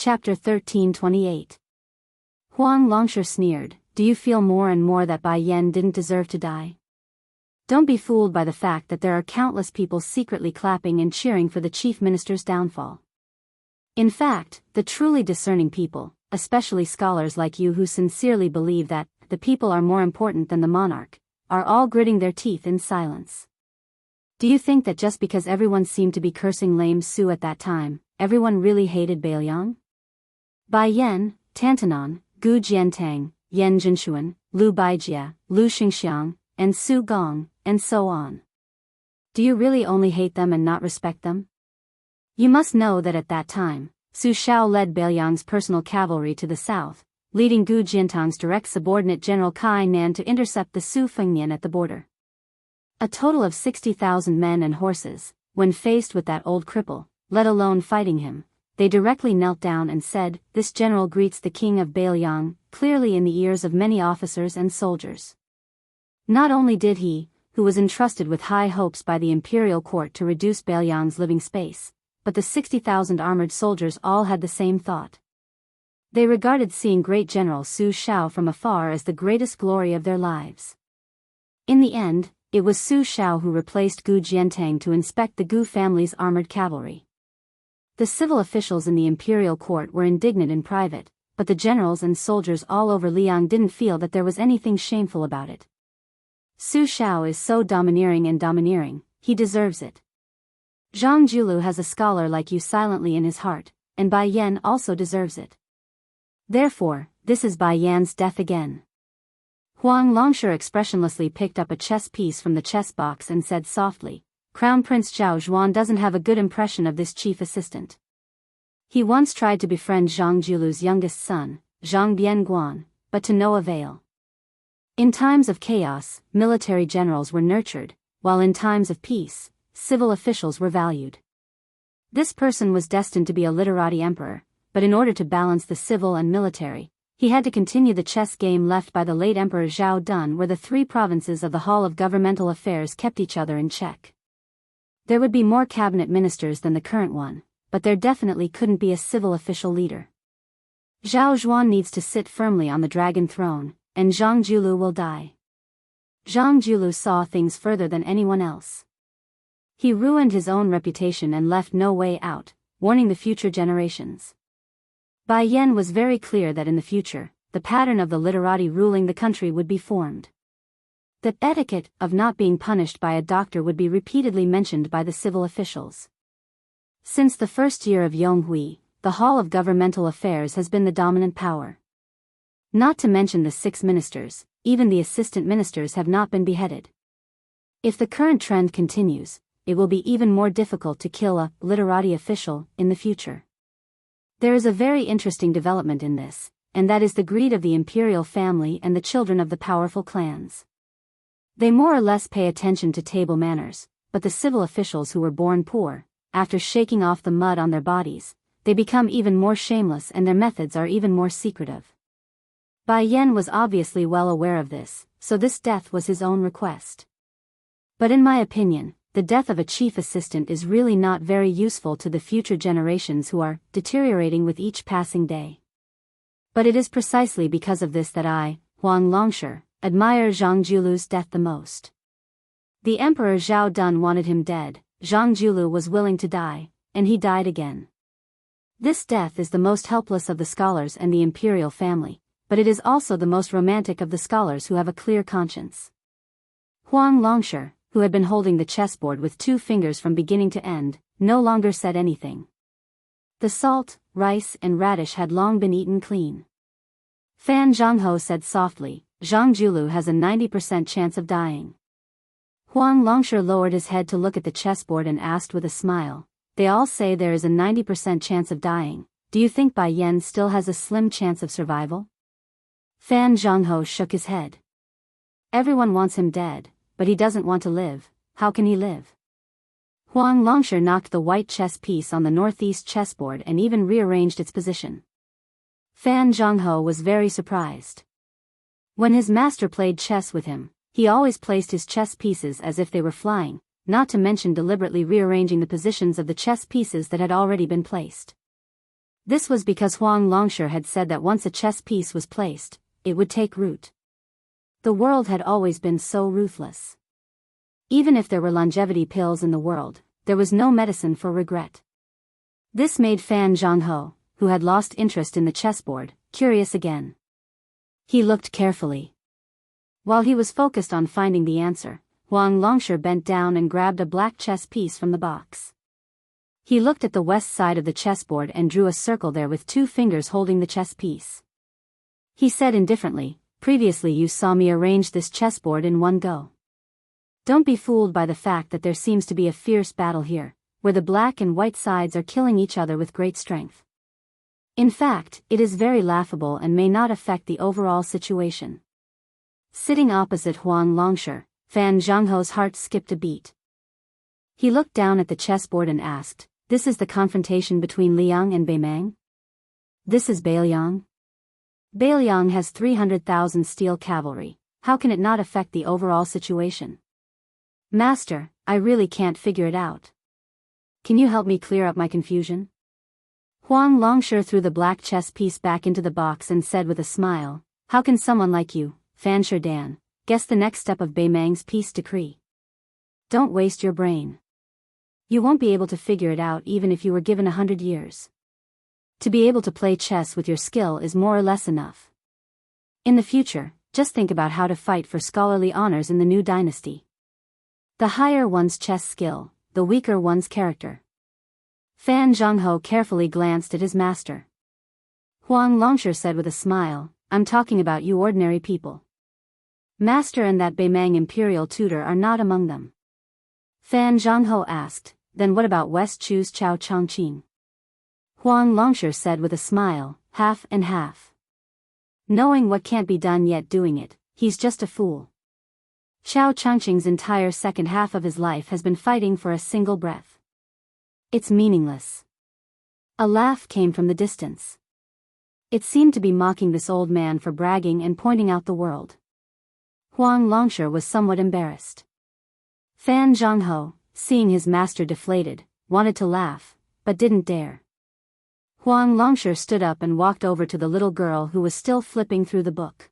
Chapter 1328. Huang Longsher sneered, "Do you feel more and more that Bai Yan didn't deserve to die? Don't be fooled by the fact that there are countless people secretly clapping and cheering for the chief minister's downfall. In fact, the truly discerning people, especially scholars like you who sincerely believe that the people are more important than the monarch, are all gritting their teeth in silence. Do you think that just because everyone seemed to be cursing lame Su at that time, everyone really hated Bailiang? Bai Yan, Tantanan, Gu Jiantang, Yan Jinshuan, Lu Baijia, Lu Xingxiang, and Su Gong, and so on. Do you really only hate them and not respect them? You must know that at that time, Su Shao led Bailiang's personal cavalry to the south, leading Gu Jiantang's direct subordinate General Kai Nan to intercept the Su Fengnian at the border. A total of 60,000 men and horses. When faced with that old cripple, let alone fighting him, they directly knelt down and said, "This general greets the king of Bailiang," clearly in the ears of many officers and soldiers. Not only did he, who was entrusted with high hopes by the imperial court to reduce Bailiang's living space, but the 60,000 armored soldiers all had the same thought. They regarded seeing great General Su Shao from afar as the greatest glory of their lives. In the end, it was Su Shao who replaced Gu Jiantang to inspect the Gu family's armored cavalry. The civil officials in the imperial court were indignant in private, but the generals and soldiers all over Liang didn't feel that there was anything shameful about it. Su Shao is so domineering, he deserves it. Zhang Julu has a scholar like you silently in his heart, and Bai Yan also deserves it. Therefore, this is Bai Yan's death again. Huang Longsher expressionlessly picked up a chess piece from the chess box and said softly, "Crown Prince Zhao Zhuan doesn't have a good impression of this chief assistant. He once tried to befriend Zhang Julu's youngest son, Zhang Bianguan, but to no avail. In times of chaos, military generals were nurtured, while in times of peace, civil officials were valued. This person was destined to be a literati emperor, but in order to balance the civil and military, he had to continue the chess game left by the late Emperor Zhao Dun, where the three provinces of the Hall of Governmental Affairs kept each other in check. There would be more cabinet ministers than the current one, but there definitely couldn't be a civil official leader. Zhao Zhuan needs to sit firmly on the dragon throne, and Zhang Julu will die. Zhang Julu saw things further than anyone else. He ruined his own reputation and left no way out, warning the future generations. Bai Yan was very clear that in the future, the pattern of the literati ruling the country would be formed. The etiquette of not being punished by a doctor would be repeatedly mentioned by the civil officials. Since the first year of Yonghui, the Hall of Governmental Affairs has been the dominant power. Not to mention the 6 ministers, even the assistant ministers have not been beheaded. If the current trend continues, it will be even more difficult to kill a literati official in the future. There is a very interesting development in this, and that is the greed of the imperial family and the children of the powerful clans. They more or less pay attention to table manners, but the civil officials who were born poor, after shaking off the mud on their bodies, they become even more shameless and their methods are even more secretive. Bai Yan was obviously well aware of this, so this death was his own request. But in my opinion, the death of a chief assistant is really not very useful to the future generations who are deteriorating with each passing day. But it is precisely because of this that I, Huang Longsher, admire Zhang Julu's death the most. The Emperor Zhao Dun wanted him dead, Zhang Julu was willing to die, and he died again. This death is the most helpless of the scholars and the imperial family, but it is also the most romantic of the scholars who have a clear conscience. Huang Longsher, who had been holding the chessboard with 2 fingers from beginning to end, no longer said anything. The salt, rice and radish had long been eaten clean. Fan Zhangho said softly, "Zhang Julu has a 90% chance of dying." Huang Longsher lowered his head to look at the chessboard and asked with a smile, "They all say there is a 90% chance of dying, do you think Bai Yan still has a slim chance of survival?" Fan Zhangho shook his head. "Everyone wants him dead, but he doesn't want to live. How can he live?" Huang Longsher knocked the white chess piece on the northeast chessboard and even rearranged its position. Fan Zhangho was very surprised. When his master played chess with him, he always placed his chess pieces as if they were flying, not to mention deliberately rearranging the positions of the chess pieces that had already been placed. This was because Huang Longshi had said that once a chess piece was placed, it would take root. The world had always been so ruthless. Even if there were longevity pills in the world, there was no medicine for regret. This made Fan Zhanghe, who had lost interest in the chessboard, curious again. He looked carefully. While he was focused on finding the answer, Huang Longshi bent down and grabbed a black chess piece from the box. He looked at the west side of the chessboard and drew a circle there with 2 fingers holding the chess piece. He said indifferently, "Previously you saw me arrange this chessboard in one go. Don't be fooled by the fact that there seems to be a fierce battle here, where the black and white sides are killing each other with great strength. In fact, it is very laughable and may not affect the overall situation." Sitting opposite Huang Longshi, Fan Zhanghe's heart skipped a beat. He looked down at the chessboard and asked, "This is the confrontation between Liang and Beimang? This is Beiliang? Beiliang has 300,000 steel cavalry, how can it not affect the overall situation? Master, I really can't figure it out. Can you help me clear up my confusion?" Huang Longshi threw the black chess piece back into the box and said with a smile, "How can someone like you, Fan Shidan, guess the next step of Beimang's peace decree? Don't waste your brain. You won't be able to figure it out even if you were given 100 years. To be able to play chess with your skill is more or less enough. In the future, just think about how to fight for scholarly honors in the new dynasty. The higher one's chess skill, the weaker one's character." Fan Zhanghe carefully glanced at his master. Huang Longshi said with a smile, "I'm talking about you ordinary people. Master and that Beimang imperial tutor are not among them." Fan Zhanghe asked, "Then what about West Chu's Chao Changqing?" Huang Longshi said with a smile, "Half and half. Knowing what can't be done yet doing it, he's just a fool. Chao Changqing's entire second half of his life has been fighting for a single breath. It's meaningless." A laugh came from the distance. It seemed to be mocking this old man for bragging and pointing out the world. Huang Longshi was somewhat embarrassed. Fan Zhanghe, seeing his master deflated, wanted to laugh, but didn't dare. Huang Longshi stood up and walked over to the little girl who was still flipping through the book.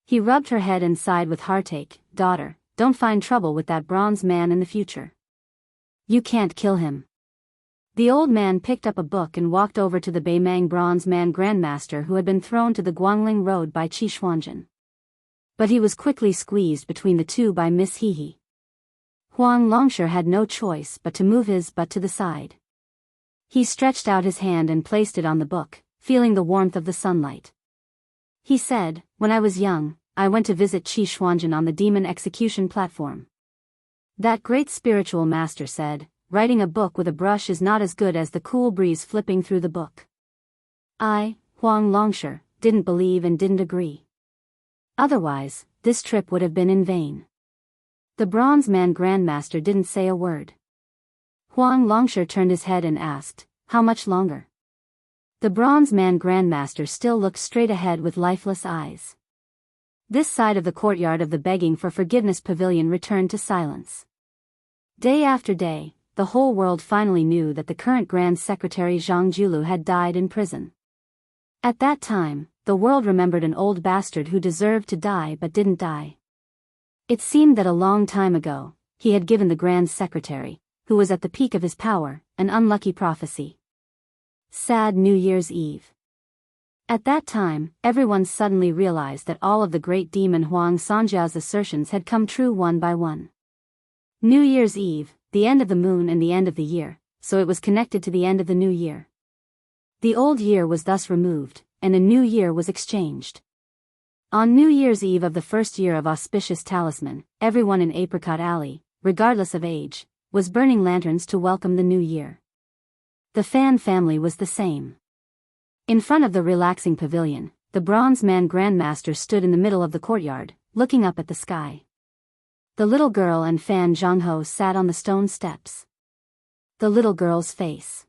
He rubbed her head and sighed with heartache, "Daughter, don't find trouble with that bronze man in the future. You can't kill him." The old man picked up a book and walked over to the Beimang bronze man grandmaster who had been thrown to the Guangling road by Qi Xuanzhen. But he was quickly squeezed between the two by Miss Hehe. Huang Longshi had no choice but to move his butt to the side. He stretched out his hand and placed it on the book, feeling the warmth of the sunlight. He said, "When I was young, I went to visit Qi Xuanzhen on the demon execution platform. That great spiritual master said, writing a book with a brush is not as good as the cool breeze flipping through the book. I, Huang Longshi, didn't believe and didn't agree. Otherwise, this trip would have been in vain." The bronze man grandmaster didn't say a word. Huang Longshi turned his head and asked, "How much longer?" The bronze man grandmaster still looked straight ahead with lifeless eyes. This side of the courtyard of the begging for forgiveness pavilion returned to silence. Day after day, the whole world finally knew that the current Grand Secretary Zhang Julu had died in prison. At that time, the world remembered an old bastard who deserved to die but didn't die. It seemed that a long time ago, he had given the Grand Secretary, who was at the peak of his power, an unlucky prophecy. Sad New Year's Eve. At that time, everyone suddenly realized that all of the great demon Huang Sanjia's assertions had come true one by one. New Year's Eve, the end of the moon and the end of the year, so it was connected to the end of the new year. The old year was thus removed, and a new year was exchanged. On New Year's Eve of the first year of auspicious talisman, everyone in Apricot Alley, regardless of age, was burning lanterns to welcome the new year. The Fan family was the same. In front of the relaxing pavilion, the bronze man grandmaster stood in the middle of the courtyard, looking up at the sky. The little girl and Fan Zhanghe sat on the stone steps. The little girl's face.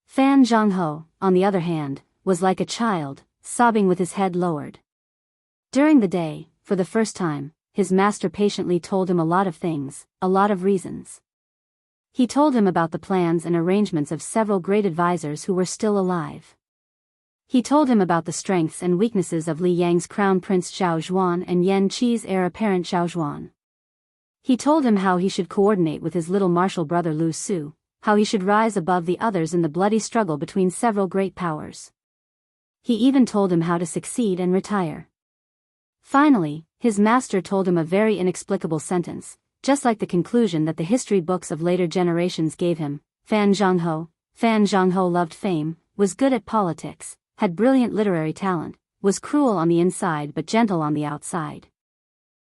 Fan Zhanghe, on the other hand, was like a child, sobbing with his head lowered. During the day, for the first time, his master patiently told him a lot of things, a lot of reasons. He told him about the plans and arrangements of several great advisors who were still alive. He told him about the strengths and weaknesses of Li Yang's crown prince Zhao Zhuan and Yan Qi's heir apparent Zhao Zhuan. He told him how he should coordinate with his little martial brother Lu Su, how he should rise above the others in the bloody struggle between several great powers. He even told him how to succeed and retire. Finally, his master told him a very inexplicable sentence, just like the conclusion that the history books of later generations gave him. Fan Zhangho loved fame, was good at politics, had brilliant literary talent, was cruel on the inside but gentle on the outside.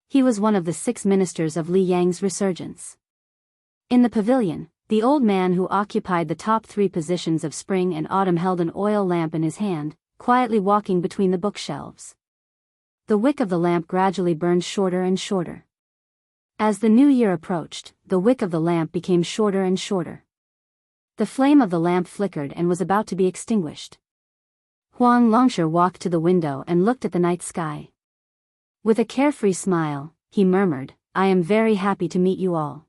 He was one of the 6 ministers of Li Yang's resurgence. In the pavilion, the old man who occupied the top 3 positions of spring and autumn held an oil lamp in his hand, quietly walking between the bookshelves. The wick of the lamp gradually burned shorter and shorter. As the new year approached, the wick of the lamp became shorter and shorter. The flame of the lamp flickered and was about to be extinguished. Huang Longshi walked to the window and looked at the night sky. With a carefree smile, he murmured, "I am very happy to meet you all.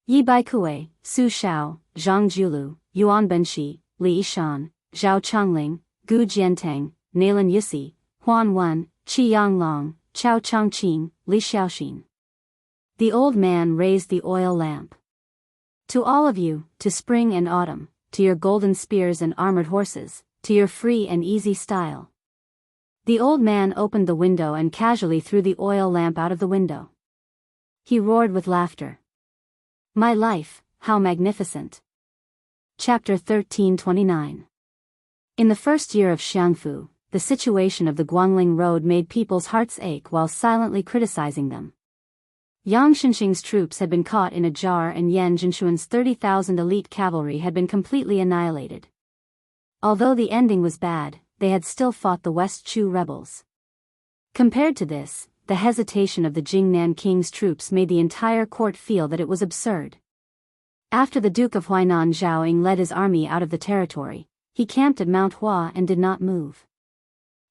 Yi Baikue, Su Shao, Zhang Julu, Yuan Benshi, Li Yishan, Zhao Changling, Gu Jiantang, Nalan Yusi, Huan Wen, Qi Yanglong, Chao Changqing, Li Xiaoxin." The old man raised the oil lamp. "To all of you, to spring and autumn, to your golden spears and armored horses, to your free and easy style." The old man opened the window and casually threw the oil lamp out of the window. He roared with laughter. "My life, how magnificent!" Chapter 1329. In the first year of Xiangfu, the situation of the Guangling Road made people's hearts ache while silently criticizing them. Yang Xinxing's troops had been caught in a jar and Yan Jinshuan's 30,000 elite cavalry had been completely annihilated. Although the ending was bad, they had still fought the West Chu rebels. Compared to this, the hesitation of the Jingnan king's troops made the entire court feel that it was absurd. After the Duke of Huainan Zhao led his army out of the territory, he camped at Mount Hua and did not move.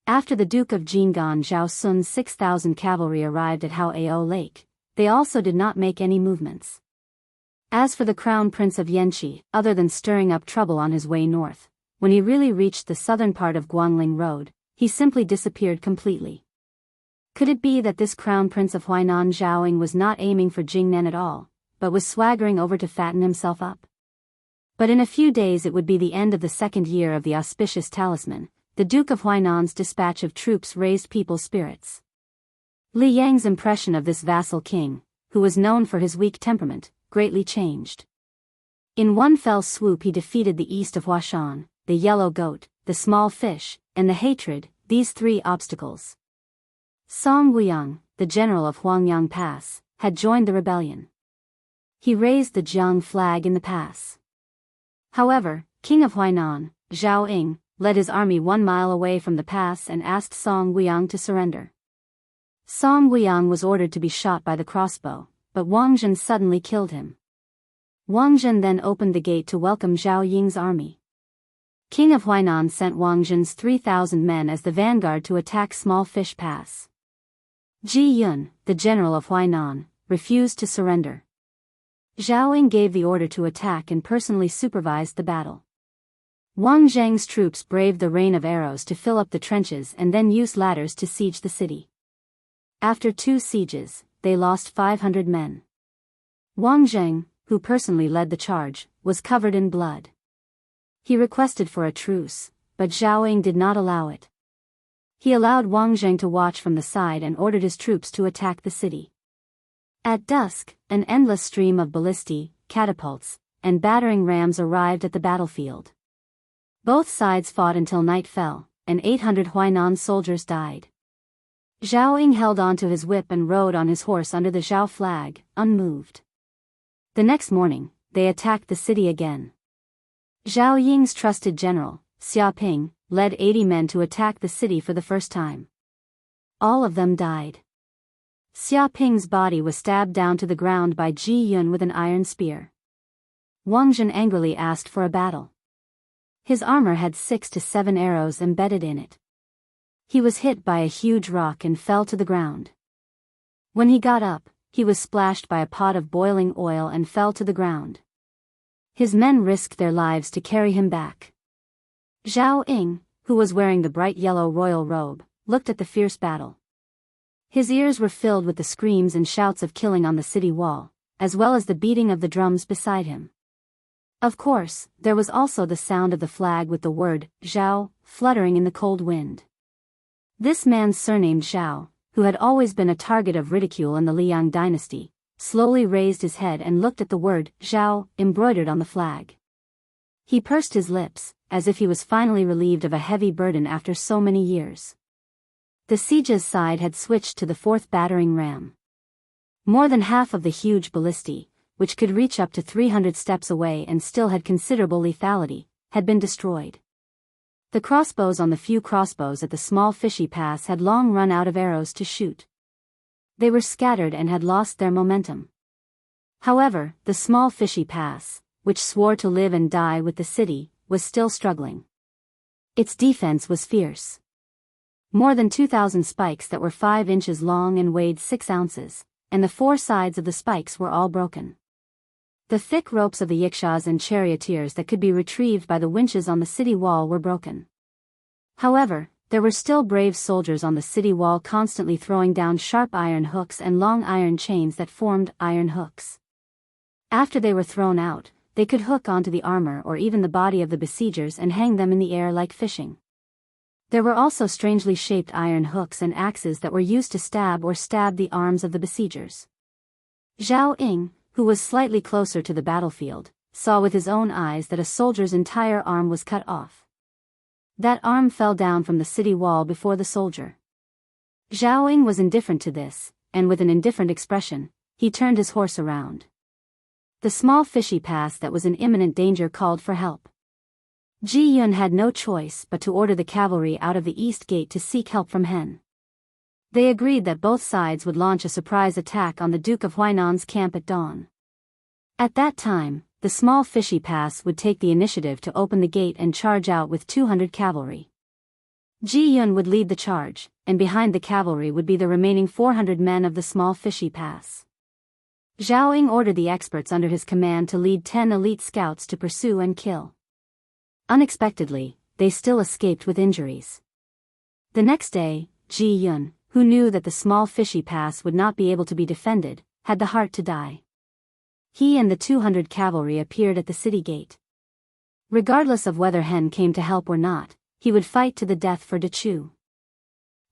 After the Duke of Jinggan Zhao Sun's 6,000 cavalry arrived at Haoao Lake, they also did not make any movements. As for the crown prince of Yanqi, other than stirring up trouble on his way north, when he really reached the southern part of Guangling Road, he simply disappeared completely. Could it be that this crown prince of Huainan Zhaoying was not aiming for Jingnan at all, but was swaggering over to fatten himself up? But in a few days it would be the end of the second year of the auspicious talisman. The Duke of Huainan's dispatch of troops raised people's spirits. Li Yang's impression of this vassal king, who was known for his weak temperament, greatly changed. In one fell swoop he defeated the east of Huashan, the yellow goat, the small fish, and the hatred, these 3 obstacles. Song Wuyang, the general of Huangyang Pass, had joined the rebellion. He raised the Jiang flag in the pass. However, King of Huainan, Zhao Ying, led his army 1 mile away from the pass and asked Song Wuyang to surrender. Song Wuyang was ordered to be shot by the crossbow, but Wang Zhen suddenly killed him. Wang Zhen then opened the gate to welcome Zhao Ying's army. King of Huainan sent Wang Zhen's 3,000 men as the vanguard to attack Small Fish Pass. Ji Yun, the general of Huainan, refused to surrender. Zhao Ying gave the order to attack and personally supervised the battle. Wang Zheng's troops braved the rain of arrows to fill up the trenches and then used ladders to siege the city. After 2 sieges, they lost 500 men. Wang Zheng, who personally led the charge, was covered in blood. He requested for a truce, but Zhao Ying did not allow it. He allowed Wang Zheng to watch from the side and ordered his troops to attack the city. At dusk, an endless stream of ballistae, catapults, and battering rams arrived at the battlefield. Both sides fought until night fell, and 800 Huainan soldiers died. Zhao Ying held on to his whip and rode on his horse under the Zhao flag, unmoved. The next morning, they attacked the city again. Zhao Ying's trusted general, Xia Ping, led 80 men to attack the city for the first time. All of them died. Xia Ping's body was stabbed down to the ground by Ji Yun with an iron spear. Wang Zhen angrily asked for a battle. His armor had 6 to 7 arrows embedded in it. He was hit by a huge rock and fell to the ground. When he got up, he was splashed by a pot of boiling oil and fell to the ground. His men risked their lives to carry him back. Zhao Ying, who was wearing the bright yellow royal robe, looked at the fierce battle. His ears were filled with the screams and shouts of killing on the city wall, as well as the beating of the drums beside him. Of course, there was also the sound of the flag with the word, Zhao, fluttering in the cold wind. This man surnamed Zhao, who had always been a target of ridicule in the Liang dynasty, slowly raised his head and looked at the word, Zhao, embroidered on the flag. He pursed his lips, as if he was finally relieved of a heavy burden after so many years. The siege's side had switched to the 4th battering ram. More than half of the huge ballistae, which could reach up to 300 steps away and still had considerable lethality, had been destroyed. The crossbows on the few crossbows at the small fishy pass had long run out of arrows to shoot. They were scattered and had lost their momentum. However, the small fishy pass, which swore to live and die with the city, was still struggling. Its defense was fierce. More than 2,000 spikes that were 5 inches long and weighed 6 ounces, and the 4 sides of the spikes were all broken. The thick ropes of the yikshaws and charioteers that could be retrieved by the winches on the city wall were broken. However, there were still brave soldiers on the city wall constantly throwing down sharp iron hooks and long iron chains that formed iron hooks. After they were thrown out, they could hook onto the armor or even the body of the besiegers and hang them in the air like fishing. There were also strangely shaped iron hooks and axes that were used to stab the arms of the besiegers. Zhao Ying, who was slightly closer to the battlefield, saw with his own eyes that a soldier's entire arm was cut off. That arm fell down from the city wall before the soldier. Zhao Ying was indifferent to this, and with an indifferent expression, he turned his horse around. The small fishy pass that was in imminent danger called for help. Ji Yun had no choice but to order the cavalry out of the east gate to seek help from Hen. They agreed that both sides would launch a surprise attack on the Duke of Huainan's camp at dawn. At that time, the small fishy pass would take the initiative to open the gate and charge out with 200 cavalry. Ji Yun would lead the charge, and behind the cavalry would be the remaining 400 men of the small fishy pass. Zhao Ying ordered the experts under his command to lead 10 elite scouts to pursue and kill. Unexpectedly, they still escaped with injuries. The next day, Ji Yun, who knew that the small fishy pass would not be able to be defended, had the heart to die. He and the 200 cavalry appeared at the city gate. Regardless of whether Hen came to help or not, he would fight to the death for Dechu.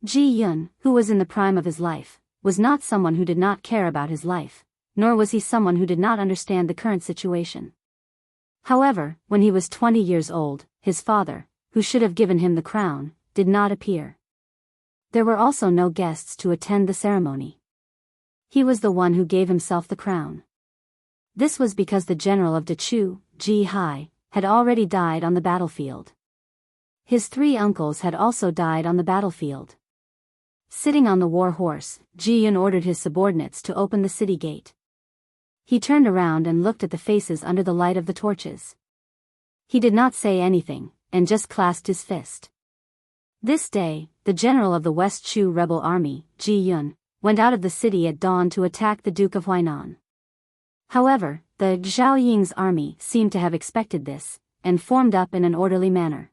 Ji Yun, who was in the prime of his life, was not someone who did not care about his life, nor was he someone who did not understand the current situation. However, when he was 20 years old, his father, who should have given him the crown, did not appear. There were also no guests to attend the ceremony. He was the one who gave himself the crown. This was because the general of Dechu, Ji Hai, had already died on the battlefield. His 3 uncles had also died on the battlefield. Sitting on the war horse, Ji Yun ordered his subordinates to open the city gate. He turned around and looked at the faces under the light of the torches. He did not say anything, and just clasped his fist. This day, the general of the West Chu rebel army, Ji Yun, went out of the city at dawn to attack the Duke of Huainan. However, the Zhao Ying's army seemed to have expected this, and formed up in an orderly manner.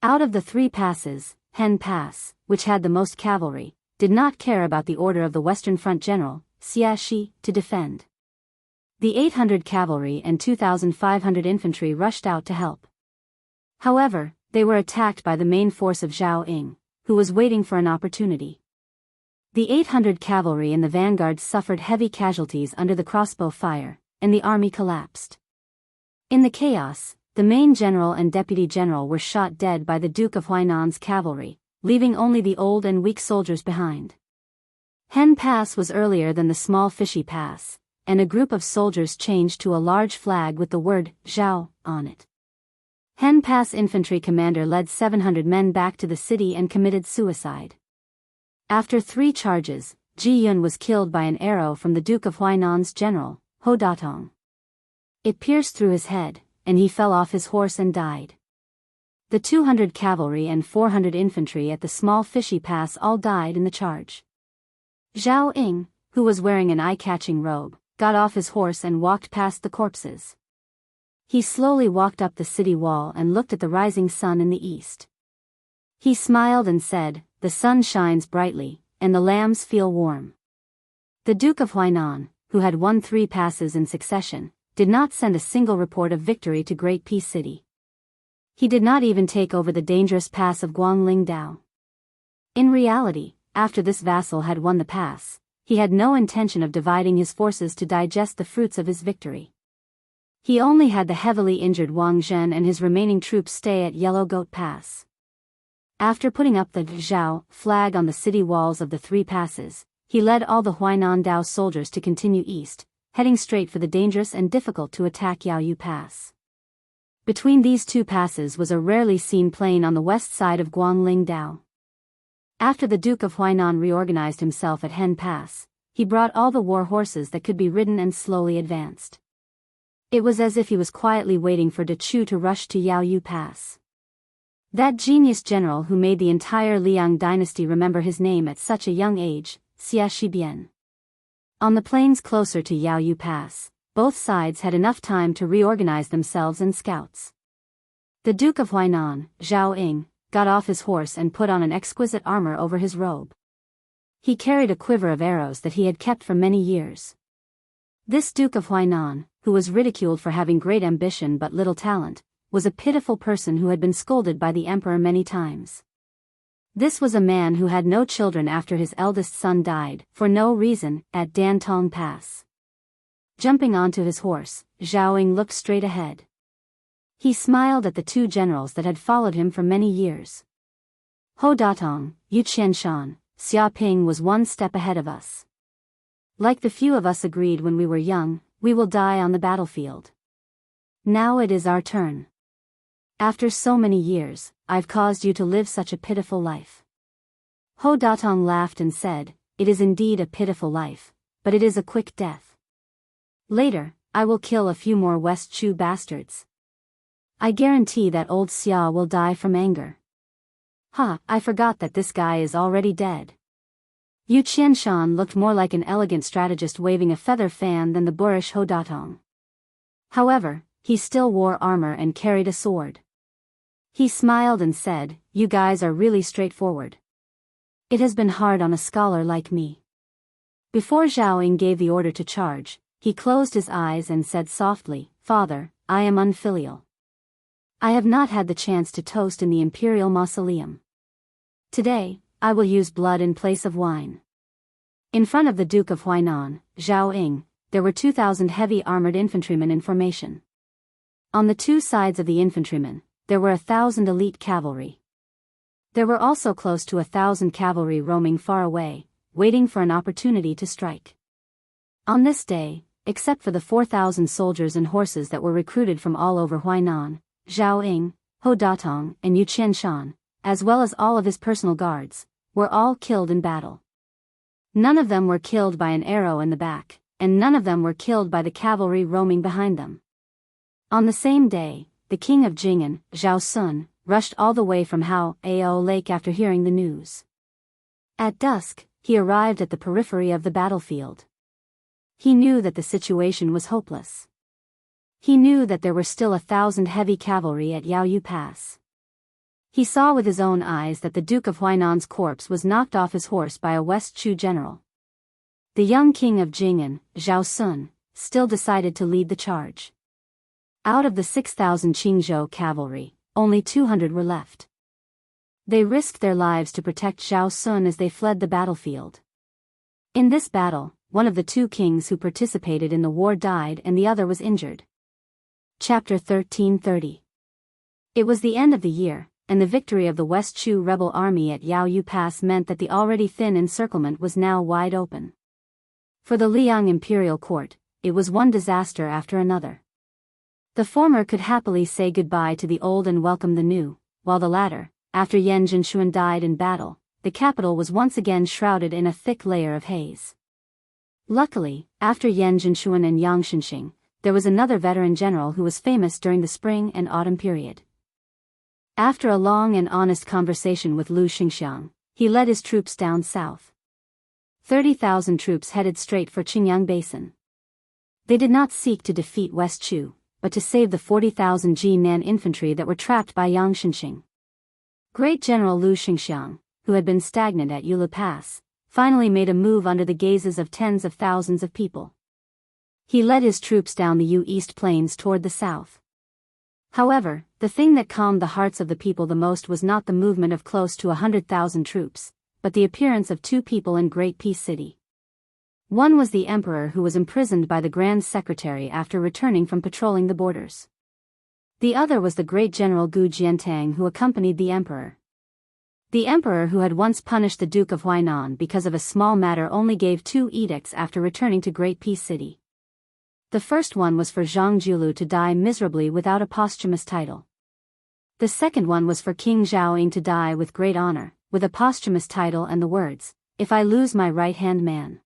Out of the 3 passes, Hen Pass, which had the most cavalry, did not care about the order of the Western Front General, Xia Shi, to defend. The 800 cavalry and 2,500 infantry rushed out to help. However, they were attacked by the main force of Zhao Ying, who was waiting for an opportunity. The 800 cavalry in the vanguard suffered heavy casualties under the crossbow fire, and the army collapsed. In the chaos, the main general and deputy general were shot dead by the Duke of Huainan's cavalry, leaving only the old and weak soldiers behind. Hen Pass was earlier than the small fishy pass, and a group of soldiers changed to a large flag with the word Zhao on it. Hen Pass infantry commander led 700 men back to the city and committed suicide. After 3 charges, Ji Yun was killed by an arrow from the Duke of Huainan's general, Ho Datong. It pierced through his head, and he fell off his horse and died. The 200 cavalry and 400 infantry at the small fishy pass all died in the charge. Zhao Ying, who was wearing an eye-catching robe, got off his horse and walked past the corpses. He slowly walked up the city wall and looked at the rising sun in the east. He smiled and said, "The sun shines brightly, and the lambs feel warm." The Duke of Huainan, who had won 3 passes in succession, did not send a single report of victory to Great Peace City. He did not even take over the dangerous pass of Guanglingdao. In reality, after this vassal had won the pass, he had no intention of dividing his forces to digest the fruits of his victory. He only had the heavily injured Wang Zhen and his remaining troops stay at Yellow Goat Pass. After putting up the Zhao flag on the city walls of the 3 passes, he led all the Huainan Dao soldiers to continue east, heading straight for the dangerous and difficult to attack Yaoyu Pass. Between these 2 passes was a rarely seen plain on the west side of Guanglingdao. After the Duke of Huainan reorganized himself at Hen Pass, he brought all the war horses that could be ridden and slowly advanced. It was as if he was quietly waiting for De Chu to rush to Yaoyu Pass. That genius general who made the entire Liang dynasty remember his name at such a young age, Xia Shibian. On the plains closer to Yaoyu Pass, both sides had enough time to reorganize themselves and scouts. The Duke of Huainan, Zhao Ying, got off his horse and put on an exquisite armor over his robe. He carried a quiver of arrows that he had kept for many years. This Duke of Huainan, who was ridiculed for having great ambition but little talent, was a pitiful person who had been scolded by the emperor many times. This was a man who had no children after his eldest son died, for no reason, at Dantong Pass. Jumping onto his horse, Zhao Ying looked straight ahead. He smiled at the 2 generals that had followed him for many years. Ho Datong, Yu Qianshan, Xia Ping was 1 step ahead of us. Like the few of us agreed when we were young, we will die on the battlefield. Now it is our turn. After so many years, I've caused you to live such a pitiful life. Ho Datong laughed and said, "It is indeed a pitiful life, but it is a quick death. Later, I will kill a few more West Chu bastards. I guarantee that old Xia will die from anger." "Ha, I forgot that this guy is already dead." Yu Qianshan looked more like an elegant strategist waving a feather fan than the boorish Ho Datong. However, he still wore armor and carried a sword. He smiled and said, "You guys are really straightforward. It has been hard on a scholar like me." Before Zhao Ying gave the order to charge, he closed his eyes and said softly, "Father, I am unfilial. I have not had the chance to toast in the imperial mausoleum. Today, I will use blood in place of wine." In front of the Duke of Huainan, Zhao Ying, there were 2,000 heavy armored infantrymen in formation. On the 2 sides of the infantrymen, there were 1,000 elite cavalry. There were also close to 1,000 cavalry roaming far away, waiting for an opportunity to strike. On this day, except for the 4,000 soldiers and horses that were recruited from all over Huainan, Zhao Ying, Ho Datong, and Yu Qianshan, as well as all of his personal guards, were all killed in battle. None of them were killed by an arrow in the back, and none of them were killed by the cavalry roaming behind them. On the same day, the king of Jing'an, Zhao Sun, rushed all the way from Hao Lake after hearing the news. At dusk, he arrived at the periphery of the battlefield. He knew that the situation was hopeless. He knew that there were still 1,000 heavy cavalry at Yaoyu Pass. He saw with his own eyes that the Duke of Huainan's corpse was knocked off his horse by a West Chu general. The young king of Jing'an, Zhao Sun, still decided to lead the charge. Out of the 6,000 Qingzhou cavalry, only 200 were left. They risked their lives to protect Zhao Sun as they fled the battlefield. In this battle, one of the 2 kings who participated in the war died and the other was injured. Chapter 1330. It was the end of the year, and the victory of the West Chu rebel army at Yaoyu Pass meant that the already thin encirclement was now wide open. For the Liang imperial court, it was one disaster after another. The former could happily say goodbye to the old and welcome the new, while the latter, after Yan Zhenshuan died in battle, the capital was once again shrouded in a thick layer of haze. Luckily, after Yan Zhenshuan and Yang Shenxing, there was another veteran general who was famous during the spring and autumn period. After a long and honest conversation with Lu Xingxiang, he led his troops down south. 30,000 troops headed straight for Qingyang Basin. They did not seek to defeat West Chu, but to save the 40,000 Jinan infantry that were trapped by Yang Shenxing. Great General Lu Xingxiang, who had been stagnant at Yulu Pass, finally made a move under the gazes of tens of thousands of people. He led his troops down the Yu East Plains toward the south. However, the thing that calmed the hearts of the people the most was not the movement of close to 100,000 troops, but the appearance of two people in Great Peace City. One was the emperor, who was imprisoned by the Grand Secretary after returning from patrolling the borders. The other was the great general Gu Jiantang, who accompanied the emperor. The emperor, who had once punished the Duke of Huainan because of a small matter, only gave 2 edicts after returning to Great Peace City. The first one was for Zhang Julu to die miserably without a posthumous title. The second one was for King Zhaoying to die with great honor, with a posthumous title and the words, "If I lose my right-hand man."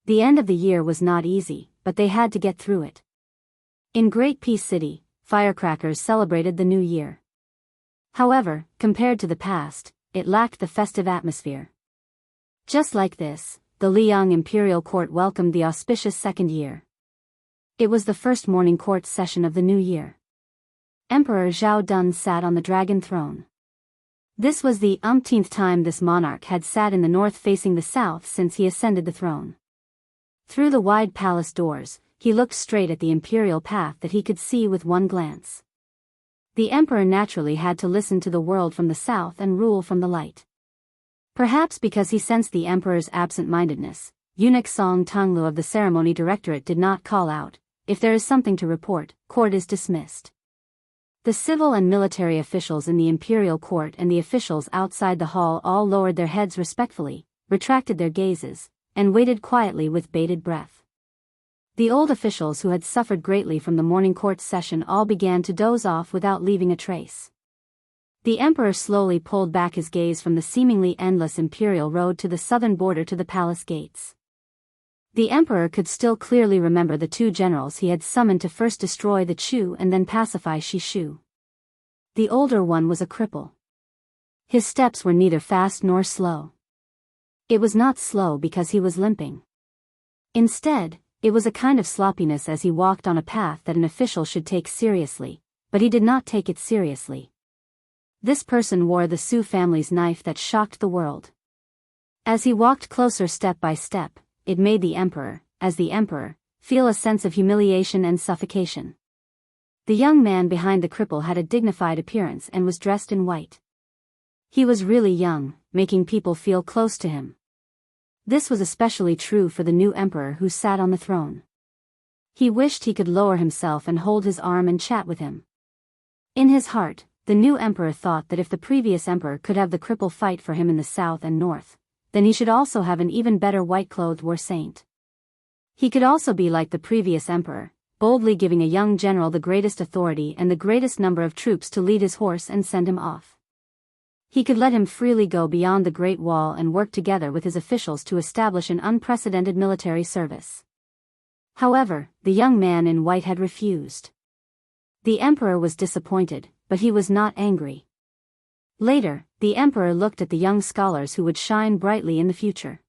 The end of the year was not easy, but they had to get through it. In Great Peace City, firecrackers celebrated the new year. However, compared to the past, it lacked the festive atmosphere. Just like this, the Liang imperial court welcomed the auspicious second year. It was the first morning court session of the new year. Emperor Zhao Dun sat on the dragon throne. This was the umpteenth time this monarch had sat in the north facing the south since he ascended the throne. Through the wide palace doors, he looked straight at the imperial path that he could see with one glance. The emperor naturally had to listen to the world from the south and rule from the light. Perhaps because he sensed the emperor's absent-mindedness, eunuch Song Tonglu of the ceremony directorate did not call out, "If there is something to report, court is dismissed." The civil and military officials in the imperial court and the officials outside the hall all lowered their heads respectfully, retracted their gazes, and waited quietly with bated breath. The old officials who had suffered greatly from the morning court session all began to doze off without leaving a trace. The emperor slowly pulled back his gaze from the seemingly endless imperial road to the southern border to the palace gates. The emperor could still clearly remember the 2 generals he had summoned to first destroy the Chu and then pacify Shishu. The older one was a cripple. His steps were neither fast nor slow. It was not slow because he was limping. Instead, it was a kind of sloppiness as he walked on a path that an official should take seriously, but he did not take it seriously. This person wore the Su family's knife that shocked the world. As he walked closer step by step, it made the emperor, as the emperor, feel a sense of humiliation and suffocation. The young man behind the cripple had a dignified appearance and was dressed in white. He was really young, making people feel close to him. This was especially true for the new emperor who sat on the throne. He wished he could lower himself and hold his arm and chat with him. In his heart, the new emperor thought that if the previous emperor could have the cripple fight for him in the south and north, then he should also have an even better white-clothed war saint. He could also be like the previous emperor, boldly giving a young general the greatest authority and the greatest number of troops to lead his horse and send him off. He could let him freely go beyond the Great Wall and work together with his officials to establish an unprecedented military service. However, the young man in white had refused. The emperor was disappointed, but he was not angry. Later, the emperor looked at the young scholars who would shine brightly in the future.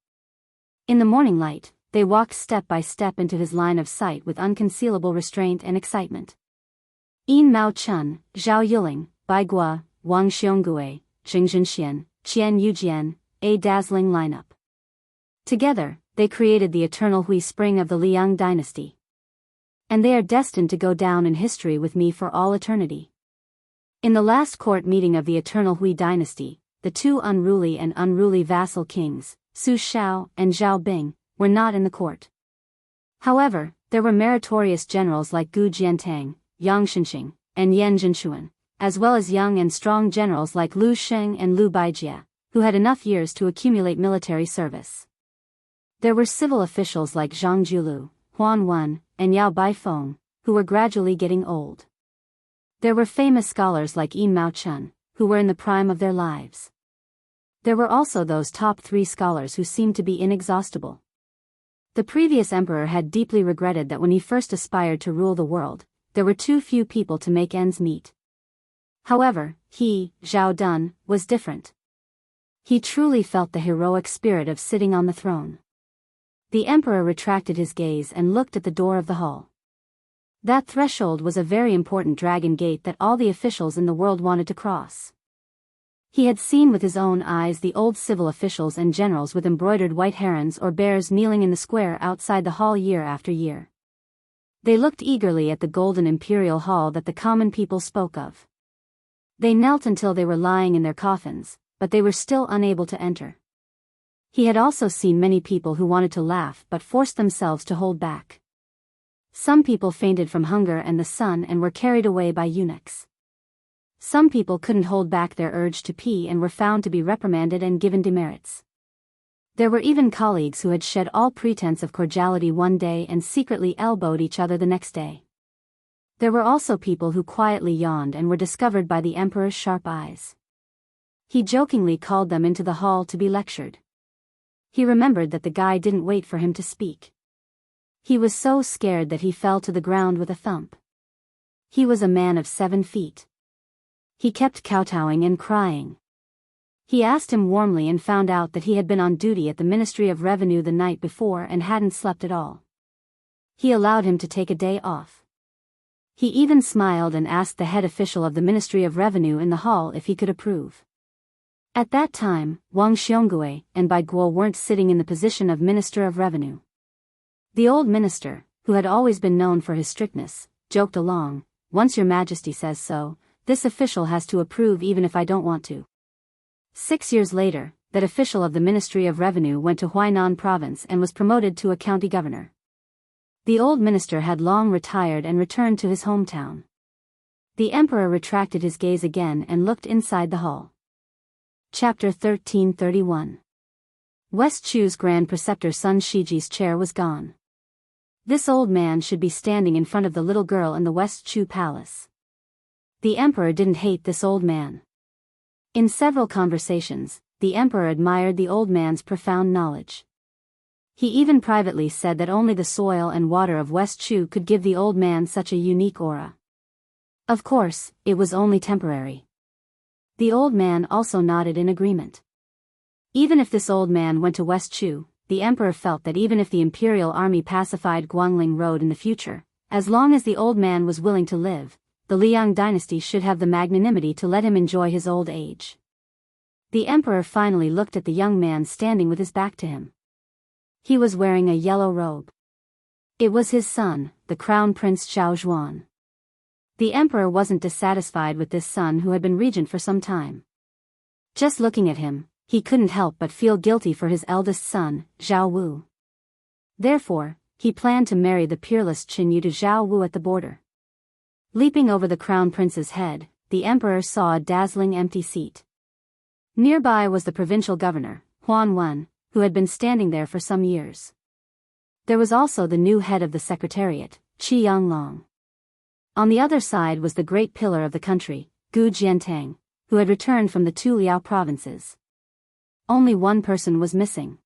In the morning light, they walked step by step into his line of sight with unconcealable restraint and excitement. Yin Mao Chun, Zhao Yiling, Bai Gua, Wang Xiongui, Jing Zhenxian, Qian Yujian, a dazzling lineup. Together, they created the eternal Hui Spring of the Liang dynasty. And they are destined to go down in history with me for all eternity. In the last court meeting of the eternal Hui dynasty, the 2 unruly vassal kings, Su Shao and Zhao Bing, were not in the court. However, there were meritorious generals like Gu Jiantang, Yang Shenxing, and Yan Zhenchuan, as well as young and strong generals like Lu Sheng and Lu Baijia, who had enough years to accumulate military service. There were civil officials like Zhang Julu, Huan Wen, and Yao Baifeng, who were gradually getting old. There were famous scholars like Yin Mao Chun, who were in the prime of their lives. There were also those top 3 scholars who seemed to be inexhaustible. The previous emperor had deeply regretted that when he first aspired to rule the world, there were too few people to make ends meet. However, he, Zhao Dun, was different. He truly felt the heroic spirit of sitting on the throne. The emperor retracted his gaze and looked at the door of the hall. That threshold was a very important dragon gate that all the officials in the world wanted to cross. He had seen with his own eyes the old civil officials and generals with embroidered white herons or bears kneeling in the square outside the hall year after year. They looked eagerly at the golden imperial hall that the common people spoke of. They knelt until they were lying in their coffins, but they were still unable to enter. He had also seen many people who wanted to laugh but forced themselves to hold back. Some people fainted from hunger and the sun and were carried away by eunuchs. Some people couldn't hold back their urge to pee and were found to be reprimanded and given demerits. There were even colleagues who had shed all pretense of cordiality one day and secretly elbowed each other the next day. There were also people who quietly yawned and were discovered by the emperor's sharp eyes. He jokingly called them into the hall to be lectured. He remembered that the guy didn't wait for him to speak. He was so scared that he fell to the ground with a thump. He was a man of 7 feet. He kept kowtowing and crying. He asked him warmly and found out that he had been on duty at the Ministry of Revenue the night before and hadn't slept at all. He allowed him to take a day off. He even smiled and asked the head official of the Ministry of Revenue in the hall if he could approve. At that time, Wang Xiongui and Bai Guo weren't sitting in the position of Minister of Revenue. The old minister, who had always been known for his strictness, joked along, "Once your majesty says so, this official has to approve even if I don't want to." 6 years later, that official of the Ministry of Revenue went to Huainan province and was promoted to a county governor. The old minister had long retired and returned to his hometown. The emperor retracted his gaze again and looked inside the hall. Chapter 1331. West Chu's Grand Preceptor Sun Shiji's chair was gone. This old man should be standing in front of the little girl in the West Chu palace. The emperor didn't hate this old man. In several conversations, the emperor admired the old man's profound knowledge. He even privately said that only the soil and water of West Chu could give the old man such a unique aura. Of course, it was only temporary. The old man also nodded in agreement. Even if this old man went to West Chu, the emperor felt that even if the imperial army pacified Guangling Road in the future, as long as the old man was willing to live, the Liang dynasty should have the magnanimity to let him enjoy his old age. The emperor finally looked at the young man standing with his back to him. He was wearing a yellow robe. It was his son, the Crown Prince Zhao Zhuan. The emperor wasn't dissatisfied with this son who had been regent for some time. Just looking at him, he couldn't help but feel guilty for his eldest son, Zhao Wu. Therefore, he planned to marry the peerless Qinyu to Zhao Wu at the border. Leaping over the crown prince's head, the emperor saw a dazzling empty seat. Nearby was the provincial governor, Huan Wen, who had been standing there for some years. There was also the new head of the secretariat, Qi Yanglong. On the other side was the great pillar of the country, Gu Jiantang, who had returned from the two Liao provinces. Only one person was missing.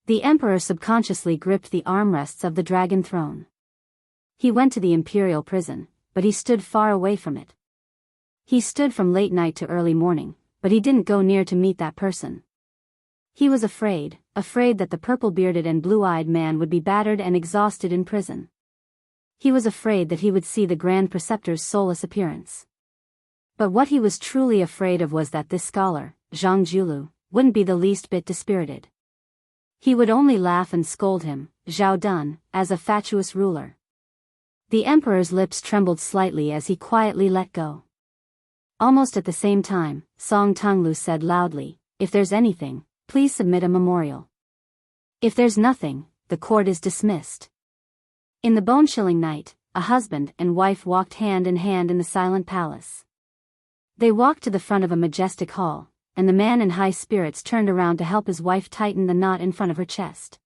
The emperor subconsciously gripped the armrests of the dragon throne. He went to the imperial prison, but he stood far away from it. He stood from late night to early morning, but he didn't go near to meet that person. He was afraid that the purple-bearded and blue-eyed man would be battered and exhausted in prison. He was afraid that he would see the Grand Preceptor's soulless appearance. But what he was truly afraid of was that this scholar, Zhang Julu, wouldn't be the least bit dispirited. He would only laugh and scold him, Zhao Dun, as a fatuous ruler. The emperor's lips trembled slightly as he quietly let go. Almost at the same time, Song Tonglu said loudly, "If there's anything, please submit a memorial. If there's nothing, the court is dismissed." In the bone-chilling night, a husband and wife walked hand in hand in the silent palace. They walked to the front of a majestic hall, and the man in high spirits turned around to help his wife tighten the knot in front of her chest.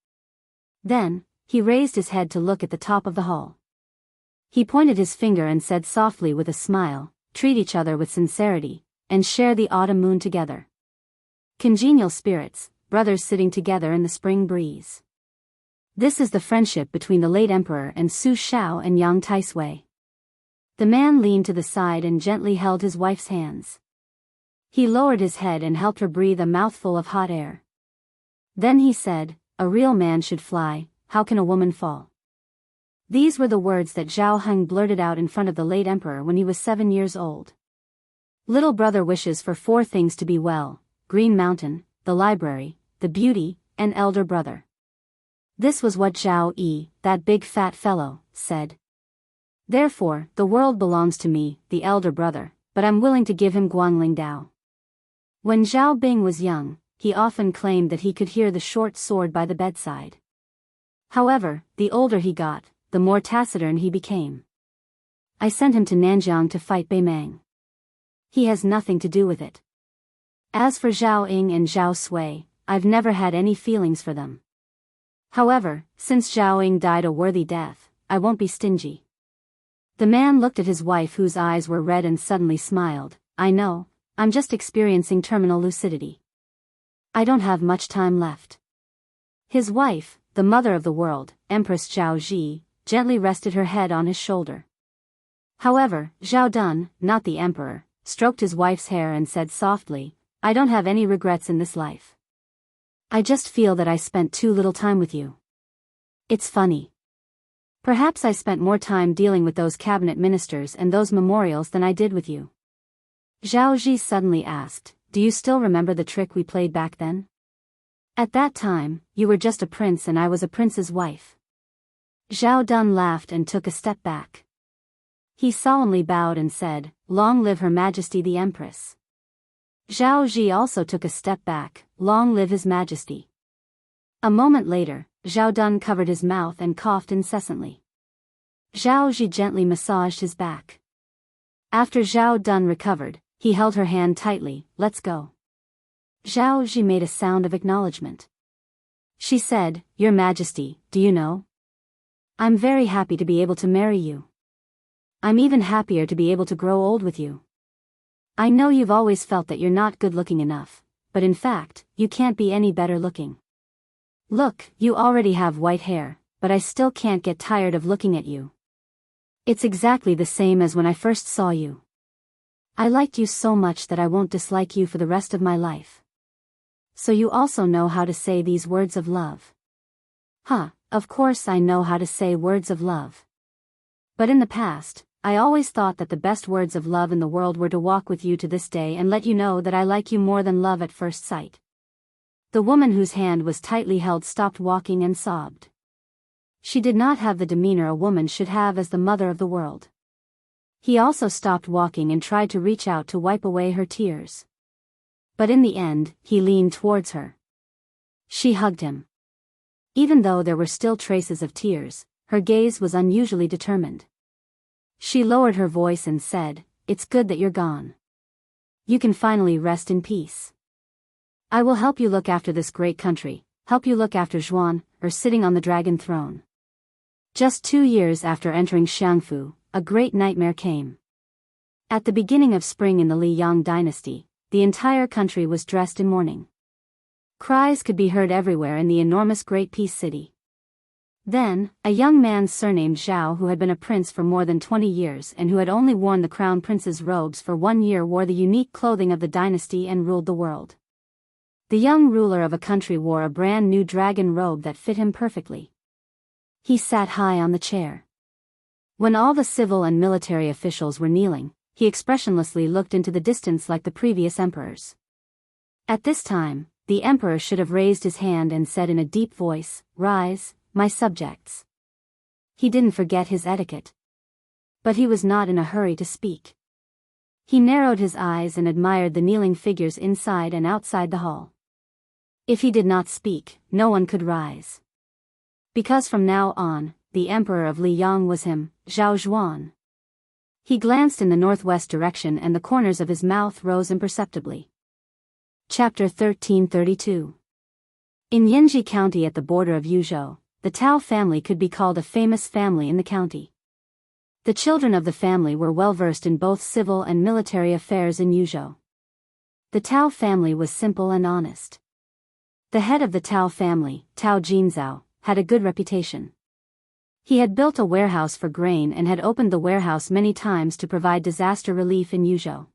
Then, he raised his head to look at the top of the hall. He pointed his finger and said softly with a smile, "Treat each other with sincerity, and share the autumn moon together. Congenial spirits, brothers sitting together in the spring breeze. This is the friendship between the late emperor and Su Shao and Yang Taisui." The man leaned to the side and gently held his wife's hands. He lowered his head and helped her breathe a mouthful of hot air. Then he said, "A real man should fly, how can a woman fall?" These were the words that Zhao Heng blurted out in front of the late emperor when he was 7 years old. Little brother wishes for 4 things to be well: Green Mountain, the library, the beauty, and elder brother. This was what Zhao Yi, that big fat fellow, said. Therefore, the world belongs to me, the elder brother, but I'm willing to give him Guangling Dao. When Zhao Bing was young, he often claimed that he could hear the short sword by the bedside. However, the older he got, the more taciturn he became. I sent him to Nanjiang to fight Beimang. He has nothing to do with it. As for Zhao Ying and Zhao Sui, I've never had any feelings for them. However, since Zhao Ying died a worthy death, I won't be stingy. The man looked at his wife, whose eyes were red, and suddenly smiled. I know, I'm just experiencing terminal lucidity. I don't have much time left. His wife, the mother of the world, Empress Zhao Ji, gently rested her head on his shoulder. However, Zhao Dun, not the emperor, stroked his wife's hair and said softly, I don't have any regrets in this life. I just feel that I spent too little time with you. It's funny. Perhaps I spent more time dealing with those cabinet ministers and those memorials than I did with you. Zhao Ji suddenly asked, do you still remember the trick we played back then? At that time, you were just a prince and I was a prince's wife. Zhao Dun laughed and took a step back. He solemnly bowed and said, Long live Her Majesty the Empress. Zhao Ji also took a step back, Long live His Majesty. A moment later, Zhao Dun covered his mouth and coughed incessantly. Zhao Ji gently massaged his back. After Zhao Dun recovered, he held her hand tightly. Let's go. Zhao Ji made a sound of acknowledgement. She said, Your Majesty, do you know? I'm very happy to be able to marry you. I'm even happier to be able to grow old with you. I know you've always felt that you're not good looking enough, but in fact, you can't be any better looking. Look, you already have white hair, but I still can't get tired of looking at you. It's exactly the same as when I first saw you. I liked you so much that I won't dislike you for the rest of my life. So you also know how to say these words of love. Huh, of course I know how to say words of love. But in the past, I always thought that the best words of love in the world were to walk with you to this day and let you know that I like you more than love at first sight. The woman whose hand was tightly held stopped walking and sobbed. She did not have the demeanor a woman should have as the mother of the world. He also stopped walking and tried to reach out to wipe away her tears. But in the end, he leaned towards her. She hugged him. Even though there were still traces of tears, her gaze was unusually determined. She lowered her voice and said, It's good that you're gone. You can finally rest in peace. I will help you look after this great country, help you look after Zhuan, sitting on the dragon throne. Just 2 years after entering Xiangfu, a great nightmare came. At the beginning of spring in the Liang dynasty, the entire country was dressed in mourning. Cries could be heard everywhere in the enormous Great Peace City. Then, a young man surnamed Zhao, who had been a prince for more than 20 years and who had only worn the crown prince's robes for 1 year, wore the unique clothing of the dynasty and ruled the world. The young ruler of a country wore a brand new dragon robe that fit him perfectly. He sat high on the chair. When all the civil and military officials were kneeling, he expressionlessly looked into the distance like the previous emperors. At this time, the emperor should have raised his hand and said in a deep voice, Rise, my subjects. He didn't forget his etiquette. But he was not in a hurry to speak. He narrowed his eyes and admired the kneeling figures inside and outside the hall. If he did not speak, no one could rise. Because from now on, the emperor of Liang was him, Zhao Zhuan. He glanced in the northwest direction and the corners of his mouth rose imperceptibly. Chapter 1332. In Yanji County at the border of Yuzhou, the Tao family could be called a famous family in the county. The children of the family were well versed in both civil and military affairs in Yuzhou. The Tao family was simple and honest. The head of the Tao family, Tao Jinzao, had a good reputation. He had built a warehouse for grain and had opened the warehouse many times to provide disaster relief in Yuzhou.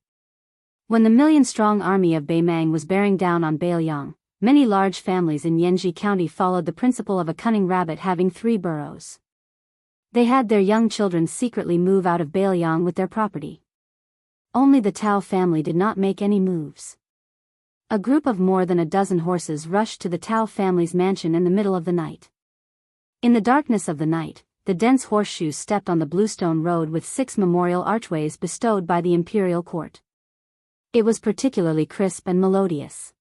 When the million-strong army of Beimang was bearing down on Beiliang, many large families in Yanji County followed the principle of a cunning rabbit having 3 burrows. They had their young children secretly move out of Bailiang with their property. Only the Tao family did not make any moves. A group of more than a dozen horses rushed to the Tao family's mansion in the middle of the night. In the darkness of the night, the dense horseshoes stepped on the bluestone road with 6 memorial archways bestowed by the imperial court. It was particularly crisp and melodious.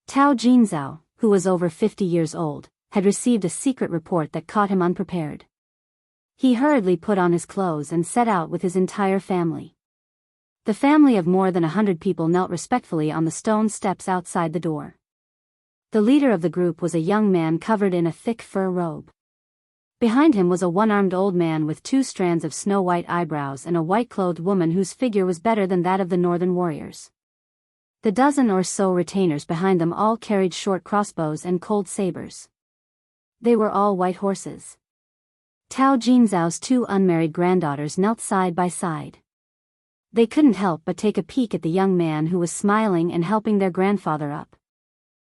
Tao Jinzhao, who was over 50 years old, had received a secret report that caught him unprepared. He hurriedly put on his clothes and set out with his entire family. The family of more than 100 people knelt respectfully on the stone steps outside the door. The leader of the group was a young man covered in a thick fur robe. Behind him was a one-armed old man with 2 strands of snow-white eyebrows and a white-clothed woman whose figure was better than that of the northern warriors. The dozen or so retainers behind them all carried short crossbows and cold sabers. They were all white horses. Tao Jinzhao's 2 unmarried granddaughters knelt side by side. They couldn't help but take a peek at the young man who was smiling and helping their grandfather up.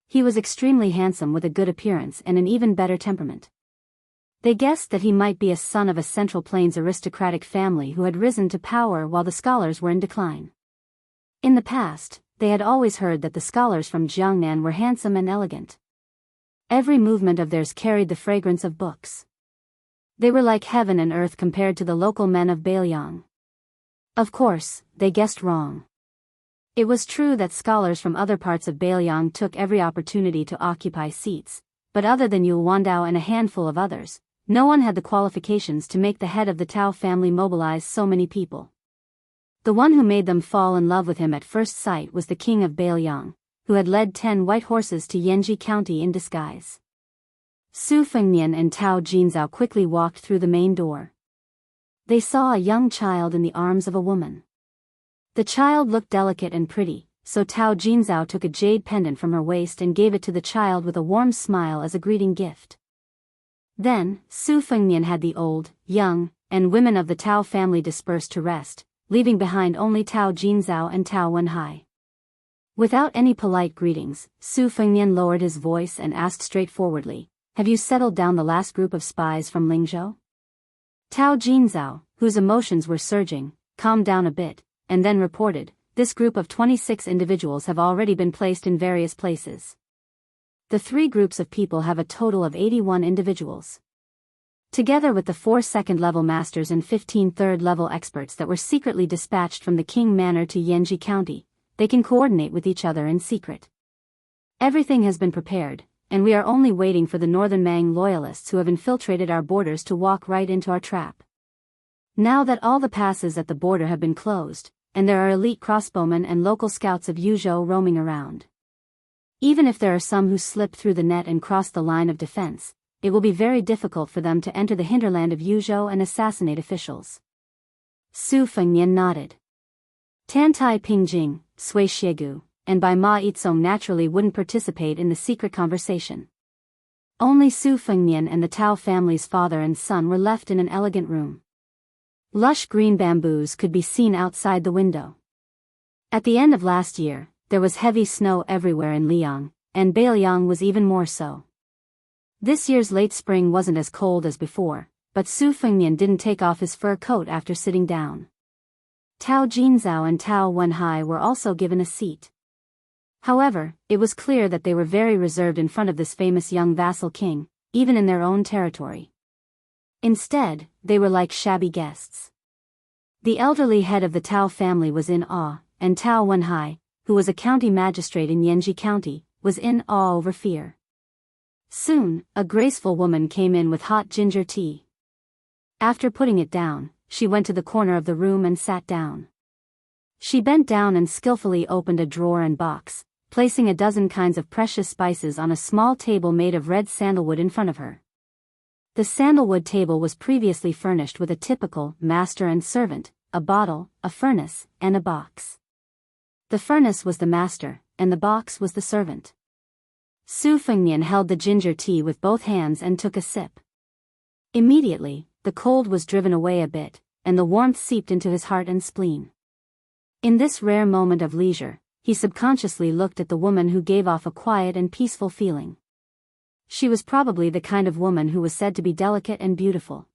He was extremely handsome with a good appearance and an even better temperament. They guessed that he might be a son of a Central Plains aristocratic family who had risen to power while the scholars were in decline. In the past, they had always heard that the scholars from Jiangnan were handsome and elegant. Every movement of theirs carried the fragrance of books. They were like heaven and earth compared to the local men of Bailiang. Of course, they guessed wrong. It was true that scholars from other parts of Bailiang took every opportunity to occupy seats, but other than Yu Wandao and a handful of others, no one had the qualifications to make the head of the Tao family mobilize so many people. The one who made them fall in love with him at first sight was the king of Bailiang, who had led 10 white horses to Yanji County in disguise. Su Fengnian and Tao Jinzhao quickly walked through the main door. They saw a young child in the arms of a woman. The child looked delicate and pretty, so Tao Jinzhao took a jade pendant from her waist and gave it to the child with a warm smile as a greeting gift. Then, Su Fengnian had the old, young, and women of the Tao family dispersed to rest, leaving behind only Tao Jinzhao and Tao Wenhai. Without any polite greetings, Su Fengnian lowered his voice and asked straightforwardly, "Have you settled down the last group of spies from Lingzhou?" Tao Jinzhao, whose emotions were surging, calmed down a bit, and then reported, "This group of 26 individuals have already been placed in various places. The 3 groups of people have a total of 81 individuals. Together with the 4 second-level masters and 15 third-level experts that were secretly dispatched from the King Manor to Yanji County, they can coordinate with each other in secret. Everything has been prepared, and we are only waiting for the Northern Mang loyalists who have infiltrated our borders to walk right into our trap. Now that all the passes at the border have been closed, and there are elite crossbowmen and local scouts of Yuzhou roaming around. Even if there are some who slip through the net and cross the line of defense, it will be very difficult for them to enter the hinterland of Yuzhou and assassinate officials." Su Fengnian nodded. Tantai Pingjing, Sui Xiegu, and Bai Ma Yitsong naturally wouldn't participate in the secret conversation. Only Su Fengnian and the Tao family's father and son were left in an elegant room. Lush green bamboos could be seen outside the window. At the end of last year, there was heavy snow everywhere in Liang, and Bailiang was even more so. This year's late spring wasn't as cold as before, but Su Fengnian didn't take off his fur coat after sitting down. Tao Jinzhao and Tao Wenhai were also given a seat. However, it was clear that they were very reserved in front of this famous young vassal king, even in their own territory. Instead, they were like shabby guests. The elderly head of the Tao family was in awe, and Tao Wenhai, who was a county magistrate in Yanji County, was in awe over fear. Soon, a graceful woman came in with hot ginger tea. After putting it down, she went to the corner of the room and sat down. She bent down and skillfully opened a drawer and box, placing a dozen kinds of precious spices on a small table made of red sandalwood in front of her. The sandalwood table was previously furnished with a typical master and servant, a bottle, a furnace, and a box. The furnace was the master, and the box was the servant. Su Fengnian held the ginger tea with both hands and took a sip. Immediately, the cold was driven away a bit, and the warmth seeped into his heart and spleen. In this rare moment of leisure, he subconsciously looked at the woman who gave off a quiet and peaceful feeling. She was probably the kind of woman who was said to be delicate and beautiful.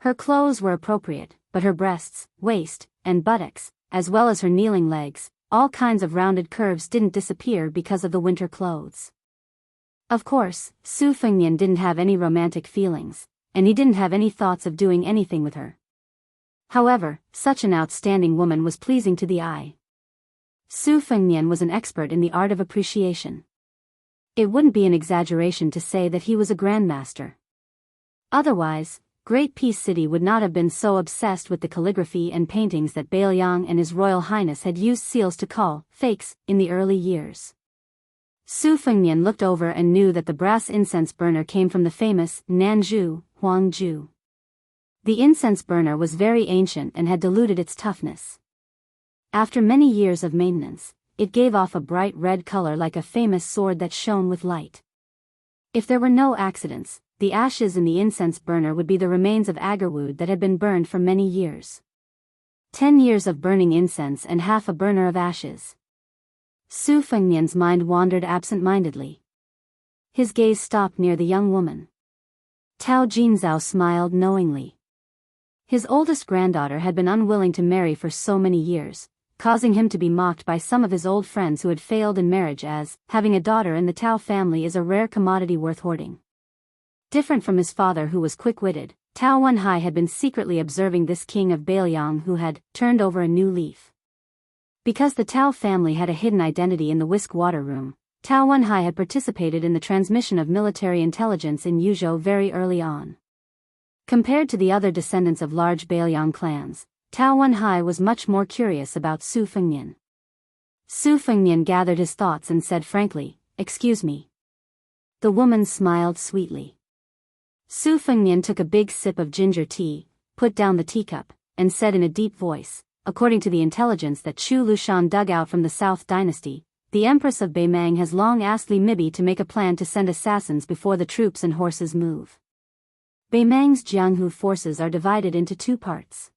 Her clothes were appropriate, but her breasts, waist, and buttocks, as well as her kneeling legs, all kinds of rounded curves didn't disappear because of the winter clothes. Of course, Su Fengnian didn't have any romantic feelings, and he didn't have any thoughts of doing anything with her. However, such an outstanding woman was pleasing to the eye. Su Fengnian was an expert in the art of appreciation. It wouldn't be an exaggeration to say that he was a grandmaster. Otherwise, Great Peace City would not have been so obsessed with the calligraphy and paintings that Bailiang and His Royal Highness had used seals to call fakes in the early years. Su Fengnian looked over and knew that the brass incense burner came from the famous Nanzhu, Huangju. The incense burner was very ancient and had diluted its toughness. After many years of maintenance, it gave off a bright red color like a famous sword that shone with light. If there were no accidents, the ashes in the incense burner would be the remains of agarwood that had been burned for many years. 10 years of burning incense and half a burner of ashes. Su Fengnian's mind wandered absent-mindedly. His gaze stopped near the young woman. Tao Jinzhao smiled knowingly. His oldest granddaughter had been unwilling to marry for so many years, causing him to be mocked by some of his old friends who had failed in marriage, as having a daughter in the Tao family is a rare commodity worth hoarding. Different from his father, who was quick-witted, Tao Wenhai had been secretly observing this king of Bailiang who had turned over a new leaf. Because the Tao family had a hidden identity in the whisk water room, Tao Wenhai had participated in the transmission of military intelligence in Yuzhou very early on. Compared to the other descendants of large Bailiang clans, Tao Wenhai was much more curious about Su Fengnian. Su Fengnian gathered his thoughts and said frankly, "Excuse me." The woman smiled sweetly. Su Fengnian took a big sip of ginger tea, put down the teacup, and said in a deep voice, "According to the intelligence that Chu Lushan dug out from the South Dynasty, the Empress of Beimang has long asked Li Mibi to make a plan to send assassins before the troops and horses move. Beimang's Jianghu forces are divided into two parts.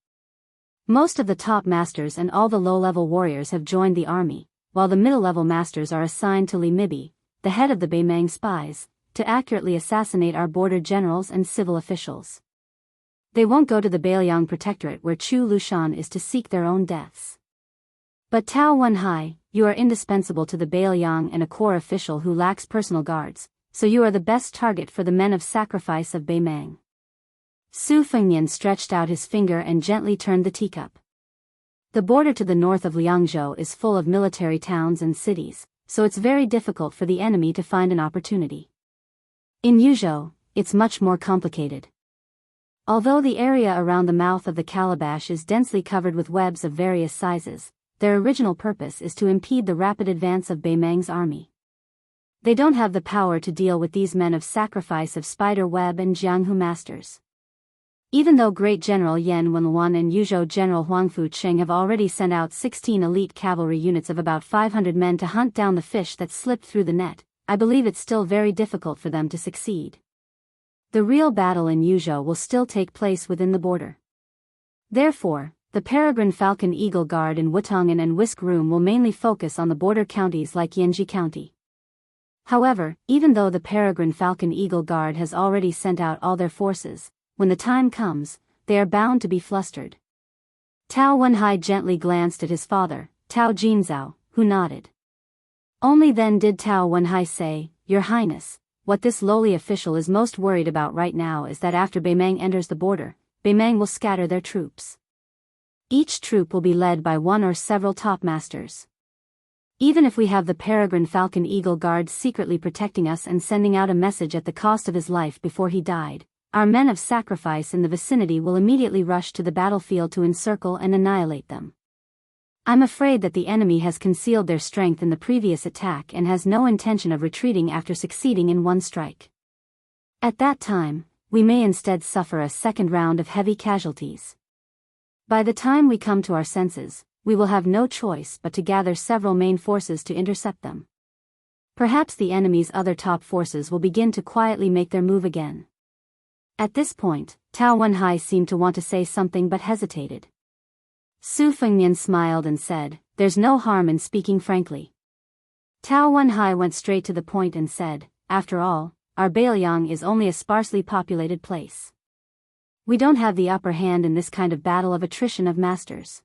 Most of the top masters and all the low-level warriors have joined the army, while the middle-level masters are assigned to Li Mibi, the head of the Beimang spies, to accurately assassinate our border generals and civil officials. They won't go to the Bailiang Protectorate where Chu Lushan is to seek their own deaths. But Tao Wenhai, you are indispensable to the Bailiang and a corps official who lacks personal guards, so you are the best target for the men of sacrifice of Beimang." Su Fengnian stretched out his finger and gently turned the teacup. The border to the north of Liangzhou is full of military towns and cities, so it's very difficult for the enemy to find an opportunity. In Yuzhou, it's much more complicated. Although the area around the mouth of the calabash is densely covered with webs of various sizes, their original purpose is to impede the rapid advance of Beimang's army. They don't have the power to deal with these men of sacrifice of spider web and Jianghu masters. Even though Great General Yan Wenluan and Yuzhou General Huangfu Cheng have already sent out 16 elite cavalry units of about 500 men to hunt down the fish that slipped through the net, I believe it's still very difficult for them to succeed. The real battle in Yuzhou will still take place within the border. Therefore, the Peregrine Falcon Eagle Guard in Wutongan and Whisk Room will mainly focus on the border counties like Yanji County. However, even though the Peregrine Falcon Eagle Guard has already sent out all their forces, when the time comes, they are bound to be flustered. Tao Wenhai gently glanced at his father, Tao Jinzhao, who nodded. Only then did Tao Wenhai say, "Your Highness, what this lowly official is most worried about right now is that after Beimang enters the border, Beimang will scatter their troops. Each troop will be led by one or several top masters. Even if we have the Peregrine Falcon Eagle Guard secretly protecting us and sending out a message at the cost of his life before he died, our men of sacrifice in the vicinity will immediately rush to the battlefield to encircle and annihilate them. I'm afraid that the enemy has concealed their strength in the previous attack and has no intention of retreating after succeeding in one strike. At that time, we may instead suffer a second round of heavy casualties. By the time we come to our senses, we will have no choice but to gather several main forces to intercept them. Perhaps the enemy's other top forces will begin to quietly make their move again." At this point, Tao Wenhai seemed to want to say something but hesitated. Su Fengnian smiled and said, "There's no harm in speaking frankly." Tao Wenhai went straight to the point and said, "After all, our Bailiang is only a sparsely populated place. We don't have the upper hand in this kind of battle of attrition of masters.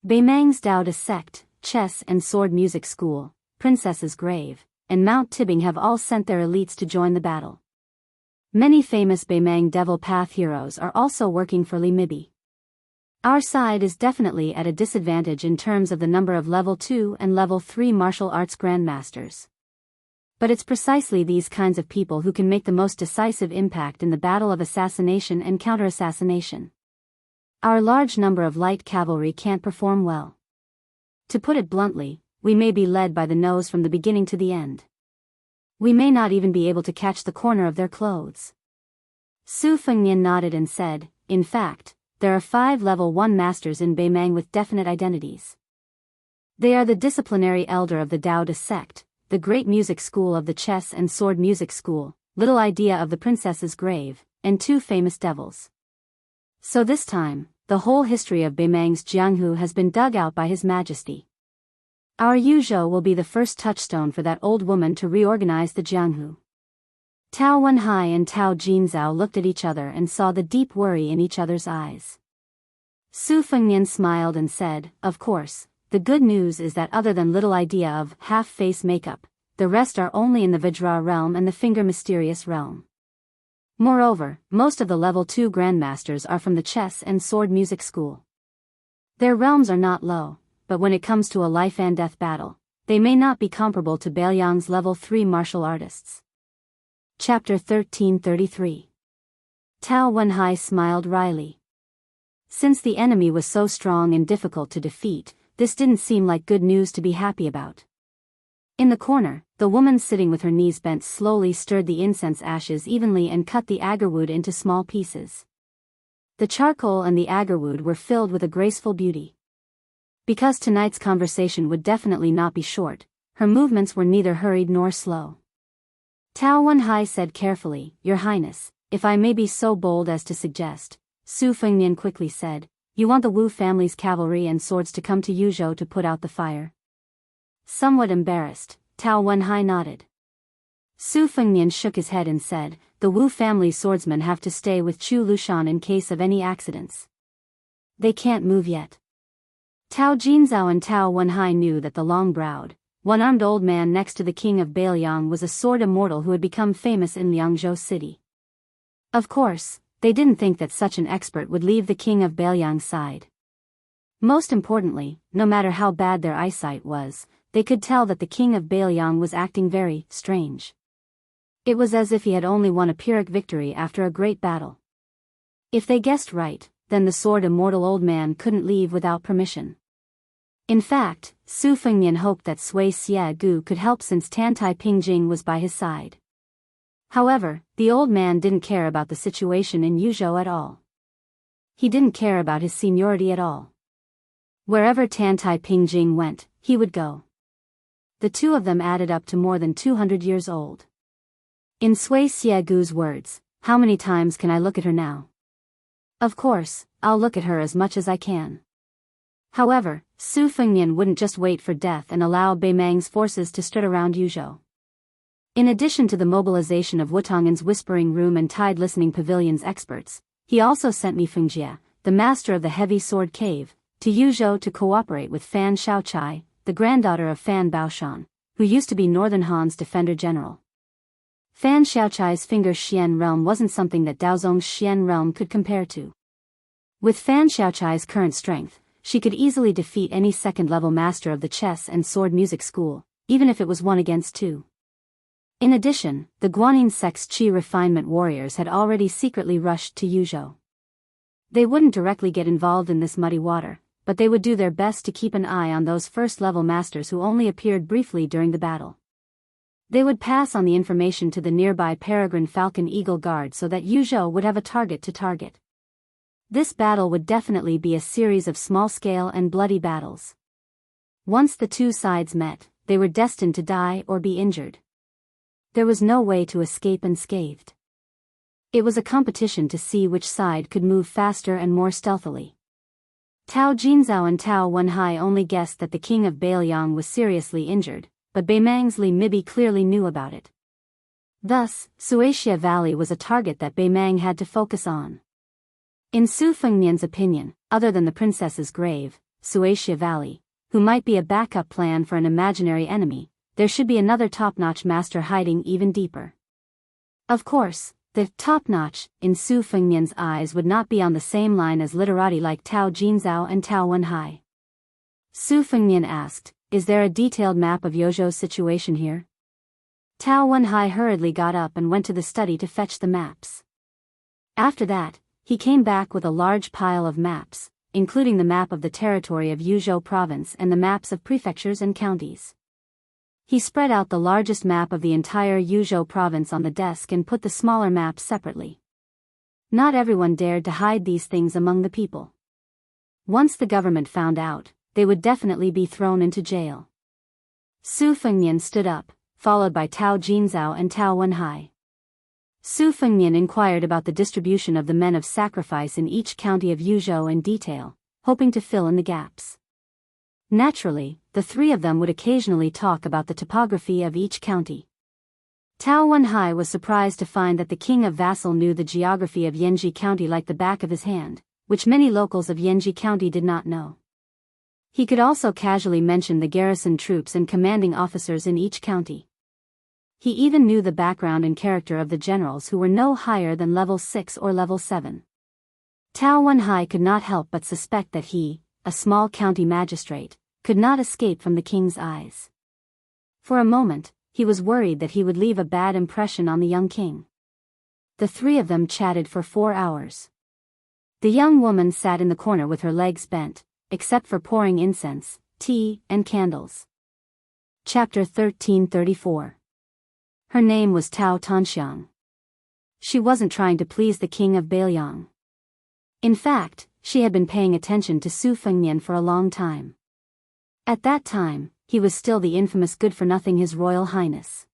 Beimang's Daoist sect, chess and sword music school, Princess's Grave, and Mount Tibbing have all sent their elites to join the battle. Many famous Beimang Devil Path heroes are also working for Li Mibi. Our side is definitely at a disadvantage in terms of the number of level 2 and level 3 martial arts grandmasters. But it's precisely these kinds of people who can make the most decisive impact in the battle of assassination and counter-assassination. Our large number of light cavalry can't perform well. To put it bluntly, we may be led by the nose from the beginning to the end. We may not even be able to catch the corner of their clothes. Su Fengnian nodded and said, in fact, there are 5 level 1 masters in Beimang with definite identities. They are the disciplinary elder of the Daoist sect, the great music school of the chess and sword music school, little idea of the Princess's Grave, and 2 famous devils. So this time, the whole history of Beimang's Jianghu has been dug out by His Majesty. Our Yuzhou will be the first touchstone for that old woman to reorganize the Jianghu. Tao Wenhai and Tao Jinzhao looked at each other and saw the deep worry in each other's eyes. Su Fengnian smiled and said, of course, the good news is that other than little idea of half-face makeup, the rest are only in the Vajra realm and the Finger Mysterious realm. Moreover, most of the level 2 grandmasters are from the chess and sword music school. Their realms are not low, but when it comes to a life and death battle, they may not be comparable to Bailiang's level 3 martial artists. Chapter 1333. Tao Wenhai smiled wryly. Since the enemy was so strong and difficult to defeat, this didn't seem like good news to be happy about. In the corner, the woman sitting with her knees bent slowly stirred the incense ashes evenly and cut the agarwood into small pieces. The charcoal and the agarwood were filled with a graceful beauty. Because tonight's conversation would definitely not be short, her movements were neither hurried nor slow. Tao Wenhai said carefully, Your Highness, if I may be so bold as to suggest, Su Fengnian quickly said, you want the Wu family's cavalry and swords to come to Yuzhou to put out the fire? Somewhat embarrassed, Tao Wenhai nodded. Su Fengnian shook his head and said, the Wu family swordsmen have to stay with Chu Lushan in case of any accidents. They can't move yet. Tao Jinzhao and Tao Wenhai knew that the long-browed, one-armed old man next to the king of Bailiang was a sword immortal who had become famous in Liangzhou city. Of course, they didn't think that such an expert would leave the king of Bailiang's side. Most importantly, no matter how bad their eyesight was, they could tell that the king of Bailiang was acting very strange. It was as if he had only won a Pyrrhic victory after a great battle. If they guessed right, then the sword immortal old man couldn't leave without permission. In fact, Su Fengnian hoped that Sui Xie Gu could help since Tantai Pingjing was by his side. However, the old man didn't care about the situation in Yuzhou at all. He didn't care about his seniority at all. Wherever Tantai Pingjing went, he would go. The two of them added up to more than 200 years old. In Sui Xie Gu's words, how many times can I look at her now? Of course, I'll look at her as much as I can. However, Su Fengnian wouldn't just wait for death and allow Beimang's forces to stood around Yuzhou. In addition to the mobilization of Wutangen's Whispering Room and Tide Listening Pavilion's experts, he also sent Mi Fengjie, the master of the Heavy Sword Cave, to Yuzhou to cooperate with Fan Shaochai, the granddaughter of Fan Baoshan, who used to be Northern Han's defender general. Fan Shaochai's Finger Xian realm wasn't something that Daozong's Xian realm could compare to. With Fan Shaochai's current strength, she could easily defeat any second-level master of the chess and sword music school, even if it was 1 against 2. In addition, the Guanyin sect's Qi refinement warriors had already secretly rushed to Yuzhou. They wouldn't directly get involved in this muddy water, but they would do their best to keep an eye on those first-level masters who only appeared briefly during the battle. They would pass on the information to the nearby Peregrine Falcon Eagle Guard so that Yuzhou would have a target to target. This battle would definitely be a series of small-scale and bloody battles. Once the two sides met, they were destined to die or be injured. There was no way to escape unscathed. It was a competition to see which side could move faster and more stealthily. Tao Jinzhao and Tao Wenhai only guessed that the king of Bailiang was seriously injured, but Beimang's Li Mibi clearly knew about it. Thus, Wuxia Valley was a target that Beimang had to focus on. In Su Fengnian's opinion, other than the princess's grave, Wuxia Valley, who might be a backup plan for an imaginary enemy, there should be another top-notch master hiding even deeper. Of course, the top-notch, in Su Fengnian's eyes, would not be on the same line as literati like Tao Jinzhao and Tao Wenhai. Su Fengnian asked, "Is there a detailed map of Yozhou's situation here?" Tao Wenhai hurriedly got up and went to the study to fetch the maps. After that, he came back with a large pile of maps, including the map of the territory of Yuzhou province and the maps of prefectures and counties. He spread out the largest map of the entire Yuzhou province on the desk and put the smaller maps separately. Not everyone dared to hide these things among the people. Once the government found out, they would definitely be thrown into jail. Su Fengnian stood up, followed by Tao Jinzhao and Tao Wenhai. Su Fengnian inquired about the distribution of the men of sacrifice in each county of Yuzhou in detail, hoping to fill in the gaps. Naturally, the three of them would occasionally talk about the topography of each county. Tao Wenhai was surprised to find that the king of Vassal knew the geography of Yanji County like the back of his hand, which many locals of Yanji County did not know. He could also casually mention the garrison troops and commanding officers in each county. He even knew the background and character of the generals who were no higher than level 6 or level 7. Tao Wenhai could not help but suspect that he, a small county magistrate, could not escape from the king's eyes. For a moment, he was worried that he would leave a bad impression on the young king. The three of them chatted for 4 hours. The young woman sat in the corner with her legs bent, except for pouring incense, tea, and candles. Chapter 1334. Her name was Tao Tanxiang. She wasn't trying to please the king of Beiliang. In fact, she had been paying attention to Su Fengnian for a long time. At that time, he was still the infamous good-for-nothing His Royal Highness.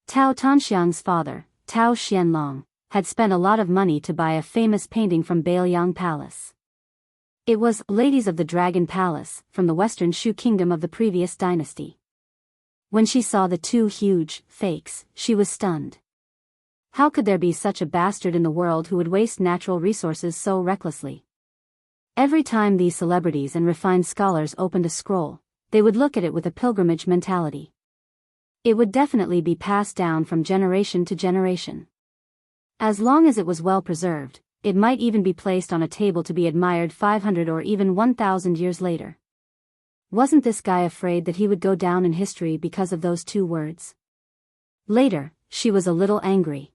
Tao Tanxiang's father, Tao Xianlong, had spent a lot of money to buy a famous painting from Beiliang Palace. It was Ladies of the Dragon Palace, from the Western Shu Kingdom of the previous dynasty. When she saw the two huge fakes, she was stunned. How could there be such a bastard in the world who would waste natural resources so recklessly? Every time these celebrities and refined scholars opened a scroll, they would look at it with a pilgrimage mentality. It would definitely be passed down from generation to generation. As long as it was well preserved, it might even be placed on a table to be admired 500 or even 1,000 years later. Wasn't this guy afraid that he would go down in history because of those two words? Later, she was a little angry.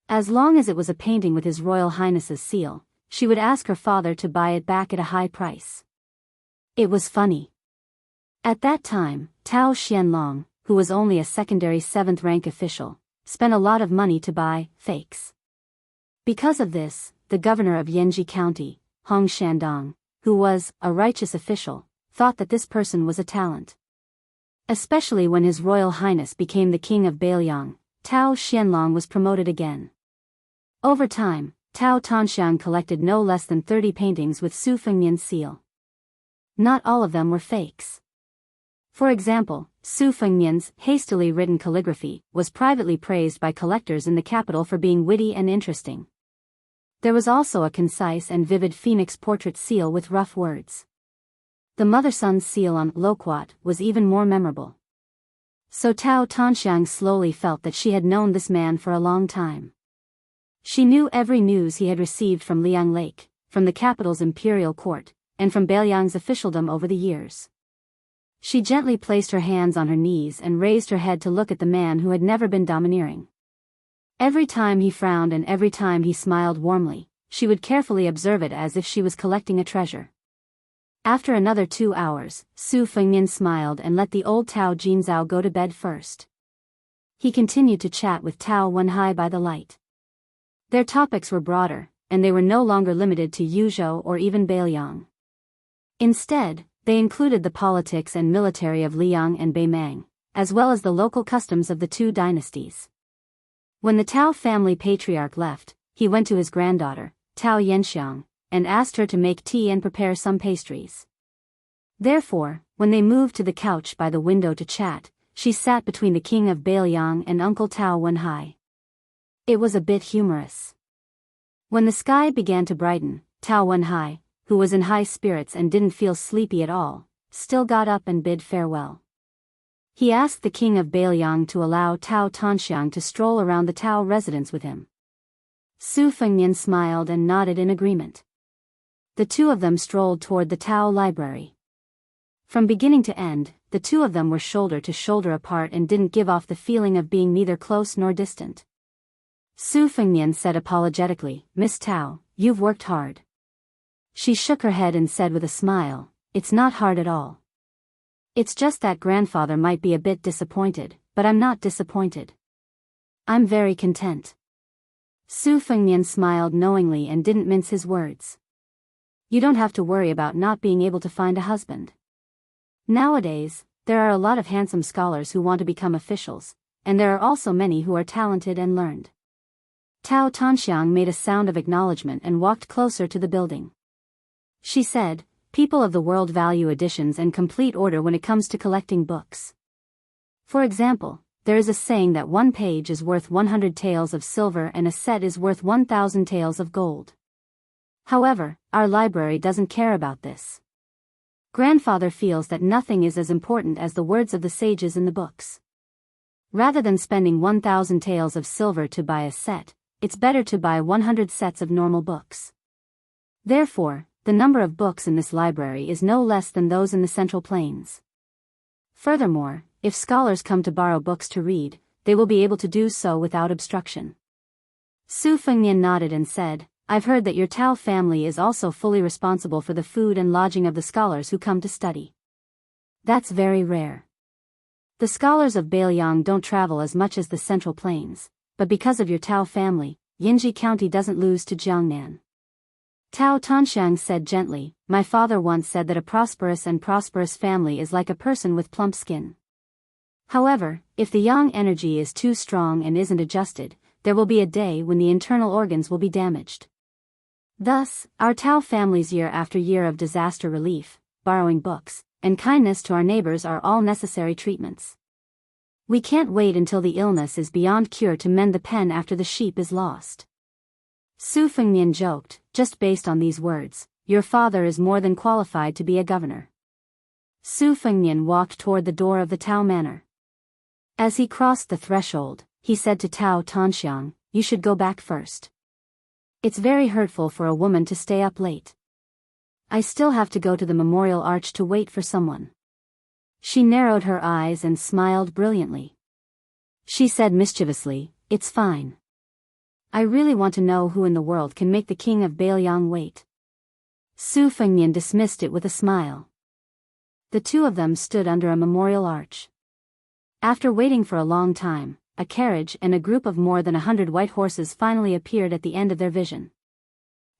As long as it was a painting with His Royal Highness's seal, she would ask her father to buy it back at a high price. It was funny. At that time, Tao Xianlong, who was only a secondary 7th rank official, spent a lot of money to buy fakes. Because of this, the governor of Yanji County, Hong Shandong, who was a righteous official, thought that this person was a talent. Especially when His Royal Highness became the king of Beiliang, Tao Xianlong was promoted again. Over time, Tao Tanxiang collected no less than 30 paintings with Su Fengnian's seal. Not all of them were fakes. For example, Su Fengnian's hastily written calligraphy was privately praised by collectors in the capital for being witty and interesting. There was also a concise and vivid phoenix portrait seal with rough words. The mother-son's seal on loquat was even more memorable. So Tao Tanxiang slowly felt that she had known this man for a long time. She knew every news he had received from Liang Lake, from the capital's imperial court, and from Beiliang's officialdom over the years. She gently placed her hands on her knees and raised her head to look at the man who had never been domineering. Every time he frowned and every time he smiled warmly, she would carefully observe it as if she was collecting a treasure. After another 2 hours, Su Fengnian smiled and let the old Tao Jinzhao go to bed first. He continued to chat with Tao Wenhai by the light. Their topics were broader, and they were no longer limited to Yuzhou or even Beiliang. Instead, they included the politics and military of Liang and Beimang, as well as the local customs of the two dynasties. When the Tao family patriarch left, he went to his granddaughter, Tao Yanxiang, and asked her to make tea and prepare some pastries. Therefore, when they moved to the couch by the window to chat, she sat between the king of Beiliang and Uncle Tao Wenhai. It was a bit humorous. When the sky began to brighten, Tao Wenhai, who was in high spirits and didn't feel sleepy at all, still got up and bid farewell. He asked the king of Bailiang to allow Tao Tanxiang to stroll around the Tao residence with him. Su Fengnian smiled and nodded in agreement. The two of them strolled toward the Tao library. From beginning to end, the two of them were shoulder to shoulder apart and didn't give off the feeling of being neither close nor distant. Su Fengnian said apologetically, "Miss Tao, you've worked hard." She shook her head and said with a smile, "It's not hard at all. It's just that grandfather might be a bit disappointed, but I'm not disappointed. I'm very content." Su Fengnian smiled knowingly and didn't mince his words. You don't have to worry about not being able to find a husband. Nowadays, there are a lot of handsome scholars who want to become officials, and there are also many who are talented and learned. Tao Tanxiang made a sound of acknowledgement and walked closer to the building. She said, "People of the world value editions and complete order when it comes to collecting books. For example, there is a saying that one page is worth 100 taels of silver and a set is worth 1,000 taels of gold. However, our library doesn't care about this. Grandfather feels that nothing is as important as the words of the sages in the books. Rather than spending 1,000 taels of silver to buy a set, it's better to buy 100 sets of normal books. Therefore, the number of books in this library is no less than those in the Central Plains. Furthermore, if scholars come to borrow books to read, they will be able to do so without obstruction." Su Fengnian nodded and said, "I've heard that your Tao family is also fully responsible for the food and lodging of the scholars who come to study. That's very rare. The scholars of Bailiang don't travel as much as the Central Plains, but because of your Tao family, Yinji County doesn't lose to Jiangnan." Tao Tanxiang said gently, "My father once said that a prosperous family is like a person with plump skin. However, if the yang energy is too strong and isn't adjusted, there will be a day when the internal organs will be damaged. Thus, our Tao family's year after year of disaster relief, borrowing books, and kindness to our neighbors are all necessary treatments. We can't wait until the illness is beyond cure to mend the pen after the sheep is lost." Su Fengnian joked, "Just based on these words, your father is more than qualified to be a governor." Su Fengnian walked toward the door of the Tao Manor. As he crossed the threshold, he said to Tao Tanxiang, "You should go back first. It's very hurtful for a woman to stay up late. I still have to go to the memorial arch to wait for someone." She narrowed her eyes and smiled brilliantly. She said mischievously, "It's fine. I really want to know who in the world can make the king of Bailiang wait." Su Fengnian dismissed it with a smile. The two of them stood under a memorial arch. After waiting for a long time, a carriage and a group of more than 100 white horses finally appeared at the end of their vision.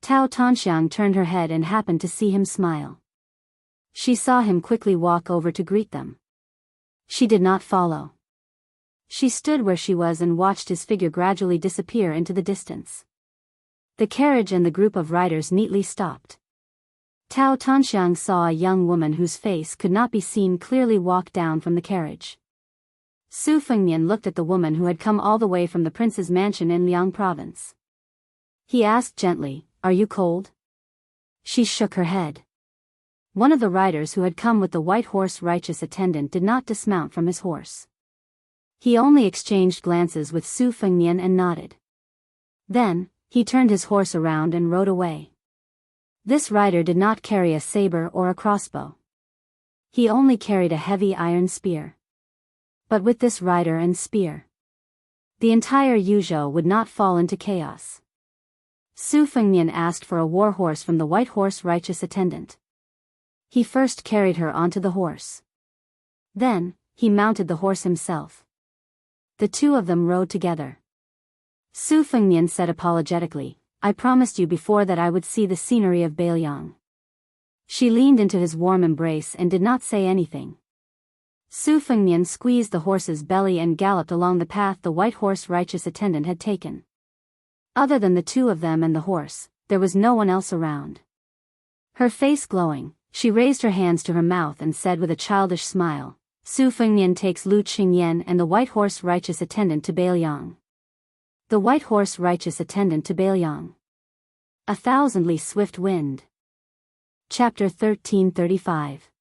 Tao Tanxiang turned her head and happened to see him smile. She saw him quickly walk over to greet them. She did not follow. She stood where she was and watched his figure gradually disappear into the distance. The carriage and the group of riders neatly stopped. Tao Tanxiang saw a young woman whose face could not be seen clearly walk down from the carriage. Su Fengnian looked at the woman who had come all the way from the prince's mansion in Liang province. He asked gently, "Are you cold?" She shook her head. One of the riders who had come with the white horse righteous attendant did not dismount from his horse. He only exchanged glances with Su Fengnian and nodded. Then, he turned his horse around and rode away. This rider did not carry a saber or a crossbow. He only carried a heavy iron spear. But with this rider and spear, the entire Yuzhou would not fall into chaos. Su Fengnian asked for a war horse from the white horse righteous attendant. He first carried her onto the horse. Then, he mounted the horse himself. The two of them rode together. Su Fengnian said apologetically, "I promised you before that I would see the scenery of Bailiang." She leaned into his warm embrace and did not say anything. Su Fengnian squeezed the horse's belly and galloped along the path the white horse righteous attendant had taken. Other than the two of them and the horse, there was no one else around. Her face glowing, she raised her hands to her mouth and said with a childish smile, "Su Fengnian takes Lu Qingyan and the white horse righteous attendant to Bailiang." The white horse righteous attendant to Bailiang. A thousandly swift wind. Chapter 1335.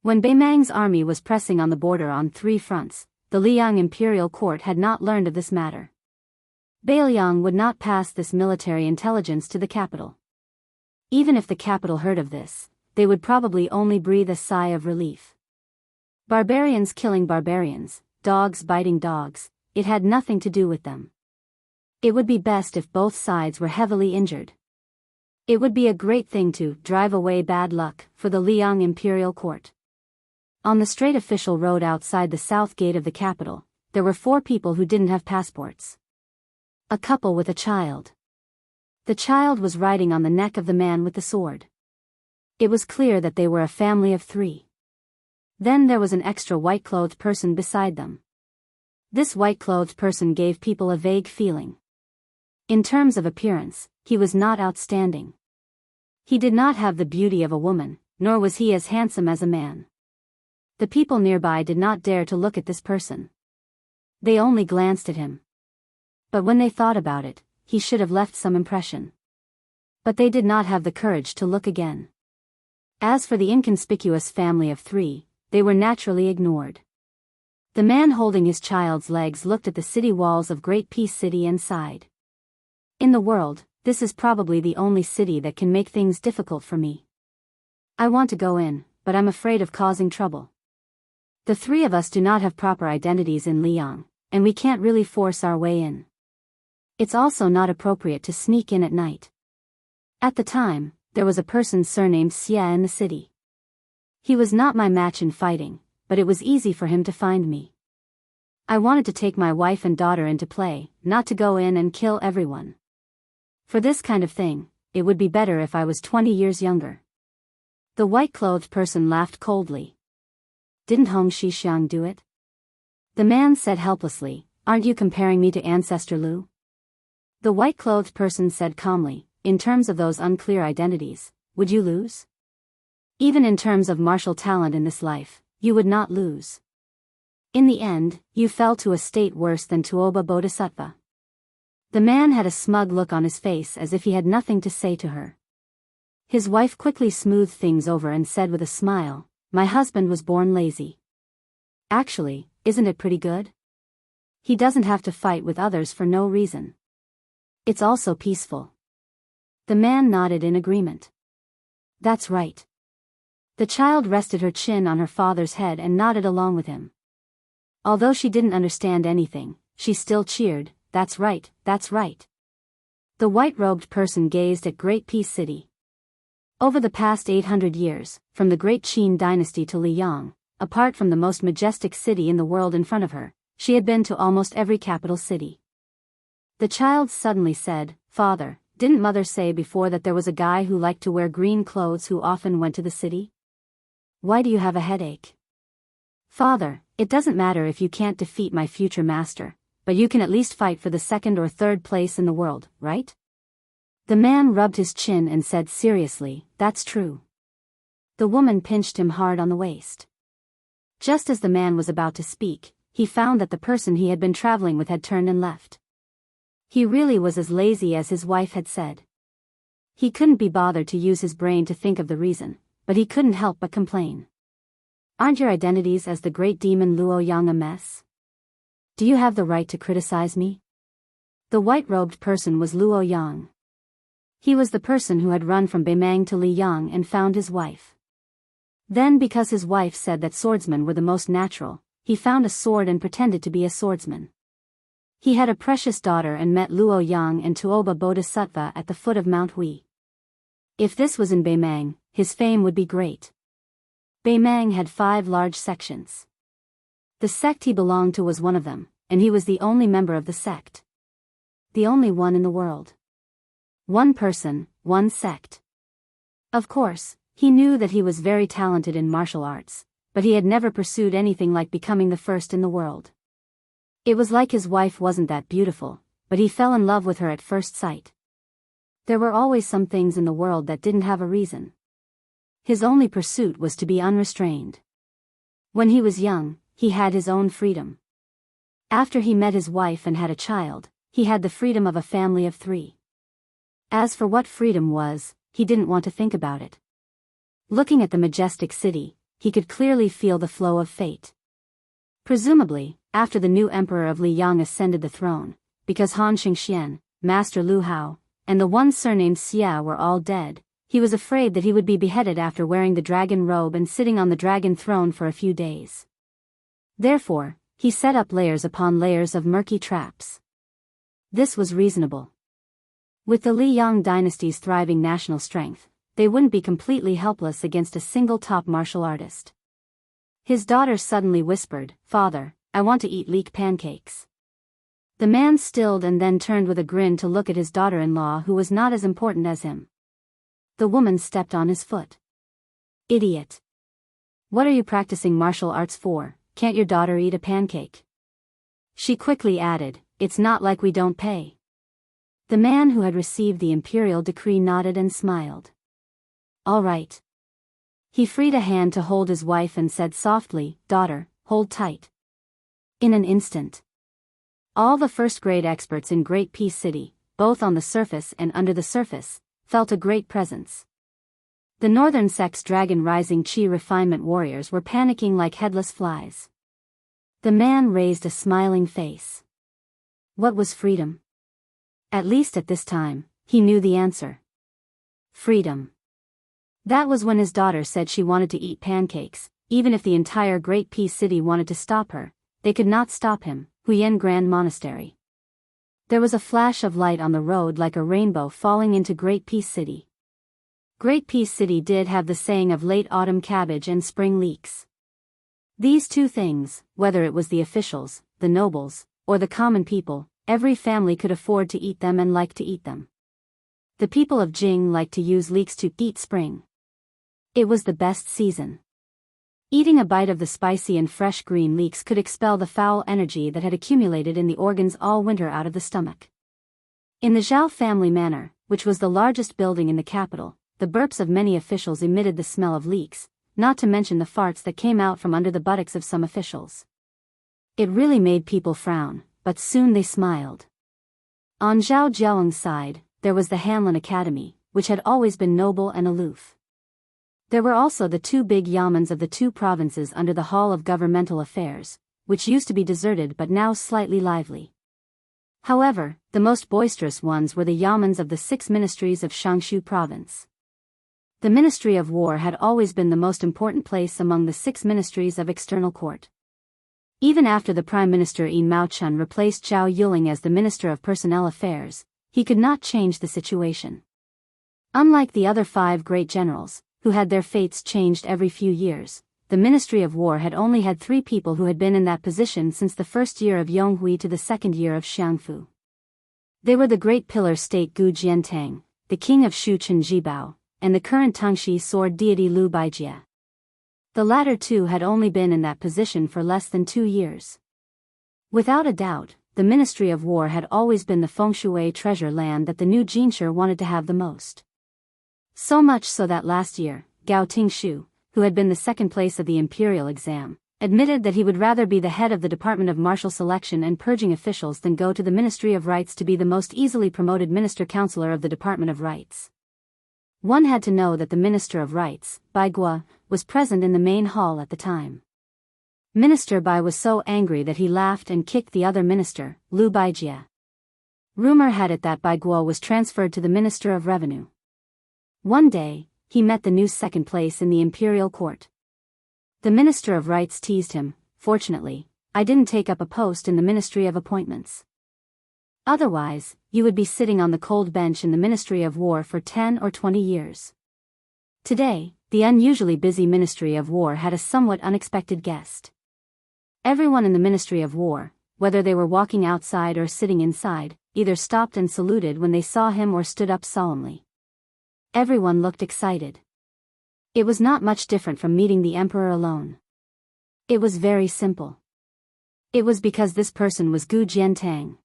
When Beimang's army was pressing on the border on 3 fronts, the Liang imperial court had not learned of this matter. Beiliang would not pass this military intelligence to the capital. Even if the capital heard of this, they would probably only breathe a sigh of relief. Barbarians killing barbarians, dogs biting dogs, it had nothing to do with them. It would be best if both sides were heavily injured. It would be a great thing to drive away bad luck for the Liang imperial court. On the straight official road outside the south gate of the capital, there were 4 people who didn't have passports. A couple with a child. The child was riding on the neck of the man with the sword. It was clear that they were a family of 3. Then there was an extra white-clothed person beside them. This white-clothed person gave people a vague feeling. In terms of appearance, he was not outstanding. He did not have the beauty of a woman, nor was he as handsome as a man. The people nearby did not dare to look at this person. They only glanced at him. But when they thought about it, he should have left some impression. But they did not have the courage to look again. As for the inconspicuous family of 3, they were naturally ignored. The man holding his child's legs looked at the city walls of Great Peace City and sighed. In the world, this is probably the only city that can make things difficult for me. I want to go in, but I'm afraid of causing trouble. The 3 of us do not have proper identities in Liang, and we can't really force our way in. It's also not appropriate to sneak in at night. At the time, there was a person surnamed Xia in the city. He was not my match in fighting, but it was easy for him to find me. I wanted to take my wife and daughter into play, not to go in and kill everyone. For this kind of thing, it would be better if I was 20 years younger. The white-clothed person laughed coldly. Didn't Hong Shixiang do it? The man said helplessly, aren't you comparing me to Ancestor Lu? The white-clothed person said calmly, in terms of those unclear identities, would you lose? Even in terms of martial talent in this life, you would not lose. In the end, you fell to a state worse than Tuoba Bodhisattva. The man had a smug look on his face as if he had nothing to say to her. His wife quickly smoothed things over and said with a smile, my husband was born lazy. Actually, isn't it pretty good? He doesn't have to fight with others for no reason. It's also peaceful. The man nodded in agreement. That's right. The child rested her chin on her father's head and nodded along with him. Although she didn't understand anything, she still cheered, that's right, that's right. The white-robed person gazed at Great Peace City. Over the past 800 years, from the Great Qin dynasty to Liang, apart from the most majestic city in the world in front of her, she had been to almost every capital city. The child suddenly said, Father, didn't Mother say before that there was a guy who liked to wear green clothes who often went to the city? Why do you have a headache? Father, it doesn't matter if you can't defeat my future master, but you can at least fight for the 2nd or 3rd place in the world, right? The man rubbed his chin and said seriously, that's true. The woman pinched him hard on the waist. Just as the man was about to speak, he found that the person he had been traveling with had turned and left. He really was as lazy as his wife had said. He couldn't be bothered to use his brain to think of the reason, but he couldn't help but complain. Aren't your identities as the great demon Luo Yang a mess? Do you have the right to criticize me? The white-robed person was Luo Yang. He was the person who had run from Beimang to Liyang and found his wife. Then because his wife said that swordsmen were the most natural, he found a sword and pretended to be a swordsman. He had a precious daughter and met Luo Yang and Tuoba Bodhisattva at the foot of Mount Hui. If this was in Beimang, his fame would be great. Beimang had 5 large sections. The sect he belonged to was one of them, and he was the only member of the sect. The only one in the world. One person, one sect. Of course, he knew that he was very talented in martial arts, but he had never pursued anything like becoming the first in the world. It was like his wife wasn't that beautiful, but he fell in love with her at first sight. There were always some things in the world that didn't have a reason. His only pursuit was to be unrestrained. When he was young, he had his own freedom. After he met his wife and had a child, he had the freedom of a family of 3. As for what freedom was, he didn't want to think about it. Looking at the majestic city, he could clearly feel the flow of fate. Presumably, after the new emperor of Liang ascended the throne, because Han Xingxian, Master Lu Hao, and the one surnamed Xia were all dead, he was afraid that he would be beheaded after wearing the dragon robe and sitting on the dragon throne for a few days. Therefore, he set up layers upon layers of murky traps. This was reasonable. With the Liang dynasty's thriving national strength, they wouldn't be completely helpless against a single top martial artist. His daughter suddenly whispered, "Father, I want to eat leek pancakes." The man stilled and then turned with a grin to look at his daughter-in-law, who was not as important as him. The woman stepped on his foot. "Idiot. What are you practicing martial arts for? Can't your daughter eat a pancake?" She quickly added, "It's not like we don't pay." The man who had received the imperial decree nodded and smiled. "All right." He freed a hand to hold his wife and said softly, "Daughter, hold tight." In an instant, all the first-grade experts in Great Peace City, both on the surface and under the surface, felt a great presence. The Northern Sect's Dragon Rising Chi refinement warriors were panicking like headless flies. The man raised a smiling face. What was freedom? At least at this time, he knew the answer. Freedom. That was when his daughter said she wanted to eat pancakes. Even if the entire Great Peace City wanted to stop her, they could not stop him. Huyen Grand Monastery. There was a flash of light on the road like a rainbow falling into Great Peace City. Great Peace City did have the saying of late autumn cabbage and spring leeks. These two things, whether it was the officials, the nobles, or the common people, every family could afford to eat them and liked to eat them. The people of Jing liked to use leeks to eat spring. It was the best season. Eating a bite of the spicy and fresh green leeks could expel the foul energy that had accumulated in the organs all winter out of the stomach. In the Zhao family manor, which was the largest building in the capital, the burps of many officials emitted the smell of leeks, not to mention the farts that came out from under the buttocks of some officials. It really made people frown, but soon they smiled. On Zhao Jiaoeng's side, there was the Hanlin Academy, which had always been noble and aloof. There were also the two big yamens of the two provinces under the Hall of Governmental Affairs, which used to be deserted but now slightly lively. However, the most boisterous ones were the yamens of the 6 ministries of Shangshu province. The Ministry of War had always been the most important place among the 6 ministries of external court. Even after the Prime Minister Yin Maochun replaced Zhao Yuling as the Minister of Personnel Affairs, he could not change the situation. Unlike the other 5 great generals, who had their fates changed every few years, the Ministry of War had only had 3 people who had been in that position since the first year of Yonghui to the second year of Xiangfu. They were the great pillar state Gu Jiantang, the king of Shu Chen Jibao, and the current Tangxi sword deity Lu Baijie. The latter 2 had only been in that position for less than 2 years. Without a doubt, the Ministry of War had always been the fengshui treasure land that the new Jinsher wanted to have the most. So much so that last year, Gao Tingshu, who had been the second place of the imperial exam, admitted that he would rather be the head of the Department of Martial Selection and Purging Officials than go to the Ministry of Rights to be the most easily promoted Minister-Counselor of the Department of Rights. One had to know that the Minister of Rights, Bai Guo, was present in the main hall at the time. Minister Bai was so angry that he laughed and kicked the other minister, Lu Baijie. Rumor had it that Bai Guo was transferred to the Minister of Revenue. One day, he met the new second place in the imperial court. The Minister of Rights teased him, "Fortunately, I didn't take up a post in the Ministry of Appointments. Otherwise, you would be sitting on the cold bench in the Ministry of War for 10 or 20 years. Today, the unusually busy Ministry of War had a somewhat unexpected guest. Everyone in the Ministry of War, whether they were walking outside or sitting inside, either stopped and saluted when they saw him or stood up solemnly. Everyone looked excited. It was not much different from meeting the emperor alone. It was very simple. It was because this person was Gu Jiantang,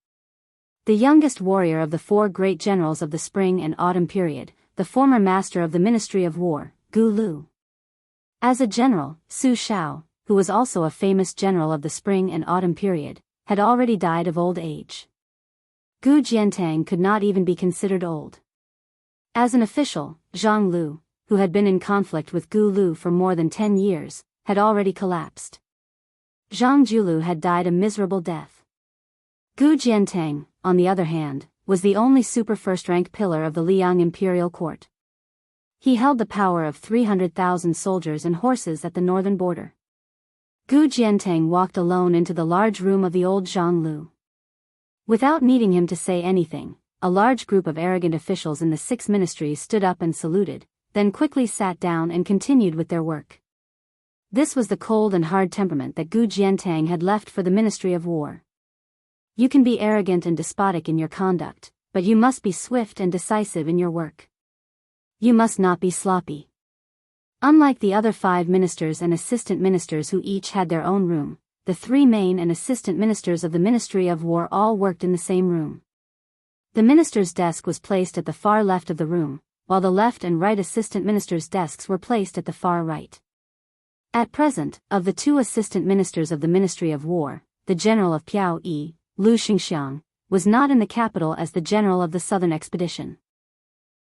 the youngest warrior of the 4 great generals of the spring and autumn period, the former master of the Ministry of War, Gu Lu. As a general, Su Shao, who was also a famous general of the spring and autumn period, had already died of old age. Gu Jiantang could not even be considered old. As an official, Zhang Lu, who had been in conflict with Gu Lu for more than 10 years, had already collapsed. Zhang Julu had died a miserable death. Gu Jiantang, on the other hand, was the only super first-rank pillar of the Liang imperial court. He held the power of 300,000 soldiers and horses at the northern border. Gu Jiantang walked alone into the large room of the old Zhang Lu. Without needing him to say anything, a large group of arrogant officials in the 6 ministries stood up and saluted, then quickly sat down and continued with their work. This was the cold and hard temperament that Gu Jiantang had left for the Ministry of War. You can be arrogant and despotic in your conduct, but you must be swift and decisive in your work. You must not be sloppy. Unlike the other 5 ministers and assistant ministers who each had their own room, the 3 main and assistant ministers of the Ministry of War all worked in the same room. The minister's desk was placed at the far left of the room, while the left and right assistant ministers' desks were placed at the far right. At present, of the 2 assistant ministers of the Ministry of War, the general of Piao Yi, Lu Xingxiang, was not in the capital as the general of the southern expedition.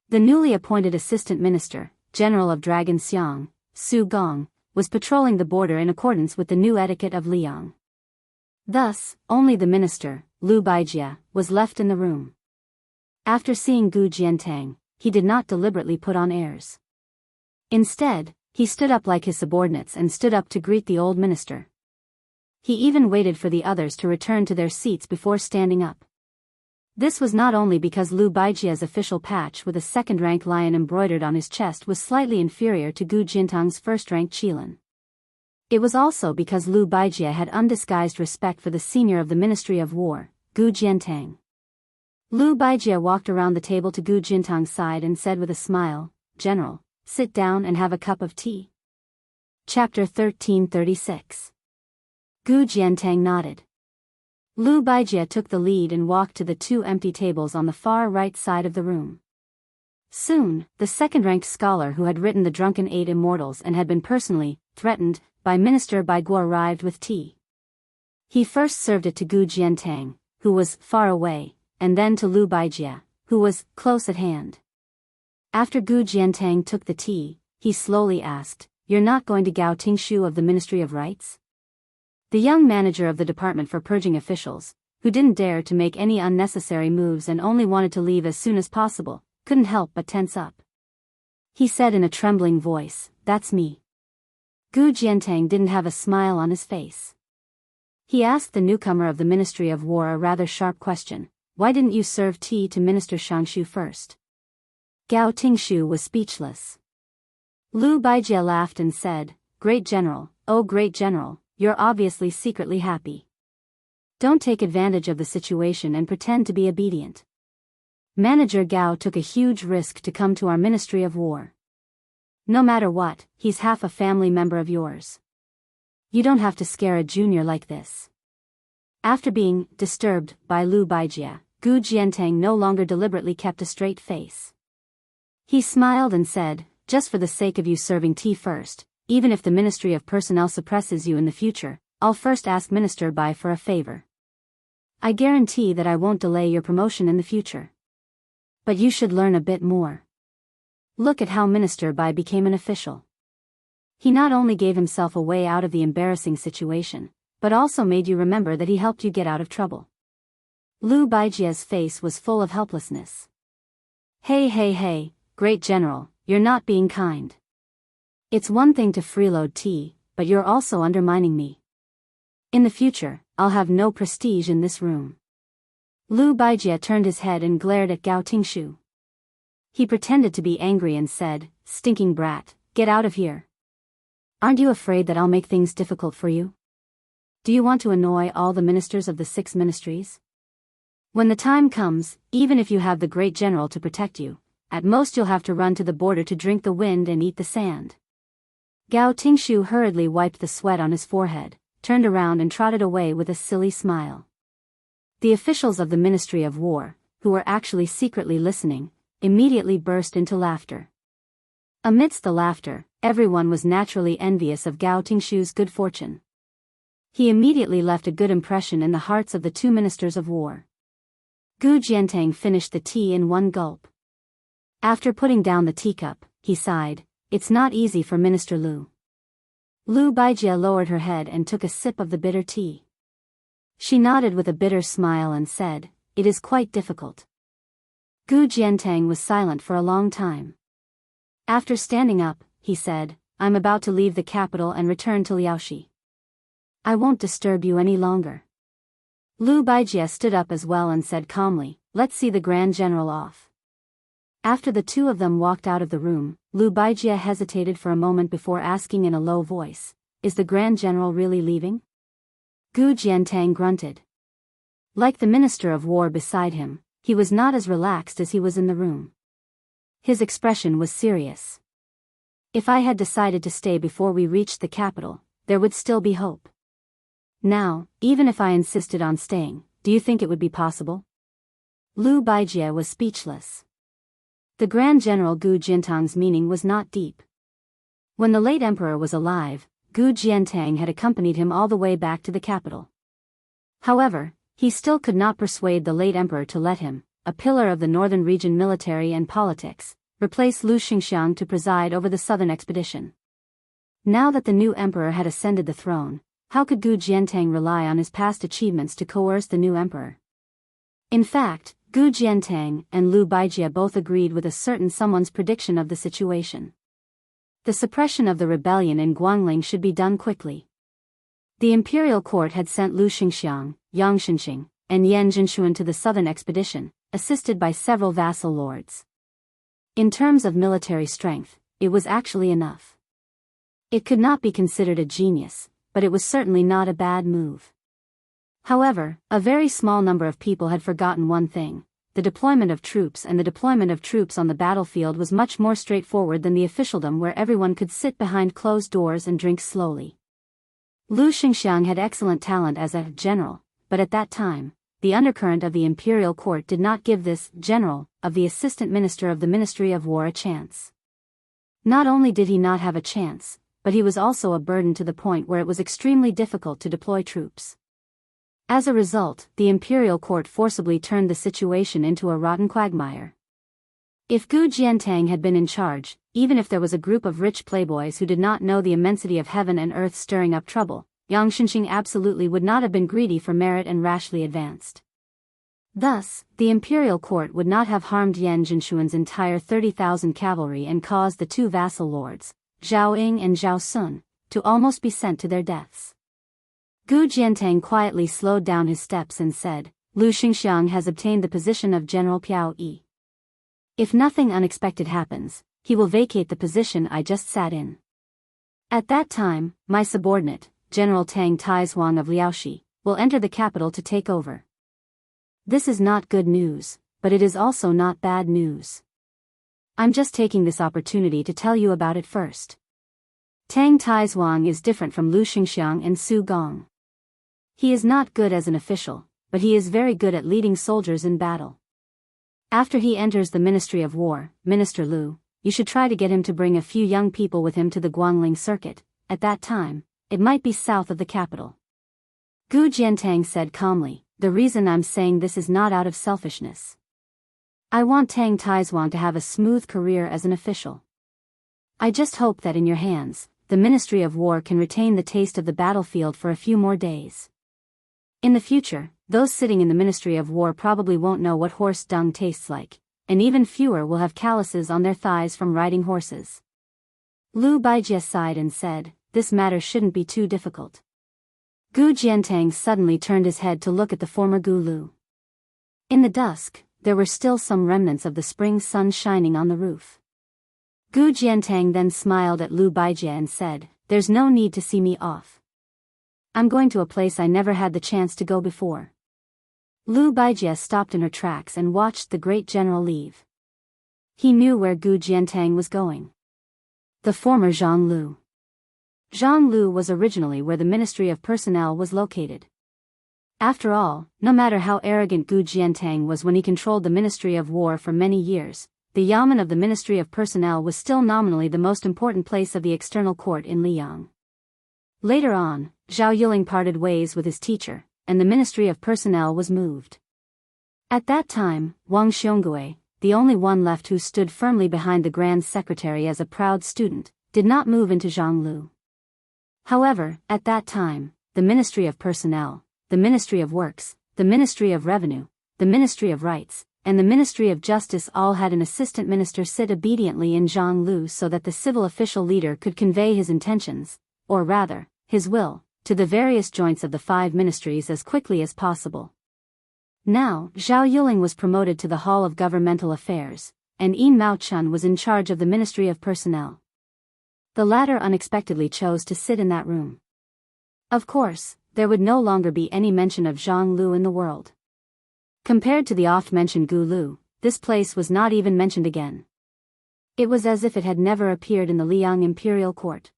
The newly appointed assistant minister, general of Dragon Xiang, Su Gong, was patrolling the border in accordance with the new etiquette of Liang. Thus, only the minister, Lu Baijie, was left in the room. After seeing Gu Jiantang, he did not deliberately put on airs. Instead, he stood up like his subordinates and stood up to greet the old minister. He even waited for the others to return to their seats before standing up. This was not only because Lu Baijie's official patch with a second-rank lion embroidered on his chest was slightly inferior to Gu Jiantang's first-rank qilin. It was also because Lu Baijie had undisguised respect for the senior of the Ministry of War, Gu Jiantang. Lu Baijie walked around the table to Gu Jiantang's side and said with a smile, "General, sit down and have a cup of tea." Chapter 1336. Gu Jiantang nodded. Lu Baijie took the lead and walked to the 2 empty tables on the far right side of the room. Soon, the second-ranked scholar who had written The Drunken 8 Immortals and had been personally threatened by Minister Baigu arrived with tea. He first served it to Gu Jiantang, who was far away, and then to Lu Baijie, who was close at hand. After Gu Jiantang took the tea, he slowly asked, "You're not going to Gao Tingshu of the Ministry of Rights?" The young manager of the department for purging officials, who didn't dare to make any unnecessary moves and only wanted to leave as soon as possible, couldn't help but tense up. He said in a trembling voice, "That's me." Gu Jiantang didn't have a smile on his face. He asked the newcomer of the Ministry of War a rather sharp question, "Why didn't you serve tea to Minister Xianxia first?" Gao Tingshu was speechless. Lu Baijie laughed and said, "Great General, oh great General, you're obviously secretly happy. Don't take advantage of the situation and pretend to be obedient. Manager Gao took a huge risk to come to our Ministry of War. No matter what, he's half a family member of yours. You don't have to scare a junior like this." After being disturbed by Lu Baijie, Gu Jiantang no longer deliberately kept a straight face. He smiled and said, "Just for the sake of you serving tea first, even if the Ministry of Personnel suppresses you in the future, I'll first ask Minister Bai for a favor. I guarantee that I won't delay your promotion in the future. But you should learn a bit more. Look at how Minister Bai became an official. He not only gave himself a way out of the embarrassing situation, but also made you remember that he helped you get out of trouble." Lu Baijie's face was full of helplessness. Hey, great General, you're not being kind. It's one thing to freeload tea, but you're also undermining me. In the future, I'll have no prestige in this room." Lu Baijie turned his head and glared at Gao Tingshu. He pretended to be angry and said, "Stinking brat, get out of here. Aren't you afraid that I'll make things difficult for you? Do you want to annoy all the ministers of the 6 ministries? When the time comes, even if you have the great general to protect you, at most you'll have to run to the border to drink the wind and eat the sand." Gao Tingshu hurriedly wiped the sweat on his forehead, turned around and trotted away with a silly smile. The officials of the Ministry of War, who were actually secretly listening, immediately burst into laughter. Amidst the laughter, everyone was naturally envious of Gao Tingshu's good fortune. He immediately left a good impression in the hearts of the 2 ministers of war. Gu Jiantang finished the tea in one gulp. After putting down the teacup, he sighed, "It's not easy for Minister Lu." Lu Baijie lowered her head and took a sip of the bitter tea. She nodded with a bitter smile and said, "It is quite difficult." Gu Jiantang was silent for a long time. After standing up, he said, "I'm about to leave the capital and return to Liaoxi. I won't disturb you any longer." Lu Baijie stood up as well and said calmly, "Let's see the Grand General off." After the two of them walked out of the room, Lu Baijie hesitated for a moment before asking in a low voice, "Is the Grand General really leaving?" Gu Jiantang grunted. Like the Minister of War beside him, he was not as relaxed as he was in the room. His expression was serious. "If I had decided to stay before we reached the capital, there would still be hope. Now, even if I insisted on staying, do you think it would be possible?" Lu Baijie was speechless. The Grand General Gu Jiantang's meaning was not deep. When the late emperor was alive, Gu Jiantang had accompanied him all the way back to the capital. However, he still could not persuade the late emperor to let him, a pillar of the northern region military and politics, replace Lu Xingxiang to preside over the southern expedition. Now that the new emperor had ascended the throne, how could Gu Jiantang rely on his past achievements to coerce the new emperor? In fact, Gu Jiantang and Lu Baijie both agreed with a certain someone's prediction of the situation. The suppression of the rebellion in Guangling should be done quickly. The imperial court had sent Lu Xingxiang, Yang Xinxing, and Yan Jinshuan to the southern expedition, assisted by several vassal lords. In terms of military strength, it was actually enough. It could not be considered a genius, but it was certainly not a bad move. However, a very small number of people had forgotten one thing: the deployment of troops, and the deployment of troops on the battlefield was much more straightforward than the officialdom where everyone could sit behind closed doors and drink slowly. Lu Xingxiang had excellent talent as a general, but at that time, the undercurrent of the imperial court did not give this general of the assistant minister of the Ministry of War a chance. Not only did he not have a chance, but he was also a burden to the point where it was extremely difficult to deploy troops. As a result, the imperial court forcibly turned the situation into a rotten quagmire. If Gu Jiantang had been in charge, even if there was a group of rich playboys who did not know the immensity of heaven and earth stirring up trouble, Yang Xinxing absolutely would not have been greedy for merit and rashly advanced. Thus, the imperial court would not have harmed Yan Jinshuan's entire 30,000 cavalry and caused the two vassal lords, Zhao Ying and Zhao Sun, to almost be sent to their deaths. Gu Jiantang quietly slowed down his steps and said, "Lu Xingxiang has obtained the position of General Piao Yi. If nothing unexpected happens, he will vacate the position I just sat in. At that time, my subordinate, General Tang Taizhuang of Liaoxi, will enter the capital to take over." This is not good news, but it is also not bad news. I'm just taking this opportunity to tell you about it first. Tang Taizhuang is different from Lu Xingxiang and Su Gong. He is not good as an official, but he is very good at leading soldiers in battle. After he enters the Ministry of War, Minister Lu, you should try to get him to bring a few young people with him to the Guangling circuit. At that time, it might be south of the capital. Gu Jiantang said calmly, "The reason I'm saying this is not out of selfishness. I want Tang Taizhuang to have a smooth career as an official. I just hope that in your hands, the Ministry of War can retain the taste of the battlefield for a few more days. In the future, those sitting in the Ministry of War probably won't know what horse dung tastes like, and even fewer will have calluses on their thighs from riding horses." Lu Baijie sighed and said, "This matter shouldn't be too difficult." Gu Jiantang suddenly turned his head to look at the former Gu Lu. In the dusk, there were still some remnants of the spring sun shining on the roof. Gu Jiantang then smiled at Lu Baijie and said, "There's no need to see me off. I'm going to a place I never had the chance to go before." Lu Baijie stopped in her tracks and watched the great general leave. He knew where Gu Jiantang was going. The former Jianghu. Jianghu was originally where the Ministry of Personnel was located. After all, no matter how arrogant Gu Jiantang was when he controlled the Ministry of War for many years, the Yamen of the Ministry of Personnel was still nominally the most important place of the external court in Liang. Later on, Zhao Yiling parted ways with his teacher, and the Ministry of Personnel was moved. At that time, Wang Xiongui, the only one left who stood firmly behind the Grand Secretary as a proud student, did not move into Jianghu. However, at that time, the Ministry of Personnel, the Ministry of Works, the Ministry of Revenue, the Ministry of Rights, and the Ministry of Justice all had an assistant minister sit obediently in Jianghu so that the civil official leader could convey his intentions, or rather, his will, to the various joints of the 5 ministries as quickly as possible. Now, Zhao Yuling was promoted to the Hall of Governmental Affairs, and Yin Maochun was in charge of the Ministry of Personnel. The latter unexpectedly chose to sit in that room. Of course, there would no longer be any mention of Zhang Lu in the world. Compared to the oft-mentioned Gu Lu, this place was not even mentioned again. It was as if it had never appeared in the Liang imperial court.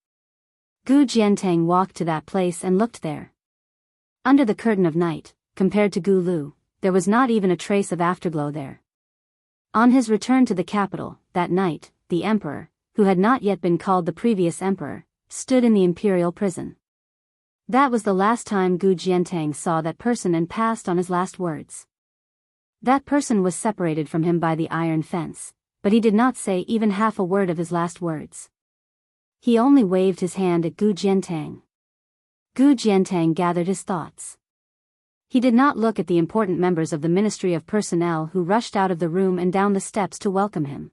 Gu Jiantang walked to that place and looked there. Under the curtain of night, compared to Gu Lu, there was not even a trace of afterglow there. On his return to the capital, that night, the emperor, who had not yet been called the previous emperor, stood in the imperial prison. That was the last time Gu Jiantang saw that person and passed on his last words. That person was separated from him by the iron fence, but he did not say even half a word of his last words. He only waved his hand at Gu Jiantang. Gu Jiantang gathered his thoughts. He did not look at the important members of the Ministry of Personnel who rushed out of the room and down the steps to welcome him.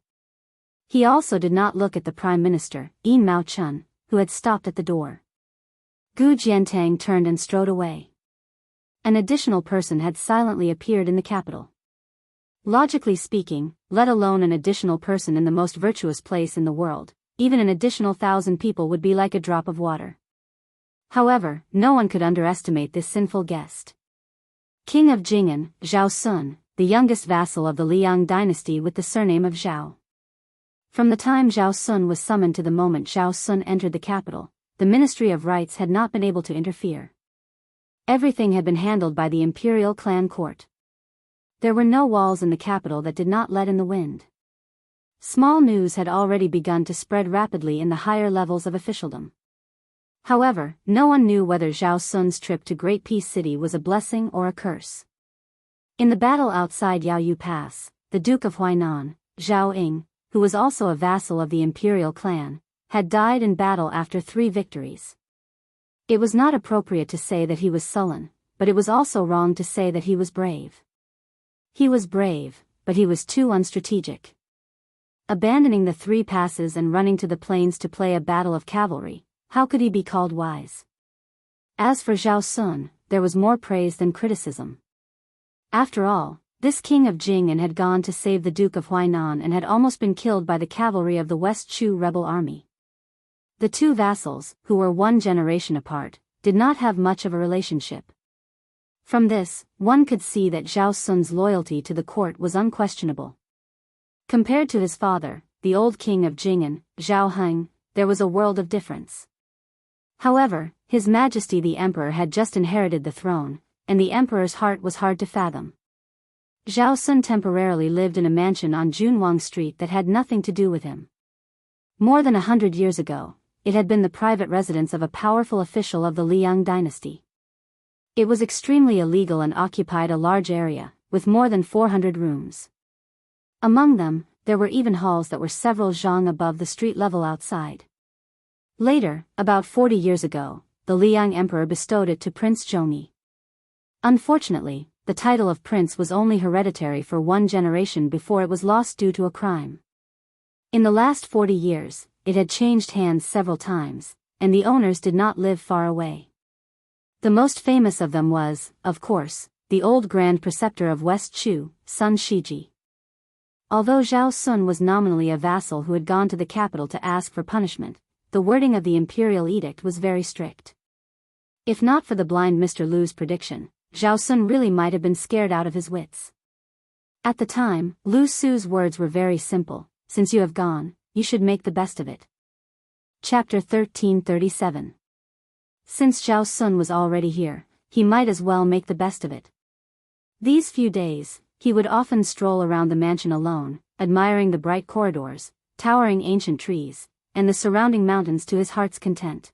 He also did not look at the Prime Minister, Yin Maochun, who had stopped at the door. Gu Jiantang turned and strode away. An additional person had silently appeared in the capital. Logically speaking, let alone an additional person in the most virtuous place in the world, even an additional 1,000 people would be like a drop of water. However, no one could underestimate this sinful guest. King of Jing'an, Zhao Sun, the youngest vassal of the Liang dynasty with the surname of Zhao. From the time Zhao Sun was summoned to the moment Zhao Sun entered the capital, the Ministry of Rights had not been able to interfere. Everything had been handled by the imperial clan court. There were no walls in the capital that did not let in the wind. Small news had already begun to spread rapidly in the higher levels of officialdom. However, no one knew whether Zhao Sun's trip to Great Peace City was a blessing or a curse. In the battle outside Yaoyu Pass, the Duke of Huainan, Zhao Ying, who was also a vassal of the imperial clan, had died in battle after 3 victories. It was not appropriate to say that he was sullen, but it was also wrong to say that he was brave. He was brave, but he was too unstrategic. Abandoning the 3 passes and running to the plains to play a battle of cavalry, how could he be called wise? As for Zhao Sun, there was more praise than criticism. After all, this king of Jing'an had gone to save the Duke of Huainan and had almost been killed by the cavalry of the West Chu rebel army. The 2 vassals, who were 1 generation apart, did not have much of a relationship. From this, one could see that Zhao Sun's loyalty to the court was unquestionable. Compared to his father, the old king of Jing'an, Zhao Heng, there was a world of difference. However, His Majesty the Emperor had just inherited the throne, and the Emperor's heart was hard to fathom. Zhao Sun temporarily lived in a mansion on Junwang Street that had nothing to do with him. More than 100 years ago, it had been the private residence of a powerful official of the Liang dynasty. It was extremely illegal and occupied a large area, with more than 400 rooms. Among them, there were even halls that were several zhang above the street level outside. Later, about 40 years ago, the Liang Emperor bestowed it to Prince Zhongyi. Unfortunately, the title of prince was only hereditary for 1 generation before it was lost due to a crime. In the last 40 years, it had changed hands several times, and the owners did not live far away. The most famous of them was, of course, the old Grand Preceptor of West Chu, Sun Shiji. Although Zhao Sun was nominally a vassal who had gone to the capital to ask for punishment, the wording of the imperial edict was very strict. If not for the blind Mr. Lu's prediction, Zhao Sun really might have been scared out of his wits. At the time, Lu Su's words were very simple: since you have gone, you should make the best of it. Chapter 1337. Since Zhao Sun was already here, he might as well make the best of it. These few days, he would often stroll around the mansion alone, admiring the bright corridors, towering ancient trees, and the surrounding mountains to his heart's content.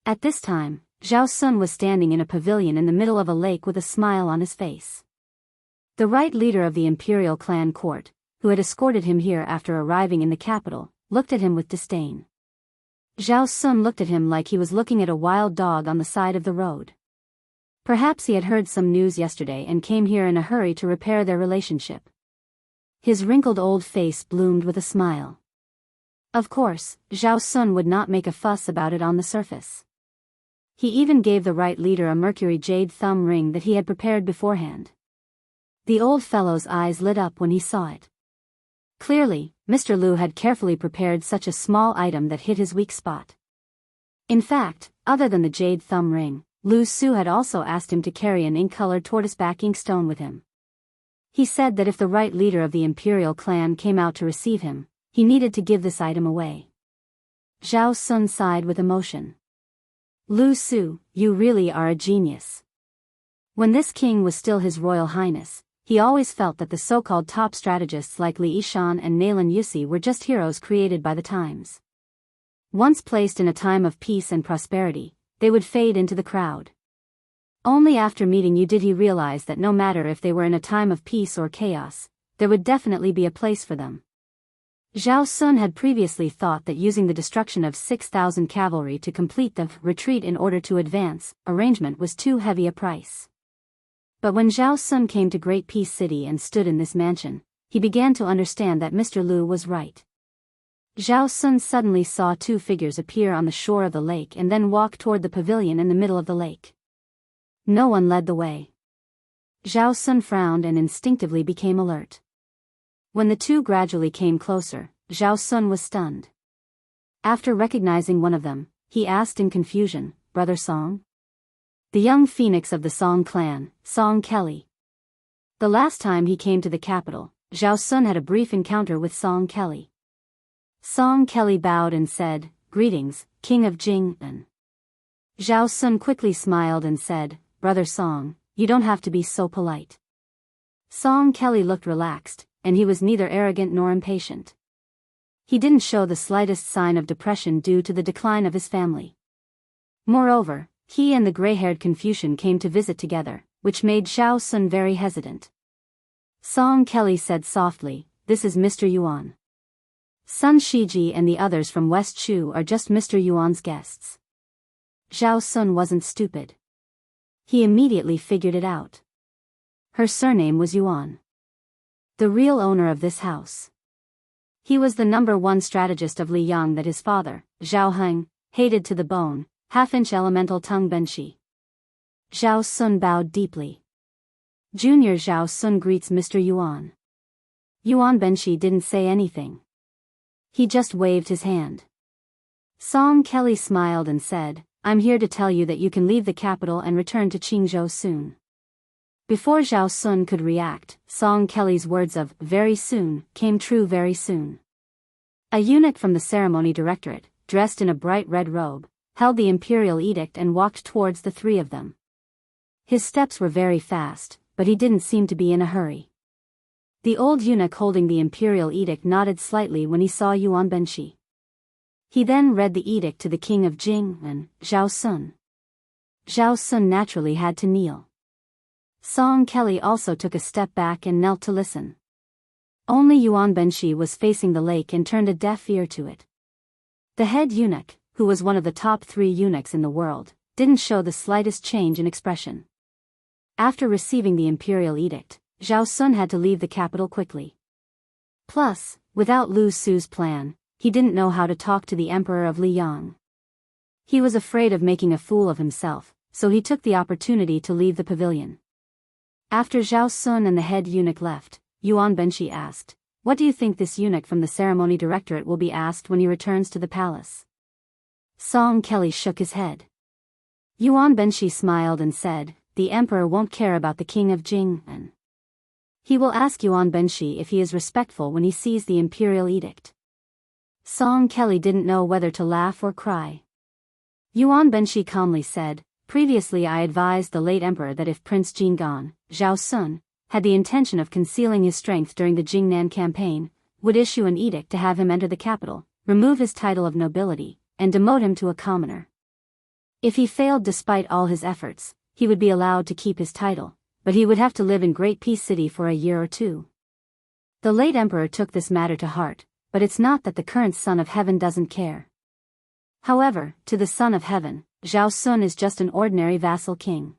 At this time, Zhao Sun was standing in a pavilion in the middle of a lake with a smile on his face. The right leader of the imperial clan court, who had escorted him here after arriving in the capital, looked at him with disdain. Zhao Sun looked at him like he was looking at a wild dog on the side of the road. Perhaps he had heard some news yesterday and came here in a hurry to repair their relationship. His wrinkled old face bloomed with a smile. Of course, Zhao Sun would not make a fuss about it on the surface. He even gave the right leader a mercury jade thumb ring that he had prepared beforehand. The old fellow's eyes lit up when he saw it. Clearly, Mr. Lu had carefully prepared such a small item that hit his weak spot. In fact, other than the jade thumb ring, Lu Su had also asked him to carry an ink-colored tortoiseback inkstone with him. He said that if the right leader of the imperial clan came out to receive him, he needed to give this item away. Zhao Sun sighed with emotion. Lu Su, you really are a genius. When this king was still His Royal Highness, he always felt that the so-called top strategists like Li Yishan and Naylan Yusi were just heroes created by the times. Once placed in a time of peace and prosperity, they would fade into the crowd. Only after meeting you did he realize that no matter if they were in a time of peace or chaos, there would definitely be a place for them. Zhao Sun had previously thought that using the destruction of 6,000 cavalry to complete the retreat in order to advance arrangement was too heavy a price. But when Zhao Sun came to Great Peace City and stood in this mansion, he began to understand that Mr. Lu was right. Zhao Sun suddenly saw two figures appear on the shore of the lake and then walk toward the pavilion in the middle of the lake. No one led the way. Zhao Sun frowned and instinctively became alert. When the two gradually came closer, Zhao Sun was stunned. After recognizing one of them, he asked in confusion, "Brother Song?" The young phoenix of the Song clan, Song Kelly. The last time he came to the capital, Zhao Sun had a brief encounter with Song Kelly. Song Kelly bowed and said, "Greetings, King of Jianghu." Zhao Sun quickly smiled and said, "Brother Song, you don't have to be so polite." Song Kelly looked relaxed, and he was neither arrogant nor impatient. He didn't show the slightest sign of depression due to the decline of his family. Moreover, he and the gray-haired Confucian came to visit together, which made Zhao Sun very hesitant. Song Kelly said softly, "This is Mr. Yuan. Sun Shiji and the others from West Shu are just Mr. Yuan's guests." Zhao Sun wasn't stupid. He immediately figured it out. Her surname was Yuan. The real owner of this house. He was the #1 strategist of Li Yang that his father, Zhao Heng, hated to the bone, half-inch elemental tongue Benshi. Zhao Sun bowed deeply. Junior Zhao Sun greets Mr. Yuan. Yuan Benshi didn't say anything. He just waved his hand. Song Kelly smiled and said, "I'm here to tell you that you can leave the capital and return to Qingzhou soon." Before Zhao Sun could react, Song Kelly's words of "very soon" came true very soon. A eunuch from the ceremony directorate, dressed in a bright red robe, held the imperial edict and walked towards the three of them. His steps were very fast, but he didn't seem to be in a hurry. The old eunuch holding the imperial edict nodded slightly when he saw Yuan Benshi. He then read the edict to the king of Jing and Zhao Sun. Zhao Sun naturally had to kneel. Song Kelly also took a step back and knelt to listen. Only Yuan Benshi was facing the lake and turned a deaf ear to it. The head eunuch, who was one of the top 3 eunuchs in the world, didn't show the slightest change in expression. After receiving the imperial edict, Zhao Sun had to leave the capital quickly. Plus, without Lu Su's plan, he didn't know how to talk to the emperor of Liyang. He was afraid of making a fool of himself, so he took the opportunity to leave the pavilion. After Zhao Sun and the head eunuch left, Yuan Benshi asked, "What do you think this eunuch from the ceremony directorate will be asked when he returns to the palace?" Song Kelly shook his head. Yuan Benshi smiled and said, "The emperor won't care about the king of Jing. He will ask Yuan Benshi if he is respectful when he sees the imperial edict." Song Kelly didn't know whether to laugh or cry. Yuan Benshi calmly said, "Previously I advised the late emperor that if Prince Jinggan, Zhao Sun, had the intention of concealing his strength during the Jingnan campaign, would issue an edict to have him enter the capital, remove his title of nobility, and demote him to a commoner. If he failed despite all his efforts, he would be allowed to keep his title, but he would have to live in Great Peace City for a year or two." The late emperor took this matter to heart, but it's not that the current son of heaven doesn't care. However, to the son of heaven, Zhao Sun is just an ordinary vassal king.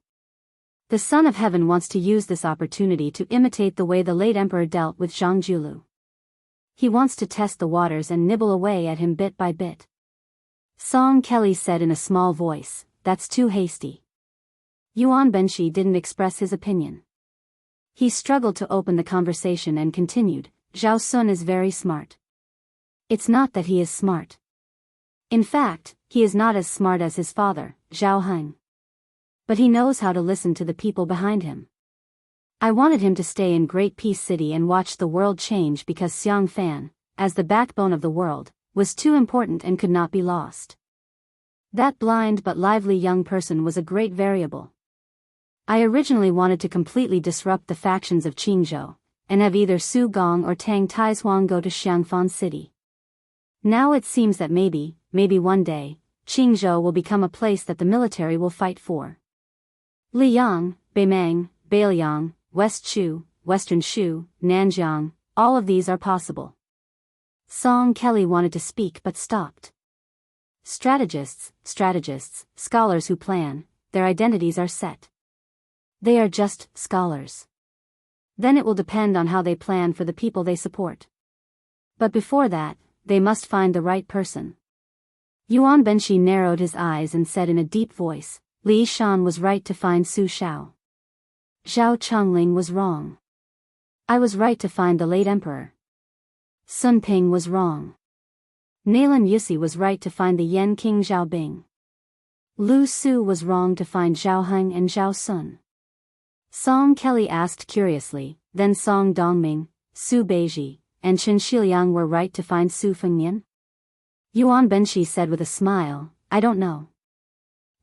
The son of heaven wants to use this opportunity to imitate the way the late emperor dealt with Zhang Julu. He wants to test the waters and nibble away at him bit by bit. Song Kelly said in a small voice, "That's too hasty." Yuan Benshi didn't express his opinion. He struggled to open the conversation and continued, "Zhao Sun is very smart. It's not that he is smart. In fact, he is not as smart as his father, Zhao Heng. But he knows how to listen to the people behind him. I wanted him to stay in Great Peace City and watch the world change because Xiang Fan, as the backbone of the world, was too important and could not be lost. That blind but lively young person was a great variable. I originally wanted to completely disrupt the factions of Qingzhou, and have either Su Gong or Tang Taizuan go to Xiangfan City. Now it seems that maybe one day, Qingzhou will become a place that the military will fight for. Liyang, Beimang, Beiliang, West Shu, Western Shu, Nanjiang, all of these are possible. Song Kelly wanted to speak but stopped. Strategists, scholars who plan, their identities are set. They are just scholars. Then it will depend on how they plan for the people they support. But before that, they must find the right person. Yuan Benshi narrowed his eyes and said in a deep voice, "Li Shan was right to find Su Shao. Zhao Chongling was wrong. I was right to find the late emperor. Sun Ping was wrong. Nailan Yusi was right to find the Yan King Zhao Bing. Lu Su was wrong to find Zhao Heng and Zhao Sun." Song Kelly asked curiously, "Then Song Dongming, Su Beiji, and Chen Shiliang were right to find Su Fengnian?" Yuan Benshi said with a smile, "I don't know."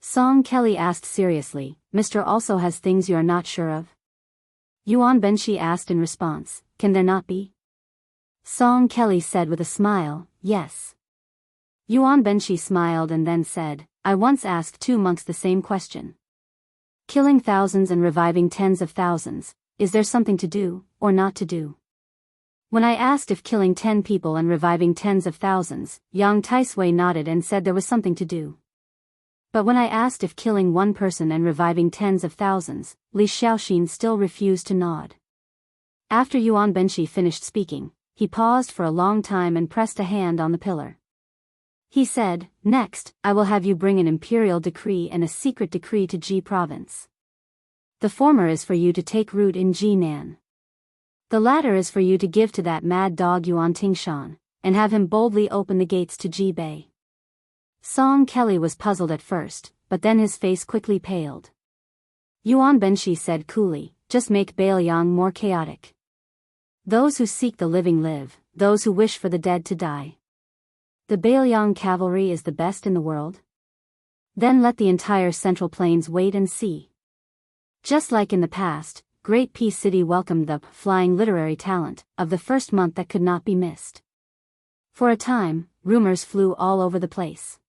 Song Kelly asked seriously, "Mr. also has things you are not sure of?" Yuan Benshi asked in response, "Can there not be?" Song Kelly said with a smile, "Yes." Yuan Benshi smiled and then said, "I once asked 2 monks the same question. Killing thousands and reviving tens of thousands, is there something to do, or not to do? When I asked if killing 10 people and reviving tens of thousands, Yang Taisui nodded and said there was something to do. But when I asked if killing 1 person and reviving tens of thousands, Li Xiaoxin still refused to nod." After Yuan Benshi finished speaking, he paused for a long time and pressed a hand on the pillar. He said, "Next, I will have you bring an imperial decree and a secret decree to Ji province. The former is for you to take root in Jinan. The latter is for you to give to that mad dog Yuan Tingshan, and have him boldly open the gates to Ji Bei." Song Kelly was puzzled at first, but then his face quickly paled. Yuan Benshi said coolly, "Just make Beiliang more chaotic. Those who seek the living live, those who wish for the dead to die. The Beiliang cavalry is the best in the world? Then let the entire Central Plains wait and see." Just like in the past, Great Peace City welcomed the flying literary talent of the first month that could not be missed. For a time, rumors flew all over the place.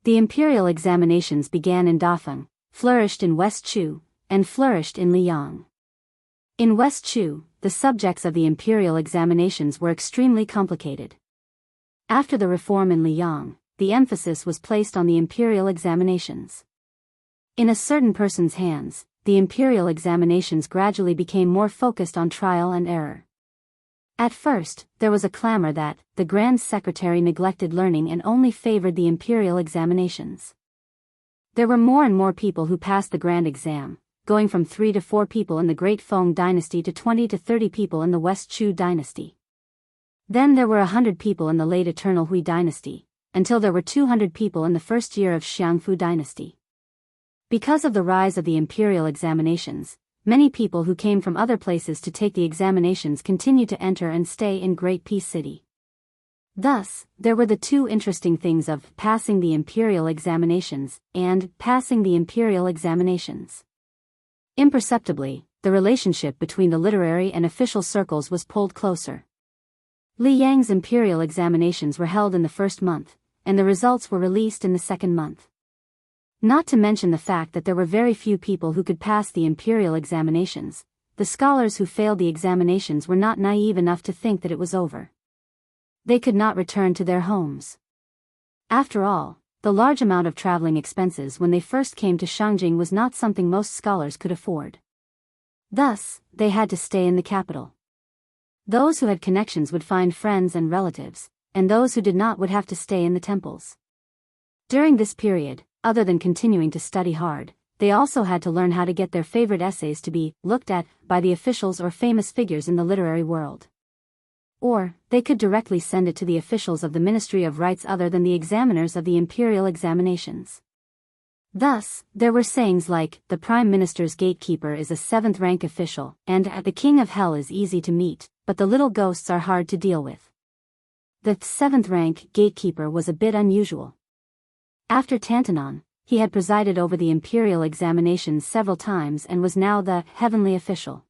The imperial examinations began in Dafeng, flourished in West Chu, and flourished in Liang. In West Chu, the subjects of the imperial examinations were extremely complicated. After the reform in Liang, the emphasis was placed on the imperial examinations. In a certain person's hands, the imperial examinations gradually became more focused on trial and error. At first, there was a clamor that the Grand Secretary neglected learning and only favored the imperial examinations. There were more and more people who passed the Grand Exam, going from 3 to 4 people in the Great Feng Dynasty to 20 to 30 people in the West Chu Dynasty. Then there were 100 people in the late Eternal Hui Dynasty, until there were 200 people in the first year of Xiangfu Dynasty. Because of the rise of the imperial examinations, many people who came from other places to take the examinations continued to enter and stay in Great Peace City. Thus, there were the 2 interesting things of passing the imperial examinations and passing the imperial examinations. Imperceptibly, the relationship between the literary and official circles was pulled closer. Li Yang's imperial examinations were held in the first month, and the results were released in the second month. Not to mention the fact that there were very few people who could pass the imperial examinations, the scholars who failed the examinations were not naive enough to think that it was over. They could not return to their homes. After all, the large amount of traveling expenses when they first came to Shangjing was not something most scholars could afford. Thus, they had to stay in the capital. Those who had connections would find friends and relatives, and those who did not would have to stay in the temples. During this period, other than continuing to study hard, they also had to learn how to get their favorite essays to be looked at by the officials or famous figures in the literary world. Or, they could directly send it to the officials of the Ministry of Rites other than the examiners of the imperial examinations. Thus, there were sayings like, the Prime Minister's gatekeeper is a 7th-rank official, and the King of Hell is easy to meet, but the little ghosts are hard to deal with. The 7th-rank gatekeeper was a bit unusual. After Tantanon, he had presided over the imperial examinations several times and was now the heavenly official.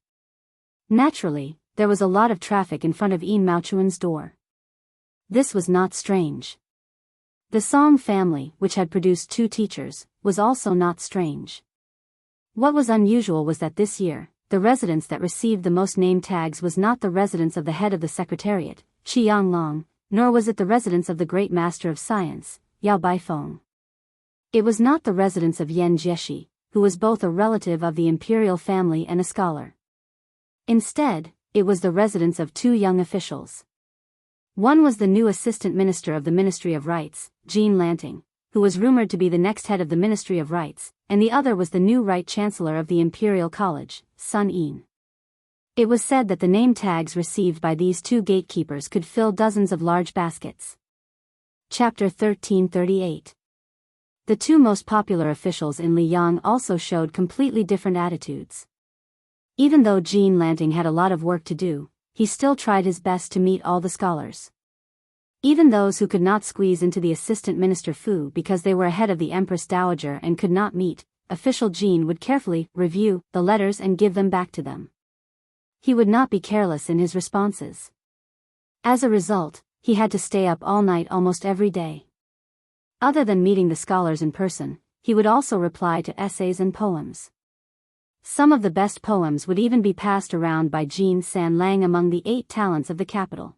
Naturally, there was a lot of traffic in front of Yin Maochuan's door. This was not strange. The Song family, which had produced 2 teachers, was also not strange. What was unusual was that this year, the residence that received the most name tags was not the residence of the head of the secretariat, Qi Yanglong, nor was it the residence of the great master of science, Yao Baifeng. It was not the residence of Yan Jieshi, who was both a relative of the imperial family and a scholar. Instead, it was the residence of 2 young officials. One was the new assistant minister of the Ministry of Rites, Jean Lanting, who was rumored to be the next head of the Ministry of Rites, and the other was the new Right Chancellor of the Imperial College, Sun Yin. It was said that the name tags received by these 2 gatekeepers could fill dozens of large baskets. Chapter 1338. The 2 most popular officials in Liyang also showed completely different attitudes. Even though Jean Lanting had a lot of work to do, he still tried his best to meet all the scholars. Even those who could not squeeze into the assistant minister Fu because they were ahead of the Empress Dowager and could not meet, official Jean would carefully review the letters and give them back to them. He would not be careless in his responses. As a result, he had to stay up all night almost every day. Other than meeting the scholars in person, he would also reply to essays and poems. Some of the best poems would even be passed around by Jin San Lang among the 8 talents of the capital.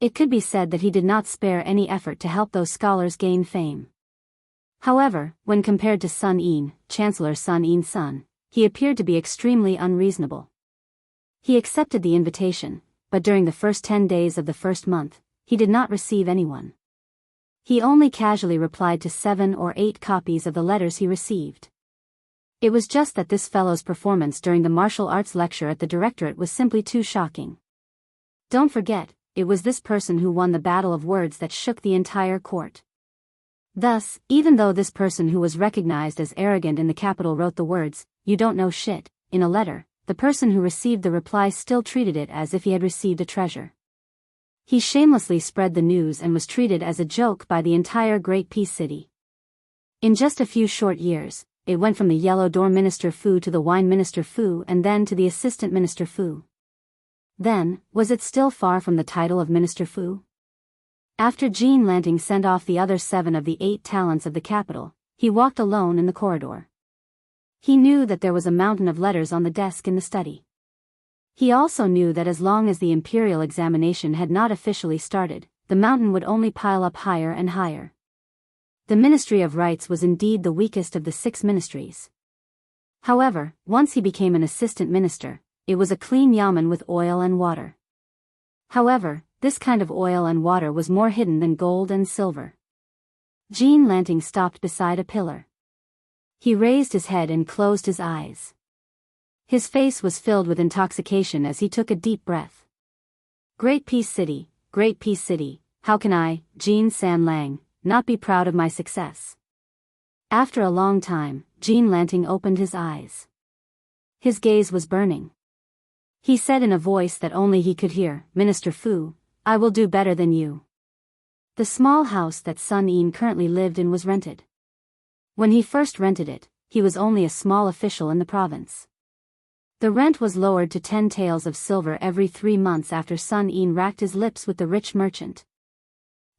It could be said that he did not spare any effort to help those scholars gain fame. However, when compared to Sun Yin, Chancellor Sun Yin's son, he appeared to be extremely unreasonable. He accepted the invitation, but during the first 10 days of the first month, he did not receive anyone. He only casually replied to 7 or 8 copies of the letters he received. It was just that this fellow's performance during the martial arts lecture at the directorate was simply too shocking. Don't forget, it was this person who won the battle of words that shook the entire court. Thus, even though this person who was recognized as arrogant in the capital wrote the words, "You don't know shit," in a letter, the person who received the reply still treated it as if he had received a treasure. He shamelessly spread the news and was treated as a joke by the entire Great Peace City. In just a few short years, it went from the Yellow Door Minister Fu to the Wine Minister Fu and then to the Assistant Minister Fu. Then, was it still far from the title of Minister Fu? After Jean Lanting sent off the other 7 of the 8 talents of the capital, he walked alone in the corridor. He knew that there was a mountain of letters on the desk in the study. He also knew that as long as the imperial examination had not officially started, the mountain would only pile up higher and higher. The Ministry of Rites was indeed the weakest of the 6 ministries. However, once he became an assistant minister, it was a clean yamen with oil and water. However, this kind of oil and water was more hidden than gold and silver. Jean Lanting stopped beside a pillar. He raised his head and closed his eyes. His face was filled with intoxication as he took a deep breath. Great Peace City, how can I, Jean San Lang, not be proud of my success? After a long time, Jean Lanting opened his eyes. His gaze was burning. He said in a voice that only he could hear, "Minister Fu, I will do better than you." The small house that Sun Yin currently lived in was rented. When he first rented it, he was only a small official in the province. The rent was lowered to 10 taels of silver every 3 months after Sun Yin racked his lips with the rich merchant.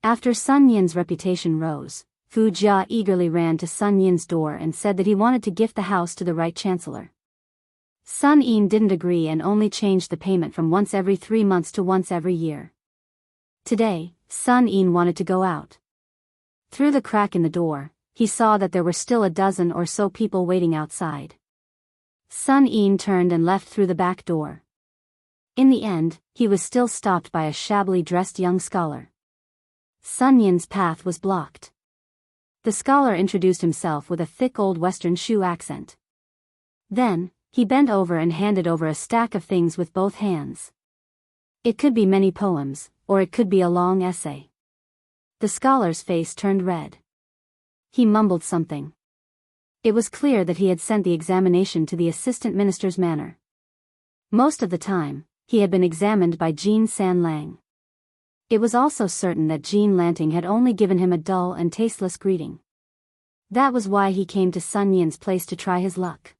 After Sun Yin's reputation rose, Fu Jia eagerly ran to Sun Yin's door and said that he wanted to gift the house to the Right Chancellor. Sun Yin didn't agree and only changed the payment from once every 3 months to once every year. Today, Sun Yin wanted to go out. Through the crack in the door, he saw that there were still a dozen or so people waiting outside. Sun Yin turned and left through the back door. In the end, he was still stopped by a shabbily dressed young scholar. Sun Yin's path was blocked. The scholar introduced himself with a thick old Western Shu accent. Then, he bent over and handed over a stack of things with both hands. It could be many poems, or it could be a long essay. The scholar's face turned red. He mumbled something. It was clear that he had sent the examination to the assistant minister's manor. Most of the time, he had been examined by Jean San Lang. It was also certain that Jean Lanting had only given him a dull and tasteless greeting. That was why he came to Sun Yin's place to try his luck.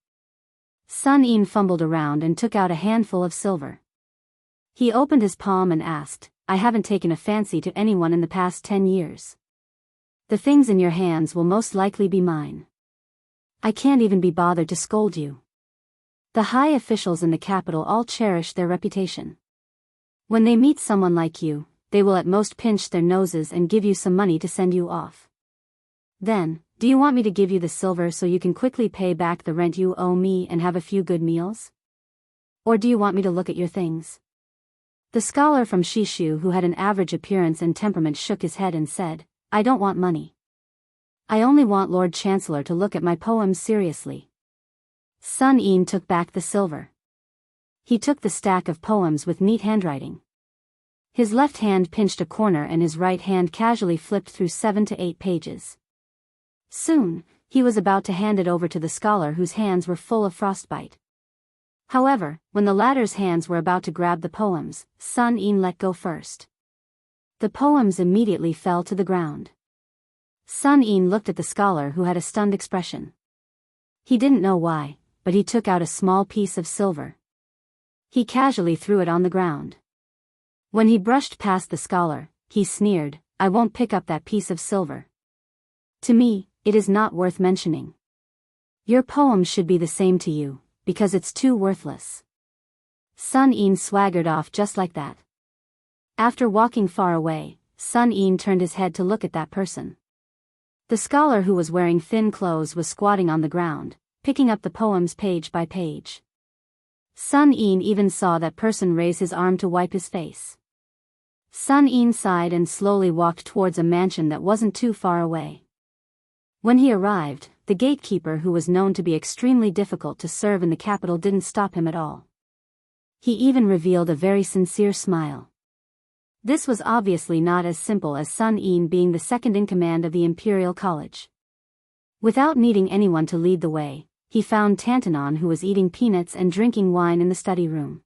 Sun Yin fumbled around and took out a handful of silver. He opened his palm and asked, "I haven't taken a fancy to anyone in the past 10 years. The things in your hands will most likely be mine. I can't even be bothered to scold you. The high officials in the capital all cherish their reputation. When they meet someone like you, they will at most pinch their noses and give you some money to send you off. Then, do you want me to give you the silver so you can quickly pay back the rent you owe me and have a few good meals? Or do you want me to look at your things?" The scholar from Shishu, who had an average appearance and temperament, shook his head and said, "I don't want money. I only want Lord Chancellor to look at my poems seriously." Sun Yin took back the silver. He took the stack of poems with neat handwriting. His left hand pinched a corner and his right hand casually flipped through 7 to 8 pages. Soon, he was about to hand it over to the scholar whose hands were full of frostbite. However, when the latter's hands were about to grab the poems, Sun Yin let go first. The poems immediately fell to the ground. Sun Yin looked at the scholar who had a stunned expression. He didn't know why, but he took out a small piece of silver. He casually threw it on the ground. When he brushed past the scholar, he sneered, "I won't pick up that piece of silver. To me, it is not worth mentioning. Your poems should be the same to you, because it's too worthless." Sun Yin swaggered off just like that. After walking far away, Sun Yin turned his head to look at that person. The scholar, who was wearing thin clothes, was squatting on the ground, picking up the poems page by page. Sun Yin even saw that person raise his arm to wipe his face. Sun Yin sighed and slowly walked towards a mansion that wasn't too far away. When he arrived, the gatekeeper, who was known to be extremely difficult to serve in the capital, didn't stop him at all. He even revealed a very sincere smile. This was obviously not as simple as Sun Yin being the second in command of the Imperial College. Without needing anyone to lead the way, he found Tantanon, who was eating peanuts and drinking wine in the study room.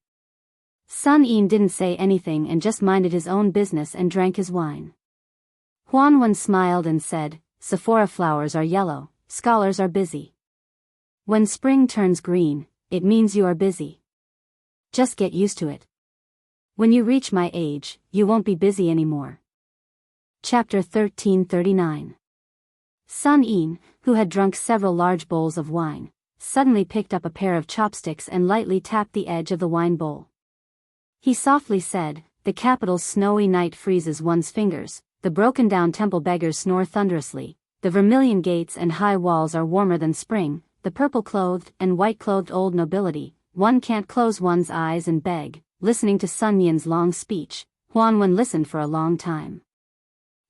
Sun Yin didn't say anything and just minded his own business and drank his wine. Huanwen smiled and said, "Sephora flowers are yellow, scholars are busy. When spring turns green, it means you are busy. Just get used to it. When you reach my age, you won't be busy anymore." Chapter 1339. Sun Yin, who had drunk several large bowls of wine, suddenly picked up a pair of chopsticks and lightly tapped the edge of the wine bowl. He softly said, "The capital's snowy night freezes one's fingers, the broken-down temple beggars snore thunderously, the vermilion gates and high walls are warmer than spring, the purple-clothed and white-clothed old nobility, one can't close one's eyes and beg." Listening to Sun Yin's long speech, Huanwen listened for a long time.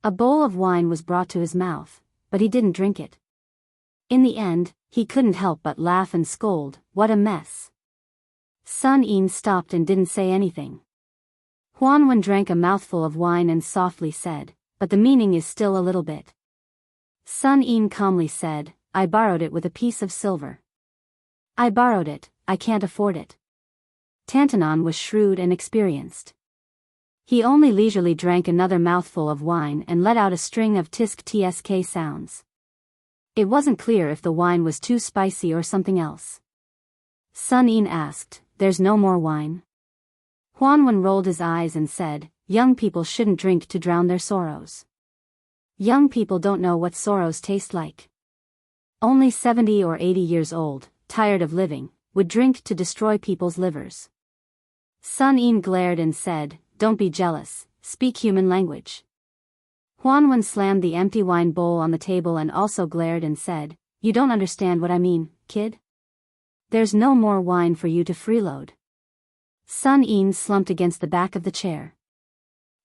A bowl of wine was brought to his mouth, but he didn't drink it. In the end, he couldn't help but laugh and scold, "What a mess." Sun Yin stopped and didn't say anything. Huanwen drank a mouthful of wine and softly said, "But the meaning is still a little bit." Sun Yin calmly said, "I borrowed it with a piece of silver. I borrowed it, I can't afford it." Tantanon was shrewd and experienced. He only leisurely drank another mouthful of wine and let out a string of tisk-tsk sounds. It wasn't clear if the wine was too spicy or something else. Sun Yin asked, "There's no more wine?" Huanwen rolled his eyes and said, "Young people shouldn't drink to drown their sorrows. Young people don't know what sorrows taste like. Only 70 or 80 years old, tired of living, would drink to destroy people's livers. Sun Yin glared and said, "Don't be jealous, speak human language." Huanwen slammed the empty wine bowl on the table and also glared and said, "You don't understand what I mean, kid? There's no more wine for you to freeload." Sun Yin slumped against the back of the chair.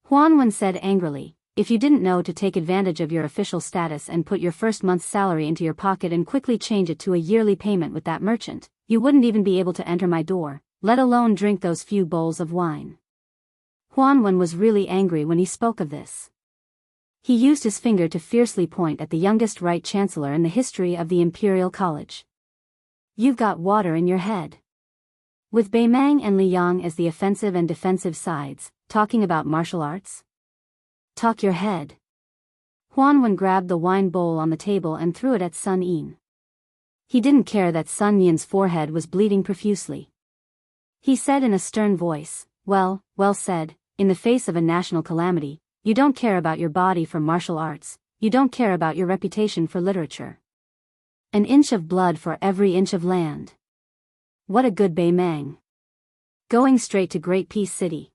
Huanwen said angrily, "If you didn't know to take advantage of your official status and put your first month's salary into your pocket and quickly change it to a yearly payment with that merchant, you wouldn't even be able to enter my door, let alone drink those few bowls of wine." Huanwen was really angry when he spoke of this. He used his finger to fiercely point at the youngest right chancellor in the history of the Imperial College. "You've got water in your head. With Beimang and Liyang as the offensive and defensive sides, talking about martial arts? Talk your head." Huanwen grabbed the wine bowl on the table and threw it at Sun Yin. He didn't care that Sun Yin's forehead was bleeding profusely. He said in a stern voice, well said, in the face of a national calamity, you don't care about your body for martial arts, you don't care about your reputation for literature. An inch of blood for every inch of land. What a good Beimang. Going straight to Great Peace City.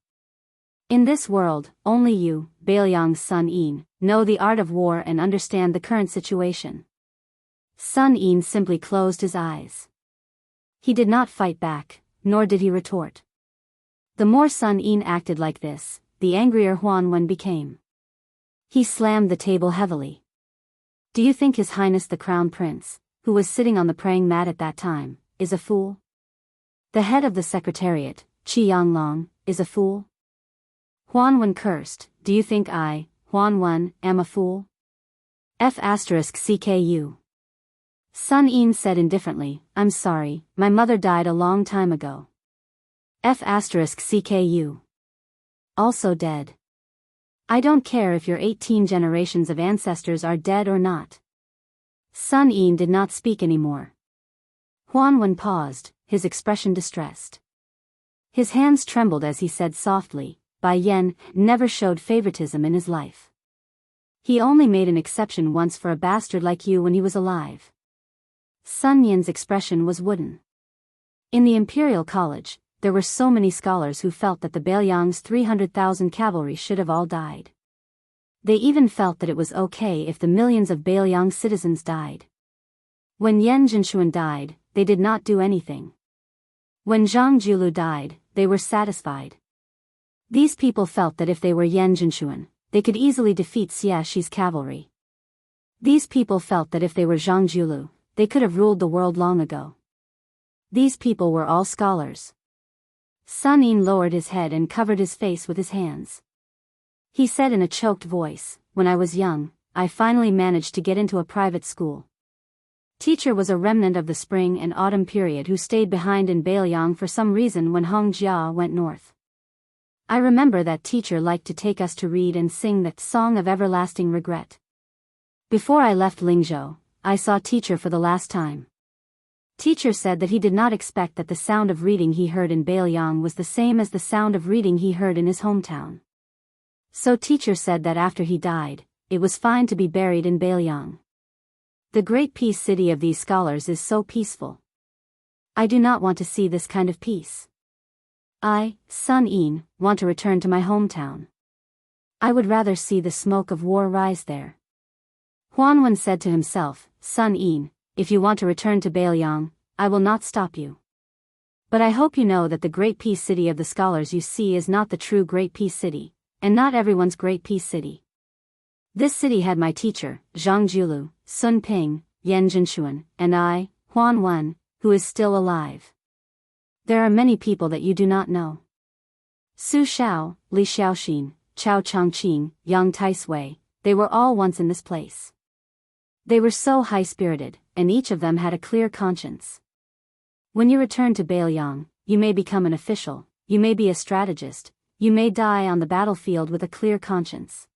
In this world, only you, Beiliang's Sun Yin, know the art of war and understand the current situation. Sun Yin simply closed his eyes. He did not fight back, nor did he retort. The more Sun Yin acted like this, the angrier Huanwen became. He slammed the table heavily. "Do you think His Highness the Crown Prince, who was sitting on the praying mat at that time, is a fool? The head of the Secretariat, Qi Yanglong, is a fool? Huanwen cursed, "Do you think I, Huanwen, am a fool? F***CKU. Sun Yin said indifferently, "I'm sorry, my mother died a long time ago. F***CKU. Also dead. I don't care if your 18 generations of ancestors are dead or not." Sun Yin did not speak anymore. Huanwen paused, his expression distressed. His hands trembled as he said softly, Bai Yan never showed favoritism in his life. He only made an exception once for a bastard like you when he was alive. Sun Yin's expression was wooden. In the Imperial College, there were so many scholars who felt that the Beiliang's 300,000 cavalry should have all died. They even felt that it was okay if the millions of Beiliang citizens died. When Yan Jinshuan died, they did not do anything. When Zhang Julu died, they were satisfied. These people felt that if they were Yan Jinshuan, they could easily defeat Xia Shi's cavalry. These people felt that if they were Zhang Julu, they could have ruled the world long ago. These people were all scholars. Sun Yin lowered his head and covered his face with his hands. He said in a choked voice, "When I was young, I finally managed to get into a private school. Teacher was a remnant of the spring and autumn period who stayed behind in Beiliang for some reason when Hong Jia went north. I remember that teacher liked to take us to read and sing that song of everlasting regret. Before I left Lingzhou, I saw teacher for the last time. Teacher said that he did not expect that the sound of reading he heard in Beiliang was the same as the sound of reading he heard in his hometown. So teacher said that after he died, it was fine to be buried in Beiliang. The great peace city of these scholars is so peaceful. I do not want to see this kind of peace. I, Sun Yin, want to return to my hometown. I would rather see the smoke of war rise there." Huanwen said to himself, "Sun Yin, if you want to return to Beiliang, I will not stop you. But I hope you know that the great peace city of the scholars you see is not the true great peace city, and not everyone's great peace city. This city had my teacher, Zhang Julu, Sun Ping, Yan Jinshuan, and I, Huanwen, who is still alive. There are many people that you do not know. Su Xiao, Li Xiaoxin, Chao Changqing, Yang Taisui, they were all once in this place. They were so high-spirited, and each of them had a clear conscience. When you return to Beiliang, you may become an official, you may be a strategist, you may die on the battlefield with a clear conscience.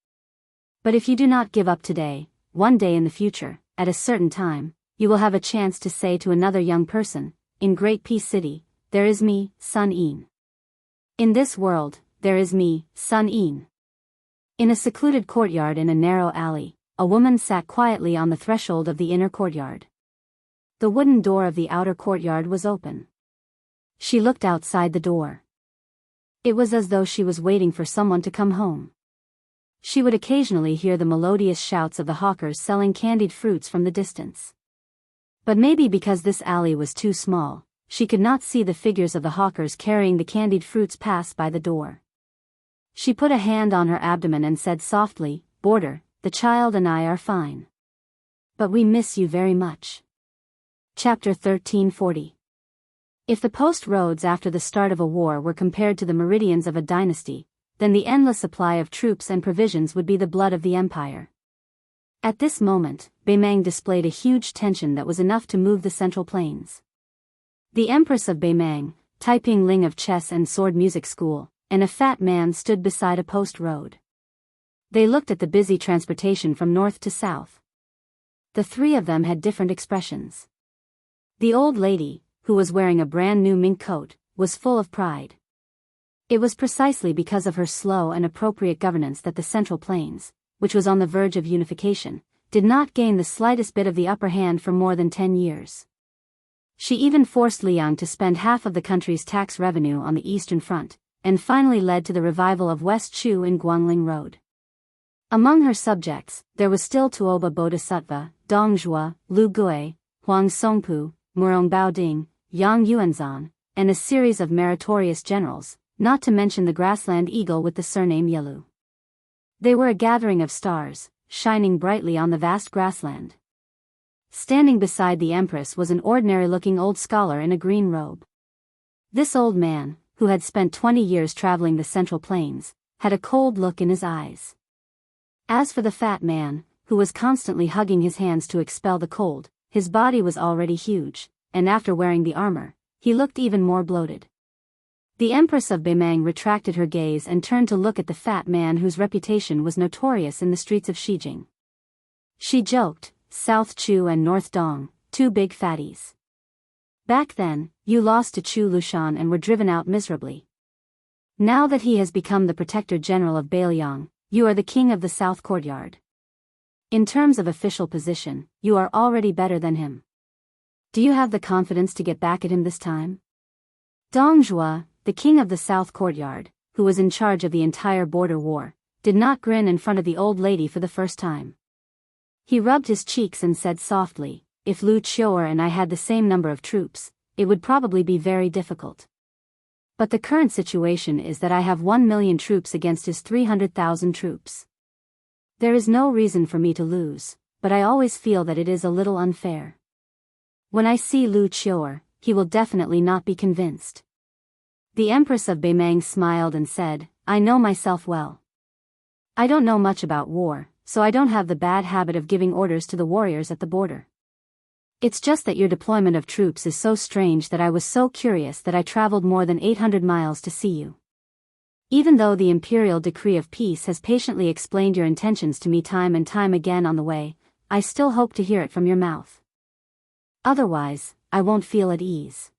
But if you do not give up today, one day in the future, at a certain time, you will have a chance to say to another young person, in Great Peace City, there is me, Sun Yin. In this world, there is me, Sun Yin." In a secluded courtyard in a narrow alley, a woman sat quietly on the threshold of the inner courtyard. The wooden door of the outer courtyard was open. She looked outside the door. It was as though she was waiting for someone to come home. She would occasionally hear the melodious shouts of the hawkers selling candied fruits from the distance. But maybe because this alley was too small, she could not see the figures of the hawkers carrying the candied fruits pass by the door. She put a hand on her abdomen and said softly, "Boarder, the child and I are fine. But we miss you very much." Chapter 1340. If the post roads after the start of a war were compared to the meridians of a dynasty, then the endless supply of troops and provisions would be the blood of the empire. At this moment, Beimang displayed a huge tension that was enough to move the central plains. The Empress of Beimang, Taiping Ling of Chess and Sword Music School, and a fat man stood beside a post road. They looked at the busy transportation from north to south. The three of them had different expressions. The old lady, who was wearing a brand new mink coat, was full of pride. It was precisely because of her slow and appropriate governance that the Central Plains, which was on the verge of unification, did not gain the slightest bit of the upper hand for more than 10 years. She even forced Liang to spend half of the country's tax revenue on the Eastern Front, and finally led to the revival of West Chu in Guangling Road. Among her subjects, there was still Tuoba Bodhisattva, Dong Zhuo, Lu Gui, Huang Songpu, Murong Baoding, Yang Yuanzan, and a series of meritorious generals, not to mention the grassland eagle with the surname Yelu. They were a gathering of stars, shining brightly on the vast grassland. Standing beside the Empress was an ordinary-looking old scholar in a green robe. This old man, who had spent 20 years traveling the Central Plains, had a cold look in his eyes. As for the fat man, who was constantly hugging his hands to expel the cold, his body was already huge, and after wearing the armor, he looked even more bloated. The Empress of Beimang retracted her gaze and turned to look at the fat man whose reputation was notorious in the streets of Xijing. She joked, "South Chu and North Dong, two big fatties. Back then, you lost to Chu Lushan and were driven out miserably. Now that he has become the Protector General of Bailiang, you are the king of the South Courtyard. In terms of official position, you are already better than him. Do you have the confidence to get back at him this time?" Dong Zhuo, the king of the South Courtyard, who was in charge of the entire border war, did not grin in front of the old lady for the first time. He rubbed his cheeks and said softly, "If Lu Qiuer and I had the same number of troops, it would probably be very difficult. But the current situation is that I have 1 million troops against his 300,000 troops. There is no reason for me to lose, but I always feel that it is a little unfair. When I see Lu Qiuer, he will definitely not be convinced." The Empress of Beimang smiled and said, "I know myself well. I don't know much about war, so I don't have the bad habit of giving orders to the warriors at the border. It's just that your deployment of troops is so strange that I was so curious that I traveled more than 800 miles to see you. Even though the imperial decree of peace has patiently explained your intentions to me time and time again on the way, I still hope to hear it from your mouth. Otherwise, I won't feel at ease."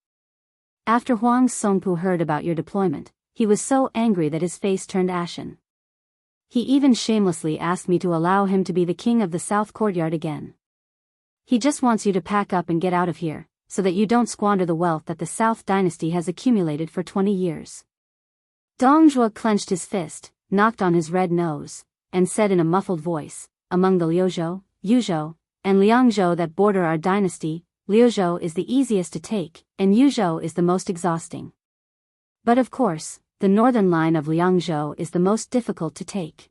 After Huang Songpu heard about your deployment, he was so angry that his face turned ashen. He even shamelessly asked me to allow him to be the king of the South Courtyard again. He just wants you to pack up and get out of here, so that you don't squander the wealth that the South Dynasty has accumulated for 20 years. Dong Zhuo clenched his fist, knocked on his red nose, and said in a muffled voice, "Among the Liuzhou, Yuzhou, and Liangzhou that border our dynasty, Liuzhou is the easiest to take, and Yuzhou is the most exhausting. But of course, the northern line of Liangzhou is the most difficult to take."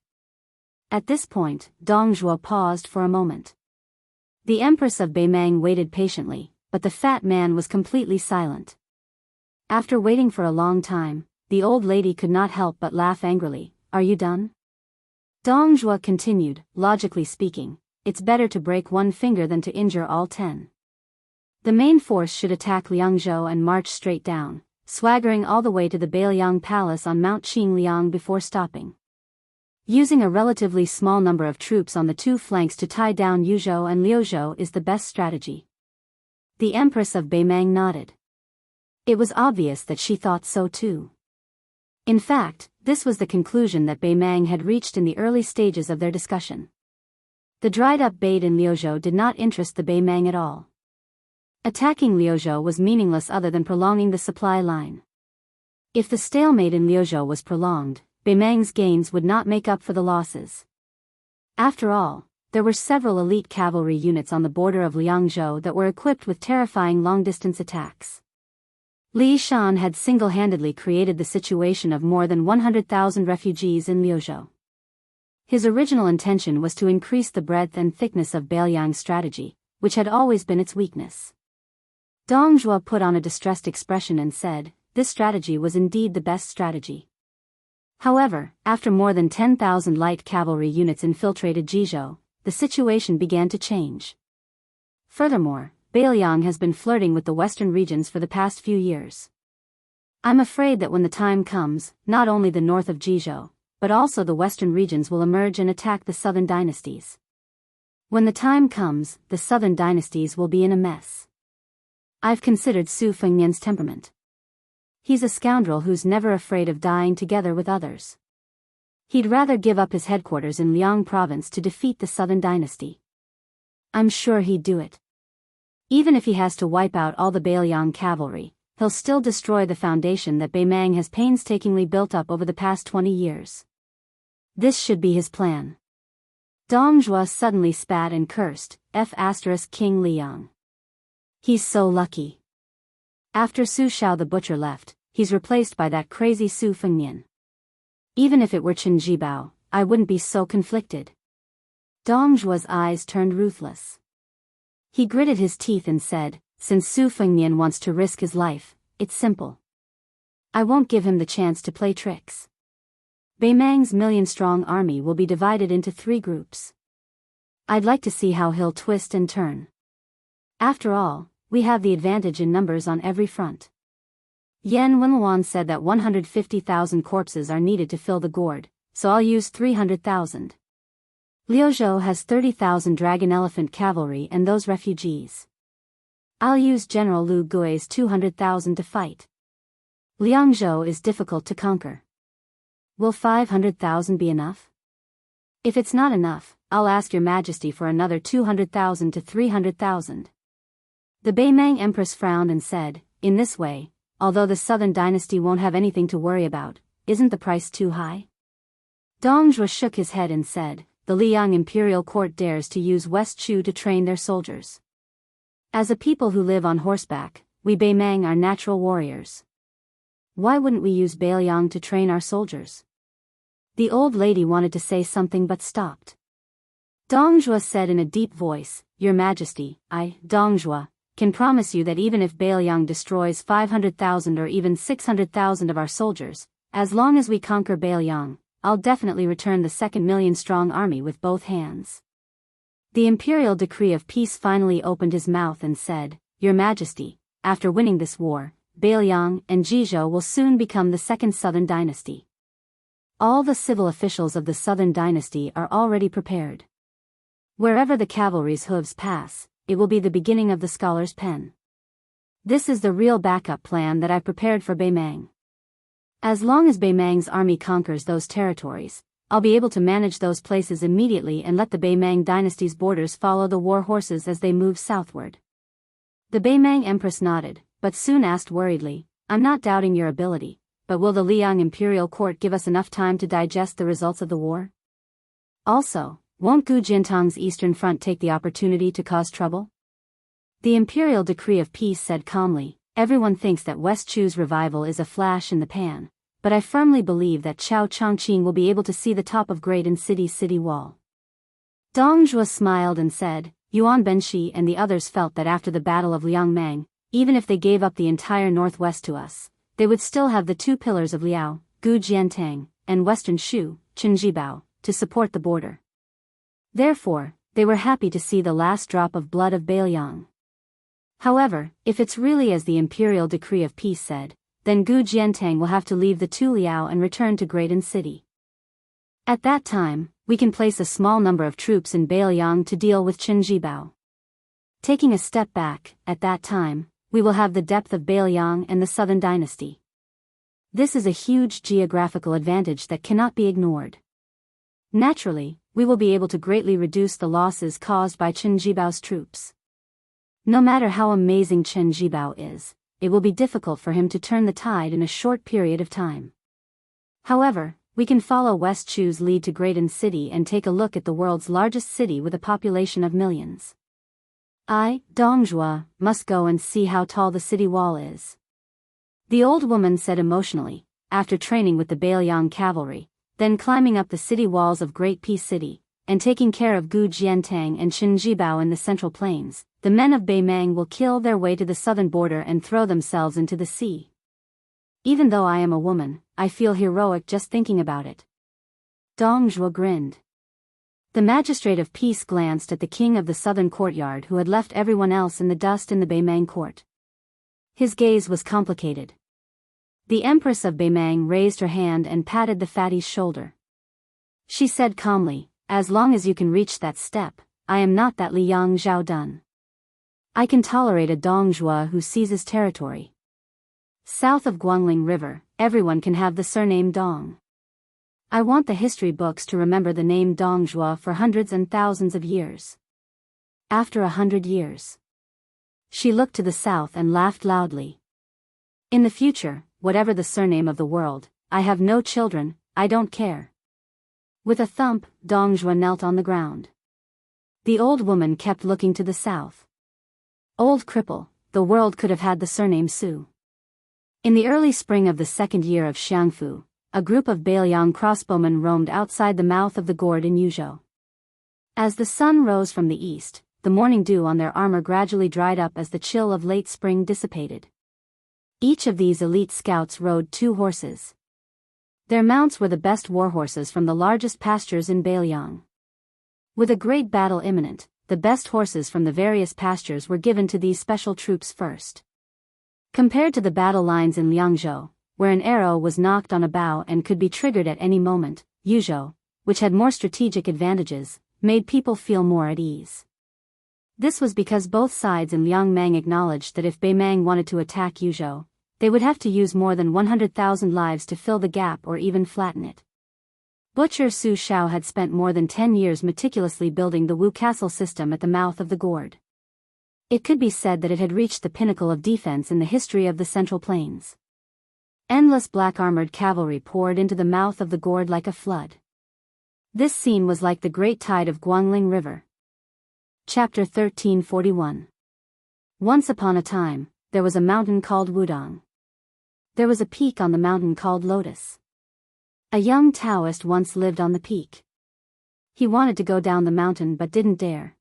At this point, Dong Zhuo paused for a moment. The Empress of Beimang waited patiently, but the fat man was completely silent. After waiting for a long time, the old lady could not help but laugh angrily. "Are you done?" Dong Zhuo continued, "Logically speaking, it's better to break one finger than to injure all 10. The main force should attack Liangzhou and march straight down, swaggering all the way to the Bailiang Palace on Mount Qingliang before stopping. Using a relatively small number of troops on the two flanks to tie down Yuzhou and Liuzhou is the best strategy." The Empress of Beimang nodded. It was obvious that she thought so too. In fact, this was the conclusion that Beimang had reached in the early stages of their discussion. The dried-up bait in Liuzhou did not interest the Beimang at all. Attacking Liuzhou was meaningless other than prolonging the supply line. If the stalemate in Liuzhou was prolonged, Beimang's gains would not make up for the losses. After all, there were several elite cavalry units on the border of Liangzhou that were equipped with terrifying long-distance attacks. Li Shan had single-handedly created the situation of more than 100,000 refugees in Liuzhou. His original intention was to increase the breadth and thickness of Beiliang's strategy, which had always been its weakness. Dong Zhuo put on a distressed expression and said, "This strategy was indeed the best strategy." However, after more than 10,000 light cavalry units infiltrated Jizhou, the situation began to change. Furthermore, Beiliang has been flirting with the western regions for the past few years. I'm afraid that when the time comes, not only the north of Jizhou, but also the western regions will emerge and attack the southern dynasties. When the time comes, the southern dynasties will be in a mess. I've considered Su Fengnian's temperament. He's a scoundrel who's never afraid of dying together with others. He'd rather give up his headquarters in Liang province to defeat the southern dynasty. I'm sure he'd do it. Even if he has to wipe out all the Beiliang cavalry, he'll still destroy the foundation that Beimang has painstakingly built up over the past 20 years. This should be his plan. Dong Zhuo suddenly spat and cursed, King Liang. He's so lucky. After Su Shao the butcher left, he's replaced by that crazy Su Fengnian. Even if it were Chen Jibao, I wouldn't be so conflicted. Dong Zhuo's eyes turned ruthless. He gritted his teeth and said, "Since Su Fengnian wants to risk his life, it's simple. I won't give him the chance to play tricks. Beimang's million-strong army will be divided into 3 groups. I'd like to see how he'll twist and turn. After all, we have the advantage in numbers on every front." Yan Wenluan said that 150,000 corpses are needed to fill the gourd, so I'll use 300,000. Liuzhou has 30,000 dragon elephant cavalry and those refugees. I'll use General Lu Gui's 200,000 to fight. Liangzhou is difficult to conquer. Will 500,000 be enough? If it's not enough, I'll ask your majesty for another 200,000 to 300,000. The Beimang Empress frowned and said, "In this way, although the southern dynasty won't have anything to worry about, isn't the price too high?" Dong Zhuo shook his head and said, "The Liang imperial court dares to use West Chu to train their soldiers. As a people who live on horseback, we Beimang are natural warriors. Why wouldn't we use Beiliang to train our soldiers?" The old lady wanted to say something but stopped. Dong Zhuo said in a deep voice, "Your Majesty, I, Dong Zhuo, can promise you that even if Beiliang destroys 500,000 or even 600,000 of our soldiers, as long as we conquer Beiliang, I'll definitely return the 2 million-strong army with both hands." The imperial decree of peace finally opened his mouth and said, "Your Majesty, after winning this war, Beiliang and Jizhou will soon become the second southern dynasty. All the civil officials of the southern dynasty are already prepared. Wherever the cavalry's hooves pass, it will be the beginning of the scholar's pen. This is the real backup plan that I prepared for Beimang. As long as Beimang's army conquers those territories, I'll be able to manage those places immediately and let the Beimang dynasty's borders follow the war horses as they move southward." The Beimang Empress nodded, but soon asked worriedly, "I'm not doubting your ability, but will the Liang imperial court give us enough time to digest the results of the war? Also, won't Gu Jintang's eastern front take the opportunity to cause trouble?" The imperial decree of peace said calmly, "Everyone thinks that West Chu's revival is a flash in the pan, but I firmly believe that Chao Chongqing will be able to see the top of Great and city wall." Dong Zhuo smiled and said, "Yuan Benshi and the others felt that after the Battle of Liangmang, even if they gave up the entire northwest to us, they would still have the 2 pillars of Liao, Gu Jiantang, and Western Shu, Chen Jibao, to support the border. Therefore, they were happy to see the last drop of blood of Beiliang. However, if it's really as the imperial decree of peace said, then Gu Jiantang will have to leave the 2 Liao and return to Greaton City. At that time, we can place a small number of troops in Beiliang to deal with Chen Jibao. Taking a step back, at that time, we will have the depth of Beiliang and the southern dynasty. This is a huge geographical advantage that cannot be ignored. Naturally, we will be able to greatly reduce the losses caused by Chen Jibao's troops. No matter how amazing Chen Jibao is, it will be difficult for him to turn the tide in a short period of time. However, we can follow West Chu's lead to Greaton City and take a look at the world's largest city with a population of millions. I, Dongjua, must go and see how tall the city wall is. The old woman said emotionally, after training with the Bailiang cavalry, then climbing up the city walls of Great Peace City, and taking care of Gu Jiantang and Chen Jibao in the Central Plains, the men of Beimang will kill their way to the southern border and throw themselves into the sea. Even though I am a woman, I feel heroic just thinking about it. Dong Zhuo grinned. The magistrate of peace glanced at the king of the southern courtyard who had left everyone else in the dust in the Beimang court. His gaze was complicated. The empress of Beimang raised her hand and patted the fatty's shoulder. She said calmly, "As long as you can reach that step, I am not that Liang Zhao Dun. I can tolerate a Dongjua who seizes territory. South of Guangling River, everyone can have the surname Dong. I want the history books to remember the name Dongjua for hundreds and thousands of years. After 100 years." She looked to the south and laughed loudly. "In the future, whatever the surname of the world, I have no children, I don't care." With a thump, Dongjua knelt on the ground. The old woman kept looking to the south. Old cripple, the world could have had the surname Su. In the early spring of the second year of Xiangfu, a group of Bailiang crossbowmen roamed outside the mouth of the gourd in Yuzhou. As the sun rose from the east, the morning dew on their armor gradually dried up as the chill of late spring dissipated. Each of these elite scouts rode 2 horses. Their mounts were the best war horses from the largest pastures in Bailiang. With a great battle imminent, the best horses from the various pastures were given to these special troops first. Compared to the battle lines in Liangzhou, where an arrow was knocked on a bow and could be triggered at any moment, Yuzhou, which had more strategic advantages, made people feel more at ease. This was because both sides in Liangmang acknowledged that if Beimang wanted to attack Yuzhou, they would have to use more than 100,000 lives to fill the gap or even flatten it. Butcher Su Shao had spent more than 10 years meticulously building the Wu Castle system at the mouth of the gourd. It could be said that it had reached the pinnacle of defense in the history of the Central Plains. Endless black-armored cavalry poured into the mouth of the gourd like a flood. This scene was like the great tide of Guangling River. Chapter 1341. Once upon a time, there was a mountain called Wudang. There was a peak on the mountain called Lotus. A young Taoist once lived on the peak. He wanted to go down the mountain but didn't dare.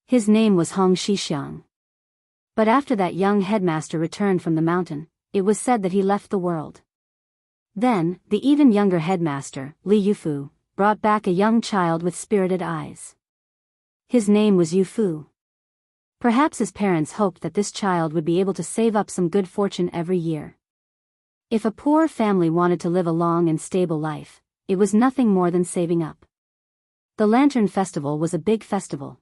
His name was Hong Shixiang. But after that young headmaster returned from the mountain, it was said that he left the world. Then, the even younger headmaster, Li Yufu, brought back a young child with spirited eyes. His name was Yufu. Perhaps his parents hoped that this child would be able to save up some good fortune every year. If a poor family wanted to live a long and stable life, it was nothing more than saving up. The Lantern Festival was a big festival.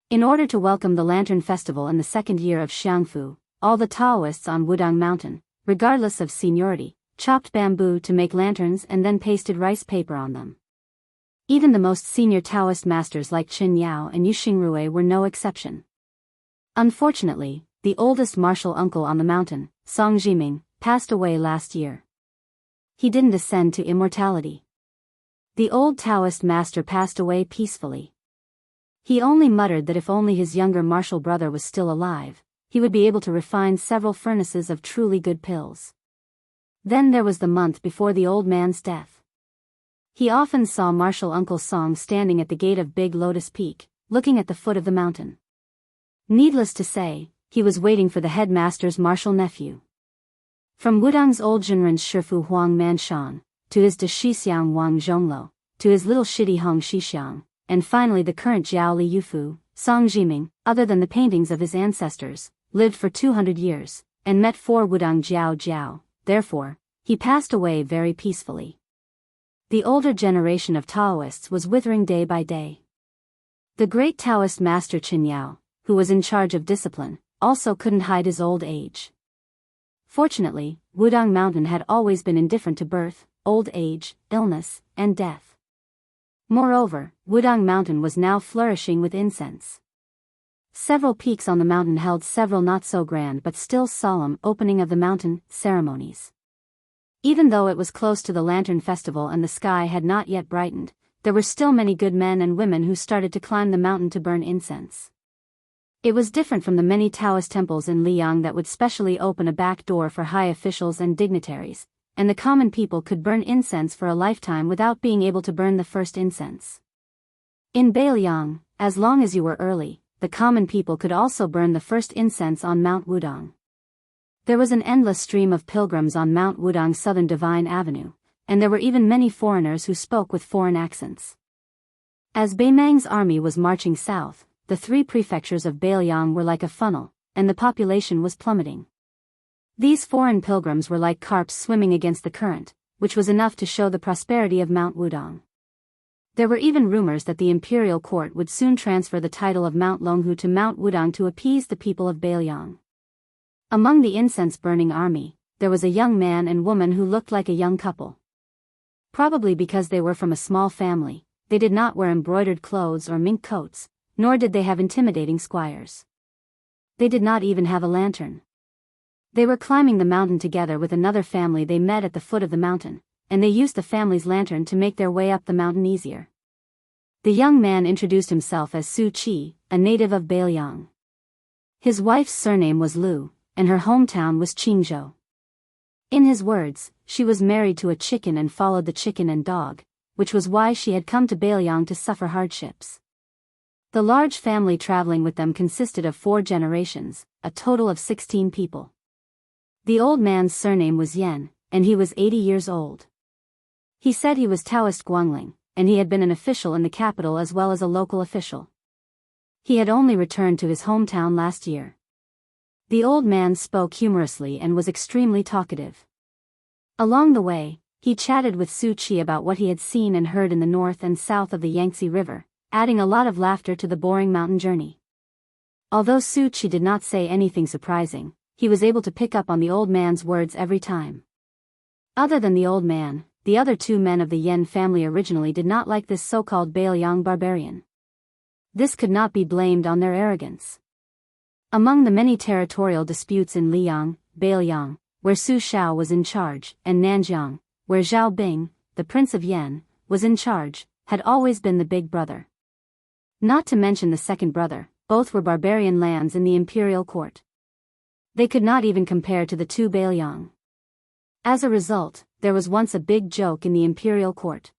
In order to welcome the Lantern Festival in the second year of Xiangfu, all the Taoists on Wudang Mountain, regardless of seniority, chopped bamboo to make lanterns and then pasted rice paper on them. Even the most senior Taoist masters like Qin Yao and Yu Xingrui were no exception. Unfortunately, the oldest martial uncle on the mountain, Song Jiming, passed away last year. He didn't ascend to immortality. The old Taoist master passed away peacefully. He only muttered that if only his younger martial brother was still alive, he would be able to refine several furnaces of truly good pills. Then there was the month before the old man's death. He often saw martial Uncle Song standing at the gate of Big Lotus Peak, looking at the foot of the mountain. Needless to say, he was waiting for the headmaster's martial nephew. From Wudang's old Zhenren Shifu Huang Manshan, to his de Shixiang Wang Zhonglo, to his little shitty Hong Shixiang, and finally the current Jiao Li Yufu, Song Jiming, other than the paintings of his ancestors, lived for 200 years, and met 4 Wudang Jiao Jiao, therefore, he passed away very peacefully. The older generation of Taoists was withering day by day. The great Taoist master Qin Yao, who was in charge of discipline, also couldn't hide his old age. Fortunately, Wudang Mountain had always been indifferent to birth, old age, illness, and death. Moreover, Wudang Mountain was now flourishing with incense. Several peaks on the mountain held several not-so-grand but still solemn opening of the mountain ceremonies. Even though it was close to the Lantern Festival and the sky had not yet brightened, there were still many good men and women who started to climb the mountain to burn incense. It was different from the many Taoist temples in Liang that would specially open a back door for high officials and dignitaries, and the common people could burn incense for a lifetime without being able to burn the first incense. In Beiliang, as long as you were early, the common people could also burn the first incense on Mount Wudong. There was an endless stream of pilgrims on Mount Wudong's southern Divine Avenue, and there were even many foreigners who spoke with foreign accents. As Beimang's army was marching south, the three prefectures of Beiliang were like a funnel, and the population was plummeting. These foreign pilgrims were like carps swimming against the current, which was enough to show the prosperity of Mount Wudong. There were even rumors that the imperial court would soon transfer the title of Mount Longhu to Mount Wudong to appease the people of Beiliang. Among the incense-burning army, there was a young man and woman who looked like a young couple. Probably because they were from a small family, they did not wear embroidered clothes or mink coats, nor did they have intimidating squires. They did not even have a lantern. They were climbing the mountain together with another family they met at the foot of the mountain, and they used the family's lantern to make their way up the mountain easier. The young man introduced himself as Su Qi, a native of Beiliang. His wife's surname was Lu, and her hometown was Qingzhou. In his words, she was married to a chicken and followed the chicken and dog, which was why she had come to Beiliang to suffer hardships. The large family traveling with them consisted of 4 generations, a total of 16 people. The old man's surname was Yan, and he was 80 years old. He said he was Taoist Guangling, and he had been an official in the capital as well as a local official. He had only returned to his hometown last year. The old man spoke humorously and was extremely talkative. Along the way, he chatted with Su Qi about what he had seen and heard in the north and south of the Yangtze River, adding a lot of laughter to the boring mountain journey. Although Su Qi did not say anything surprising, he was able to pick up on the old man's words every time. Other than the old man, the other 2 men of the Yen family originally did not like this so-called Beiliang barbarian. This could not be blamed on their arrogance. Among the many territorial disputes in Liang, Beiliang, where Su Shao was in charge, and Nanjiang, where Zhao Bing, the prince of Yen, was in charge, had always been the big brother. Not to mention the second brother, both were barbarian lands in the imperial court. They could not even compare to the 2 Beiliang. As a result, there was once a big joke in the imperial court.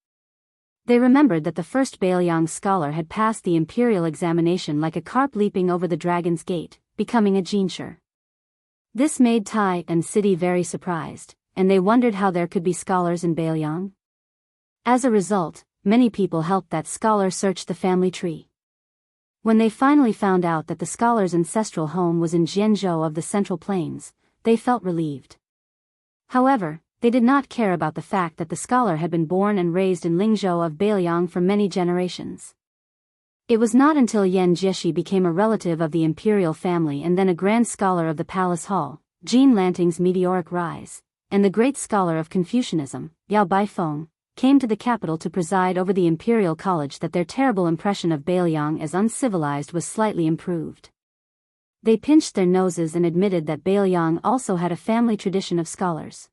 They remembered that the first Beiliang scholar had passed the imperial examination like a carp leaping over the dragon's gate, becoming a jinsher. This made Tai and City very surprised, and they wondered how there could be scholars in Beiliang. As a result, many people helped that scholar search the family tree. When they finally found out that the scholar's ancestral home was in Jianghu of the Central Plains, they felt relieved. However, they did not care about the fact that the scholar had been born and raised in Lingzhou of Beiliang for many generations. It was not until Yan Jieshi became a relative of the imperial family and then a grand scholar of the palace hall, Jean Lanting's meteoric rise, and the great scholar of Confucianism, Yao Baifeng, came to the capital to preside over the imperial college that their terrible impression of Beiliang as uncivilized was slightly improved. They pinched their noses and admitted that Beiliang also had a family tradition of scholars.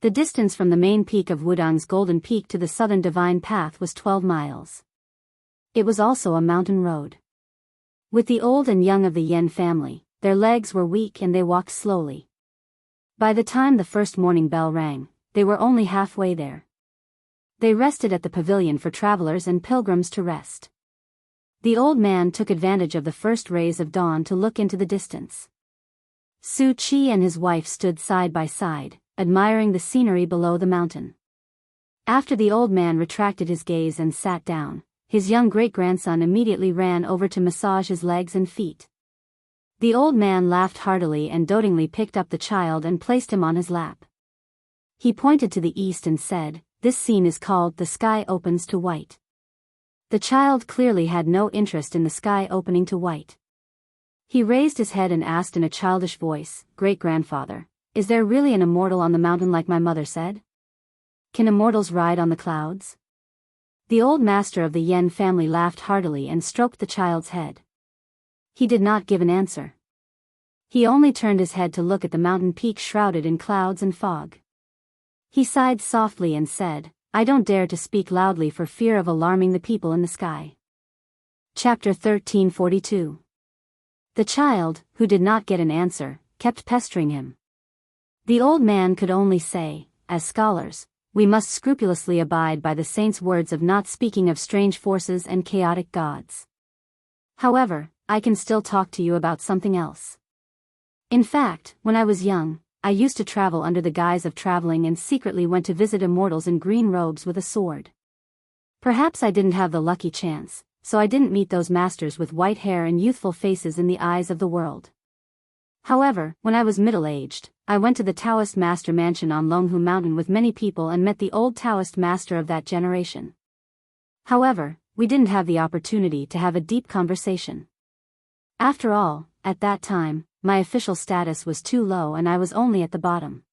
The distance from the main peak of Wudong's Golden Peak to the southern Divine Path was 12 miles. It was also a mountain road. With the old and young of the Yen family, their legs were weak and they walked slowly. By the time the first morning bell rang, they were only halfway there. They rested at the pavilion for travelers and pilgrims to rest. The old man took advantage of the first rays of dawn to look into the distance. Su Qi and his wife stood side by side, admiring the scenery below the mountain. After the old man retracted his gaze and sat down, his young great-grandson immediately ran over to massage his legs and feet. The old man laughed heartily and dotingly picked up the child and placed him on his lap. He pointed to the east and said, "This scene is called The Sky Opens to White." The child clearly had no interest in the sky opening to white. He raised his head and asked in a childish voice, "Great-grandfather, is there really an immortal on the mountain like my mother said? Can immortals ride on the clouds?" The old master of the Yen family laughed heartily and stroked the child's head. He did not give an answer. He only turned his head to look at the mountain peak shrouded in clouds and fog. He sighed softly and said, "I don't dare to speak loudly for fear of alarming the people in the sky." Chapter 1342. The child, who did not get an answer, kept pestering him. The old man could only say, "As scholars, we must scrupulously abide by the saint's words of not speaking of strange forces and chaotic gods. However, I can still talk to you about something else. In fact, when I was young, I used to travel under the guise of traveling and secretly went to visit immortals in green robes with a sword. Perhaps I didn't have the lucky chance, so I didn't meet those masters with white hair and youthful faces in the eyes of the world. However, when I was middle-aged, I went to the Taoist master mansion on Longhu Mountain with many people and met the old Taoist master of that generation. However, we didn't have the opportunity to have a deep conversation. After all, at that time, my official status was too low and I was only at the bottom.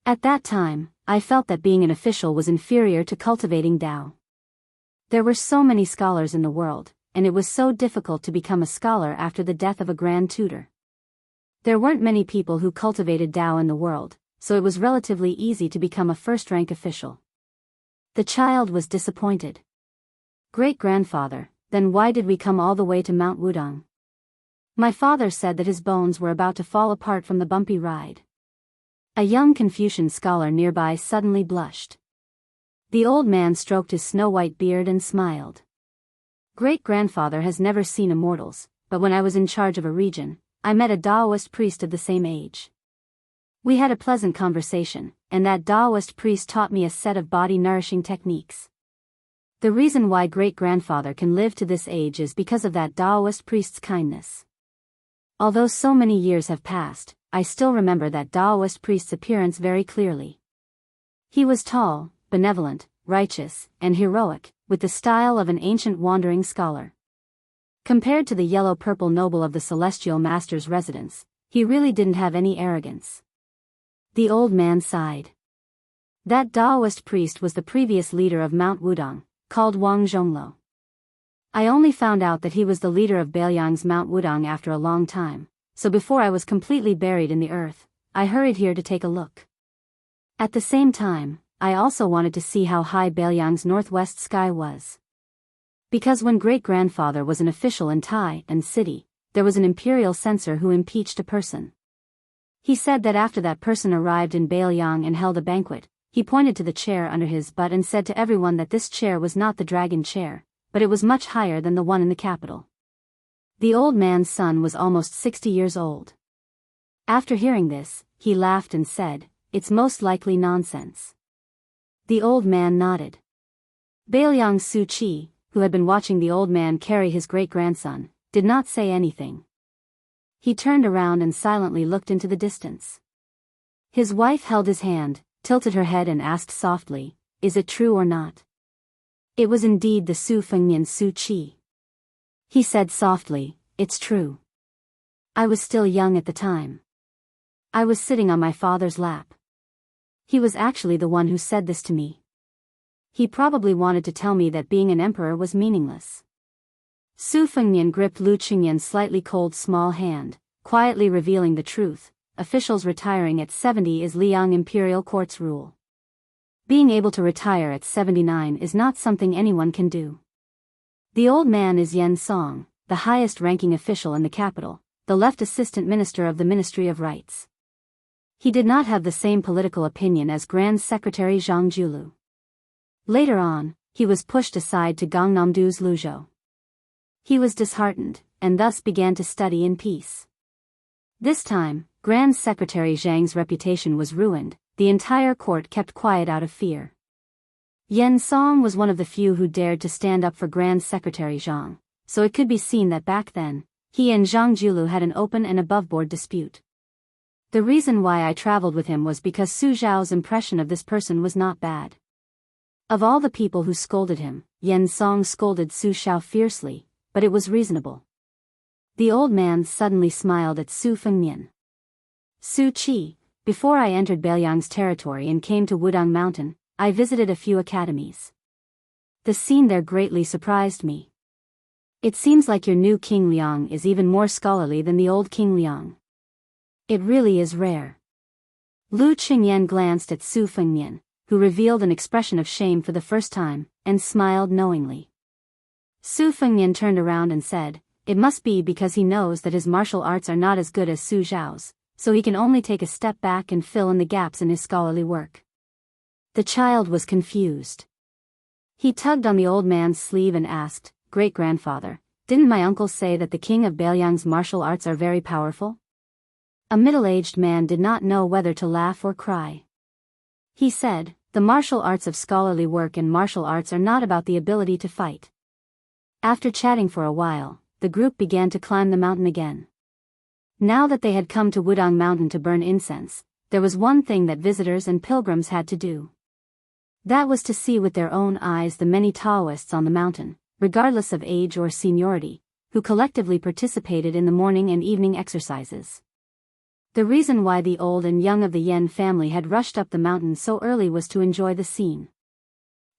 At that time, I felt that being an official was inferior to cultivating Tao. There were so many scholars in the world, and it was so difficult to become a scholar after the death of a grand tutor. There weren't many people who cultivated Tao in the world, so it was relatively easy to become a first-rank official. The child was disappointed. "Great-grandfather, then why did we come all the way to Mount Wudong?" My father said that his bones were about to fall apart from the bumpy ride. A young Confucian scholar nearby suddenly blushed. The old man stroked his snow-white beard and smiled. "Great-grandfather has never seen immortals, but when I was in charge of a region, I met a Daoist priest of the same age. We had a pleasant conversation, and that Daoist priest taught me a set of body-nourishing techniques. The reason why great-grandfather can live to this age is because of that Daoist priest's kindness. Although so many years have passed, I still remember that Daoist priest's appearance very clearly. He was tall, benevolent, righteous, and heroic, with the style of an ancient wandering scholar. Compared to the yellow-purple noble of the celestial master's residence, he really didn't have any arrogance." The old man sighed. That Daoist priest was the previous leader of Mount Wudong, called Wang Zhonglo. I only found out that he was the leader of Beiliang's Mount Wudong after a long time, so before I was completely buried in the earth, I hurried here to take a look. At the same time, I also wanted to see how high Beiliang's northwest sky was. Because when great-grandfather was an official in Tai and city, there was an imperial censor who impeached a person. He said that after that person arrived in Beiliang and held a banquet, he pointed to the chair under his butt and said to everyone that this chair was not the dragon chair, but it was much higher than the one in the capital. The old man's son was almost 60 years old. After hearing this, he laughed and said, "It's most likely nonsense." The old man nodded. Beiliang Su Chi, who had been watching the old man carry his great-grandson, did not say anything. He turned around and silently looked into the distance. His wife held his hand, tilted her head and asked softly, "Is it true or not?" It was indeed the Su Fengnian Su Chi. He said softly, "It's true. I was still young at the time. I was sitting on my father's lap. He was actually the one who said this to me. He probably wanted to tell me that being an emperor was meaningless." Su Fengnian gripped Lu Qingyan's slightly cold small hand, quietly revealing the truth. Officials retiring at 70 is Liang Imperial Court's rule. Being able to retire at 79 is not something anyone can do. The old man is Yen Song, the highest-ranking official in the capital, the left assistant minister of the Ministry of Rights. He did not have the same political opinion as Grand Secretary Zhang Julu. Later on, he was pushed aside to Gangnamdu's Luzhou. He was disheartened, and thus began to study in peace. This time, Grand Secretary Zhang's reputation was ruined. The entire court kept quiet out of fear. Yen Song was one of the few who dared to stand up for Grand Secretary Zhang, so it could be seen that back then, he and Zhang Julu had an open and above-board dispute. The reason why I traveled with him was because Su Zhao's impression of this person was not bad. Of all the people who scolded him, Yen Song scolded Su Zhao fiercely, but it was reasonable. The old man suddenly smiled at Su Fengnian. "Su Chi, before I entered Beiliang's territory and came to Wudong Mountain, I visited a few academies. The scene there greatly surprised me. It seems like your new King Liang is even more scholarly than the old King Liang. It really is rare. Lu Qingyan glanced at Su Fengnian, who revealed an expression of shame for the first time, and smiled knowingly. Su Fengnian turned around and said, "It must be because he knows that his martial arts are not as good as Su Zhao's, so he can only take a step back and fill in the gaps in his scholarly work." The child was confused. He tugged on the old man's sleeve and asked, "Great-grandfather, didn't my uncle say that the king of Beiliang's martial arts are very powerful?" A middle-aged man did not know whether to laugh or cry. He said, "The martial arts of scholarly work and martial arts are not about the ability to fight." After chatting for a while, the group began to climb the mountain again. Now that they had come to Wudang Mountain to burn incense, there was one thing that visitors and pilgrims had to do. That was to see with their own eyes the many Daoists on the mountain, regardless of age or seniority, who collectively participated in the morning and evening exercises. The reason why the old and young of the Yan family had rushed up the mountain so early was to enjoy the scene.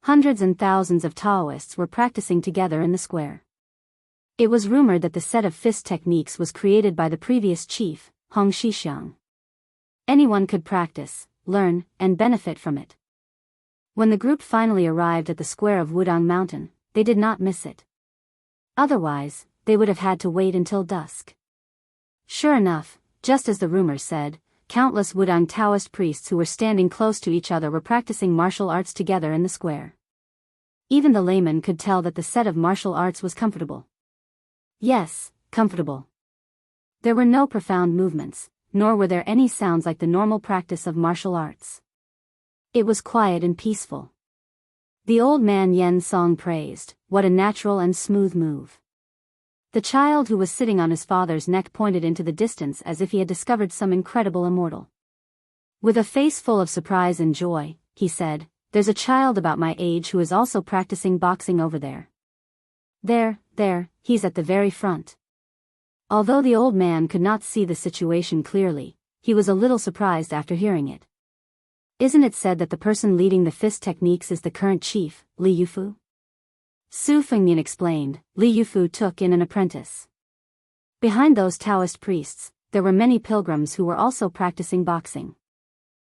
Hundreds and thousands of Daoists were practicing together in the square. It was rumored that the set of fist techniques was created by the previous chief, Hong Shixiang. Anyone could practice, learn, and benefit from it. When the group finally arrived at the square of Wudang Mountain, they did not miss it. Otherwise, they would have had to wait until dusk. Sure enough, just as the rumor said, countless Wudang Taoist priests who were standing close to each other were practicing martial arts together in the square. Even the layman could tell that the set of martial arts was comfortable. Yes, comfortable. There were no profound movements, nor were there any sounds like the normal practice of martial arts. It was quiet and peaceful. The old man Yen Song praised, "What a natural and smooth move." The child who was sitting on his father's neck pointed into the distance as if he had discovered some incredible immortal. With a face full of surprise and joy, he said, "There's a child about my age who is also practicing boxing over there. There, he's at the very front." Although the old man could not see the situation clearly, he was a little surprised after hearing it. "Isn't it said that the person leading the fist techniques is the current chief, Li Yufu?" Su Fengnian explained. Li Yufu took in an apprentice. Behind those Taoist priests, there were many pilgrims who were also practicing boxing.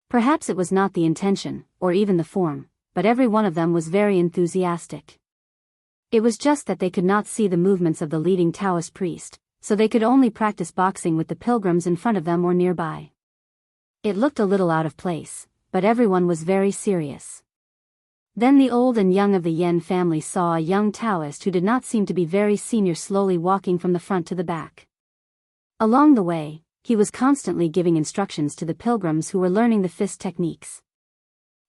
Perhaps it was not the intention, or even the form, but every one of them was very enthusiastic. It was just that they could not see the movements of the leading Taoist priest, so they could only practice boxing with the pilgrims in front of them or nearby. It looked a little out of place, but everyone was very serious. Then the old and young of the Yen family saw a young Taoist who did not seem to be very senior slowly walking from the front to the back. Along the way, he was constantly giving instructions to the pilgrims who were learning the fist techniques.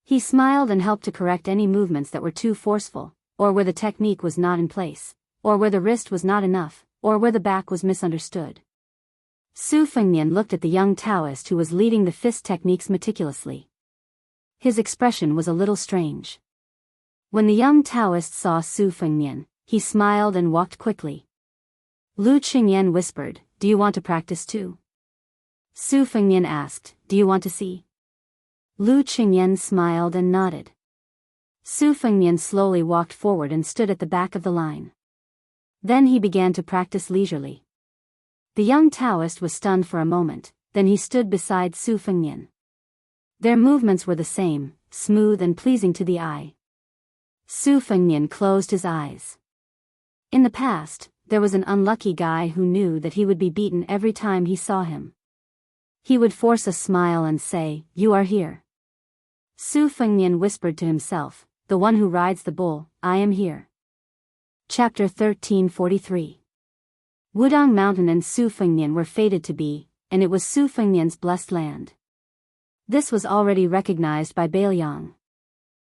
He smiled and helped to correct any movements that were too forceful, or where the technique was not in place, or where the wrist was not enough, or where the back was misunderstood. Su Fengnian looked at the young Taoist who was leading the fist techniques meticulously. His expression was a little strange. When the young Taoist saw Su Fengnian, he smiled and walked quickly. Lu Qingyan whispered, "Do you want to practice too?" Su Fengnian asked, "Do you want to see?" Lu Qingyan smiled and nodded. Su Fengnian slowly walked forward and stood at the back of the line. Then he began to practice leisurely. The young Taoist was stunned for a moment, then he stood beside Su Fengnian. Their movements were the same, smooth and pleasing to the eye. Su Fengnian closed his eyes. In the past, there was an unlucky guy who knew that he would be beaten every time he saw him. He would force a smile and say, "You are here." Su Fengnian whispered to himself, "The one who rides the bull, I am here." Chapter 1343. Wudang Mountain and Su Fengnian were fated to be, and it was Su Fengnian's blessed land. This was already recognized by Beiliang.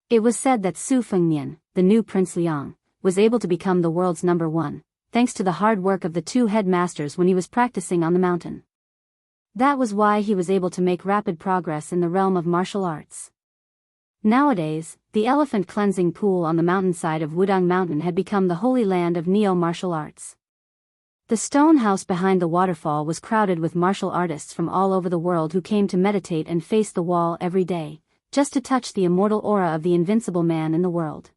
It was said that Su Fengnian, the new Prince Liang, was able to become the world's #1, thanks to the hard work of the two headmasters when he was practicing on the mountain. That was why he was able to make rapid progress in the realm of martial arts. Nowadays, the elephant cleansing pool on the mountainside of Wudang Mountain had become the holy land of neo-martial arts. The stone house behind the waterfall was crowded with martial artists from all over the world who came to meditate and face the wall every day, just to touch the immortal aura of the invincible man in the world.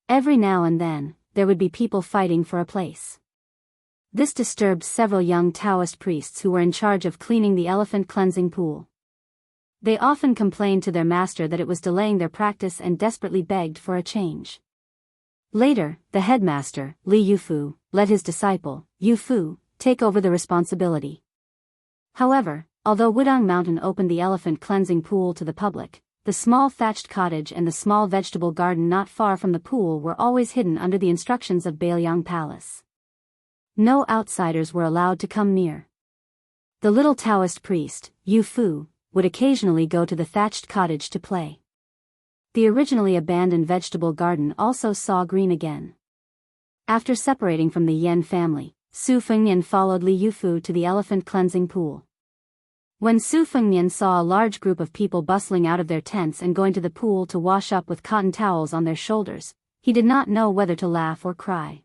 Every now and then, there would be people fighting for a place. This disturbed several young Taoist priests who were in charge of cleaning the elephant cleansing pool. They often complained to their master that it was delaying their practice and desperately begged for a change. Later, the headmaster, Li Yufu, let his disciple, Yufu, take over the responsibility. However, although Wudang Mountain opened the elephant cleansing pool to the public, the small thatched cottage and the small vegetable garden not far from the pool were always hidden under the instructions of Bailiang Palace. No outsiders were allowed to come near. The little Taoist priest, Yufu, would occasionally go to the thatched cottage to play. The originally abandoned vegetable garden also saw green again. After separating from the Yan family, Su Fengnian followed Li Yufu to the elephant cleansing pool. When Su Fengnian saw a large group of people bustling out of their tents and going to the pool to wash up with cotton towels on their shoulders, he did not know whether to laugh or cry.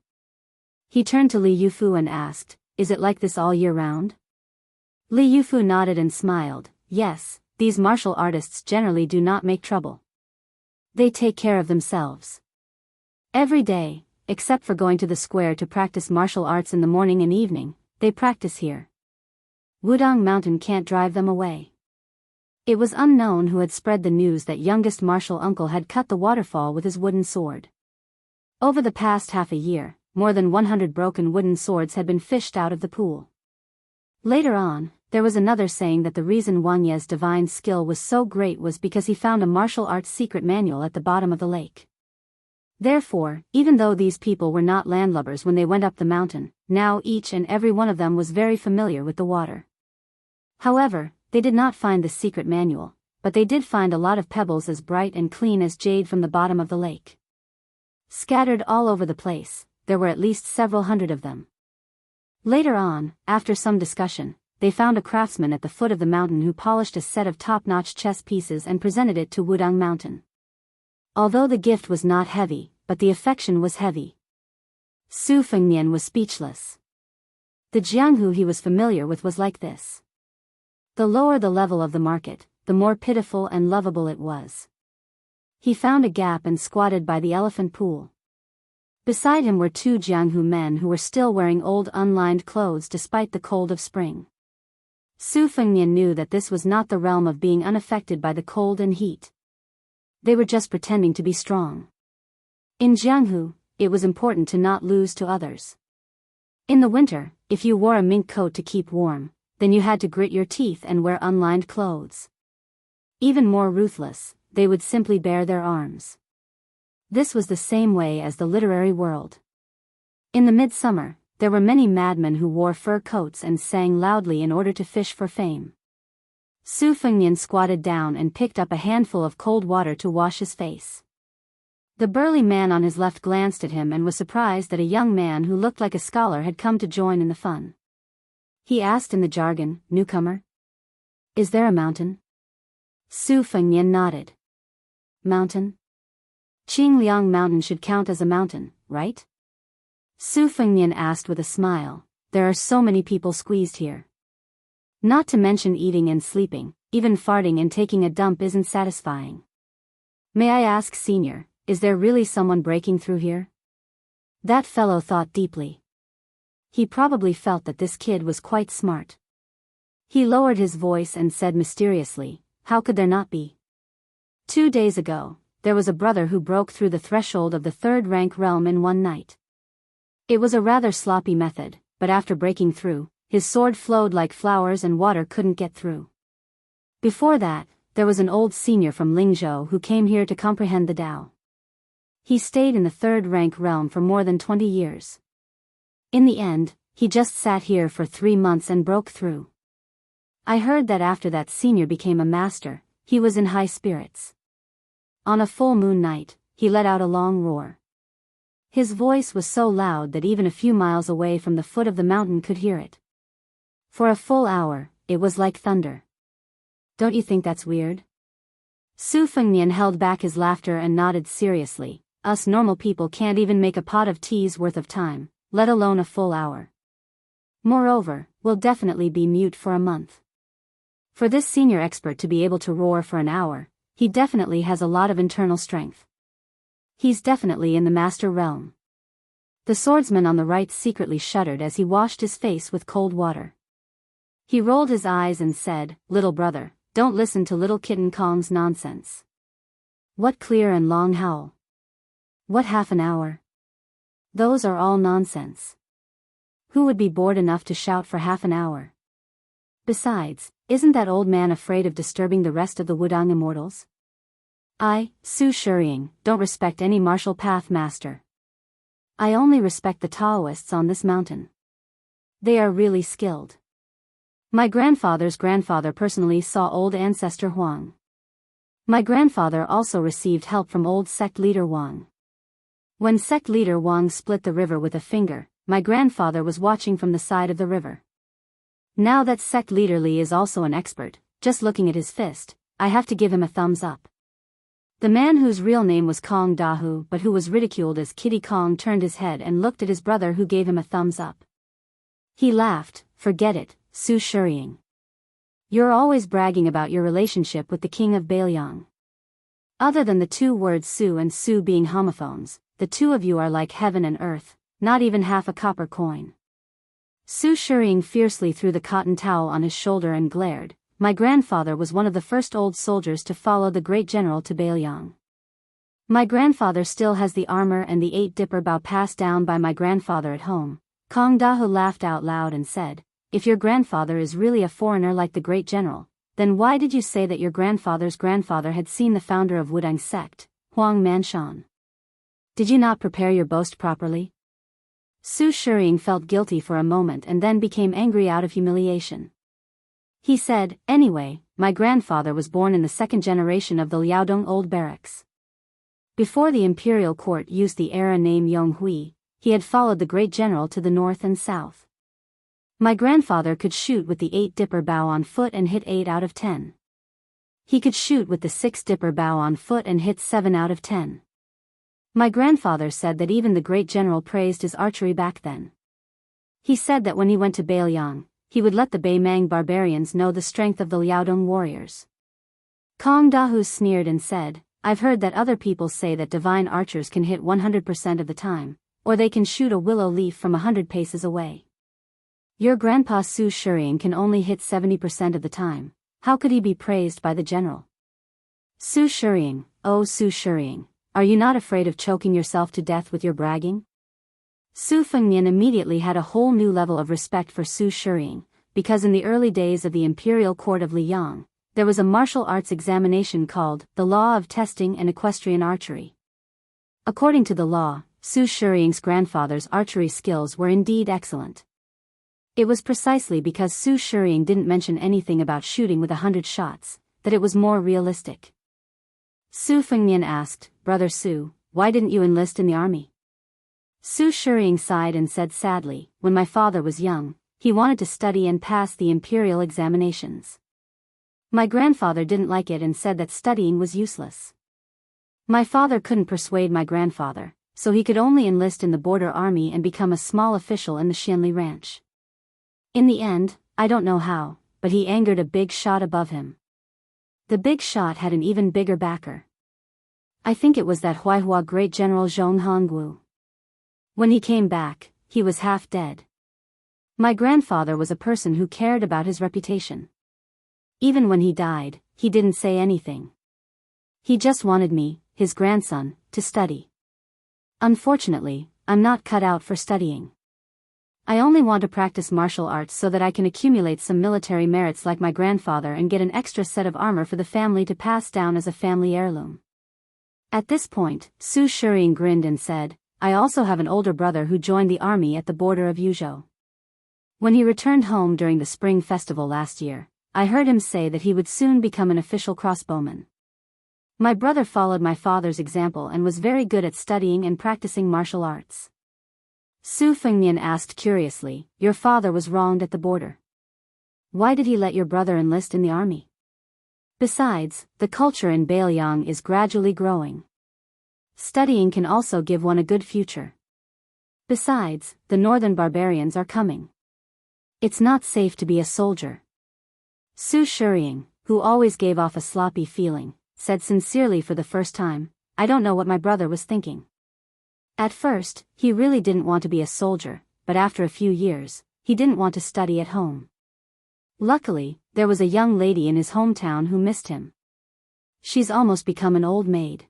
He turned to Li Yufu and asked, "Is it like this all year round?" Li Yufu nodded and smiled. "Yes, these martial artists generally do not make trouble. They take care of themselves. Every day, except for going to the square to practice martial arts in the morning and evening, they practice here. Wudang Mountain can't drive them away." It was unknown who had spread the news that youngest martial uncle had cut the waterfall with his wooden sword. Over the past half a year, more than 100 broken wooden swords had been fished out of the pool. Later on, there was another saying that the reason Wang Ye's divine skill was so great was because he found a martial arts secret manual at the bottom of the lake. Therefore, even though these people were not landlubbers when they went up the mountain, now each and every one of them was very familiar with the water. However, they did not find the secret manual, but they did find a lot of pebbles as bright and clean as jade from the bottom of the lake. Scattered all over the place, there were at least several hundred of them. Later on, after some discussion, they found a craftsman at the foot of the mountain who polished a set of top-notch chess pieces and presented it to Wudang Mountain. Although the gift was not heavy, but the affection was heavy. Su Fengnian was speechless. The Jianghu he was familiar with was like this. The lower the level of the market, the more pitiful and lovable it was. He found a gap and squatted by the elephant pool. Beside him were two Jianghu men who were still wearing old unlined clothes despite the cold of spring. Su Fengnian knew that this was not the realm of being unaffected by the cold and heat. They were just pretending to be strong. In Jianghu, it was important to not lose to others. In the winter, if you wore a mink coat to keep warm, then you had to grit your teeth and wear unlined clothes. Even more ruthless, they would simply bare their arms. This was the same way as the literary world. In the midsummer, there were many madmen who wore fur coats and sang loudly in order to fish for fame. Su Fengnian squatted down and picked up a handful of cold water to wash his face. The burly man on his left glanced at him and was surprised that a young man who looked like a scholar had come to join in the fun. He asked in the jargon, "Newcomer? Is there a mountain?" Su Fengnian nodded. "Mountain? Qingliang Mountain should count as a mountain, right?" Su Fengnian asked with a smile. "There are so many people squeezed here. Not to mention eating and sleeping, even farting and taking a dump isn't satisfying. May I ask, Senior, is there really someone breaking through here?" That fellow thought deeply. He probably felt that this kid was quite smart. He lowered his voice and said mysteriously, "How could there not be? 2 days ago, there was a brother who broke through the threshold of the third-rank realm in one night. It was a rather sloppy method, but after breaking through, his sword flowed like flowers and water couldn't get through. Before that, there was an old senior from Lingzhou who came here to comprehend the Tao. He stayed in the third-rank realm for more than 20 years. In the end, he just sat here for 3 months and broke through. I heard that after that senior became a master, he was in high spirits. On a full moon night, he let out a long roar. His voice was so loud that even a few miles away from the foot of the mountain could hear it. For a full hour, it was like thunder. Don't you think that's weird?" Su Fengnian held back his laughter and nodded seriously. "Us normal people can't even make a pot of tea's worth of time, let alone a full hour. Moreover, we'll definitely be mute for a month. For this senior expert to be able to roar for an hour, he definitely has a lot of internal strength. He's definitely in the master realm." The swordsman on the right secretly shuddered as he washed his face with cold water. He rolled his eyes and said, "Little brother, don't listen to little kitten Kong's nonsense. What clear and long howl? What half an hour? Those are all nonsense. Who would be bored enough to shout for half an hour? Besides, isn't that old man afraid of disturbing the rest of the Wudang immortals? I, Su Shiying, don't respect any martial path master. I only respect the Daoists on this mountain. They are really skilled. My grandfather's grandfather personally saw old ancestor Huang. My grandfather also received help from old sect leader Wang. When sect leader Wang split the river with a finger, my grandfather was watching from the side of the river. Now that sect leader Li is also an expert, just looking at his fist, I have to give him a thumbs up." The man whose real name was Kong Dahu but who was ridiculed as Kitty Kong turned his head and looked at his brother who gave him a thumbs up. He laughed. "Forget it, Su Shiying. You're always bragging about your relationship with the king of Bailiang. Other than the two words Su and Su being homophones, the two of you are like heaven and earth, not even half a copper coin." Su Shiying fiercely threw the cotton towel on his shoulder and glared. "My grandfather was one of the first old soldiers to follow the great general to Bailiang. My grandfather still has the armor and the 8-dipper bow passed down by my grandfather at home." Kong Dahu laughed out loud and said, "If your grandfather is really a foreigner like the great general, then why did you say that your grandfather's grandfather had seen the founder of Wudang sect, Huang Manshan? Did you not prepare your boast properly?" Su Shiying felt guilty for a moment and then became angry out of humiliation. He said, "Anyway, my grandfather was born in the second generation of the Liaodong old barracks. Before the imperial court used the era name Yonghui, he had followed the great general to the north and south. My grandfather could shoot with the 8-dipper bow on foot and hit 8 out of 10. He could shoot with the 6-dipper bow on foot and hit 7 out of 10. My grandfather said that even the great general praised his archery back then. He said that when he went to Bailiang, he would let the Baimang barbarians know the strength of the Liaodong warriors." Kong Dahu sneered and said, "I've heard that other people say that divine archers can hit 100% of the time, or they can shoot a willow leaf from 100 paces away. Your grandpa Su Shiying can only hit 70% of the time. How could he be praised by the general?" Su Shiying, "Oh Su Shiying, are you not afraid of choking yourself to death with your bragging?" Su Fengnian immediately had a whole new level of respect for Su Shiying, because in the early days of the imperial court of Liang, there was a martial arts examination called the Law of Testing and Equestrian Archery. According to the law, Su Shiying's grandfather's archery skills were indeed excellent. It was precisely because Su Shiying didn't mention anything about shooting with 100 shots, that it was more realistic. Su Fengnian asked, "Brother Su, why didn't you enlist in the army?" Su Shiying sighed and said sadly, "When my father was young, he wanted to study and pass the imperial examinations. My grandfather didn't like it and said that studying was useless. My father couldn't persuade my grandfather, so he could only enlist in the border army and become a small official in the Xianli ranch. In the end, I don't know how, but he angered a big shot above him. The big shot had an even bigger backer. I think it was that Huaihua great general Zhong Hongwu. When he came back, he was half dead. My grandfather was a person who cared about his reputation. Even when he died, he didn't say anything. He just wanted me, his grandson, to study. Unfortunately, I'm not cut out for studying. I only want to practice martial arts so that I can accumulate some military merits like my grandfather and get an extra set of armor for the family to pass down as a family heirloom." At this point, Su Shiying grinned and said, "I also have an older brother who joined the army at the border of Yuzhou. When he returned home during the spring festival last year, I heard him say that he would soon become an official crossbowman. My brother followed my father's example and was very good at studying and practicing martial arts." Su Fengnian asked curiously, "Your father was wronged at the border. Why did he let your brother enlist in the army? Besides, the culture in Bailiang is gradually growing. Studying can also give one a good future. Besides, the northern barbarians are coming. It's not safe to be a soldier." Su Shiying, who always gave off a sloppy feeling, said sincerely for the first time, "I don't know what my brother was thinking." At first, he really didn't want to be a soldier, but after a few years, he didn't want to study at home. Luckily, there was a young lady in his hometown who missed him. She's almost become an old maid.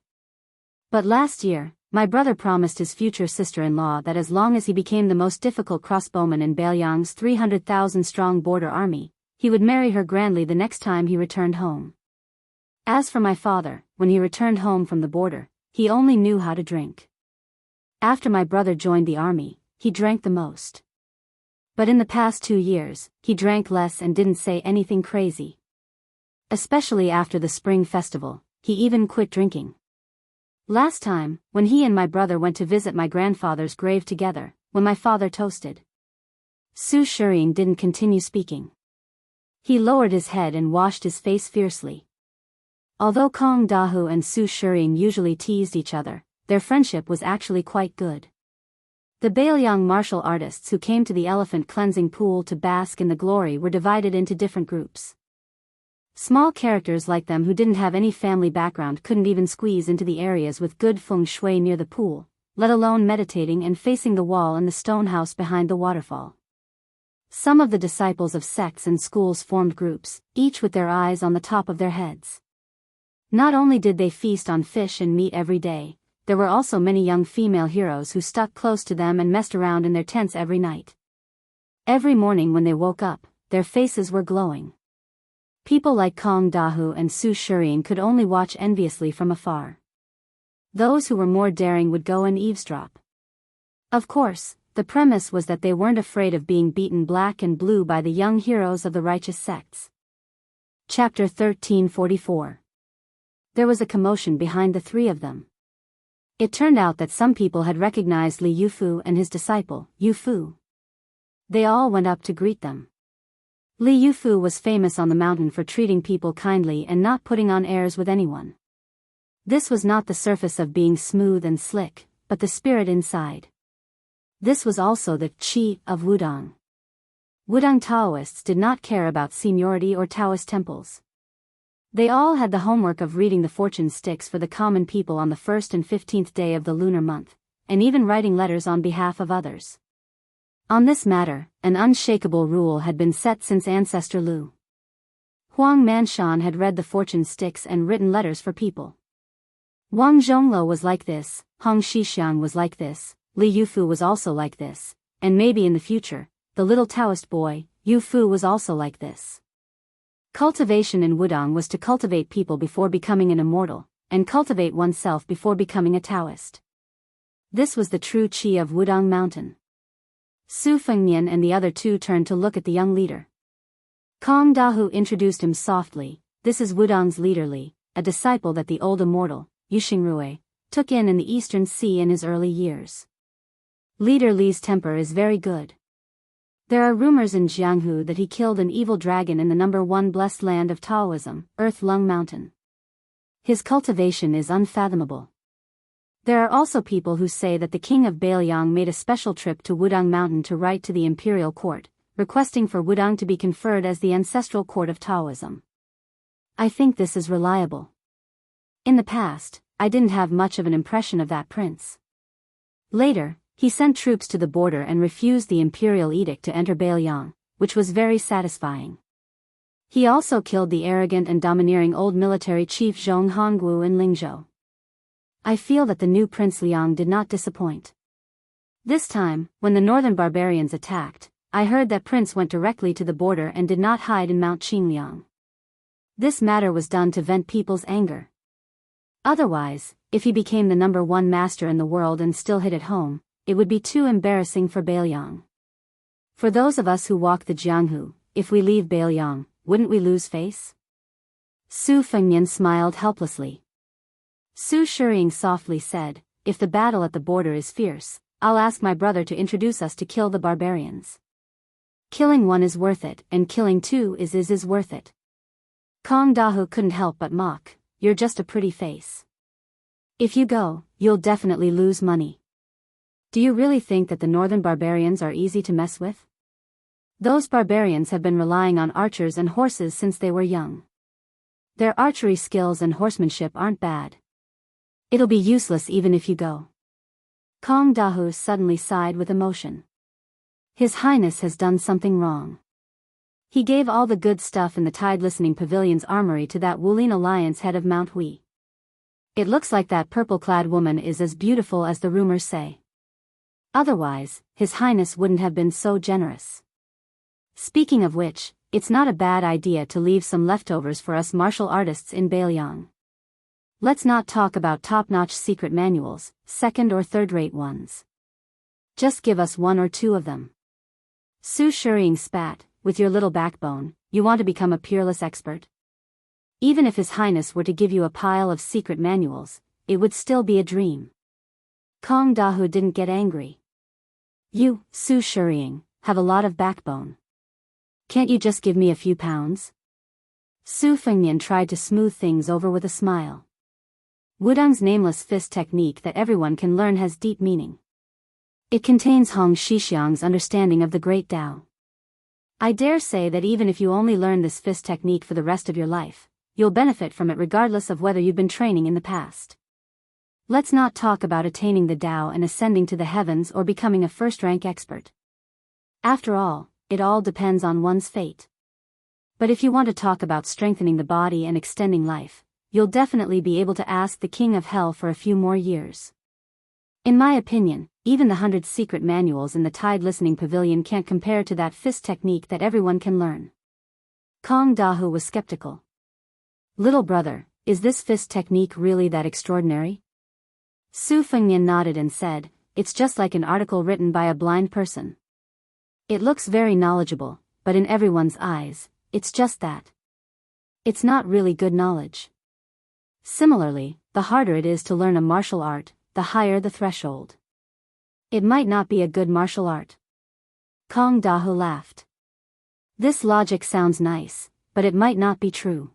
But last year, my brother promised his future sister-in-law that as long as he became the most difficult crossbowman in Bailiang's 300,000-strong border army, he would marry her grandly the next time he returned home. As for my father, when he returned home from the border, he only knew how to drink. After my brother joined the army, he drank the most. But in the past 2 years, he drank less and didn't say anything crazy. Especially after the spring festival, he even quit drinking. Last time, when he and my brother went to visit my grandfather's grave together, when my father toasted, Su Shireen didn't continue speaking. He lowered his head and washed his face fiercely. Although Kong Dahu and Su Shireen usually teased each other, their friendship was actually quite good. The Bailiang martial artists who came to the elephant cleansing pool to bask in the glory were divided into different groups. Small characters like them who didn't have any family background couldn't even squeeze into the areas with good feng shui near the pool, let alone meditating and facing the wall in the stone house behind the waterfall. Some of the disciples of sects and schools formed groups, each with their eyes on the top of their heads. Not only did they feast on fish and meat every day, there were also many young female heroes who stuck close to them and messed around in their tents every night. Every morning when they woke up, their faces were glowing. People like Kong Dahu and Su Shireen could only watch enviously from afar. Those who were more daring would go and eavesdrop. Of course, the premise was that they weren't afraid of being beaten black and blue by the young heroes of the righteous sects. Chapter 1344. There was a commotion behind the three of them. It turned out that some people had recognized Li Yufu and his disciple, Yufu. They all went up to greet them. Li Yufu was famous on the mountain for treating people kindly and not putting on airs with anyone. This was not the surface of being smooth and slick, but the spirit inside. This was also the qi of Wudang. Wudang Taoists did not care about seniority or Taoist temples. They all had the homework of reading the fortune sticks for the common people on the 1st and 15th day of the lunar month, and even writing letters on behalf of others. On this matter, an unshakable rule had been set since ancestor Lu. Huang Manshan had read the fortune sticks and written letters for people. Wang Zhonglo was like this, Hong Shixiang was like this, Li Yufu was also like this, and maybe in the future, the little Taoist boy, Yufu was also like this. Cultivation in Wudang was to cultivate people before becoming an immortal, and cultivate oneself before becoming a Taoist. This was the true qi of Wudang Mountain. Su Fengnian and the other two turned to look at the young leader. Kong Dahu introduced him softly. This is Wudang's leader Li, a disciple that the old immortal, Yuxingrui, took in the Eastern Sea in his early years. Leader Li's temper is very good. There are rumors in Jianghu that he killed an evil dragon in the #1 blessed land of Taoism, Earth Lung Mountain. His cultivation is unfathomable. There are also people who say that the king of Bailiang made a special trip to Wudang Mountain to write to the imperial court, requesting for Wudang to be conferred as the ancestral court of Taoism. I think this is reliable. In the past, I didn't have much of an impression of that prince. Later, he sent troops to the border and refused the imperial edict to enter Bailiang, which was very satisfying. He also killed the arrogant and domineering old military chief Zhong Hongwu in Lingzhou. I feel that the new Prince Liang did not disappoint. This time, when the northern barbarians attacked, I heard that Prince went directly to the border and did not hide in Mount Qingliang. This matter was done to vent people's anger. Otherwise, if he became the #1 master in the world and still hid at home, it would be too embarrassing for Bailiang. For those of us who walk the Jianghu, if we leave Bailiang, wouldn't we lose face? Su Fengnian smiled helplessly. Su Shireen softly said, if the battle at the border is fierce, I'll ask my brother to introduce us to kill the barbarians. Killing one is worth it, and killing two is worth it. Kong Dahu couldn't help but mock, you're just a pretty face. If you go, you'll definitely lose money. Do you really think that the northern barbarians are easy to mess with? Those barbarians have been relying on archers and horses since they were young. Their archery skills and horsemanship aren't bad. It'll be useless even if you go. Kong Dahu suddenly sighed with emotion. His Highness has done something wrong. He gave all the good stuff in the Tide Listening Pavilion's armory to that Wulin Alliance head of Mount Hui. It looks like that purple-clad woman is as beautiful as the rumors say. Otherwise, His Highness wouldn't have been so generous. Speaking of which, it's not a bad idea to leave some leftovers for us martial artists in Bailiang. Let's not talk about top-notch secret manuals, second or third-rate ones. Just give us one or two of them. Su Shuriying spat. With your little backbone, you want to become a peerless expert? Even if His Highness were to give you a pile of secret manuals, it would still be a dream. Kong Dahu didn't get angry. You, Su Shuriying, have a lot of backbone. Can't you just give me a few pounds? Su Fengnian tried to smooth things over with a smile. Wudong's nameless fist technique that everyone can learn has deep meaning. It contains Hong Shixiang's understanding of the Great Tao. I dare say that even if you only learn this fist technique for the rest of your life, you'll benefit from it regardless of whether you've been training in the past. Let's not talk about attaining the Tao and ascending to the heavens or becoming a first-rank expert. After all, it all depends on one's fate. But if you want to talk about strengthening the body and extending life, you'll definitely be able to ask the King of Hell for a few more years. In my opinion, even the 100 secret manuals in the Tide Listening Pavilion can't compare to that fist technique that everyone can learn. Kong Dahu was skeptical. Little brother, is this fist technique really that extraordinary? Su Fengnian nodded and said, it's just like an article written by a blind person. It looks very knowledgeable, but in everyone's eyes, it's just that. It's not really good knowledge. Similarly, the harder it is to learn a martial art, the higher the threshold. It might not be a good martial art. Kong Dahu laughed. This logic sounds nice, but it might not be true.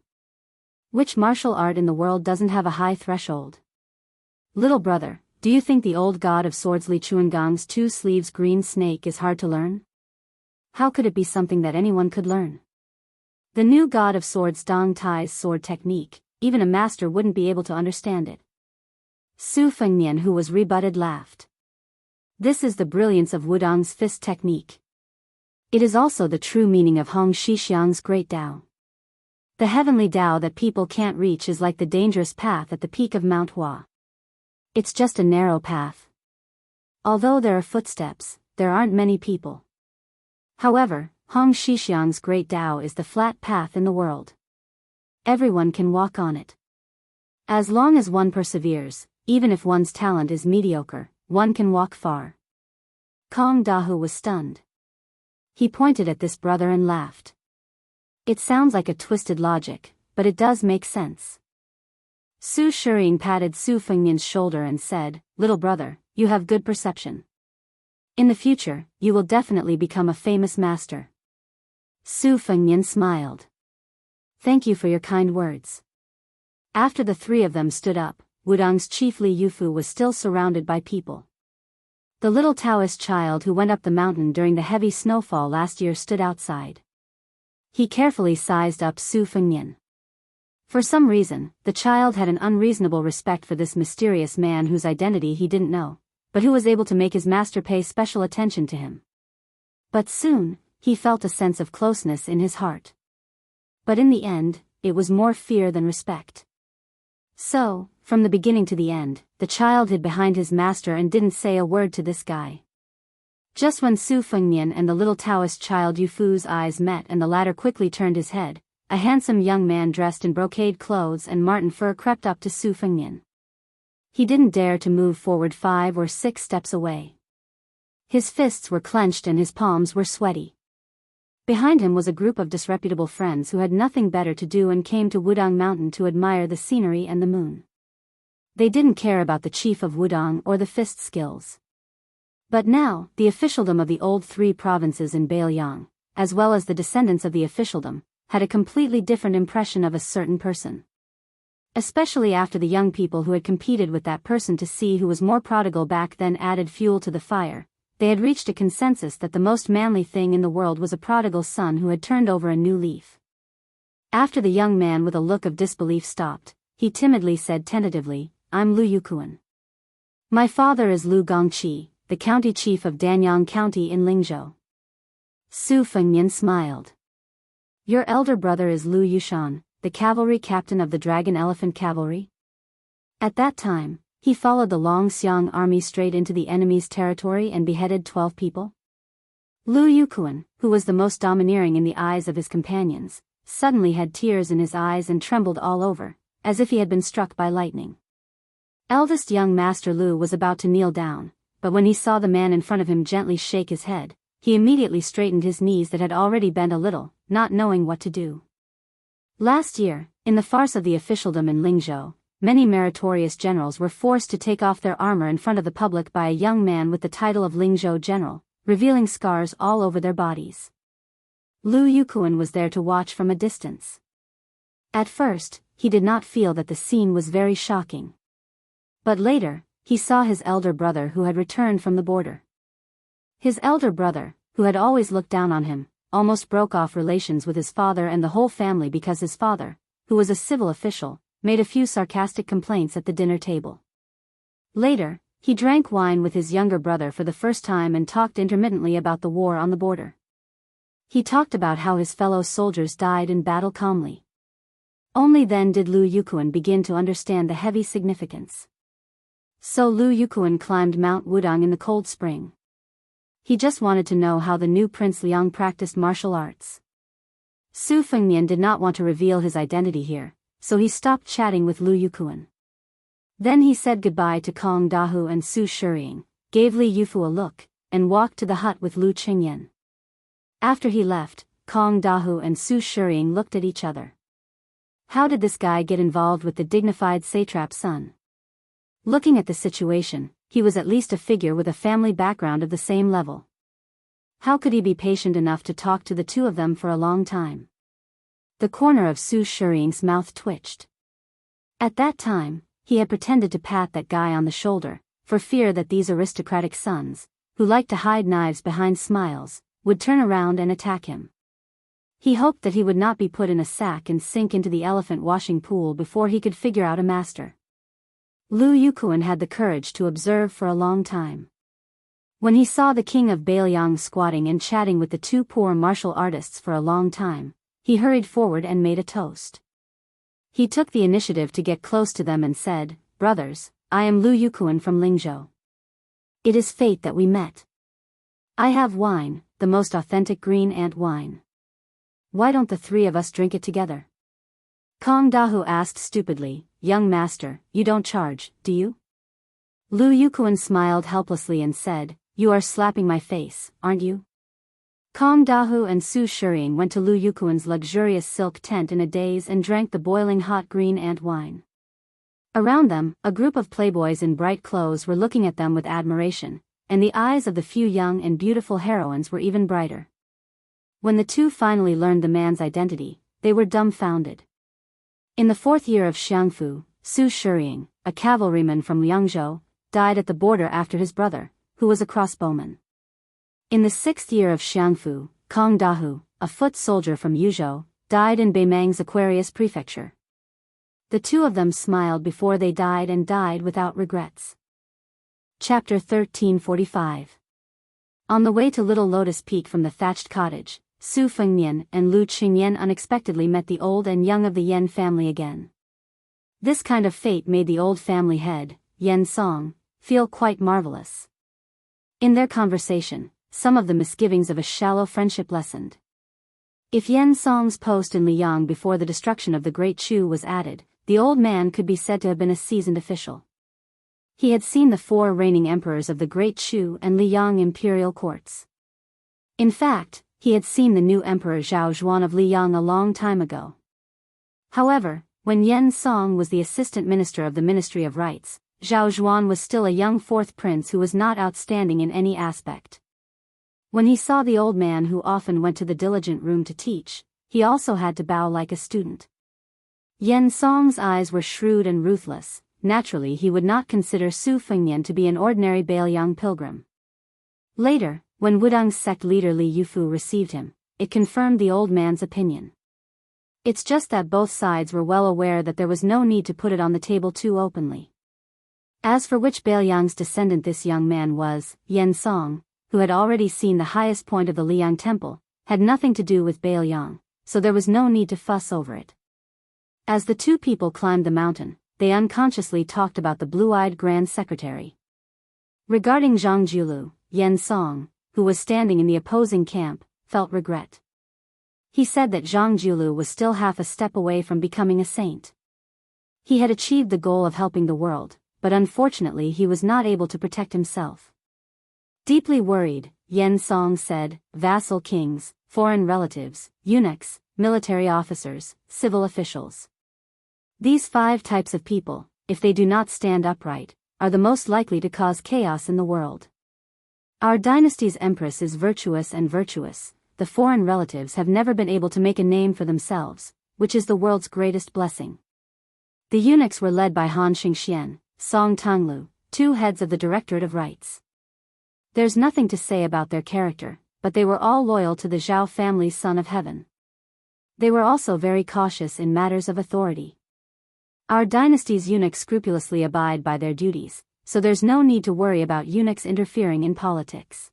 Which martial art in the world doesn't have a high threshold? Little brother, do you think the old god of swords Li Chuangong's two sleeves green snake is hard to learn? How could it be something that anyone could learn? The new god of swords Dong Tai's sword technique, even a master wouldn't be able to understand it. Su Fengnian, who was rebutted, laughed. This is the brilliance of Wudong's fist technique. It is also the true meaning of Hong Shixiang's great Tao. The heavenly Tao that people can't reach is like the dangerous path at the peak of Mount Hua. It's just a narrow path. Although there are footsteps, there aren't many people. However, Hong Shixiang's great Tao is the flat path in the world. Everyone can walk on it. As long as one perseveres, even if one's talent is mediocre, one can walk far. Kong Dahu was stunned. He pointed at this brother and laughed. It sounds like a twisted logic, but it does make sense. Su Shuriying patted Su Fengnian's shoulder and said, little brother, you have good perception. In the future, you will definitely become a famous master. Su Fengnian smiled. Thank you for your kind words. After the three of them stood up, Wudong's chief Li Yufu was still surrounded by people. The little Taoist child who went up the mountain during the heavy snowfall last year stood outside. He carefully sized up Su Fengnian. For some reason, the child had an unreasonable respect for this mysterious man whose identity he didn't know, but who was able to make his master pay special attention to him. But soon, he felt a sense of closeness in his heart. But in the end, it was more fear than respect. So, from the beginning to the end, the child hid behind his master and didn't say a word to this guy. Just when Su Fengnian and the little Taoist child Yufu's eyes met and the latter quickly turned his head, a handsome young man dressed in brocade clothes and marten fur crept up to Su Fengnian. He didn't dare to move forward 5 or 6 steps away. His fists were clenched and his palms were sweaty. Behind him was a group of disreputable friends who had nothing better to do and came to Wudong Mountain to admire the scenery and the moon. They didn't care about the chief of Wudong or the fist skills. But now, the officialdom of the old 3 provinces in Bailiang, as well as the descendants of the officialdom, had a completely different impression of a certain person. Especially after the young people who had competed with that person to see who was more prodigal back then added fuel to the fire. They had reached a consensus that the most manly thing in the world was a prodigal son who had turned over a new leaf. After the young man with a look of disbelief stopped, he timidly said tentatively, I'm Lu Yukuan. My father is Lu Gongqi, the county chief of Danyang County in Lingzhou. Su Fengnian smiled. Your elder brother is Lu Yushan, the cavalry captain of the Dragon Elephant Cavalry? At that time, he followed the Longxiang army straight into the enemy's territory and beheaded 12 people? Lu Yukuan, who was the most domineering in the eyes of his companions, suddenly had tears in his eyes and trembled all over, as if he had been struck by lightning. Eldest young Master Lu was about to kneel down, but when he saw the man in front of him gently shake his head, he immediately straightened his knees that had already bent a little, not knowing what to do. Last year, in the farce of the officialdom in Lingzhou, many meritorious generals were forced to take off their armor in front of the public by a young man with the title of Lingzhou General, revealing scars all over their bodies. Lu Yukuan was there to watch from a distance. At first, he did not feel that the scene was very shocking. But later, he saw his elder brother who had returned from the border. His elder brother, who had always looked down on him, almost broke off relations with his father and the whole family because his father, who was a civil official, made a few sarcastic complaints at the dinner table. Later, he drank wine with his younger brother for the first time and talked intermittently about the war on the border. He talked about how his fellow soldiers died in battle calmly. Only then did Lu Yukuan begin to understand the heavy significance. So Lu Yukuan climbed Mount Wudang in the cold spring. He just wanted to know how the new Prince Liang practiced martial arts. Su Fengnian did not want to reveal his identity here, so he stopped chatting with Lu Yukuan. Then he said goodbye to Kong Dahu and Su Shiying, gave Li Yufu a look, and walked to the hut with Lu Qingyan. After he left, Kong Dahu and Su Shiying looked at each other. How did this guy get involved with the dignified satrap's son? Looking at the situation, he was at least a figure with a family background of the same level. How could he be patient enough to talk to the two of them for a long time? The corner of Su Shiying's mouth twitched. At that time, he had pretended to pat that guy on the shoulder, for fear that these aristocratic sons, who liked to hide knives behind smiles, would turn around and attack him. He hoped that he would not be put in a sack and sink into the elephant washing pool before he could figure out a master. Lu Yukuan had the courage to observe for a long time. When he saw the king of Bailiang squatting and chatting with the two poor martial artists for a long time, he hurried forward and made a toast. He took the initiative to get close to them and said, "Brothers, I am Lu Yukuan from Lingzhou. It is fate that we met. I have wine, the most authentic green ant wine. Why don't the three of us drink it together?" Kong Dahu asked stupidly, "Young master, you don't charge, do you?" Lu Yukuan smiled helplessly and said, "You are slapping my face, aren't you?" Kong Dahu and Su Shiying went to Lu Yukuan's luxurious silk tent in a daze and drank the boiling hot green ant wine. Around them, a group of playboys in bright clothes were looking at them with admiration, and the eyes of the few young and beautiful heroines were even brighter. When the two finally learned the man's identity, they were dumbfounded. In the 4th year of Xiangfu, Su Shiying, a cavalryman from Liangzhou, died at the border after his brother, who was a crossbowman. In the 6th year of Xiangfu, Kong Dahu, a foot soldier from Yuzhou, died in Beimang's Aquarius prefecture. The two of them smiled before they died and died without regrets. Chapter 1345. On the way to Little Lotus Peak from the thatched cottage, Su Fengnian and Lu Qingyan unexpectedly met the old and young of the Yan family again. This kind of fate made the old family head, Yan Song, feel quite marvelous. In their conversation, some of the misgivings of a shallow friendship lessened. If Yan Song's post in Liang before the destruction of the Great Chu was added, the old man could be said to have been a seasoned official. He had seen the 4 reigning emperors of the Great Chu and Liang imperial courts. In fact, he had seen the new emperor Zhao Zhuan of Liang a long time ago. However, when Yan Song was the assistant minister of the Ministry of Rights, Zhao Zhuan was still a young 4th prince who was not outstanding in any aspect. When he saw the old man who often went to the diligent room to teach, he also had to bow like a student. Yan Song's eyes were shrewd and ruthless. Naturally he would not consider Su Fengnian to be an ordinary Bailiang pilgrim. Later, when Wudang's sect leader Li Yufu received him, it confirmed the old man's opinion. It's just that both sides were well aware that there was no need to put it on the table too openly. As for which Bailiang's descendant this young man was, Yen Song, who had already seen the highest point of the Liang Temple, had nothing to do with Bailiang, so there was no need to fuss over it. As the two people climbed the mountain, they unconsciously talked about the blue-eyed Grand Secretary. Regarding Zhang Julu, Yen Song, who was standing in the opposing camp, felt regret. He said that Zhang Julu was still half a step away from becoming a saint. He had achieved the goal of helping the world, but unfortunately he was not able to protect himself. Deeply worried, Yen Song said, vassal kings, foreign relatives, eunuchs, military officers, civil officials. These 5 types of people, if they do not stand upright, are the most likely to cause chaos in the world. Our dynasty's empress is virtuous and virtuous. The foreign relatives have never been able to make a name for themselves, which is the world's greatest blessing. The eunuchs were led by Han Xingxian, Song Tonglu, 2 heads of the Directorate of Rights. There's nothing to say about their character, but they were all loyal to the Zhao family's Son of Heaven. They were also very cautious in matters of authority. Our dynasty's eunuchs scrupulously abide by their duties, so there's no need to worry about eunuchs interfering in politics.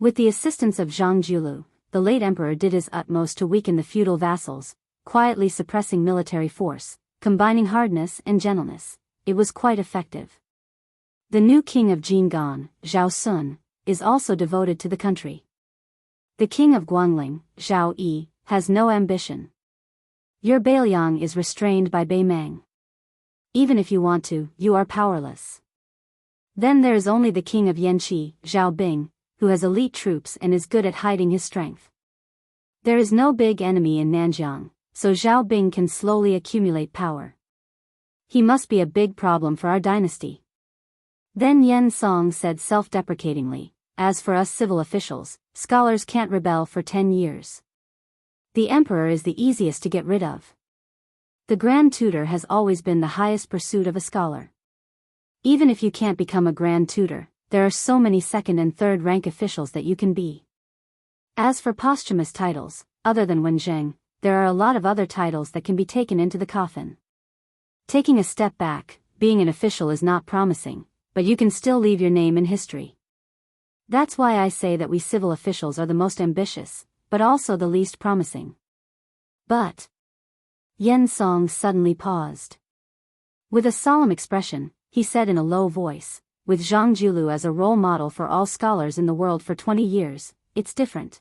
With the assistance of Zhang Julu, the late emperor did his utmost to weaken the feudal vassals, quietly suppressing military force, combining hardness and gentleness. It was quite effective. The new king of Jianghu, Zhao Sun, is also devoted to the country. The king of Guangling, Zhao Yi, has no ambition. Your Bailiang is restrained by Bei Meng. Even if you want to, you are powerless. Then there is only the king of Yanqi, Zhao Bing, who has elite troops and is good at hiding his strength. There is no big enemy in Nanjiang, so Zhao Bing can slowly accumulate power. He must be a big problem for our dynasty. Then Yen Song said self-deprecatingly, as for us civil officials, scholars can't rebel for 10 years. The emperor is the easiest to get rid of. The Grand Tutor has always been the highest pursuit of a scholar. Even if you can't become a Grand Tutor, there are so many second and third rank officials that you can be. As for posthumous titles, other than Wenzheng, there are a lot of other titles that can be taken into the coffin. Taking a step back, being an official is not promising, but you can still leave your name in history. That's why I say that we civil officials are the most ambitious, but also the least promising. But Yen Song suddenly paused. With a solemn expression, he said in a low voice, with Zhang Julu as a role model for all scholars in the world for 20 years, it's different.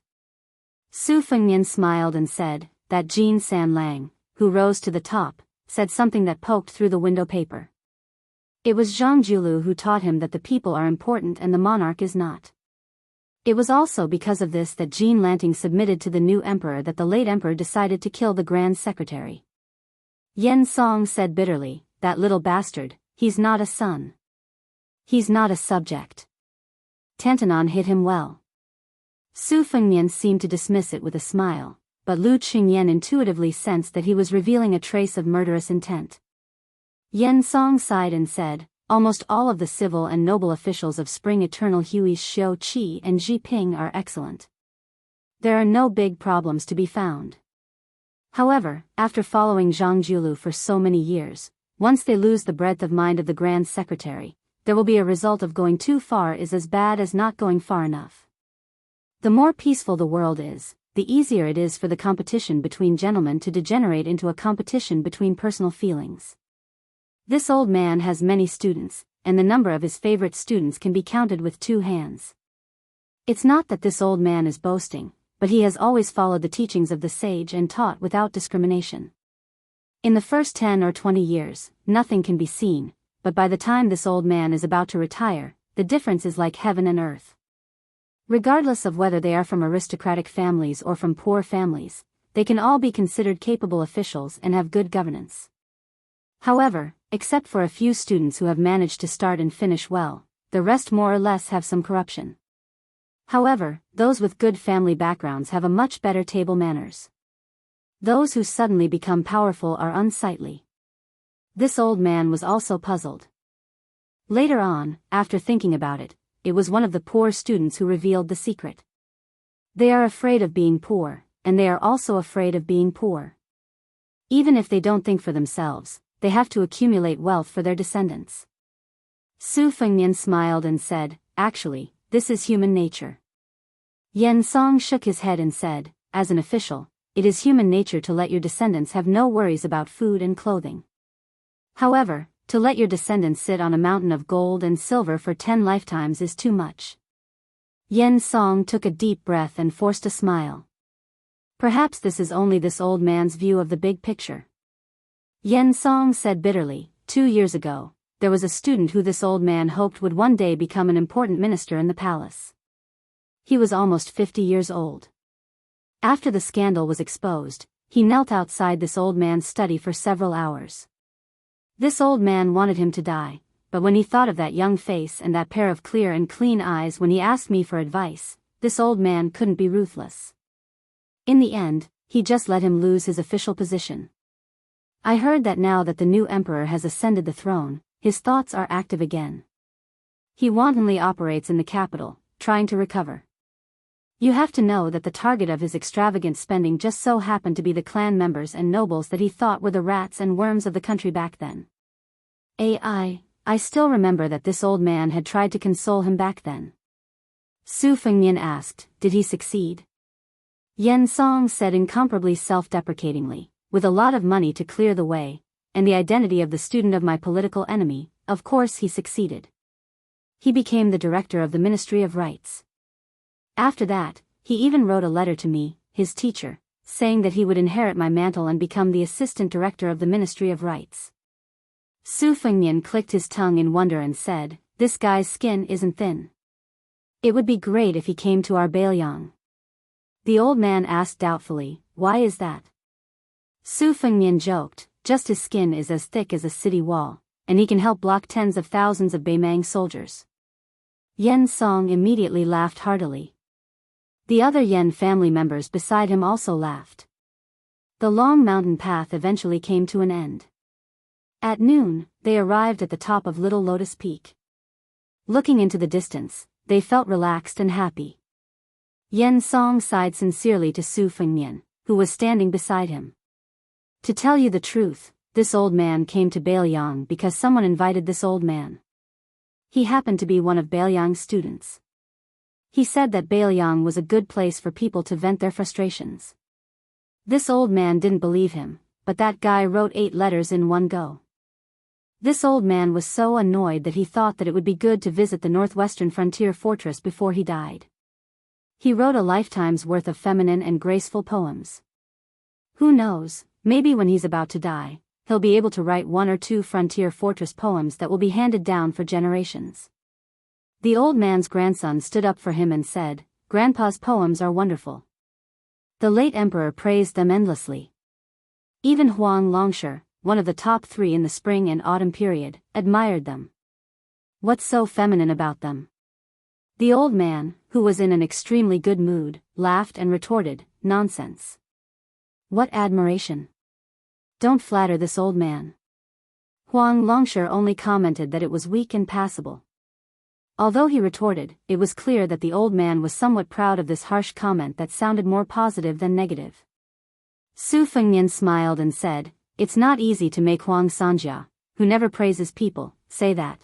Su Fengnian smiled and said, that Jin San Lang, who rose to the top, said something that poked through the window paper. It was Zhang Julu who taught him that the people are important and the monarch is not. It was also because of this that Jin Lanting submitted to the new emperor that the late emperor decided to kill the Grand Secretary. Yen Song said bitterly, that little bastard, he's not a son. He's not a subject. Tantanon hit him well. Su Fengnian seemed to dismiss it with a smile, but Lu Qingyan intuitively sensed that he was revealing a trace of murderous intent. Yen Song sighed and said, almost all of the civil and noble officials of Spring Eternal Hui's Xiu Qi and Ji Ping are excellent. There are no big problems to be found. However, after following Zhang Julu for so many years, once they lose the breadth of mind of the Grand Secretary, there will be a result of going too far is as bad as not going far enough. The more peaceful the world is, the easier it is for the competition between gentlemen to degenerate into a competition between personal feelings. This old man has many students, and the number of his favorite students can be counted with 2 hands. It's not that this old man is boasting, but he has always followed the teachings of the sage and taught without discrimination. In the first 10 or 20 years, nothing can be seen, but by the time this old man is about to retire, the difference is like heaven and earth. Regardless of whether they are from aristocratic families or from poor families, they can all be considered capable officials and have good governance. However, except for a few students who have managed to start and finish well, the rest more or less have some corruption. However, those with good family backgrounds have a much better table manners. Those who suddenly become powerful are unsightly. This old man was also puzzled. Later on, after thinking about it, it was one of the poor students who revealed the secret. They are afraid of being poor, and they are also afraid of being poor. Even if they don't think for themselves, they have to accumulate wealth for their descendants. Su Fengnian smiled and said, actually, this is human nature. Yen Song shook his head and said, as an official, it is human nature to let your descendants have no worries about food and clothing. However, to let your descendants sit on a mountain of gold and silver for 10 lifetimes is too much. Yen Song took a deep breath and forced a smile. Perhaps this is only this old man's view of the big picture. Yen Song said bitterly, 2 years ago, there was a student who this old man hoped would one day become an important minister in the palace. He was almost 50 years old. After the scandal was exposed, he knelt outside this old man's study for several hours. This old man wanted him to die, but when he thought of that young face and that pair of clear and clean eyes when he asked me for advice, this old man couldn't be ruthless. In the end, he just let him lose his official position. I heard that now that the new emperor has ascended the throne, his thoughts are active again. He wantonly operates in the capital, trying to recover. You have to know that the target of his extravagant spending just so happened to be the clan members and nobles that he thought were the rats and worms of the country back then. I still remember that this old man had tried to console him back then. Su Fengnian asked, did he succeed? Yen Song said incomparably self-deprecatingly, with a lot of money to clear the way, and the identity of the student of my political enemy, of course he succeeded. He became the director of the Ministry of Rights. After that, he even wrote a letter to me, his teacher, saying that he would inherit my mantle and become the assistant director of the Ministry of Rights. Su Fengnian clicked his tongue in wonder and said, this guy's skin isn't thin. It would be great if he came to our Bailiang. The old man asked doubtfully, why is that? Su Fengnian joked, just his skin is as thick as a city wall, and he can help block tens of thousands of Beimang soldiers. Yen Song immediately laughed heartily. The other Yen family members beside him also laughed. The long mountain path eventually came to an end. At noon, they arrived at the top of Little Lotus Peak. Looking into the distance, they felt relaxed and happy. Yen Song sighed sincerely to Su Fengnian, who was standing beside him. To tell you the truth, this old man came to Bailiang because someone invited this old man. He happened to be one of Bailiang's students. He said that Bailiang was a good place for people to vent their frustrations. This old man didn't believe him, but that guy wrote 8 letters in one go. This old man was so annoyed that he thought that it would be good to visit the northwestern frontier fortress before he died. He wrote a lifetime's worth of feminine and graceful poems. Who knows, maybe when he's about to die, he'll be able to write 1 or 2 frontier fortress poems that will be handed down for generations. The old man's grandson stood up for him and said, Grandpa's poems are wonderful. The late emperor praised them endlessly. Even Huang Longshi, one of the top 3 in the spring and autumn period, admired them. What's so feminine about them? The old man, who was in an extremely good mood, laughed and retorted, nonsense. What admiration? Don't flatter this old man. Huang Longshi only commented that it was weak and passable. Although he retorted, it was clear that the old man was somewhat proud of this harsh comment that sounded more positive than negative. Su Fengnian smiled and said, it's not easy to make Huang Xianxia, who never praises people, say that.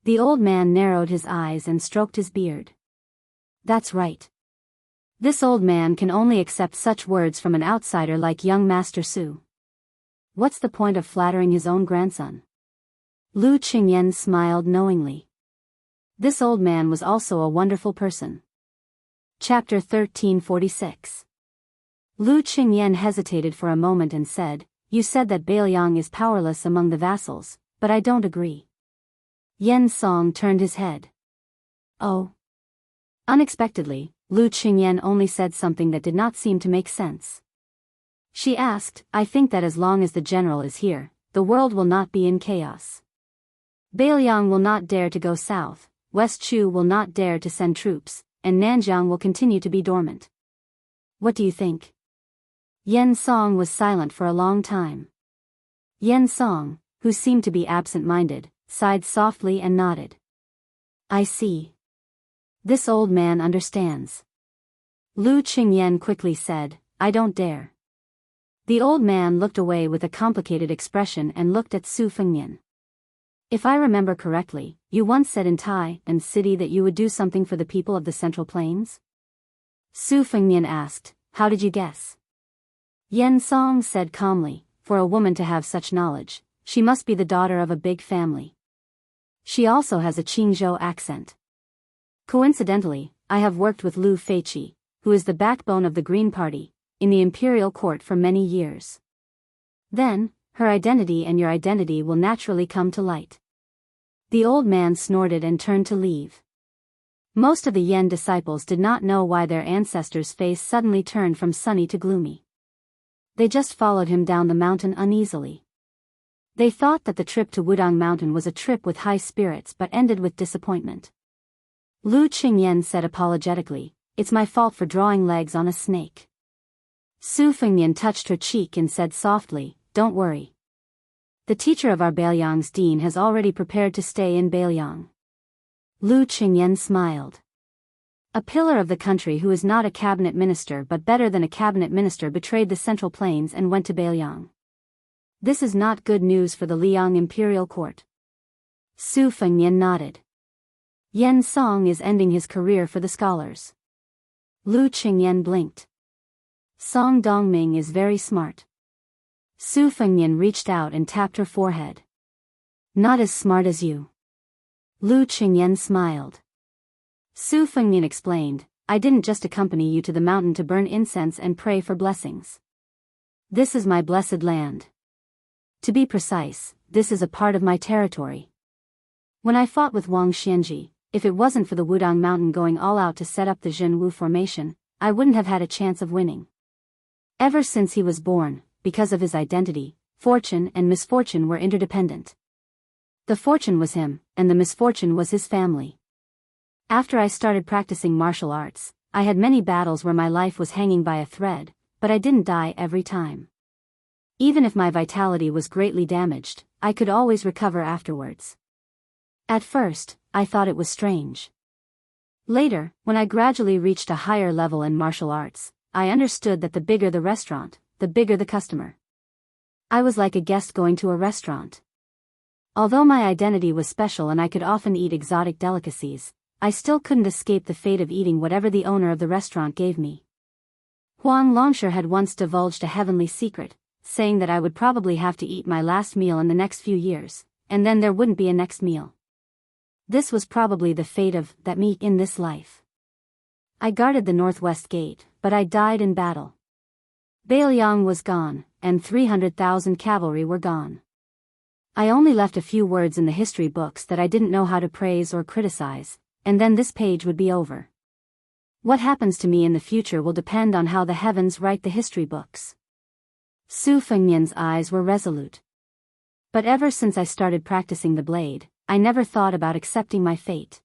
The old man narrowed his eyes and stroked his beard. That's right. This old man can only accept such words from an outsider like young Master Su. What's the point of flattering his own grandson? Lu Qingyan smiled knowingly. This old man was also a wonderful person. Chapter 1346. Lu Qingyan hesitated for a moment and said, you said that Bailiang is powerless among the vassals, but I don't agree. Yen Song turned his head. Oh. Unexpectedly, Lu Qingyan only said something that did not seem to make sense. She asked, I think that as long as the general is here, the world will not be in chaos. Bailiang will not dare to go south, West Chu will not dare to send troops, and Nanjiang will continue to be dormant. What do you think? Yen Song was silent for a long time. Yen Song, who seemed to be absent-minded, sighed softly and nodded. I see. This old man understands. Lu Qingyan quickly said, I don't dare. The old man looked away with a complicated expression and looked at Su Fengnian. If I remember correctly, you once said in Tai and City that you would do something for the people of the Central Plains? Su Fengnian asked, how did you guess? Yen Song said calmly, for a woman to have such knowledge, she must be the daughter of a big family. She also has a Qingzhou accent. Coincidentally, I have worked with Lu Feiqi, who is the backbone of the Green Party, in the imperial court for many years. Then, her identity and your identity will naturally come to light. The old man snorted and turned to leave. Most of the Yen disciples did not know why their ancestor's face suddenly turned from sunny to gloomy. They just followed him down the mountain uneasily. They thought that the trip to Wudang Mountain was a trip with high spirits but ended with disappointment. Lu Qingyan said apologetically, it's my fault for drawing legs on a snake. Su Fengnian touched her cheek and said softly, don't worry. The teacher of our Bailiang's dean has already prepared to stay in Bailiang. Lu Qingyan smiled. A pillar of the country who is not a cabinet minister but better than a cabinet minister betrayed the Central Plains and went to Bailiang. This is not good news for the Liang imperial court. Su Fengnian nodded. Yen Song is ending his career for the scholars. Lu Qingyan blinked. Song Dongming is very smart. Su Fengnian reached out and tapped her forehead. Not as smart as you. Lu Qingyan smiled. Su Fengnian explained, I didn't just accompany you to the mountain to burn incense and pray for blessings. This is my blessed land. To be precise, this is a part of my territory. When I fought with Wang Xianji, if it wasn't for the Wudang Mountain going all out to set up the Jianghu formation, I wouldn't have had a chance of winning. Ever since he was born, because of his identity, fortune and misfortune were interdependent. The fortune was him, and the misfortune was his family. After I started practicing martial arts, I had many battles where my life was hanging by a thread, but I didn't die every time. Even if my vitality was greatly damaged, I could always recover afterwards. At first, I thought it was strange. Later, when I gradually reached a higher level in martial arts, I understood that the bigger the restaurant, the bigger the customer. I was like a guest going to a restaurant. Although my identity was special and I could often eat exotic delicacies, I still couldn't escape the fate of eating whatever the owner of the restaurant gave me. Huang Longsher had once divulged a heavenly secret, saying that I would probably have to eat my last meal in the next few years, and then there wouldn't be a next meal. This was probably the fate of that meat in this life. I guarded the northwest gate, but I died in battle. Bailiang was gone, and 300,000 cavalry were gone. I only left a few words in the history books that I didn't know how to praise or criticize, and then this page would be over. What happens to me in the future will depend on how the heavens write the history books. Su Fengnian's eyes were resolute. But ever since I started practicing the blade, I never thought about accepting my fate.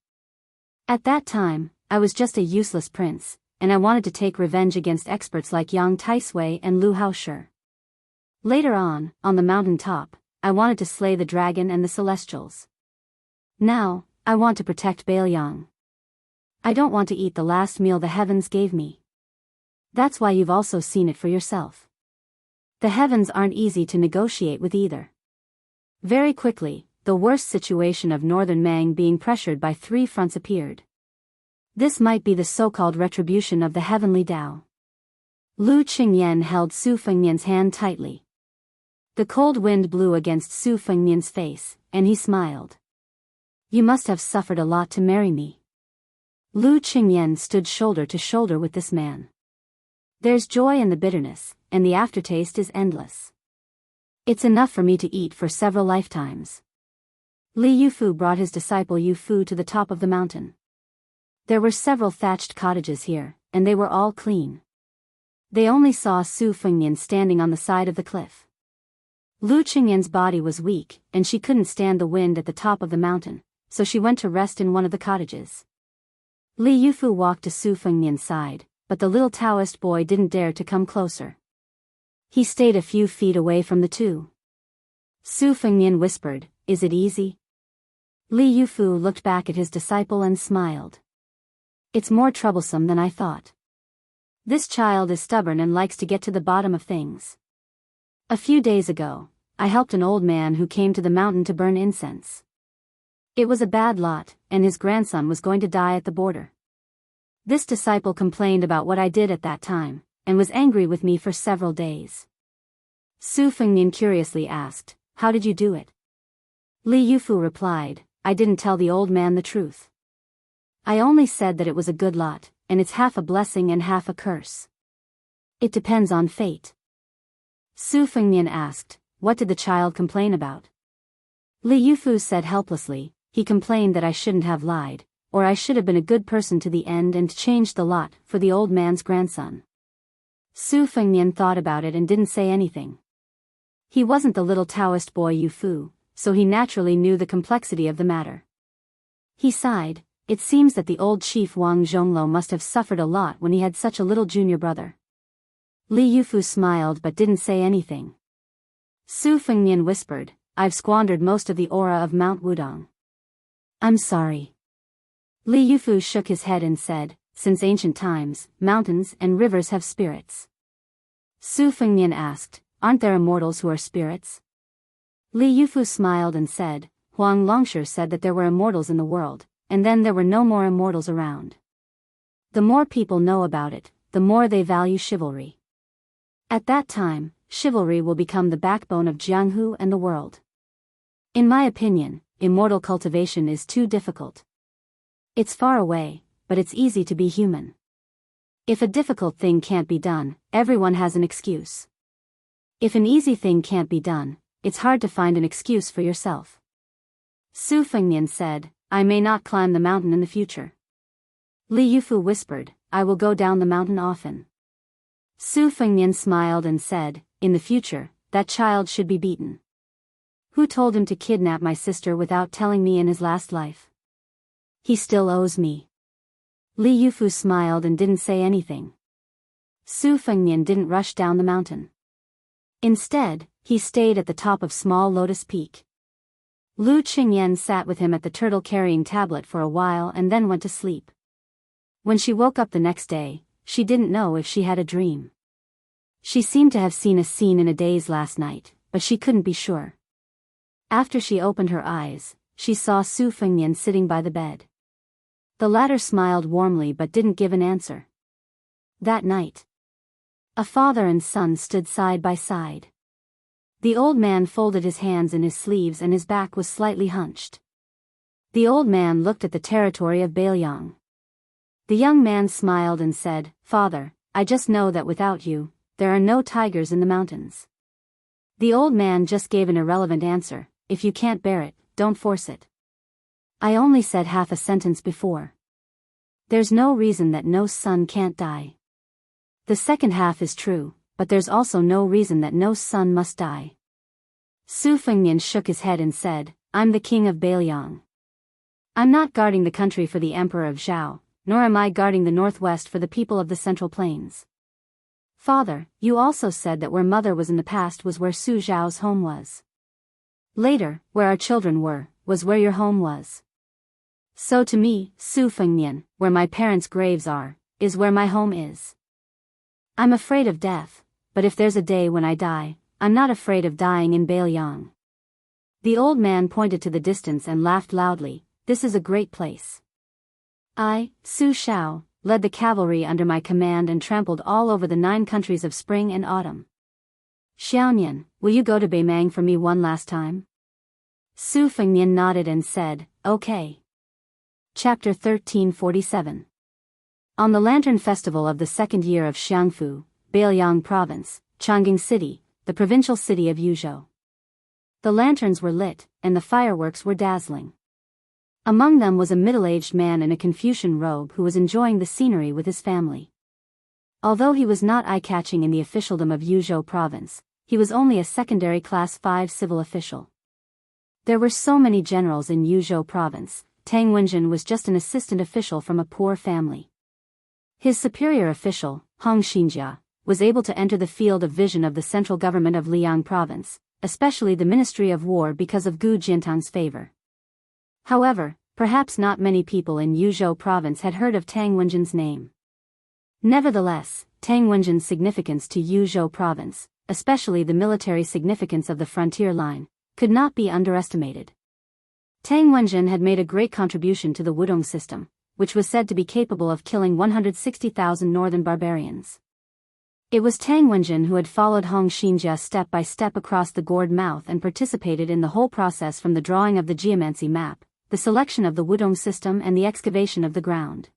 At that time, I was just a useless prince, and I wanted to take revenge against experts like Yang Taisui and Lu Haoshi. Later on the mountain top, I wanted to slay the dragon and the celestials. Now, I want to protect Bailiang. I don't want to eat the last meal the heavens gave me. That's why you've also seen it for yourself. The heavens aren't easy to negotiate with either. Very quickly, the worst situation of northern Mang being pressured by 3 fronts appeared. This might be the so-called retribution of the heavenly Tao. Lu Qingyan held Su Fengnian's hand tightly. The cold wind blew against Su Fengnian's face, and he smiled. You must have suffered a lot to marry me. Lu Qingyan stood shoulder to shoulder with this man. There's joy in the bitterness, and the aftertaste is endless. It's enough for me to eat for several lifetimes. Li Yufu brought his disciple Yufu to the top of the mountain. There were several thatched cottages here, and they were all clean. They only saw Su Fengnian standing on the side of the cliff. Lu Qingyan's body was weak, and she couldn't stand the wind at the top of the mountain, so she went to rest in one of the cottages. Li Yufu walked to Su Fengnian's side, but the little Taoist boy didn't dare to come closer. He stayed a few feet away from the two. Su Fengnian whispered, "Is it easy?" Li Yufu looked back at his disciple and smiled. "It's more troublesome than I thought. This child is stubborn and likes to get to the bottom of things. A few days ago, I helped an old man who came to the mountain to burn incense. It was a bad lot, and his grandson was going to die at the border. This disciple complained about what I did at that time, and was angry with me for several days. Su Fengnian curiously asked, "How did you do it?" Li Yufu replied, "I didn't tell the old man the truth. I only said that it was a good lot, and it's half a blessing and half a curse. It depends on fate." Su Fengnian asked, "What did the child complain about?" Li Yufu said helplessly, "He complained that I shouldn't have lied, or I should have been a good person to the end and changed the lot for the old man's grandson." Su Fengnian thought about it and didn't say anything. He wasn't the little Taoist boy Yufu, so he naturally knew the complexity of the matter. He sighed. It seems that the old chief Wang Zhonglo must have suffered a lot when he had such a little junior brother. Li Yufu smiled but didn't say anything. Su Fengnian whispered, "I've squandered most of the aura of Mount Wudong. I'm sorry." Li Yufu shook his head and said, "Since ancient times, mountains and rivers have spirits." Su Fengnian asked, "Aren't there immortals who are spirits?" Li Yufu smiled and said, "Huang Longshi said that there were immortals in the world, and then there were no more immortals around. The more people know about it, the more they value chivalry. At that time, chivalry will become the backbone of Jianghu and the world. In my opinion, immortal cultivation is too difficult. It's far away, but it's easy to be human. If a difficult thing can't be done, everyone has an excuse. If an easy thing can't be done, it's hard to find an excuse for yourself." Su Fengnian said, "I may not climb the mountain in the future." Li Yufu whispered, "I will go down the mountain often." Su Fengnian smiled and said, "In the future, that child should be beaten. Who told him to kidnap my sister without telling me in his last life? He still owes me." Li Yufu smiled and didn't say anything. Su Fengnian didn't rush down the mountain. Instead, he stayed at the top of Small Lotus Peak. Lu Qingyan sat with him at the turtle-carrying tablet for a while and then went to sleep. When she woke up the next day, she didn't know if she had a dream. She seemed to have seen a scene in a daze last night, but she couldn't be sure. After she opened her eyes, she saw Su Fengnian sitting by the bed. The latter smiled warmly but didn't give an answer. That night, a father and son stood side by side. The old man folded his hands in his sleeves and his back was slightly hunched. The old man looked at the territory of Bailiang. The young man smiled and said, "Father, I just know that without you, there are no tigers in the mountains." The old man just gave an irrelevant answer, "If you can't bear it, don't force it. I only said half a sentence before. There's no reason that no son can't die. The second half is true, but there's also no reason that no son must die." Su Fengnian shook his head and said, "I'm the king of Bailiang. I'm not guarding the country for the emperor of Zhao, nor am I guarding the northwest for the people of the Central Plains. Father, you also said that where mother was in the past was where Su Zhao's home was. Later, where our children were, was where your home was. So to me, Su Fengnian, where my parents' graves are, is where my home is. I'm afraid of death, but if there's a day when I die, I'm not afraid of dying in Bailiang." The old man pointed to the distance and laughed loudly, "This is a great place. I, Su Shao, led the cavalry under my command and trampled all over the 9 countries of spring and autumn. Xiaonian, will you go to Beimang for me one last time?" Su Fengnian nodded and said, "Okay." Chapter 1347. On the Lantern Festival of the second year of Xiangfu, Bailiang Province, Chongqing City, the provincial city of Yuzhou. The lanterns were lit, and the fireworks were dazzling. Among them was a middle-aged man in a Confucian robe who was enjoying the scenery with his family. Although he was not eye-catching in the officialdom of Yuzhou Province, he was only a secondary Class 5 civil official. There were so many generals in Yuzhou Province, Tang Wenjin was just an assistant official from a poor family. His superior official, Hong Xinjia, was able to enter the field of vision of the central government of Liang Province, especially the Ministry of War because of Gu Jintang's favor. However, perhaps not many people in Yuzhou Province had heard of Tang Wenjin's name. Nevertheless, Tang Wenjin's significance to Yuzhou Province, especially the military significance of the frontier line, could not be underestimated. Tang Wenjin had made a great contribution to the Wudong system, which was said to be capable of killing 160,000 northern barbarians. It was Tang Wenjin who had followed Hong Xinjia step by step across the gourd mouth and participated in the whole process, from the drawing of the geomancy map, the selection of the Wudong system, and the excavation of the ground.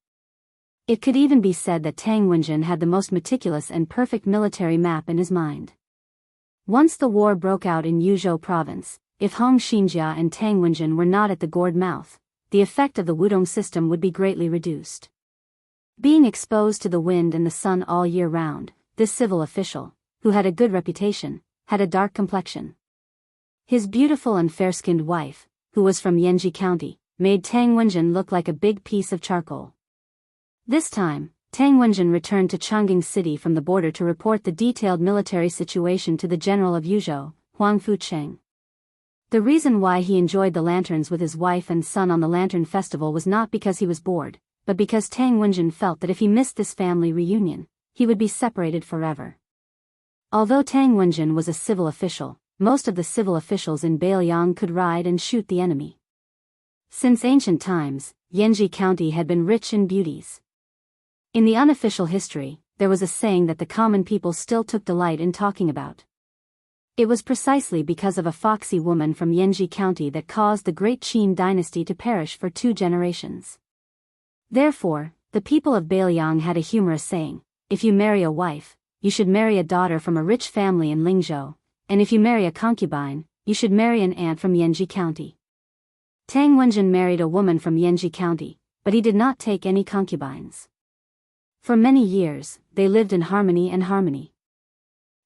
It could even be said that Tang Wenjin had the most meticulous and perfect military map in his mind. Once the war broke out in Yuzhou province, if Hong Xinjia and Tang Wenjin were not at the gourd mouth, the effect of the Wudong system would be greatly reduced. Being exposed to the wind and the sun all year round, this civil official, who had a good reputation, had a dark complexion. His beautiful and fair-skinned wife, who was from Yanji County, made Tang Wenjin look like a big piece of charcoal. This time, Tang Wenjin returned to Chang'an City from the border to report the detailed military situation to the general of Yuzhou, Huang Fucheng. The reason why he enjoyed the lanterns with his wife and son on the Lantern Festival was not because he was bored, but because Tang Wenjin felt that if he missed this family reunion, he would be separated forever. Although Tang Wenjin was a civil official, most of the civil officials in Bailiang could ride and shoot the enemy. Since ancient times, Yanji County had been rich in beauties. In the unofficial history, there was a saying that the common people still took delight in talking about. It was precisely because of a foxy woman from Yanji County that caused the great Qin dynasty to perish for 2 generations. Therefore, the people of Bailiang had a humorous saying: if you marry a wife, you should marry a daughter from a rich family in Lingzhou, and if you marry a concubine, you should marry an aunt from Yanji County. Tang Wenjin married a woman from Yanji County, but he did not take any concubines. For many years, they lived in harmony.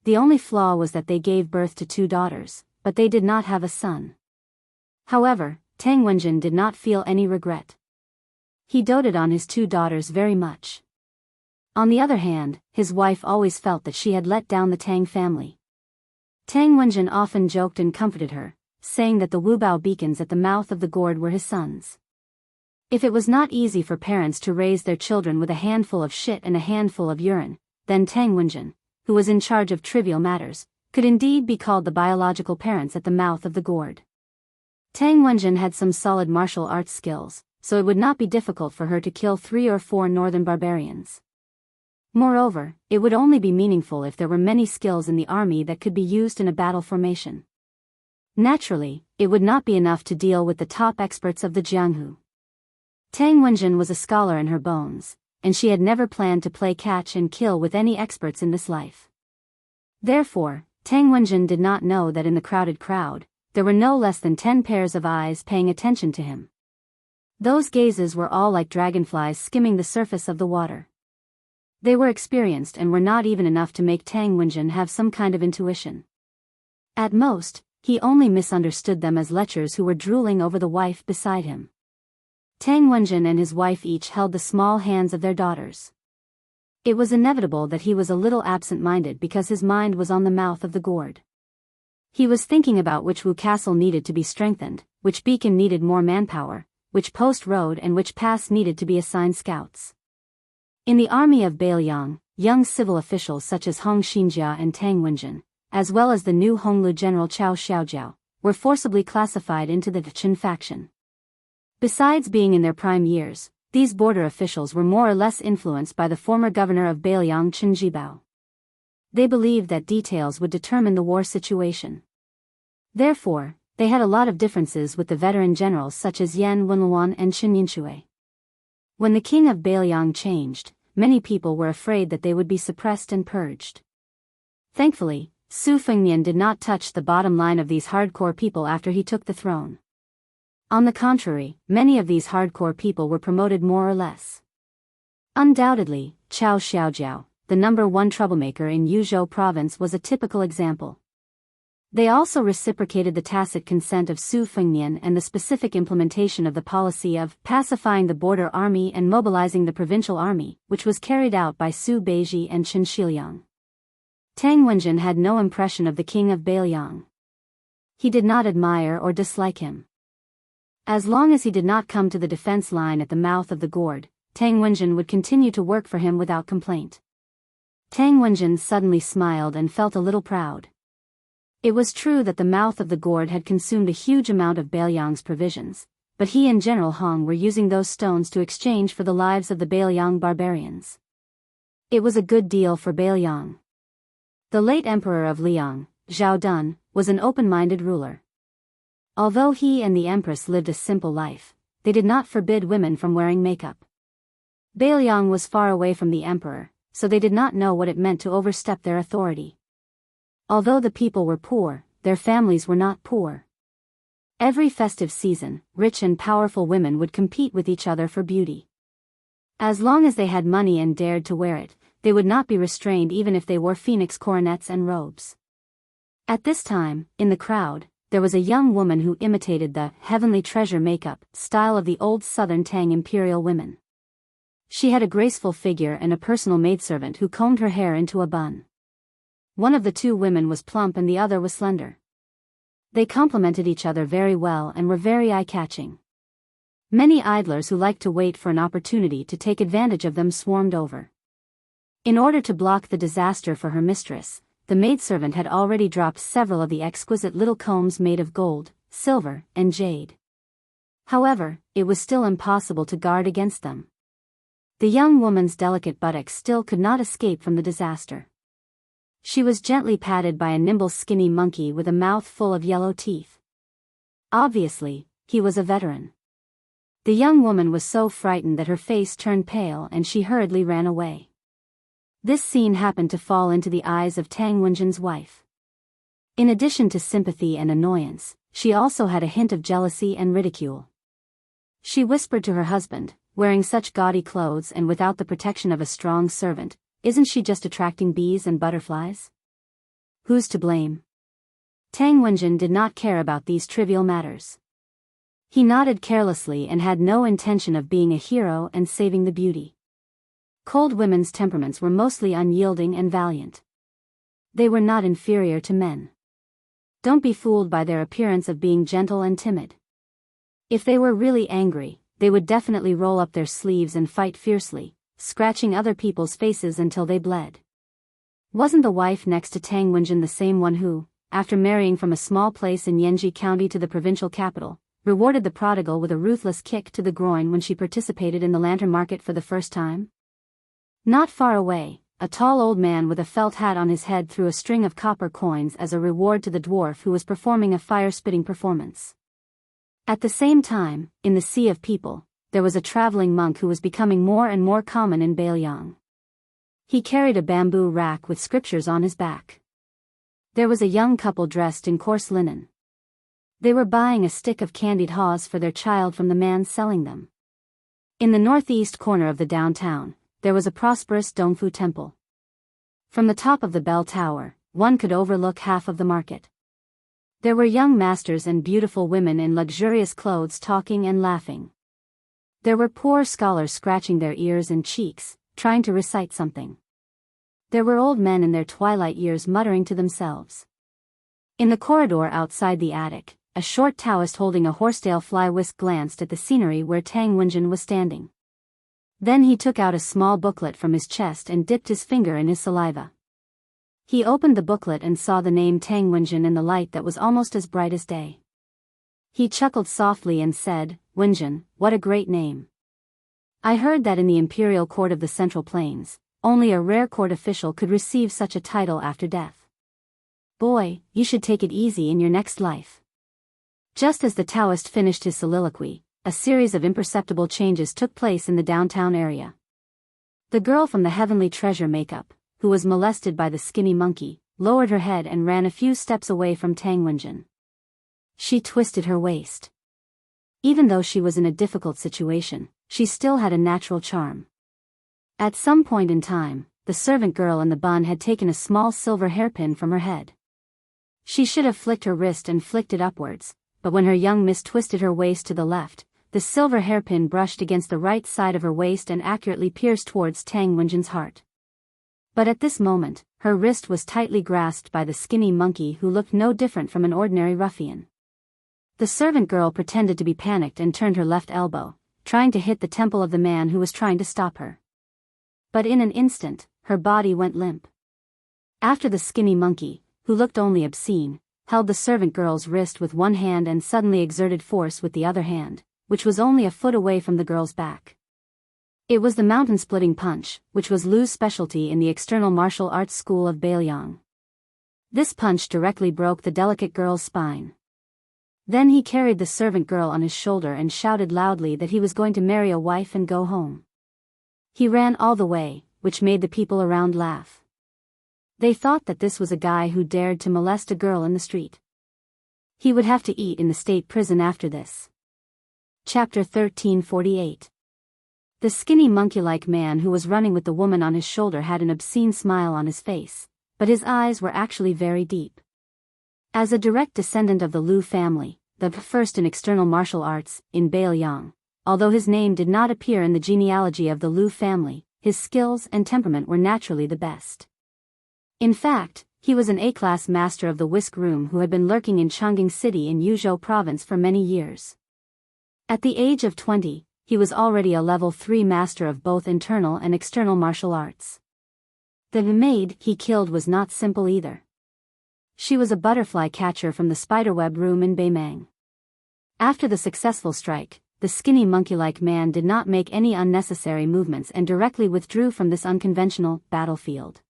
The only flaw was that they gave birth to 2 daughters, but they did not have a son. However, Tang Wenjin did not feel any regret. He doted on his 2 daughters very much. On the other hand, his wife always felt that she had let down the Tang family. Tang Wenjin often joked and comforted her, saying that the Wubao beacons at the mouth of the gourd were his sons. If it was not easy for parents to raise their children with a handful of shit and a handful of urine, then Tang Wenjin, who was in charge of trivial matters, could indeed be called the biological parents at the mouth of the gourd. Tang Wenjin had some solid martial arts skills, so it would not be difficult for her to kill 3 or 4 northern barbarians. Moreover, it would only be meaningful if there were many skills in the army that could be used in a battle formation. Naturally, it would not be enough to deal with the top experts of the Jianghu. Tang Wenjin was a scholar in her bones, and she had never planned to play catch and kill with any experts in this life. Therefore, Tang Wenjin did not know that in the crowded crowd, there were no less than 10 pairs of eyes paying attention to him. Those gazes were all like dragonflies skimming the surface of the water. They were experienced and were not even enough to make Tang Wenjin have some kind of intuition. At most, he only misunderstood them as lechers who were drooling over the wife beside him. Tang Wenjin and his wife each held the small hands of their daughters. It was inevitable that he was a little absent-minded because his mind was on the mouth of the gourd. He was thinking about which Wu castle needed to be strengthened, which beacon needed more manpower, which post road and which pass needed to be assigned scouts. In the army of Bailiang, young civil officials such as Hong Xinjia and Tang Wenjin, as well as the new Honglu general Cao Xiaojiao, were forcibly classified into the Qin faction. Besides being in their prime years, these border officials were more or less influenced by the former governor of Bailiang Qin Jibao. They believed that details would determine the war situation. Therefore, they had a lot of differences with the veteran generals such as Yan Wenluan and Qin Yinshui. When the king of Bailiang changed, many people were afraid that they would be suppressed and purged. Thankfully, Su Fengnian did not touch the bottom line of these hardcore people after he took the throne. On the contrary, many of these hardcore people were promoted more or less. Undoubtedly, Cao Xiaojiao, the number 1 troublemaker in Yuzhou province, was a typical example. They also reciprocated the tacit consent of Su Fengnian and the specific implementation of the policy of pacifying the border army and mobilizing the provincial army, which was carried out by Su Beiji and Chen Shiliang. Tang Wenjin had no impression of the king of Bailiang. He did not admire or dislike him. As long as he did not come to the defense line at the mouth of the gourd, Tang Wenjin would continue to work for him without complaint. Tang Wenjin suddenly smiled and felt a little proud. It was true that the mouth of the gourd had consumed a huge amount of Bailiang's provisions, but he and General Hong were using those stones to exchange for the lives of the Bailiang barbarians. It was a good deal for Bailiang. The late emperor of Liang, Zhao Dun, was an open-minded ruler. Although he and the empress lived a simple life, they did not forbid women from wearing makeup. Bailiang was far away from the emperor, so they did not know what it meant to overstep their authority. Although the people were poor, their families were not poor. Every festive season, rich and powerful women would compete with each other for beauty. As long as they had money and dared to wear it, they would not be restrained even if they wore phoenix coronets and robes. At this time, in the crowd, there was a young woman who imitated the heavenly treasure makeup style of the old southern Tang imperial women. She had a graceful figure and a personal maidservant who combed her hair into a bun. One of the two women was plump and the other was slender. They complemented each other very well and were very eye-catching. Many idlers who liked to wait for an opportunity to take advantage of them swarmed over. In order to block the disaster for her mistress, the maidservant had already dropped several of the exquisite little combs made of gold, silver, and jade. However, it was still impossible to guard against them. The young woman's delicate buttocks still could not escape from the disaster. She was gently patted by a nimble skinny monkey with a mouth full of yellow teeth. Obviously, he was a veteran. The young woman was so frightened that her face turned pale and she hurriedly ran away. This scene happened to fall into the eyes of Tang Wenjin's wife. In addition to sympathy and annoyance, she also had a hint of jealousy and ridicule. She whispered to her husband, wearing such gaudy clothes and without the protection of a strong servant, isn't she just attracting bees and butterflies? Who's to blame? Tang Wenjin did not care about these trivial matters. He nodded carelessly and had no intention of being a hero and saving the beauty. Cold women's temperaments were mostly unyielding and valiant. They were not inferior to men. Don't be fooled by their appearance of being gentle and timid. If they were really angry, they would definitely roll up their sleeves and fight fiercely, scratching other people's faces until they bled. Wasn't the wife next to Tang Wenjin the same one who, after marrying from a small place in Yanji County to the provincial capital, rewarded the prodigal with a ruthless kick to the groin when she participated in the lantern market for the first time? Not far away, a tall old man with a felt hat on his head threw a string of copper coins as a reward to the dwarf who was performing a fire-spitting performance. At the same time, in the sea of people, there was a traveling monk who was becoming more and more common in Bailiang. He carried a bamboo rack with scriptures on his back. There was a young couple dressed in coarse linen. They were buying a stick of candied haws for their child from the man selling them. In the northeast corner of the downtown, there was a prosperous Dongfu temple. From the top of the bell tower, one could overlook half of the market. There were young masters and beautiful women in luxurious clothes talking and laughing. There were poor scholars scratching their ears and cheeks, trying to recite something. There were old men in their twilight years muttering to themselves. In the corridor outside the attic, a short Taoist holding a horsetail fly whisk glanced at the scenery where Tang Wenjin was standing. Then he took out a small booklet from his chest and dipped his finger in his saliva. He opened the booklet and saw the name Tang Wenjin in the light that was almost as bright as day. He chuckled softly and said, "Wenjin, what a great name. I heard that in the imperial court of the Central Plains, only a rare court official could receive such a title after death. Boy, you should take it easy in your next life." Just as the Taoist finished his soliloquy, a series of imperceptible changes took place in the downtown area. The girl from the heavenly treasure makeup, who was molested by the skinny monkey, lowered her head and ran a few steps away from Tang Wenjin. She twisted her waist. Even though she was in a difficult situation, she still had a natural charm. At some point in time, the servant girl in the bun had taken a small silver hairpin from her head. She should have flicked her wrist and flicked it upwards, but when her young miss twisted her waist to the left, the silver hairpin brushed against the right side of her waist and accurately pierced towards Tang Wenjin's heart. But at this moment, her wrist was tightly grasped by the skinny monkey who looked no different from an ordinary ruffian. The servant girl pretended to be panicked and turned her left elbow, trying to hit the temple of the man who was trying to stop her. But in an instant, her body went limp. After the skinny monkey, who looked only obscene, held the servant girl's wrist with one hand and suddenly exerted force with the other hand, which was only a foot away from the girl's back. It was the mountain-splitting punch, which was Lu's specialty in the external martial arts school of Bailiang. This punch directly broke the delicate girl's spine. Then he carried the servant girl on his shoulder and shouted loudly that he was going to marry a wife and go home. He ran all the way, which made the people around laugh. They thought that this was a guy who dared to molest a girl in the street. He would have to eat in the state prison after this. Chapter 1348. The skinny monkey-like man who was running with the woman on his shoulder had an obscene smile on his face, but his eyes were actually very deep. As a direct descendant of the Lu family, the first in external martial arts, in Bailiang, although his name did not appear in the genealogy of the Lu family, his skills and temperament were naturally the best. In fact, he was an A-class master of the whisk room who had been lurking in Chang'an City in Yuzhou province for many years. At the age of 20, he was already a level 3 master of both internal and external martial arts. The maid he killed was not simple either. She was a butterfly catcher from the spiderweb room in Beimang. After the successful strike, the skinny monkey-like man did not make any unnecessary movements and directly withdrew from this unconventional battlefield.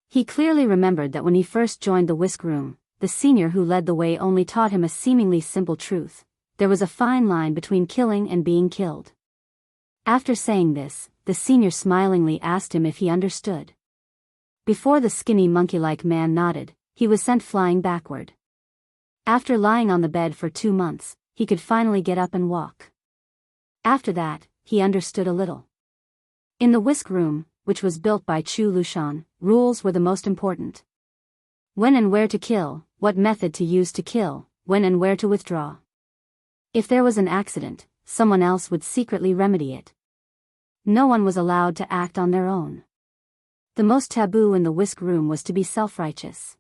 He clearly remembered that when he first joined the whisk room, the senior who led the way only taught him a seemingly simple truth: there was a fine line between killing and being killed. After saying this, the senior smilingly asked him if he understood. Before the skinny monkey-like man nodded, he was sent flying backward. After lying on the bed for 2 months, he could finally get up and walk. After that, he understood a little. In the whisk room, which was built by Chu Lushan, rules were the most important. When and where to kill, what method to use to kill, when and where to withdraw. If there was an accident, someone else would secretly remedy it. No one was allowed to act on their own. The most taboo in the whisk room was to be self-righteous.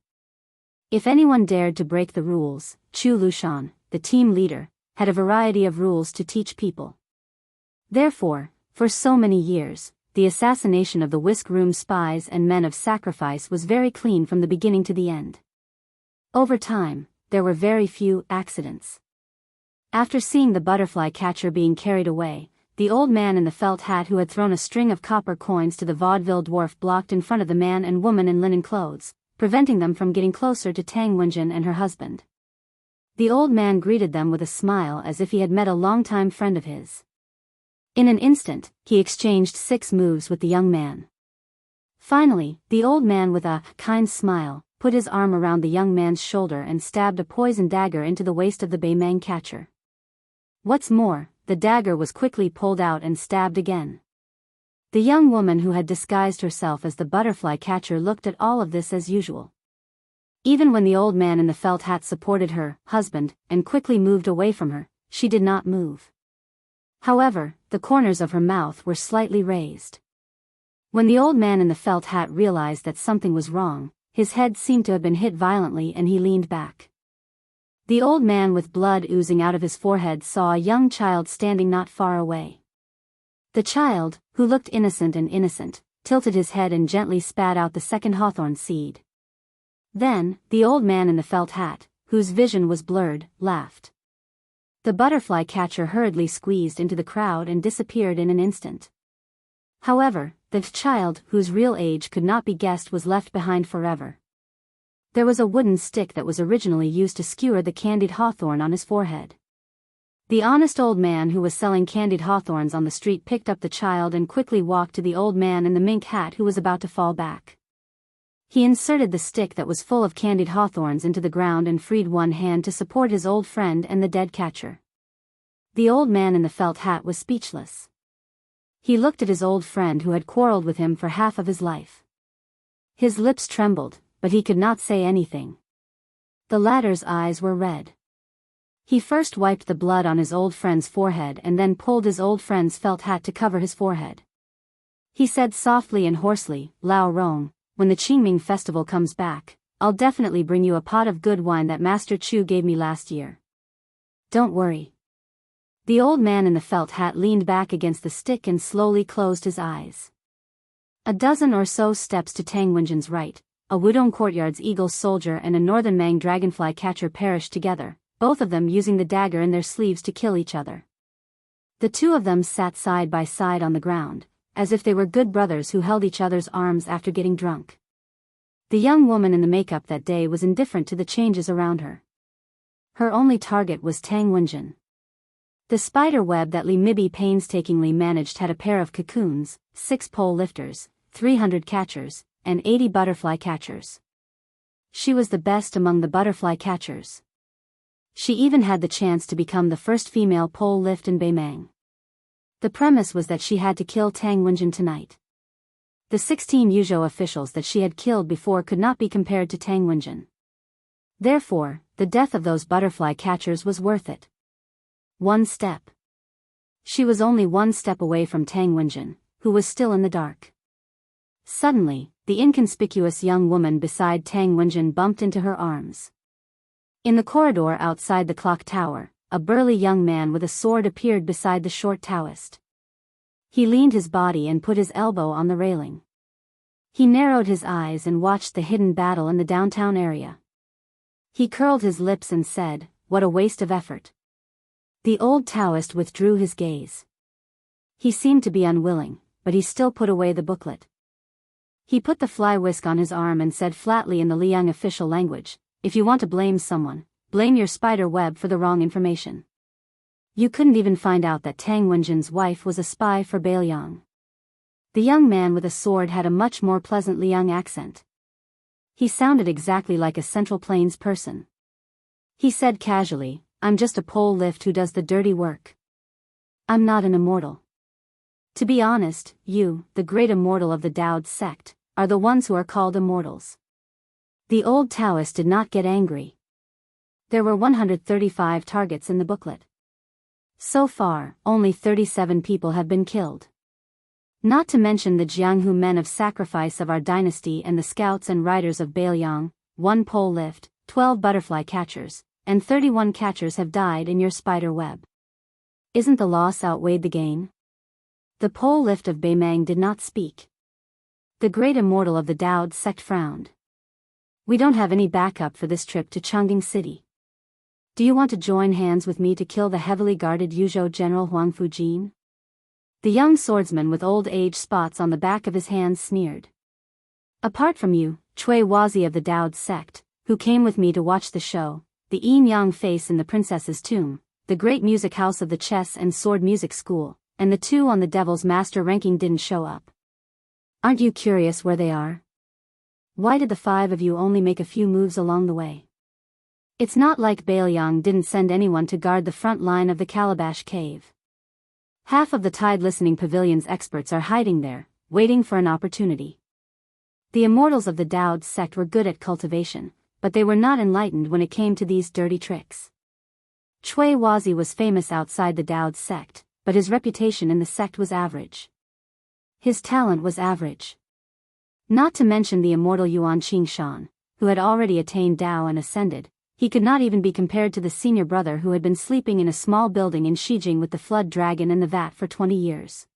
If anyone dared to break the rules, Chu Lushan, the team leader, had a variety of rules to teach people. Therefore, for so many years, the assassination of the whisk room spies and men of sacrifice was very clean from the beginning to the end. Over time, there were very few accidents. After seeing the butterfly catcher being carried away, the old man in the felt hat who had thrown a string of copper coins to the vaudeville dwarf blocked in front of the man and woman in linen clothes, preventing them from getting closer to Tang Wenjin and her husband. The old man greeted them with a smile as if he had met a longtime friend of his. In an instant, he exchanged 6 moves with the young man. Finally, the old man with a kind smile put his arm around the young man's shoulder and stabbed a poison dagger into the waist of the Beimang catcher. What's more, the dagger was quickly pulled out and stabbed again. The young woman who had disguised herself as the butterfly catcher looked at all of this as usual. Even when the old man in the felt hat supported her husband and quickly moved away from her, she did not move. However, the corners of her mouth were slightly raised. When the old man in the felt hat realized that something was wrong, his head seemed to have been hit violently and he leaned back. The old man with blood oozing out of his forehead saw a young child standing not far away. The child, who looked innocent, tilted his head and gently spat out the second hawthorn seed. Then, the old man in the felt hat, whose vision was blurred, laughed. The butterfly catcher hurriedly squeezed into the crowd and disappeared in an instant. However, the child, whose real age could not be guessed, was left behind forever. There was a wooden stick that was originally used to skewer the candied hawthorn on his forehead. The honest old man who was selling candied hawthorns on the street picked up the child and quickly walked to the old man in the mink hat who was about to fall back. He inserted the stick that was full of candied hawthorns into the ground and freed one hand to support his old friend and the dead catcher. The old man in the felt hat was speechless. He looked at his old friend who had quarreled with him for half of his life. His lips trembled, but he could not say anything. The latter's eyes were red. He first wiped the blood on his old friend's forehead and then pulled his old friend's felt hat to cover his forehead. He said softly and hoarsely, "Lao Rong, when the Qingming festival comes back, I'll definitely bring you a pot of good wine that Master Chu gave me last year. Don't worry." The old man in the felt hat leaned back against the stick and slowly closed his eyes. A dozen or so steps to Tang Wenjin's right, a Wudong courtyard's eagle soldier and a northern Mang dragonfly catcher perished together, both of them using the dagger in their sleeves to kill each other. The two of them sat side by side on the ground, as if they were good brothers who held each other's arms after getting drunk. The young woman in the makeup that day was indifferent to the changes around her. Her only target was Tang Wenjin. The spider web that Li Mibi painstakingly managed had a pair of cocoons, 6 pole lifters, 300 catchers, and 80 butterfly catchers. She was the best among the butterfly catchers. She even had the chance to become the first female pole lift in Beimang. The premise was that she had to kill Tang Wenjin tonight. The 16 Yuzhou officials that she had killed before could not be compared to Tang Wenjin. Therefore, the death of those butterfly catchers was worth it. One step. She was only one step away from Tang Wenjin, who was still in the dark. Suddenly, the inconspicuous young woman beside Tang Wenjin bumped into her arms. In the corridor outside the clock tower, a burly young man with a sword appeared beside the short Daoist. He leaned his body and put his elbow on the railing. He narrowed his eyes and watched the hidden battle in the downtown area. He curled his lips and said, "What a waste of effort." The old Daoist withdrew his gaze. He seemed to be unwilling, but he still put away the booklet. He put the fly whisk on his arm and said flatly in the Liang official language, "If you want to blame someone, blame your spider web for the wrong information. You couldn't even find out that Tang Wenjin's wife was a spy for Beiliang." The young man with a sword had a much more pleasant Liang accent. He sounded exactly like a Central Plains person. He said casually, "I'm just a pole lift who does the dirty work. I'm not an immortal. To be honest, you, the great immortal of the Daoist sect, are the ones who are called immortals." The old Daoist did not get angry. There were 135 targets in the booklet. So far, only 37 people have been killed. Not to mention the Jianghu men of sacrifice of our dynasty and the scouts and riders of Beiliang, 1 pole lift, 12 butterfly catchers, and 31 catchers have died in your spider web. Isn't the loss outweighed the gain? The pole lift of Beimang did not speak. The great immortal of the Daoist sect frowned. "We don't have any backup for this trip to Chongqing City. Do you want to join hands with me to kill the heavily guarded Yuzhou General Huang Fujin?" The young swordsman with old age spots on the back of his hands sneered. "Apart from you, Cui Wazi of the Daoist sect, who came with me to watch the show, the yin yang face in the princess's tomb, the great music house of the chess and sword music school, and the 2 on the devil's master ranking didn't show up. Aren't you curious where they are? Why did the 5 of you only make a few moves along the way? It's not like Beiliang didn't send anyone to guard the front line of the Calabash Cave. Half of the Tide Listening Pavilion's experts are hiding there, waiting for an opportunity." The immortals of the Daoist sect were good at cultivation, but they were not enlightened when it came to these dirty tricks. Cui Wazi was famous outside the Daoist sect, but his reputation in the sect was average. His talent was average. Not to mention the immortal Yuan Qingshan, who had already attained Dao and ascended, he could not even be compared to the senior brother who had been sleeping in a small building in Xijing with the flood dragon and the vat for 20 years.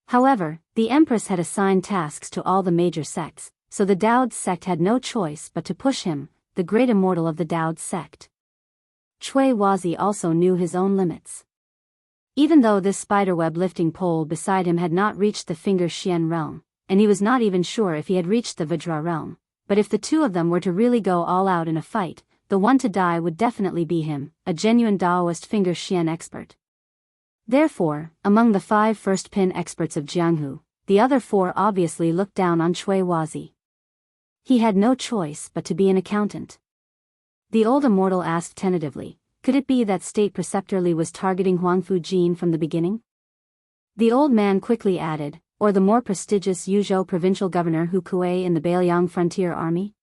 However, the empress had assigned tasks to all the major sects, so the Daoist sect had no choice but to push him, the great immortal of the Daoist sect. Cui Wazi also knew his own limits. Even though this spiderweb lifting pole beside him had not reached the finger Xian realm, and he was not even sure if he had reached the Vajra realm, but if the 2 of them were to really go all out in a fight, the one to die would definitely be him, a genuine Daoist finger Xian expert. Therefore, among the 5 first pin experts of Jianghu, the other 4 obviously looked down on Cui Wazi. He had no choice but to be an accountant. The old immortal asked tentatively, could it be that State Preceptor Li was targeting Huang Fujin from the beginning? The old man quickly added, or the more prestigious Yuzhou provincial governor Hu Kuei in the Beiliang frontier army?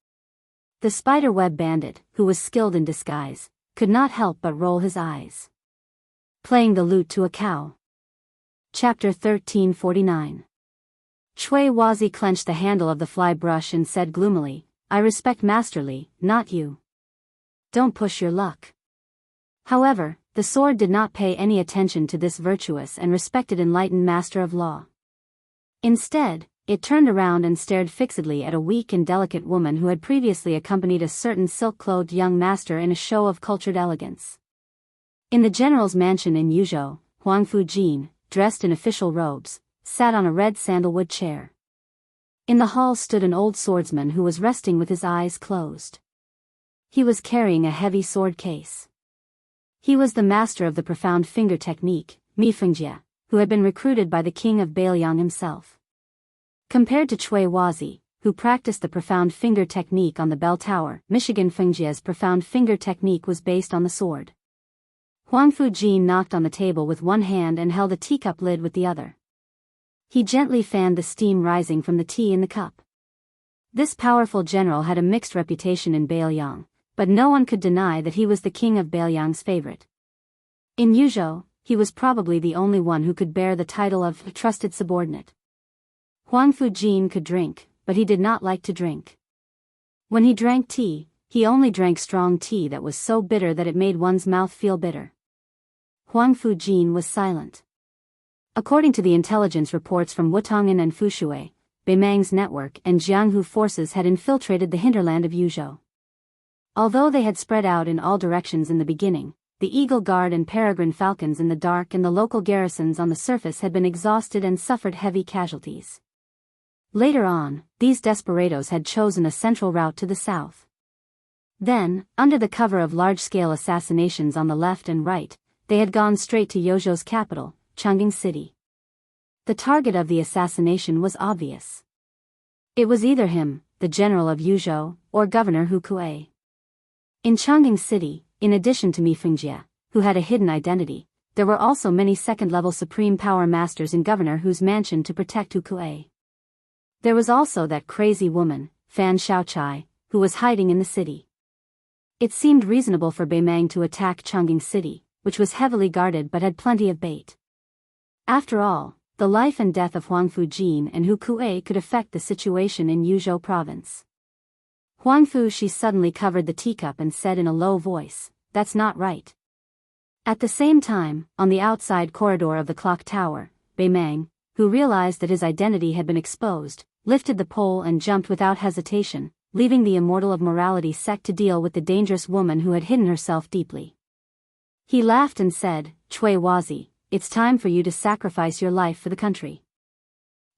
The spider-web bandit, who was skilled in disguise, could not help but roll his eyes. Playing the lute to a cow. Chapter 1349. Cui Wazi clenched the handle of the fly brush and said gloomily, "I respect Master Li, not you. Don't push your luck." However, the sword did not pay any attention to this virtuous and respected enlightened master of law. Instead, it turned around and stared fixedly at a weak and delicate woman who had previously accompanied a certain silk-clothed young master in a show of cultured elegance. In the general's mansion in Yuzhou, Huang Fujin, dressed in official robes, sat on a red sandalwood chair. In the hall stood an old swordsman who was resting with his eyes closed. He was carrying a heavy sword case. He was the master of the profound finger technique, Mifengjie, who had been recruited by the king of Bailiang himself. Compared to Cui Wazi, who practiced the profound finger technique on the bell tower, Michigan Fengjie's profound finger technique was based on the sword. Huang Fujin knocked on the table with one hand and held a teacup lid with the other. He gently fanned the steam rising from the tea in the cup. This powerful general had a mixed reputation in Bailiang, but no one could deny that he was the king of Bailiang's favorite. In Yuzhou, he was probably the only one who could bear the title of trusted subordinate. Huang Fujin could drink, but he did not like to drink. When he drank tea, he only drank strong tea that was so bitter that it made one's mouth feel bitter. Huang Fujin was silent. According to the intelligence reports from Wutong'an and Fushui, Beimang's network and Jianghu forces had infiltrated the hinterland of Yuzhou. Although they had spread out in all directions in the beginning, the Eagle Guard and Peregrine Falcons in the dark and the local garrisons on the surface had been exhausted and suffered heavy casualties. Later on, these desperados had chosen a central route to the south. Then, under the cover of large-scale assassinations on the left and right, they had gone straight to Yuzhou's capital, Chang'an City. The target of the assassination was obvious. It was either him, the general of Yuzhou, or Governor Hu Kuei. In Chang'an City, in addition to Mifengjie, who had a hidden identity, there were also many second-level supreme power masters in Governor Hu's mansion to protect Hu Kuei. There was also that crazy woman, Fan Shaochai, who was hiding in the city. It seemed reasonable for Beimang to attack Chang'an City, which was heavily guarded but had plenty of bait. After all, the life and death of Huang Fujin and Hu Kuei could affect the situation in Yuzhou province. Huang Fushi suddenly covered the teacup and said in a low voice, "That's not right." At the same time, on the outside corridor of the clock tower, Beimang, who realized that his identity had been exposed, lifted the pole and jumped without hesitation, leaving the Immortal of Morality sect to deal with the dangerous woman who had hidden herself deeply. He laughed and said, "Cui Wazi, it's time for you to sacrifice your life for the country.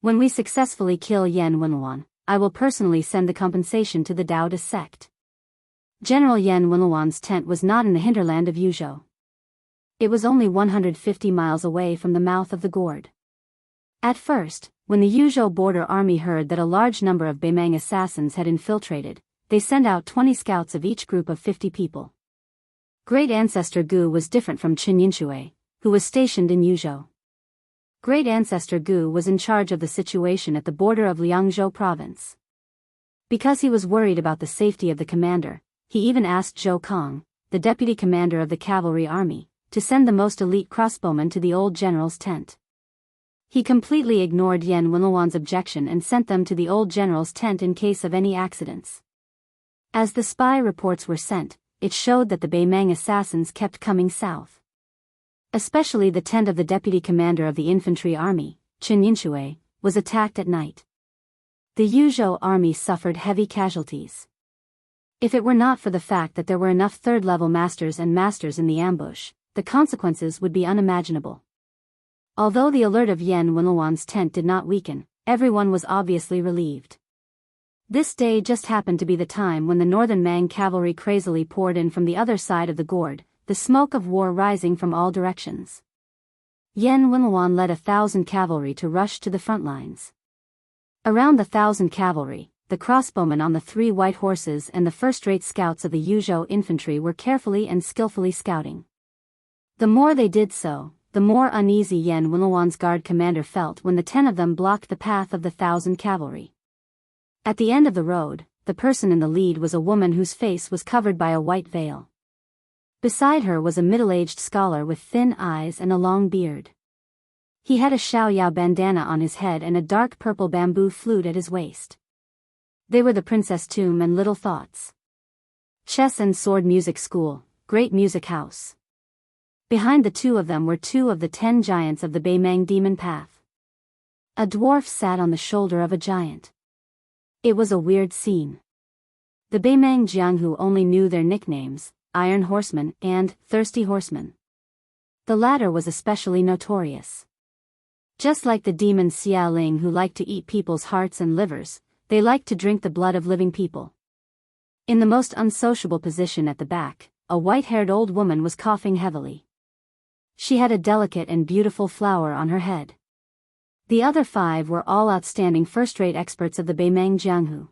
When we successfully kill Yan Wenluan, I will personally send the compensation to the Daoist sect." General Yan Wenluan's tent was not in the hinterland of Yuzhou. It was only 150 miles away from the mouth of the gourd. At first, when the Yuzhou border army heard that a large number of Beimang assassins had infiltrated, they sent out 20 scouts of each group of 50 people. Great Ancestor Gu was different from Qin Yinshui, who was stationed in Yuzhou. Great Ancestor Gu was in charge of the situation at the border of Liangzhou province. Because he was worried about the safety of the commander, he even asked Zhou Kong, the deputy commander of the cavalry army, to send the most elite crossbowmen to the old general's tent. He completely ignored Yan Wenluan's objection and sent them to the old general's tent in case of any accidents. As the spy reports were sent, it showed that the Beimang assassins kept coming south. Especially the tent of the deputy commander of the infantry army, Qin Yinshui, was attacked at night. The Yuzhou army suffered heavy casualties. If it were not for the fact that there were enough third-level masters and masters in the ambush, the consequences would be unimaginable. Although the alert of Yan Wenluan's tent did not weaken, everyone was obviously relieved. This day just happened to be the time when the northern Mang cavalry crazily poured in from the other side of the gourd, the smoke of war rising from all directions. Yan Wenluan led 1,000 cavalry to rush to the front lines. Around the 1,000 cavalry, the crossbowmen on the 3 white horses and the first-rate scouts of the Yuzhou infantry were carefully and skillfully scouting. The more they did so, the more uneasy Yan Wenluan's guard commander felt when the 10 of them blocked the path of the 1,000 cavalry. At the end of the road, the person in the lead was a woman whose face was covered by a white veil. Beside her was a middle-aged scholar with thin eyes and a long beard. He had a Xiaoyao bandana on his head and a dark purple bamboo flute at his waist. They were the Princess Tomb and Little Thoughts. Chess and Sword Music School, Great Music House. Behind the 2 of them were 2 of the 10 giants of the Beimang Demon Path. A dwarf sat on the shoulder of a giant. It was a weird scene. The Beimang Jianghu only knew their nicknames, Iron Horseman and Thirsty Horseman. The latter was especially notorious. Just like the demon Xia Ling who liked to eat people's hearts and livers, they liked to drink the blood of living people. In the most unsociable position at the back, a white-haired old woman was coughing heavily. She had a delicate and beautiful flower on her head. The other 5 were all outstanding first-rate experts of the Beimeng Jianghu.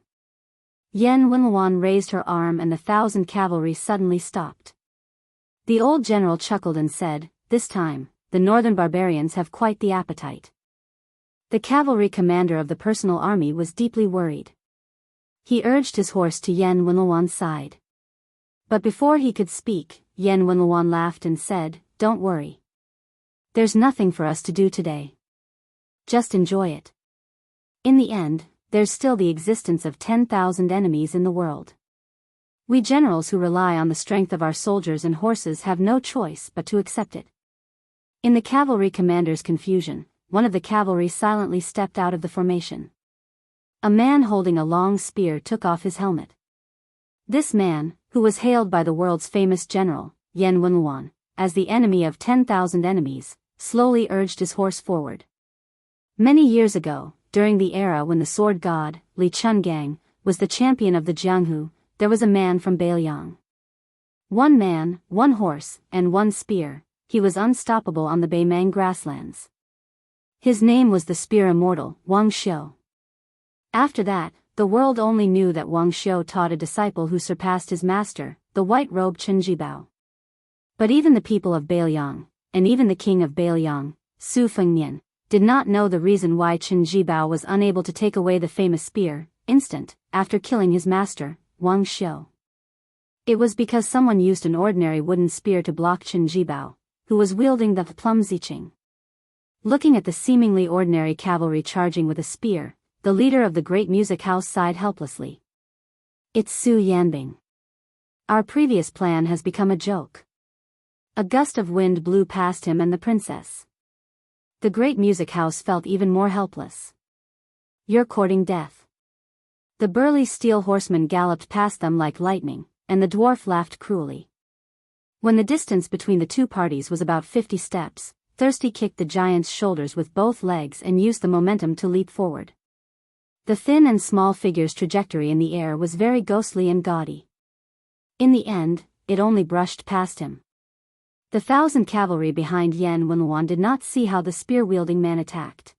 Yan Wenluan raised her arm and the 1,000 cavalry suddenly stopped. The old general chuckled and said, "This time, the northern barbarians have quite the appetite." The cavalry commander of the personal army was deeply worried. He urged his horse to Yan Wenluan's side. But before he could speak, Yan Wenluan laughed and said, "Don't worry. There's nothing for us to do today. Just enjoy it. In the end, there's still the existence of 10,000 enemies in the world. We generals who rely on the strength of our soldiers and horses have no choice but to accept it." In the cavalry commander's confusion, one of the cavalry silently stepped out of the formation. A man holding a long spear took off his helmet. This man, who was hailed by the world's famous general, Yan Wenluan, as the enemy of 10,000 enemies, slowly urged his horse forward. Many years ago, during the era when the sword god, Li Chungang, was the champion of the Jianghu, there was a man from Beiliang. 1 man, 1 horse, and 1 spear, he was unstoppable on the Beimeng grasslands. His name was the spear immortal, Wang Xiu. After that, the world only knew that Wang Xiu taught a disciple who surpassed his master, the white-robed Chen Jibao. But even the people of Beiliang, and even the king of Beiliang, Su Fengnian, did not know the reason why Chen Jibao was unable to take away the famous spear, after killing his master, Wang Xiu. It was because someone used an ordinary wooden spear to block Chen Jibao, who was wielding the plum ziqing. Looking at the seemingly ordinary cavalry charging with a spear, the leader of the great music house sighed helplessly. "It's Su Yanbing. Our previous plan has become a joke." A gust of wind blew past him and the princess. The great music house felt even more helpless. "You're courting death." The burly steel horseman galloped past them like lightning, and the dwarf laughed cruelly. When the distance between the 2 parties was about 50 steps, Thirsty kicked the giant's shoulders with both legs and used the momentum to leap forward. The thin and small figure's trajectory in the air was very ghostly and gaudy. In the end, it only brushed past him. The 1,000 cavalry behind Yan Wenluan did not see how the spear-wielding man attacked.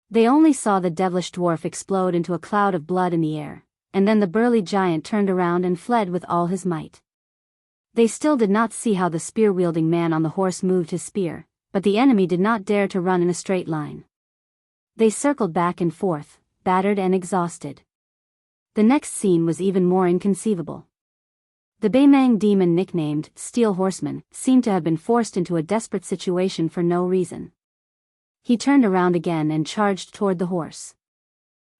They only saw the devilish dwarf explode into a cloud of blood in the air, and then the burly giant turned around and fled with all his might. They still did not see how the spear-wielding man on the horse moved his spear, but the enemy did not dare to run in a straight line. They circled back and forth, battered and exhausted. The next scene was even more inconceivable. The Beimeng demon nicknamed Steel Horseman seemed to have been forced into a desperate situation for no reason. He turned around again and charged toward the horse.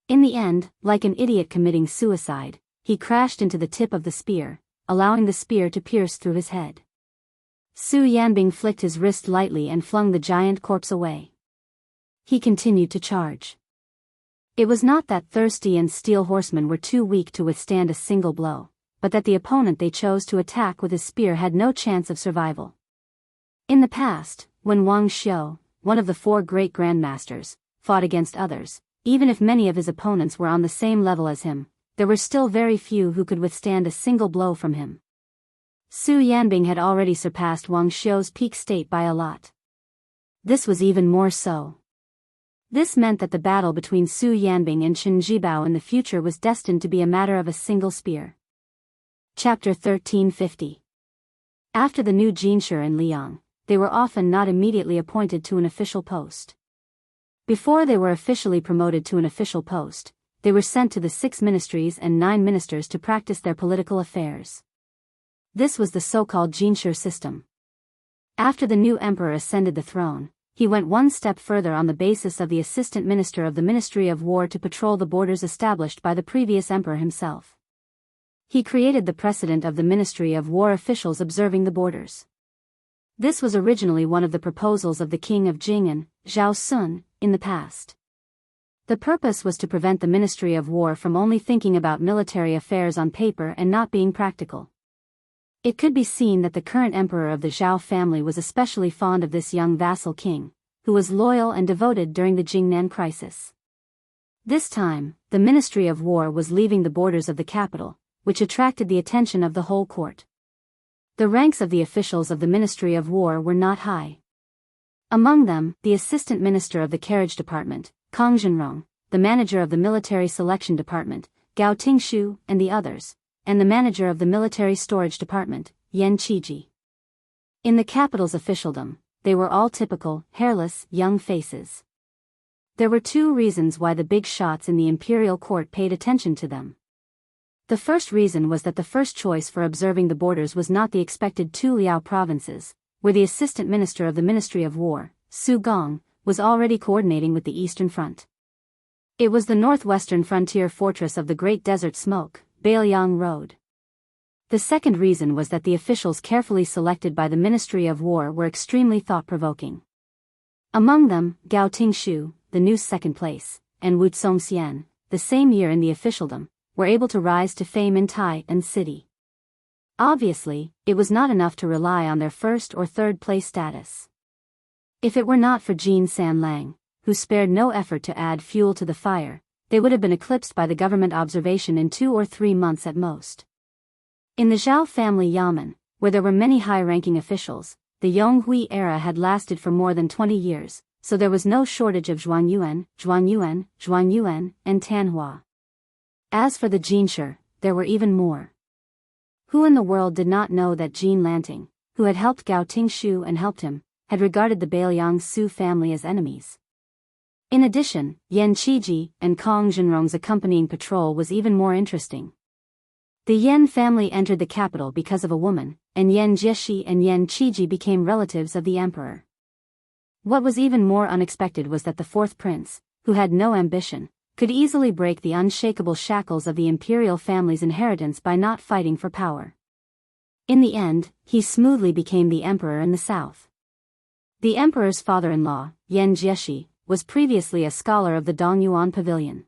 In the end, like an idiot committing suicide, he crashed into the tip of the spear, allowing the spear to pierce through his head. Su Yanbing flicked his wrist lightly and flung the giant corpse away. He continued to charge. It was not that Thirsty and Steel Horseman were too weak to withstand a single blow, but that the opponent they chose to attack with his spear had no chance of survival. In the past, when Wang Xiu, one of the 4 great grandmasters, fought against others, even if many of his opponents were on the same level as him, there were still very few who could withstand a single blow from him. Su Yanbing had already surpassed Wang Xiu's peak state by a lot. This was even more so. This meant that the battle between Su Yanbing and Chen Jibao in the future was destined to be a matter of a single spear. Chapter 1350. After the new Jinshi in Liang, they were often not immediately appointed to an official post. Before they were officially promoted to an official post, they were sent to the 6 ministries and 9 ministers to practice their political affairs. This was the so-called Jinshi system. After the new emperor ascended the throne, he went one step further on the basis of the assistant minister of the Ministry of War to patrol the borders established by the previous emperor himself. He created the precedent of the Ministry of War officials observing the borders. This was originally one of the proposals of the king of Jing'an, Zhao Sun, in the past. The purpose was to prevent the Ministry of War from only thinking about military affairs on paper and not being practical. It could be seen that the current emperor of the Zhao family was especially fond of this young vassal king, who was loyal and devoted during the Jingnan crisis. This time, the Ministry of War was leaving the borders of the capital, which attracted the attention of the whole court. The ranks of the officials of the Ministry of War were not high. Among them, the Assistant Minister of the Carriage Department, Kang Zhenrong, the Manager of the Military Selection Department, Gao Tingshu, and the others, and the Manager of the Military Storage Department, Yan Qiji. In the capital's officialdom, they were all typical, hairless, young faces. There were two reasons why the big shots in the imperial court paid attention to them. The first reason was that the first choice for observing the borders was not the expected two Liao provinces, where the Assistant Minister of the Ministry of War, Su Gong, was already coordinating with the Eastern Front. It was the northwestern frontier fortress of the Great Desert Smoke, Bailiang Road. The second reason was that the officials carefully selected by the Ministry of War were extremely thought-provoking. Among them, Gao Tingshu, the new second place, and Wu Zongxian, the same year in the officialdom, were able to rise to fame in Tai and city. Obviously, it was not enough to rely on their first or third place status. If it were not for Jin Sanlang, who spared no effort to add fuel to the fire, they would have been eclipsed by the government observation in 2 or 3 months at most. In the Zhao family Yamen, where there were many high-ranking officials, the Yonghui era had lasted for more than 20 years, so there was no shortage of Zhuangyuan, and Tanhua. As for the Jinshi, there were even more. Who in the world did not know that Jin Lanting, who had helped Gao Tingshu and helped him, had regarded the Bailiang Su family as enemies? In addition, Yan Qiji and Kang Zhenrong's accompanying patrol was even more interesting. The Yan family entered the capital because of a woman, and Yan Jieshi and Yan Qiji became relatives of the emperor. What was even more unexpected was that the fourth prince, who had no ambition, could easily break the unshakable shackles of the imperial family's inheritance by not fighting for power. In the end, he smoothly became the emperor in the south. The emperor's father-in-law, Yan Jieshi, was previously a scholar of the Dongyuan Pavilion.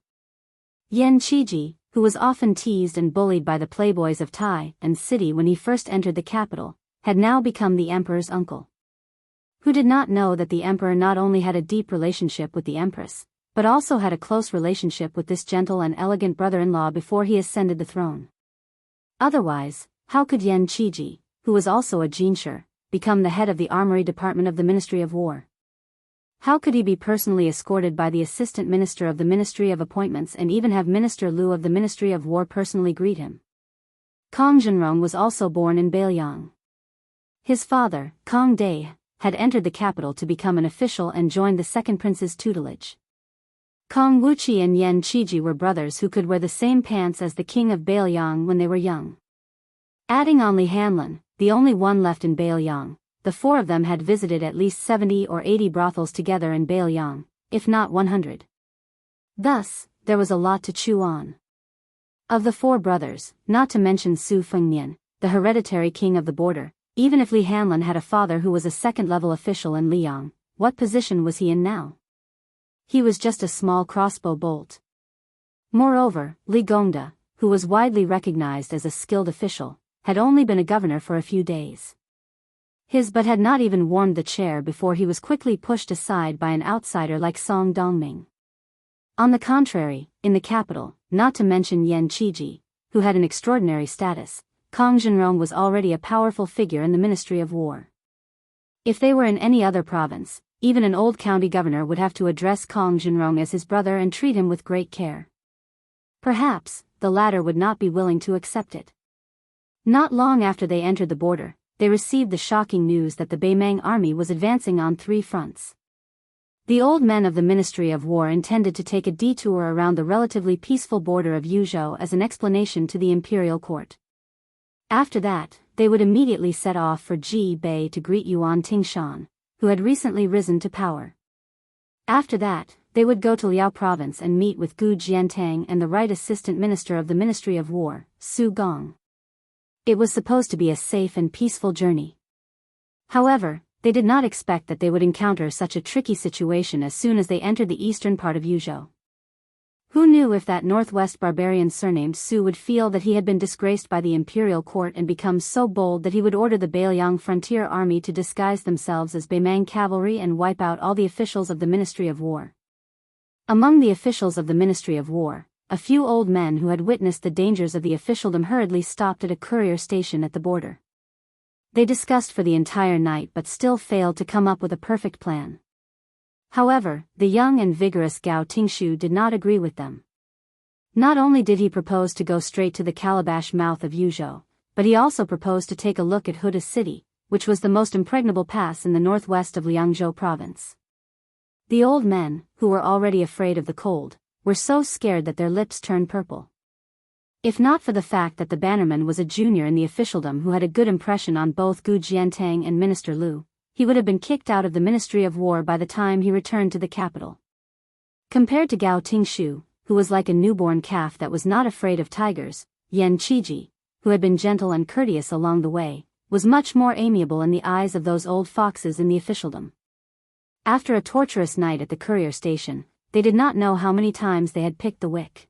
Yan Qiji, who was often teased and bullied by the playboys of Tai and city when he first entered the capital, had now become the emperor's uncle. Who did not know that the emperor not only had a deep relationship with the empress, but also had a close relationship with this gentle and elegant brother-in-law before he ascended the throne. Otherwise, how could Yan Qiji, who was also a Jinshi, become the head of the armory department of the Ministry of War? How could he be personally escorted by the Assistant Minister of the Ministry of Appointments and even have Minister Liu of the Ministry of War personally greet him? Kang Zhenrong was also born in Bailiang. His father, Kang Dai, had entered the capital to become an official and joined the second prince's tutelage. Kang Wuqi and Yan Qiji were brothers who could wear the same pants as the king of Bailiang when they were young. Adding on Li Hanlin, the only one left in Bailiang, the four of them had visited at least 70 or 80 brothels together in Bailiang, if not 100. Thus, there was a lot to chew on. Of the four brothers, not to mention Su Fengnian, the hereditary king of the border, even if Li Hanlin had a father who was a second-level official in Liang, what position was he in now? He was just a small crossbow bolt. Moreover, Li Gongda, who was widely recognized as a skilled official, had only been a governor for a few days. His butt had not even warmed the chair before he was quickly pushed aside by an outsider like Song Dongming. On the contrary, in the capital, not to mention Yan Qiji, who had an extraordinary status, Kang Zhenrong was already a powerful figure in the Ministry of War. If they were in any other province, even an old county governor would have to address Kang Zhenrong as his brother and treat him with great care. Perhaps, the latter would not be willing to accept it. Not long after they entered the border, they received the shocking news that the Beimang army was advancing on 3 fronts. The old men of the Ministry of War intended to take a detour around the relatively peaceful border of Yuzhou as an explanation to the imperial court. After that, they would immediately set off for Ji Bei to greet Yuan Tingshan, who had recently risen to power. After that, they would go to Liao province and meet with Gu Jiantang and the right assistant minister of the Ministry of War, Su Gong. It was supposed to be a safe and peaceful journey. However, they did not expect that they would encounter such a tricky situation as soon as they entered the eastern part of Yuzhou. Who knew if that northwest barbarian surnamed Su would feel that he had been disgraced by the imperial court and become so bold that he would order the Beiliang frontier army to disguise themselves as Beimang cavalry and wipe out all the officials of the Ministry of War. Among the officials of the Ministry of War, a few old men who had witnessed the dangers of the officialdom hurriedly stopped at a courier station at the border. They discussed for the entire night but still failed to come up with a perfect plan. However, the young and vigorous Gao Tingshu did not agree with them. Not only did he propose to go straight to the calabash mouth of Yuzhou, but he also proposed to take a look at Huda City, which was the most impregnable pass in the northwest of Liangzhou province. The old men, who were already afraid of the cold, were so scared that their lips turned purple. If not for the fact that the bannerman was a junior in the officialdom who had a good impression on both Gu Jiantang and Minister Lu, he would have been kicked out of the Ministry of War by the time he returned to the capital. Compared to Gao Tingshu, who was like a newborn calf that was not afraid of tigers, Yan Qiji, who had been gentle and courteous along the way, was much more amiable in the eyes of those old foxes in the officialdom. After a torturous night at the courier station, they did not know how many times they had picked the wick.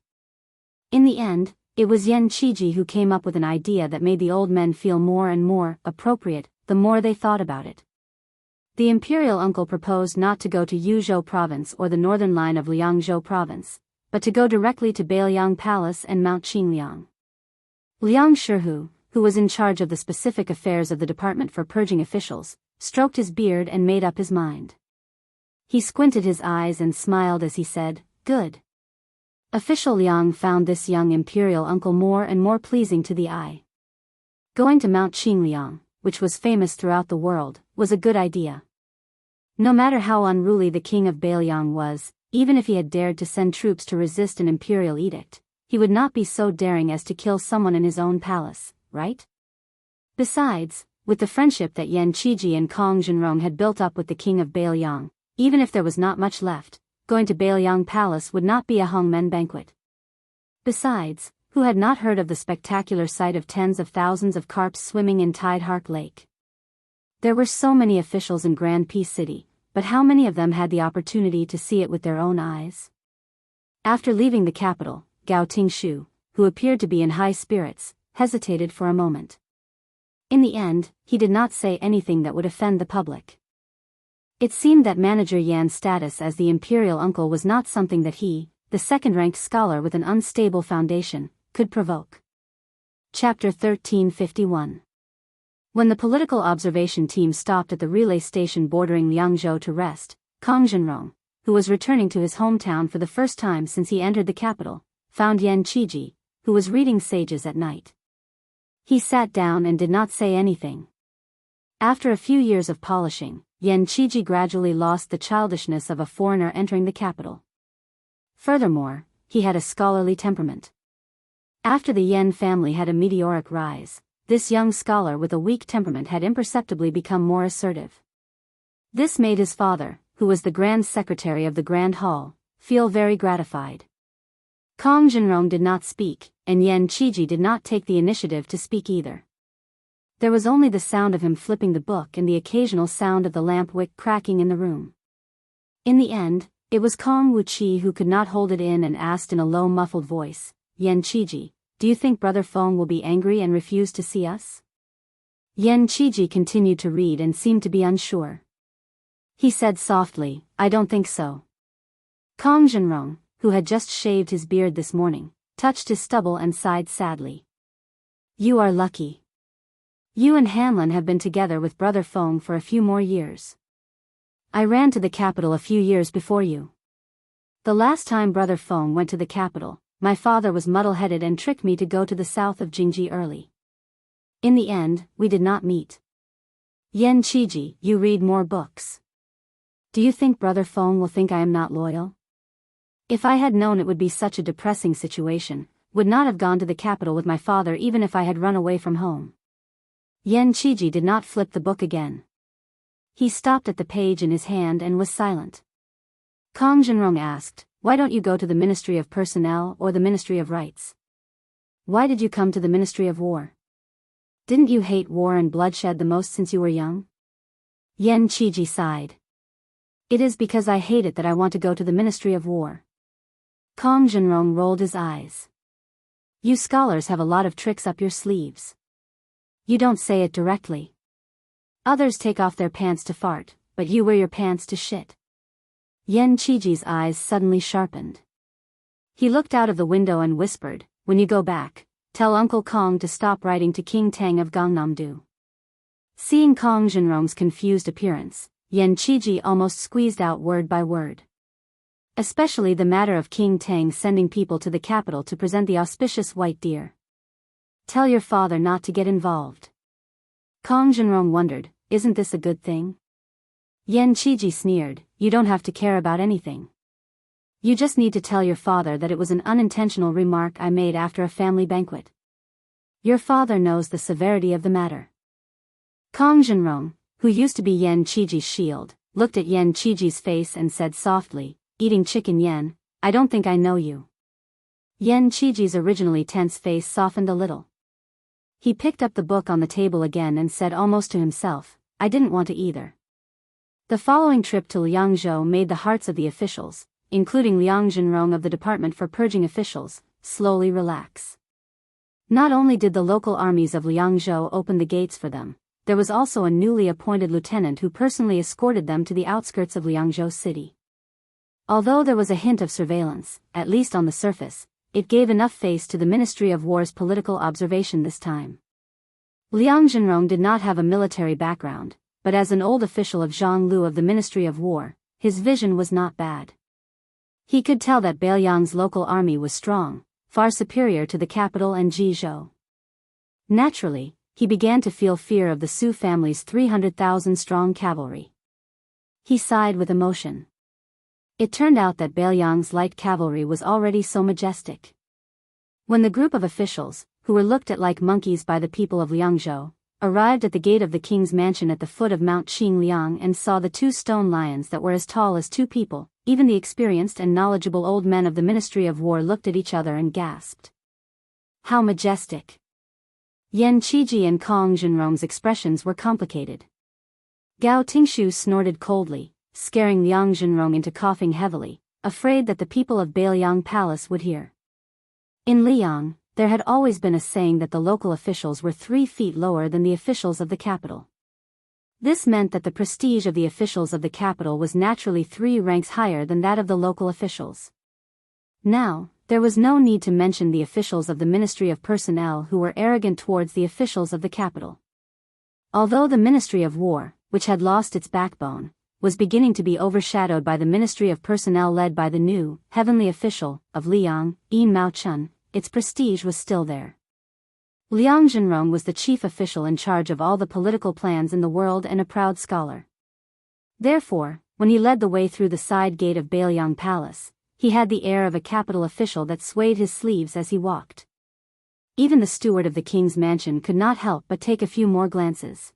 In the end, it was Yan Qiji who came up with an idea that made the old men feel more and more appropriate the more they thought about it. The imperial uncle proposed not to go to Yuzhou province or the northern line of Liangzhou province, but to go directly to Beiliang Palace and Mount Qingliang. Liang Shihu, who was in charge of the specific affairs of the department for purging officials, stroked his beard and made up his mind. He squinted his eyes and smiled as he said, "Good." Official Liang found this young imperial uncle more and more pleasing to the eye. Going to Mount Qingliang, which was famous throughout the world, was a good idea. No matter how unruly the king of Beiliang was, even if he had dared to send troops to resist an imperial edict, he would not be so daring as to kill someone in his own palace, right? Besides, with the friendship that Yan Qiji and Kong Zhenrong had built up with the king of Beiliang, even if there was not much left, going to Beiliang Palace would not be a hongmen banquet. Besides, who had not heard of the spectacular sight of tens of thousands of carps swimming in Tidehark Lake? There were so many officials in Grand Peace City, but how many of them had the opportunity to see it with their own eyes? After leaving the capital, Gao Tingshu, who appeared to be in high spirits, hesitated for a moment. In the end, he did not say anything that would offend the public. It seemed that Manager Yan's status as the imperial uncle was not something that he, the second-ranked scholar with an unstable foundation, could provoke. Chapter 1351. When the political observation team stopped at the relay station bordering Liangzhou to rest, Kong Zhenrong, who was returning to his hometown for the first time since he entered the capital, found Yan Qiji, who was reading Sages at night. He sat down and did not say anything. After a few years of polishing, Yan Qiji gradually lost the childishness of a foreigner entering the capital. Furthermore, he had a scholarly temperament. After the Yan family had a meteoric rise, this young scholar with a weak temperament had imperceptibly become more assertive. This made his father, who was the Grand Secretary of the Grand Hall, feel very gratified. Kong Zhenrong did not speak, and Yan Qiji did not take the initiative to speak either. There was only the sound of him flipping the book and the occasional sound of the lamp wick cracking in the room. In the end, it was Kong Wuqi who could not hold it in and asked in a low muffled voice, "Yan Qiji, do you think Brother Feng will be angry and refuse to see us?" Yan Qiji continued to read and seemed to be unsure. He said softly, "I don't think so." Kong Zhenrong, who had just shaved his beard this morning, touched his stubble and sighed sadly. "You are lucky. You and Hanlon have been together with Brother Feng for a few more years. I ran to the capital a few years before you. The last time Brother Feng went to the capital, my father was muddle-headed and tricked me to go to the south of Jingji early. In the end, we did not meet. Yan Qiji, you read more books. Do you think Brother Feng will think I am not loyal? If I had known it would be such a depressing situation, would not have gone to the capital with my father even if I had run away from home." Yan Qiji did not flip the book again. He stopped at the page in his hand and was silent. Kong Zhenrong asked, "Why don't you go to the Ministry of Personnel or the Ministry of Rights? Why did you come to the Ministry of War? Didn't you hate war and bloodshed the most since you were young?" Yan Qiji sighed. "It is because I hate it that I want to go to the Ministry of War." Kong Zhenrong rolled his eyes. You scholars have a lot of tricks up your sleeves. You don't say it directly. Others take off their pants to fart, but you wear your pants to shit. Yan Qiji's eyes suddenly sharpened. He looked out of the window and whispered, when you go back, tell Uncle Kong to stop writing to King Tang of Gangnam-do. Seeing Kong Zhenrong's confused appearance, Yan Qiji almost squeezed out word by word. Especially the matter of King Tang sending people to the capital to present the auspicious white deer. Tell your father not to get involved. Kong Zhenrong wondered, isn't this a good thing? Yan Qiji sneered, you don't have to care about anything. You just need to tell your father that it was an unintentional remark I made after a family banquet. Your father knows the severity of the matter. Kong Zhenrong, who used to be Yan Qiji's shield, looked at Yan Qiji's face and said softly, eating chicken Yan, I don't think I know you. Yan Qiji's originally tense face softened a little. He picked up the book on the table again and said almost to himself, I didn't want to either. The following trip to Liangzhou made the hearts of the officials, including Liang Zhenrong of the Department for Purging Officials, slowly relax. Not only did the local armies of Liangzhou open the gates for them, there was also a newly appointed lieutenant who personally escorted them to the outskirts of Liangzhou city. Although there was a hint of surveillance, at least on the surface, it gave enough face to the Ministry of War's political observation this time. Liang Zhenrong did not have a military background, but as an old official of Jianghu of the Ministry of War, his vision was not bad. He could tell that Beiliang's local army was strong, far superior to the capital and Jizhou. Naturally, he began to feel fear of the Su family's 300,000-strong cavalry. He sighed with emotion. It turned out that Beiliang's light cavalry was already so majestic. When the group of officials, who were looked at like monkeys by the people of Liangzhou, arrived at the gate of the king's mansion at the foot of Mount Qingliang and saw the 2 stone lions that were as tall as 2 people, even the experienced and knowledgeable old men of the Ministry of War looked at each other and gasped. How majestic! Yan Qiji and Kong Zhenrong's expressions were complicated. Gao Tingshu snorted coldly, scaring Liang Zhenrong into coughing heavily, afraid that the people of Beiliang Palace would hear. In Liang, there had always been a saying that the local officials were 3 feet lower than the officials of the capital. This meant that the prestige of the officials of the capital was naturally 3 ranks higher than that of the local officials. Now, there was no need to mention the officials of the Ministry of Personnel who were arrogant towards the officials of the capital. Although the Ministry of War, which had lost its backbone, was beginning to be overshadowed by the Ministry of Personnel led by the new, heavenly official, of Liang, Yin Mao Chun, its prestige was still there. Liang Zhenrong was the chief official in charge of all the political plans in the world and a proud scholar. Therefore, when he led the way through the side gate of Beiliang Palace, he had the air of a capital official that swayed his sleeves as he walked. Even the steward of the king's mansion could not help but take a few more glances.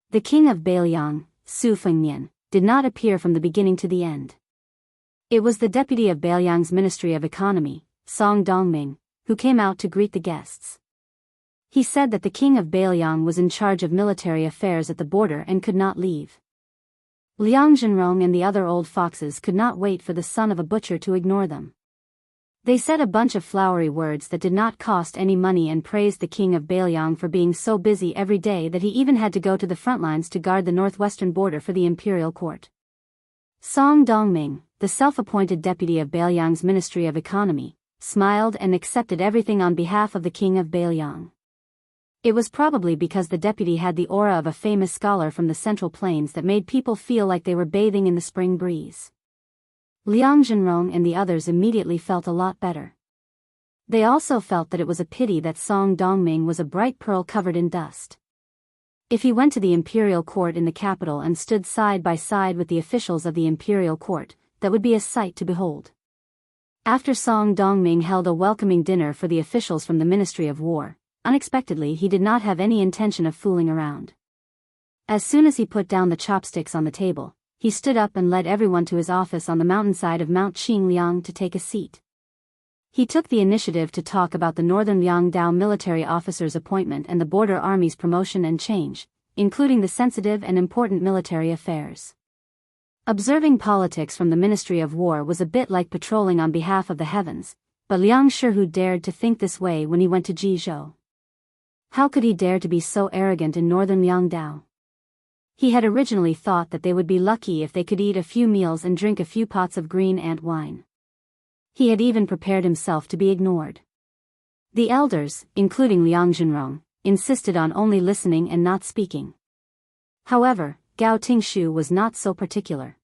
The king of Beiliang, Su Fengnian, did not appear from the beginning to the end. It was the deputy of Beiliang's Ministry of Economy, Song Dongming, who came out to greet the guests. He said that the king of Beiliang was in charge of military affairs at the border and could not leave. Liang Zhenrong and the other old foxes could not wait for the son of a butcher to ignore them. They said a bunch of flowery words that did not cost any money and praised the king of Beiliang for being so busy every day that he even had to go to the front lines to guard the northwestern border for the imperial court. Song Dongming, the self-appointed deputy of Beiliang's Ministry of Economy, smiled and accepted everything on behalf of the king of Beiliang. It was probably because the deputy had the aura of a famous scholar from the Central Plains that made people feel like they were bathing in the spring breeze. Liang Zhenrong and the others immediately felt a lot better. They also felt that it was a pity that Song Dongming was a bright pearl covered in dust. If he went to the imperial court in the capital and stood side by side with the officials of the imperial court, that would be a sight to behold. After Song Dongming held a welcoming dinner for the officials from the Ministry of War, unexpectedly he did not have any intention of fooling around. As soon as he put down the chopsticks on the table, he stood up and led everyone to his office on the mountainside of Mount Qingliang to take a seat. He took the initiative to talk about the Northern Liangdao military officer's appointment and the border army's promotion and change, including the sensitive and important military affairs. Observing politics from the Ministry of War was a bit like patrolling on behalf of the heavens, but Liang Shihu dared to think this way when he went to Jizhou. How could he dare to be so arrogant in northern Liangdao? He had originally thought that they would be lucky if they could eat a few meals and drink a few pots of green ant wine. He had even prepared himself to be ignored. The elders, including Liang Zhenrong, insisted on only listening and not speaking. However, Gao Tingshu was not so particular.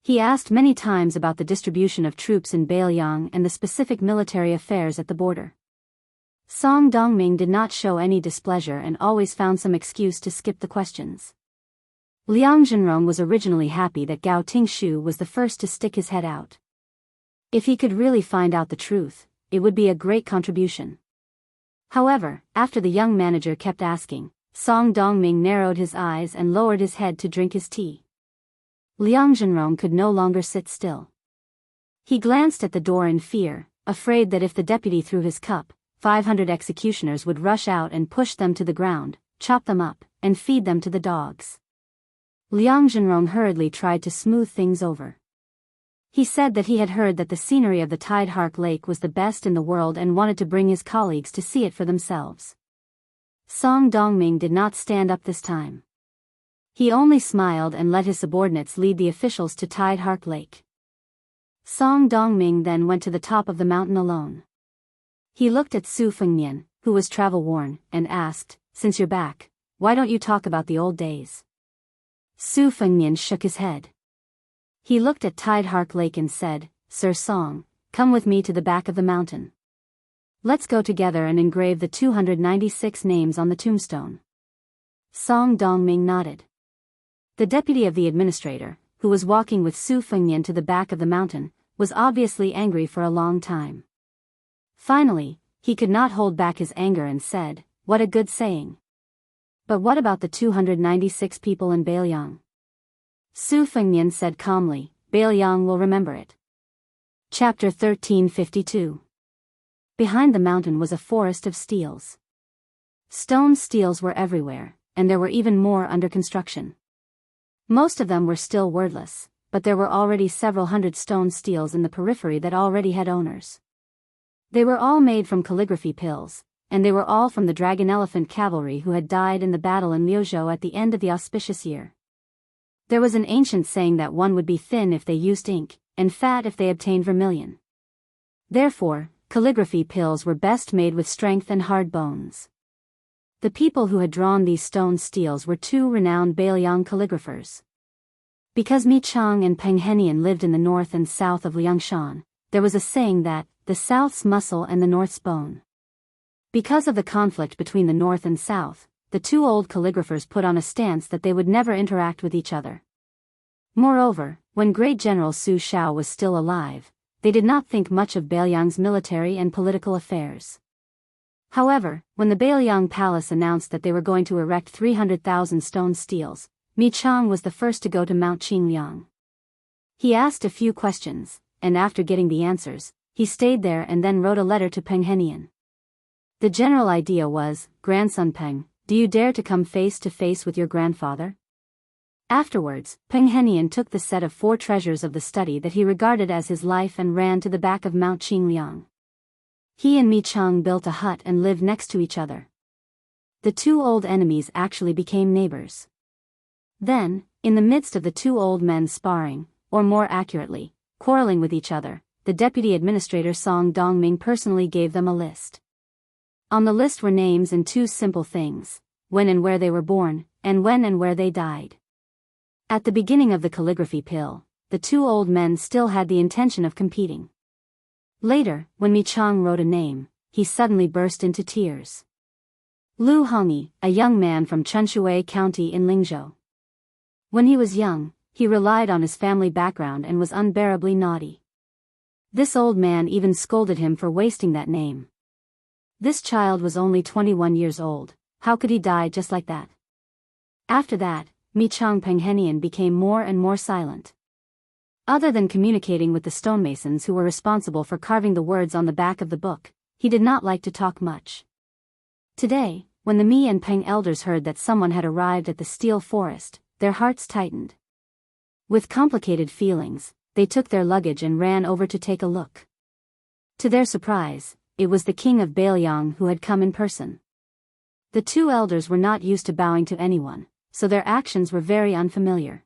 He asked many times about the distribution of troops in Beiliang and the specific military affairs at the border. Song Dongming did not show any displeasure and always found some excuse to skip the questions. Liang Zhenrong was originally happy that Gao Tingshu was the first to stick his head out. If he could really find out the truth, it would be a great contribution. However, after the young manager kept asking, Song Dongming narrowed his eyes and lowered his head to drink his tea. Liang Zhenrong could no longer sit still. He glanced at the door in fear, afraid that if the deputy threw his cup, 500 executioners would rush out and push them to the ground, chop them up, and feed them to the dogs. Liang Zhenrong hurriedly tried to smooth things over. He said that he had heard that the scenery of the Tide Hark Lake was the best in the world and wanted to bring his colleagues to see it for themselves. Song Dongming did not stand up this time. He only smiled and let his subordinates lead the officials to Tide Hark Lake. Song Dongming then went to the top of the mountain alone. He looked at Su Fengnian, who was travel-worn, and asked, "Since you're back, why don't you talk about the old days?" Su Fengnian shook his head. He looked at Tide Hark Lake and said, "Sir Song, come with me to the back of the mountain. Let's go together and engrave the 296 names on the tombstone." Song Dongming nodded. The deputy of the administrator, who was walking with Su Fengnian to the back of the mountain, was obviously angry for a long time. Finally, he could not hold back his anger and said, "What a good saying. But what about the 296 people in Beiliang?" Su Fengnian said calmly, "Beiliang will remember it." Chapter 1352. Behind the mountain was a forest of steels. Stone steels were everywhere, and there were even more under construction. Most of them were still wordless, but there were already several hundred stone steels in the periphery that already had owners. They were all made from calligraphy pills, and they were all from the dragon elephant cavalry who had died in the battle in Liuzhou at the end of the auspicious year. There was an ancient saying that one would be thin if they used ink, and fat if they obtained vermilion. Therefore, calligraphy pills were best made with strength and hard bones. The people who had drawn these stone steels were two renowned Beiliang calligraphers. Because Mi Chang and Peng Henian lived in the north and south of Liangshan, there was a saying that, the south's muscle and the north's bone. Because of the conflict between the north and south, the two old calligraphers put on a stance that they would never interact with each other. Moreover, when great General Su Shao was still alive, they did not think much of Beiliang's military and political affairs. However, when the Beiliang Palace announced that they were going to erect 300,000 stone steels, Mi Chang was the first to go to Mount Qingliang. He asked a few questions, and after getting the answers, he stayed there and then wrote a letter to Peng Henian. The general idea was, "Grandson Peng, do you dare to come face to face with your grandfather?" Afterwards, Peng Henian took the set of 4 treasures of the study that he regarded as his life and ran to the back of Mount Qingliang. He and Mi Chang built a hut and lived next to each other. The two old enemies actually became neighbors. Then, in the midst of the two old men sparring, or more accurately, quarreling with each other, the deputy administrator Song Dongming personally gave them a list. On the list were names and 2 simple things, when and where they were born, and when and where they died. At the beginning of the calligraphy pill, the two old men still had the intention of competing. Later, when Mi Chang wrote a name, he suddenly burst into tears. Lu Hongyi, a young man from Chunshui County in Lingzhou. When he was young, he relied on his family background and was unbearably naughty. This old man even scolded him for wasting that name. This child was only 21 years old, how could he die just like that? After that, Mi Chang Peng Henian became more and more silent. Other than communicating with the stonemasons who were responsible for carving the words on the back of the book, he did not like to talk much. Today, when the Mi and Peng elders heard that someone had arrived at the steel forest, their hearts tightened. With complicated feelings, they took their luggage and ran over to take a look. To their surprise, it was the king of Bailiang who had come in person. The two elders were not used to bowing to anyone, so their actions were very unfamiliar.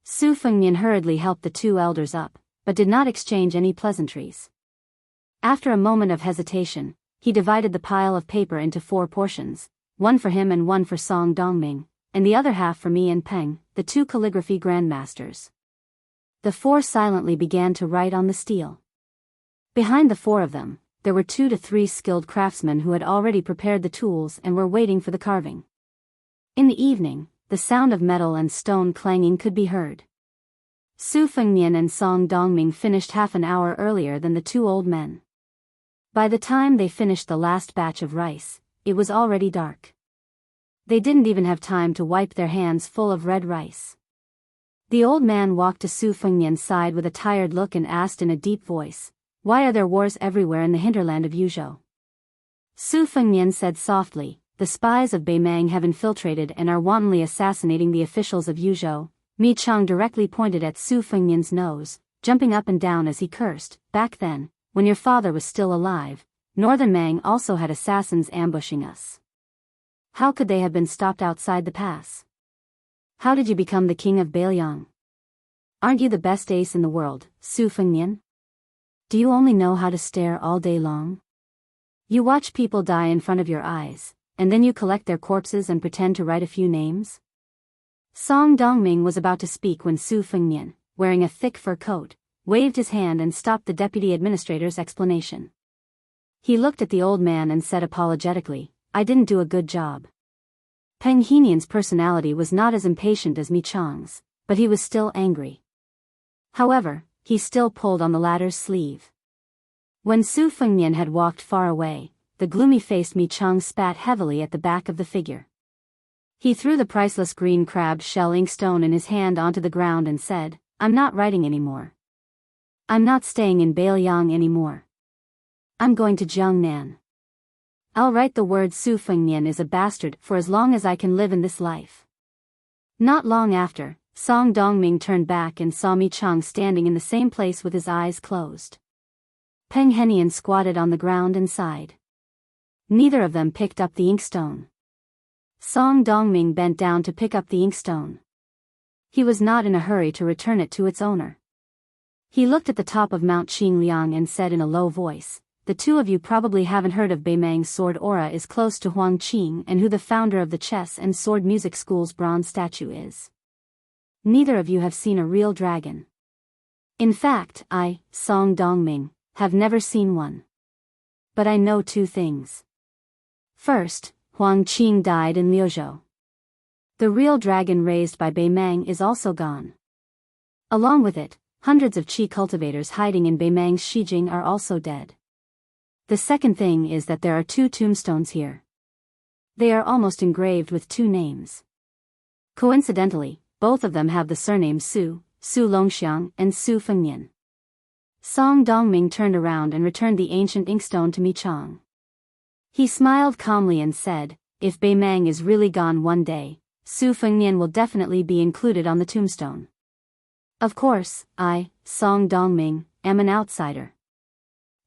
Su Fengnian hurriedly helped the two elders up, but did not exchange any pleasantries. After a moment of hesitation, he divided the pile of paper into 4 portions, one for him and one for Song Dongming, and the other half for me and Peng, the 2 calligraphy grandmasters. The 4 silently began to write on the steel. Behind the 4 of them, there were 2 to 3 skilled craftsmen who had already prepared the tools and were waiting for the carving. In the evening, the sound of metal and stone clanging could be heard. Su Fengnian and Song Dongming finished half an hour earlier than the 2 old men. By the time they finished the last batch of rice, it was already dark. They didn't even have time to wipe their hands full of red rice. The old man walked to Su Fengnian's side with a tired look and asked in a deep voice, "Why are there wars everywhere in the hinterland of Yuzhou?" Su Fengnian said softly, "The spies of Beimang have infiltrated and are wantonly assassinating the officials of Yuzhou." Mi Chang directly pointed at Su Fengnian's nose, jumping up and down as he cursed. "Back then, when your father was still alive, Northern Mang also had assassins ambushing us. How could they have been stopped outside the pass? How did you become the king of Bailiang? Aren't you the best ace in the world, Su Fengnian? Do you only know how to stare all day long? You watch people die in front of your eyes, and then you collect their corpses and pretend to write a few names?" Song Dongming was about to speak when Su Fengnian, wearing a thick fur coat, waved his hand and stopped the deputy administrator's explanation. He looked at the old man and said apologetically, "I didn't do a good job." Peng Henian's personality was not as impatient as Mi Chang's, but he was still angry. However, he still pulled on the latter's sleeve. When Su Fengnian had walked far away, the gloomy-faced Mi Chang spat heavily at the back of the figure. He threw the priceless green crab shell inkstone in his hand onto the ground and said, "I'm not writing anymore. I'm not staying in Bailiang anymore. I'm going to Jiangnan. I'll write the word Su Fengnian is a bastard for as long as I can live in this life." Not long after, Song Dongming turned back and saw Mi Chang standing in the same place with his eyes closed. Peng Henian squatted on the ground and sighed. Neither of them picked up the inkstone. Song Dongming bent down to pick up the inkstone. He was not in a hurry to return it to its owner. He looked at the top of Mount Qingliang and said in a low voice, "The 2 of you probably haven't heard of Beimang's sword aura is close to Huangqing and who the founder of the chess and sword music school's bronze statue is. Neither of you have seen a real dragon. In fact, I, Song Dongming, have never seen one. But I know 2 things. First, Huangqing died in Liuzhou. The real dragon raised by Beimang is also gone. Along with it, hundreds of qi cultivators hiding in Beimang's Shijing are also dead. The second thing is that there are 2 tombstones here. They are almost engraved with 2 names. Coincidentally, both of them have the surnames Su, Su Longxiang, and Su Fengnian." Song Dongming turned around and returned the ancient inkstone to Mi Chang. He smiled calmly and said, "If Beimang is really gone one day, Su Fengnian will definitely be included on the tombstone. Of course, I, Song Dongming, am an outsider.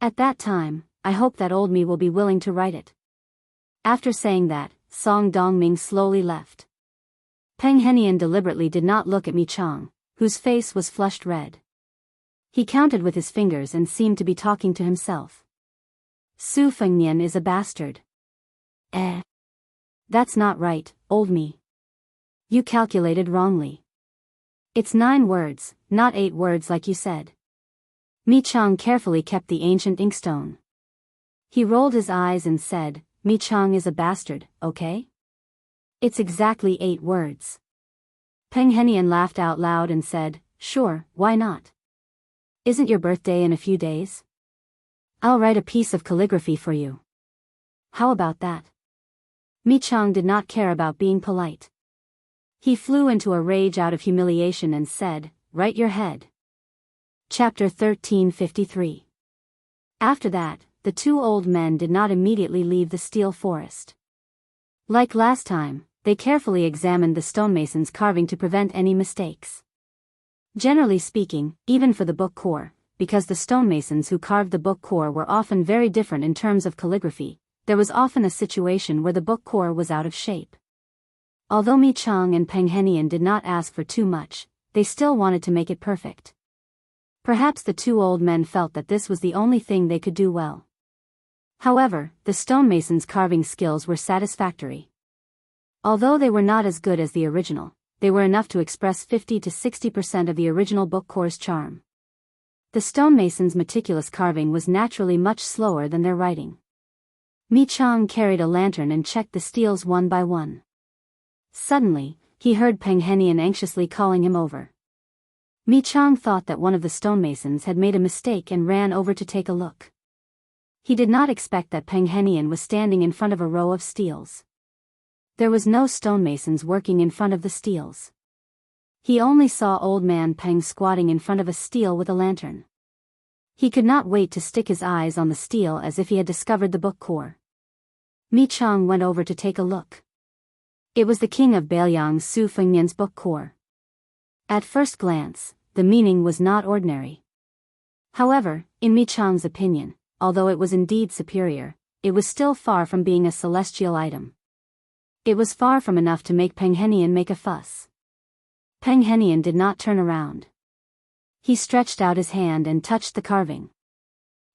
At that time, I hope that old me will be willing to write it." After saying that, Song Dongming slowly left. Peng Henian deliberately did not look at Mi Chang, whose face was flushed red. He counted with his fingers and seemed to be talking to himself. "Su Fengnian is a bastard. That's not right, old me. You calculated wrongly. It's 9 words, not 8 words like you said." Mi Chang carefully kept the ancient inkstone. He rolled his eyes and said, "Mi Chang is a bastard, okay? It's exactly 8 words." Peng Henian laughed out loud and said, "Sure, why not? Isn't your birthday in a few days? I'll write a piece of calligraphy for you. How about that?" Mi Chang did not care about being polite. He flew into a rage out of humiliation and said, "Write your head." Chapter 1353. After that, the 2 old men did not immediately leave the steel forest. Like last time, they carefully examined the stonemason's carving to prevent any mistakes. Generally speaking, even for the book core, because the stonemasons who carved the book core were often very different in terms of calligraphy, there was often a situation where the book core was out of shape. Although Mi Chang and Peng Henian did not ask for too much, they still wanted to make it perfect. Perhaps the two old men felt that this was the only thing they could do well. However, the stonemasons' carving skills were satisfactory. Although they were not as good as the original, they were enough to express 50 to 60% of the original book core's charm. The stonemasons' meticulous carving was naturally much slower than their writing. Mi Chang carried a lantern and checked the steels one by one. Suddenly, he heard Peng Henian anxiously calling him over. Mi Chang thought that one of the stonemasons had made a mistake and ran over to take a look. He did not expect that Peng Henian was standing in front of a row of steels. There was no stonemasons working in front of the steels. He only saw old man Peng squatting in front of a steel with a lantern. He could not wait to stick his eyes on the steel as if he had discovered the book core. Mi Chang went over to take a look. It was the king of Beiliang's Su Fengnian's book core. At first glance, the meaning was not ordinary. However, in Mi Chang's opinion, although it was indeed superior, it was still far from being a celestial item. It was far from enough to make Peng Henian make a fuss. Peng Henian did not turn around. He stretched out his hand and touched the carving.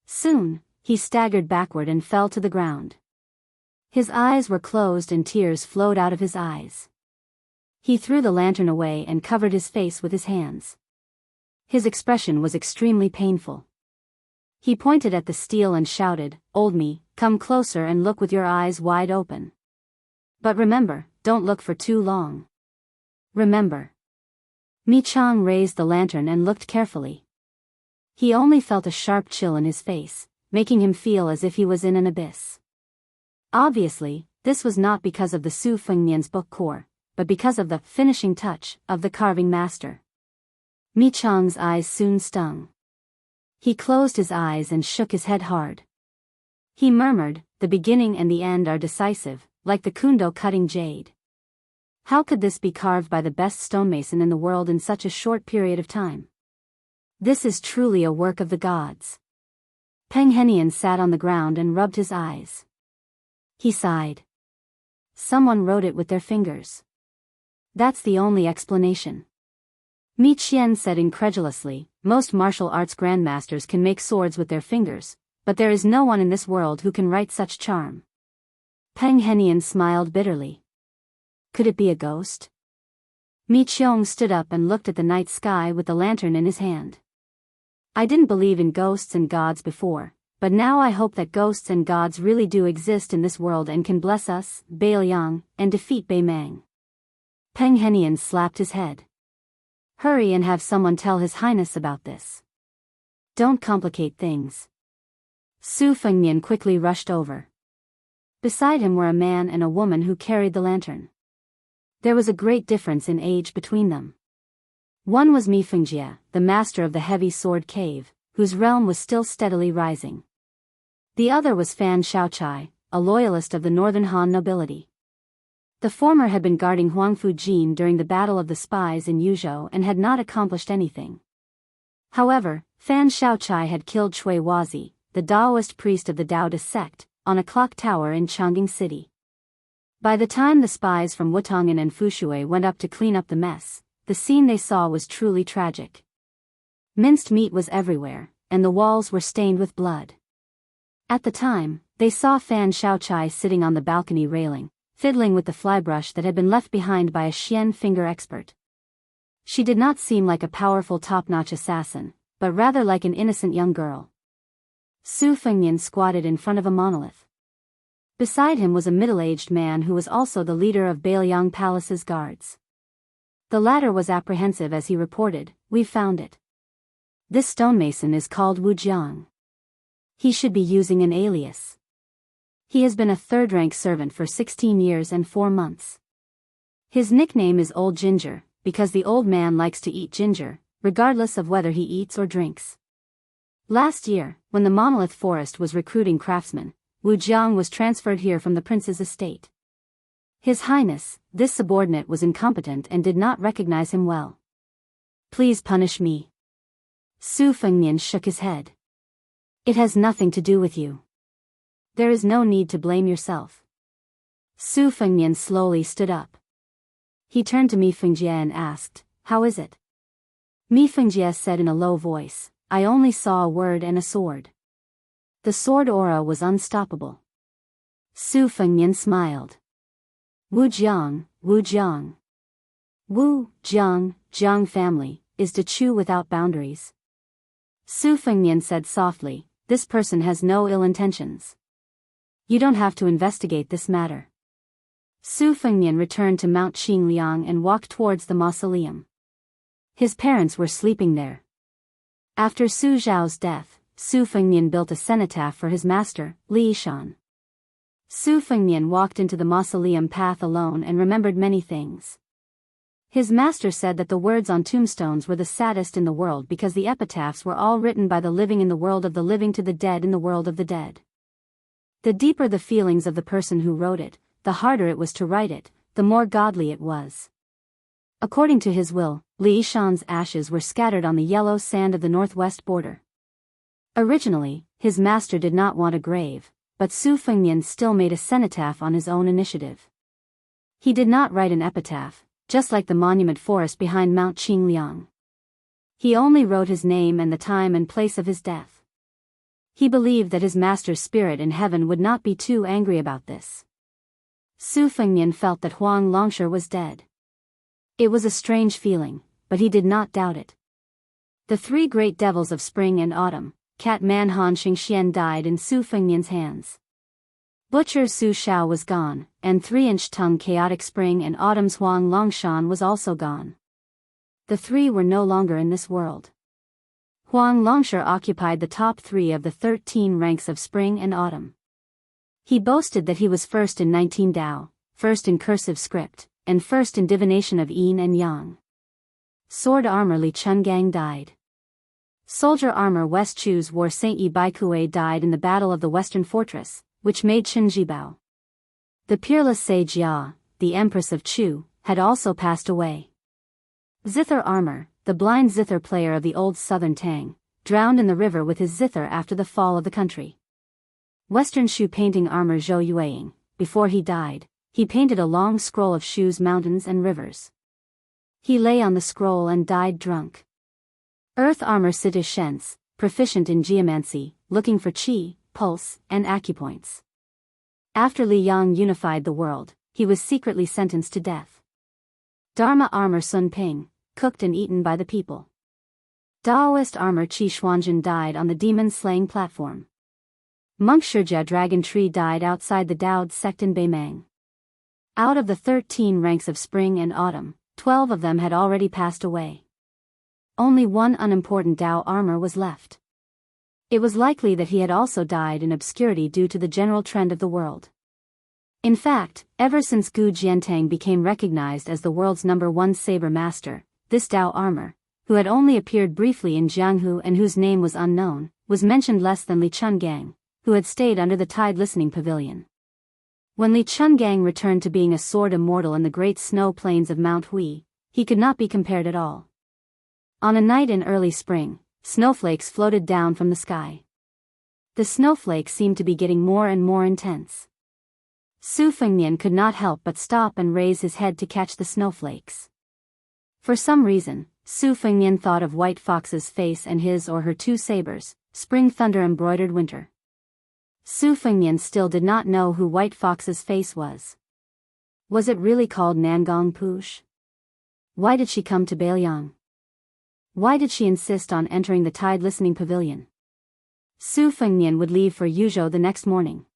Soon, he staggered backward and fell to the ground. His eyes were closed and tears flowed out of his eyes. He threw the lantern away and covered his face with his hands. His expression was extremely painful. He pointed at the steel and shouted, "Old me, come closer and look with your eyes wide open. But remember, don't look for too long. Remember." Mi Chang raised the lantern and looked carefully. He only felt a sharp chill in his face, making him feel as if he was in an abyss. Obviously, this was not because of the Su Fengnian's book core, but because of the finishing touch of the carving master. Mi Chang's eyes soon stung. He closed his eyes and shook his head hard. He murmured, "The beginning and the end are decisive, like the kundo cutting jade. How could this be carved by the best stonemason in the world in such a short period of time? This is truly a work of the gods." Peng Henian sat on the ground and rubbed his eyes. He sighed. Someone wrote it with their fingers. That's the only explanation. Mi Qian said incredulously, "Most martial arts grandmasters can make swords with their fingers, but there is no one in this world who can write such charm." Peng Henian smiled bitterly. Could it be a ghost? Mi Qiong stood up and looked at the night sky with the lantern in his hand. "I didn't believe in ghosts and gods before, but now I hope that ghosts and gods really do exist in this world and can bless us, Beiliang, and defeat Bei Mang." Peng Henian slapped his head. "Hurry and have someone tell His Highness about this. Don't complicate things." Su Fengnian quickly rushed over. Beside him were a man and a woman who carried the lantern. There was a great difference in age between them. One was Mi Fengjie, the master of the heavy sword cave, whose realm was still steadily rising. The other was Fan Xiaochai, a loyalist of the northern Han nobility. The former had been guarding Huangfu Jin during the Battle of the Spies in Yuzhou and had not accomplished anything. However, Fan Xiaochai had killed Cui Wazi, the Daoist priest of the Daoist sect, on a clock tower in Chang'an City. By the time the spies from Wutongan and Fushui went up to clean up the mess, the scene they saw was truly tragic. Minced meat was everywhere, and the walls were stained with blood. At the time, they saw Fan Xiaochai sitting on the balcony railing, fiddling with the flybrush that had been left behind by a Xian finger expert. She did not seem like a powerful top-notch assassin, but rather like an innocent young girl. Su Fengnian squatted in front of a monolith. Beside him was a middle-aged man who was also the leader of Beiliang Palace's guards. The latter was apprehensive as he reported, "We've found it. This stonemason is called Wu Jiang. He should be using an alias. He has been a third-rank servant for 16 years and 4 months. His nickname is Old Ginger, because the old man likes to eat ginger, regardless of whether he eats or drinks." Last year, when the Monolith Forest was recruiting craftsmen, Wu Jiang was transferred here from the prince's estate. His Highness, this subordinate was incompetent and did not recognize him well. Please punish me. Su Fengnian shook his head. It has nothing to do with you. There is no need to blame yourself. Su Fengnian slowly stood up. He turned to Mi Fengjie and asked, "How is it?" Mi Fengjie said in a low voice, "I only saw a word and a sword." The sword aura was unstoppable. Su Fengnian smiled. Wu Jiang, Wu Jiang. Wu, Jiang, Jiang family, is to chew without boundaries. Su Fengnian said softly, "This person has no ill intentions. You don't have to investigate this matter." Su Fengnian returned to Mount Xingliang and walked towards the mausoleum. His parents were sleeping there. After Su Zhao's death, Su Fengnian built a cenotaph for his master, Li Yishan. Su Fengnian walked into the mausoleum path alone and remembered many things. His master said that the words on tombstones were the saddest in the world because the epitaphs were all written by the living in the world of the living to the dead in the world of the dead. The deeper the feelings of the person who wrote it, the harder it was to write it, the more godly it was. According to his will, Li Yishan's ashes were scattered on the yellow sand of the northwest border. Originally, his master did not want a grave, but Su Fengnian still made a cenotaph on his own initiative. He did not write an epitaph, just like the monument forest behind Mount Xingliang. He only wrote his name and the time and place of his death. He believed that his master's spirit in heaven would not be too angry about this. Su Fengnian felt that Huang Longshi was dead. It was a strange feeling, but he did not doubt it. The three great devils of spring and autumn, Cat Man Han Xingxian, died in Su Fengnian's hands. Butcher Su Shao was gone, and 3-inch tongue chaotic spring and autumn's Huang Longshan was also gone. The three were no longer in this world. Huang Longshi occupied the top 3 of the 13 ranks of spring and autumn. He boasted that he was first in 19 Dao, first in cursive script, and first in divination of yin and yang. Sword armor Li Chungang died. Soldier armor West Chu's war Saint Yi Baikue died in the Battle of the Western Fortress, which made Chen Jibao. The peerless Sei Jia, the Empress of Chu, had also passed away. Zither armor, the blind zither player of the old southern Tang, drowned in the river with his zither after the fall of the country. Western Shu painting armor Zhou Yueying, before he died, he painted a long scroll of Shu's mountains and rivers. He lay on the scroll and died drunk. Earth armor Sita Shens, proficient in geomancy, looking for qi, pulse, and acupoints. After Li Yang unified the world, he was secretly sentenced to death. Dharma armor Sun Ping, cooked and eaten by the people. Daoist armor Qi Xuanjin died on the demon-slaying platform. Monk Shijia dragon tree died outside the Daoist sect in Beimang. Out of the 13 ranks of spring and autumn, 12 of them had already passed away. Only one unimportant Dao armor was left. It was likely that he had also died in obscurity due to the general trend of the world. In fact, ever since Gu Jiantang became recognized as the world's #1 saber master, this Dao armor, who had only appeared briefly in Jianghu and whose name was unknown, was mentioned less than Li Chungang, who had stayed under the Tide Listening Pavilion. When Li Chungang returned to being a sword immortal in the great snow plains of Mount Hui, he could not be compared at all. On a night in early spring, snowflakes floated down from the sky. The snowflakes seemed to be getting more and more intense. Su Fengnian could not help but stop and raise his head to catch the snowflakes. For some reason, Su Fengnian thought of White Fox's face and his or her 2 sabers, spring thunder embroidered winter. Su Fengnian still did not know who White Fox's face was. Was it really called Nangong Push? Why did she come to Beiliang? Why did she insist on entering the Tide Listening Pavilion? Su Fengnian would leave for Yuzhou the next morning.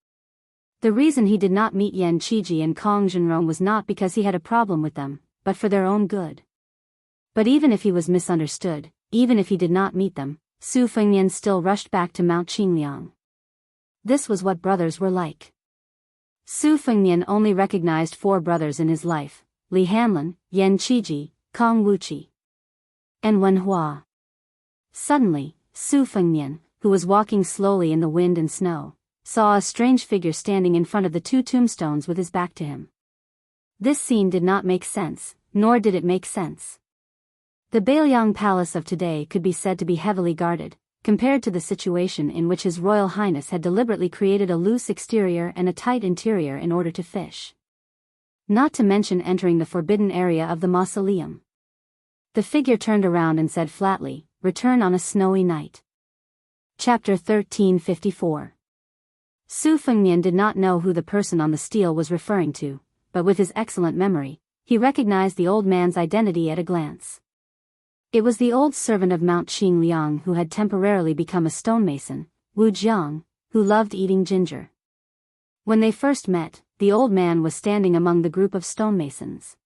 The reason he did not meet Yan Qiji and Kong Zhenrong was not because he had a problem with them, but for their own good. But even if he was misunderstood, even if he did not meet them, Su Fengnian still rushed back to Mount Xingliang. This was what brothers were like. Su Fengnian only recognized 4 brothers in his life: Li Hanlin, Yan Qiji, Kong Wuqi, and Wen Hua. Suddenly, Su Fengnian, who was walking slowly in the wind and snow, saw a strange figure standing in front of the 2 tombstones with his back to him. This scene did not make sense, nor did it make sense. The Bailiang Palace of today could be said to be heavily guarded, compared to the situation in which His Royal Highness had deliberately created a loose exterior and a tight interior in order to fish. Not to mention entering the forbidden area of the mausoleum. The figure turned around and said flatly, "Return on a snowy night." Chapter 1354. Su Fengnian did not know who the person on the stele was referring to, but with his excellent memory, he recognized the old man's identity at a glance. It was the old servant of Mount Qingliang who had temporarily become a stonemason, Wu Jiang, who loved eating ginger. When they first met, the old man was standing among the group of stonemasons.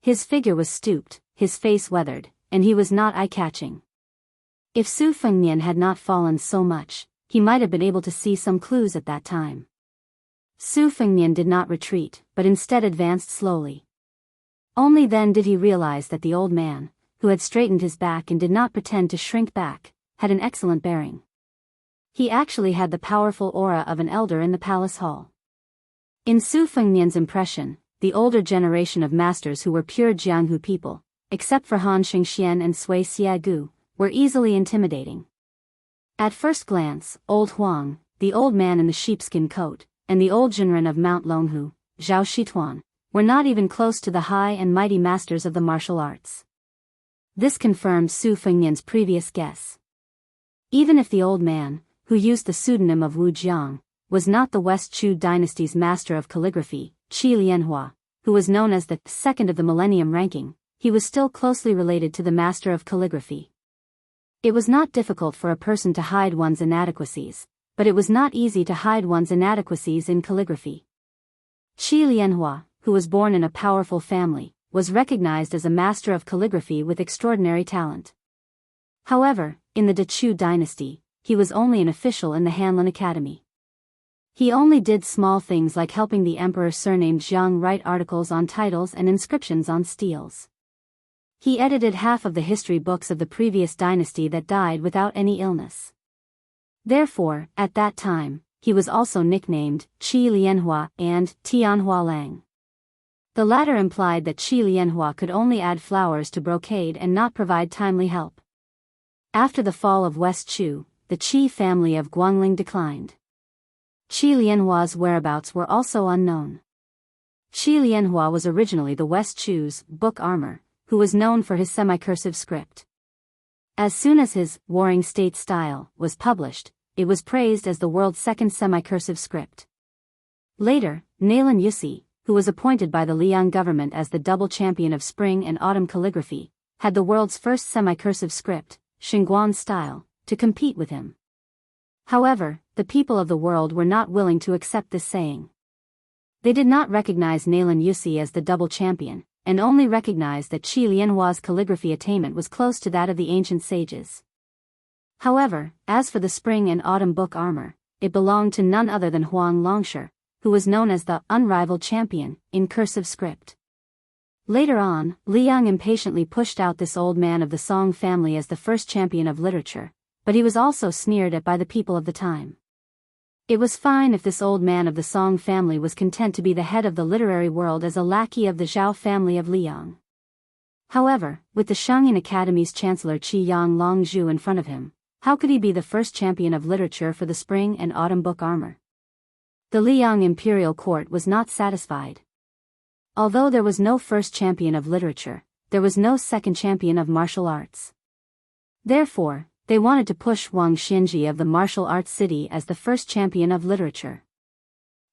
His figure was stooped, his face weathered, and he was not eye-catching. If Su Fengnian had not fallen so much, he might have been able to see some clues at that time. Su Fengnian did not retreat, but instead advanced slowly. Only then did he realize that the old man, who had straightened his back and did not pretend to shrink back, had an excellent bearing. He actually had the powerful aura of an elder in the palace hall. In Su Fengnian's impression, the older generation of masters who were pure Jianghu people, except for Han Xingxian and Sui Xiagu, were easily intimidating. At first glance, old Huang, the old man in the sheepskin coat, and the old Jinren of Mount Longhu, Zhao Shituan, were not even close to the high and mighty masters of the martial arts. This confirmed Su Fengnian's previous guess. Even if the old man, who used the pseudonym of Wu Jiang, was not the West Chu dynasty's master of calligraphy, Qi Lianhua, who was known as the second of the millennium ranking, he was still closely related to the master of calligraphy. It was not difficult for a person to hide one's inadequacies, but it was not easy to hide one's inadequacies in calligraphy. Qi Lianhua, who was born in a powerful family, was recognized as a master of calligraphy with extraordinary talent. However, in the Dechu dynasty, he was only an official in the Hanlin Academy. He only did small things like helping the emperor surnamed Jiang write articles on titles and inscriptions on steles. He edited half of the history books of the previous dynasty that died without any illness. Therefore, at that time, he was also nicknamed Qi Lianhua and Tianhua Lang. The latter implied that Qi Lianhua could only add flowers to brocade and not provide timely help. After the fall of West Chu, the Qi family of Guangling declined. Qi Lianhua's whereabouts were also unknown. Qi Lianhua was originally the West Chu's book armor, who was known for his semicursive script. As soon as his Warring State Style was published, it was praised as the world's second semicursive script. Later, Nailan Yusi, who was appointed by the Liang government as the double champion of spring and autumn calligraphy, had the world's first semicursive script, Xinguan style, to compete with him. However, the people of the world were not willing to accept this saying. They did not recognize Nailan Yusi as the double champion, and only recognized that Qi Lianhua's calligraphy attainment was close to that of the ancient sages. However, as for the spring and autumn book armor, it belonged to none other than Huang Longshi, who was known as the unrivaled champion in cursive script. Later on, Liang impatiently pushed out this old man of the Song family as the first champion of literature, but he was also sneered at by the people of the time. It was fine if this old man of the Song family was content to be the head of the literary world as a lackey of the Zhao family of Liang. However, with the Shangyin Academy's chancellor Qi Yang Longzhu in front of him, how could he be the first champion of literature for the spring and autumn book armor? The Liang imperial court was not satisfied. Although there was no first champion of literature, there was no second champion of martial arts. Therefore, they wanted to push Wang Xinji of the martial arts city as the first champion of literature.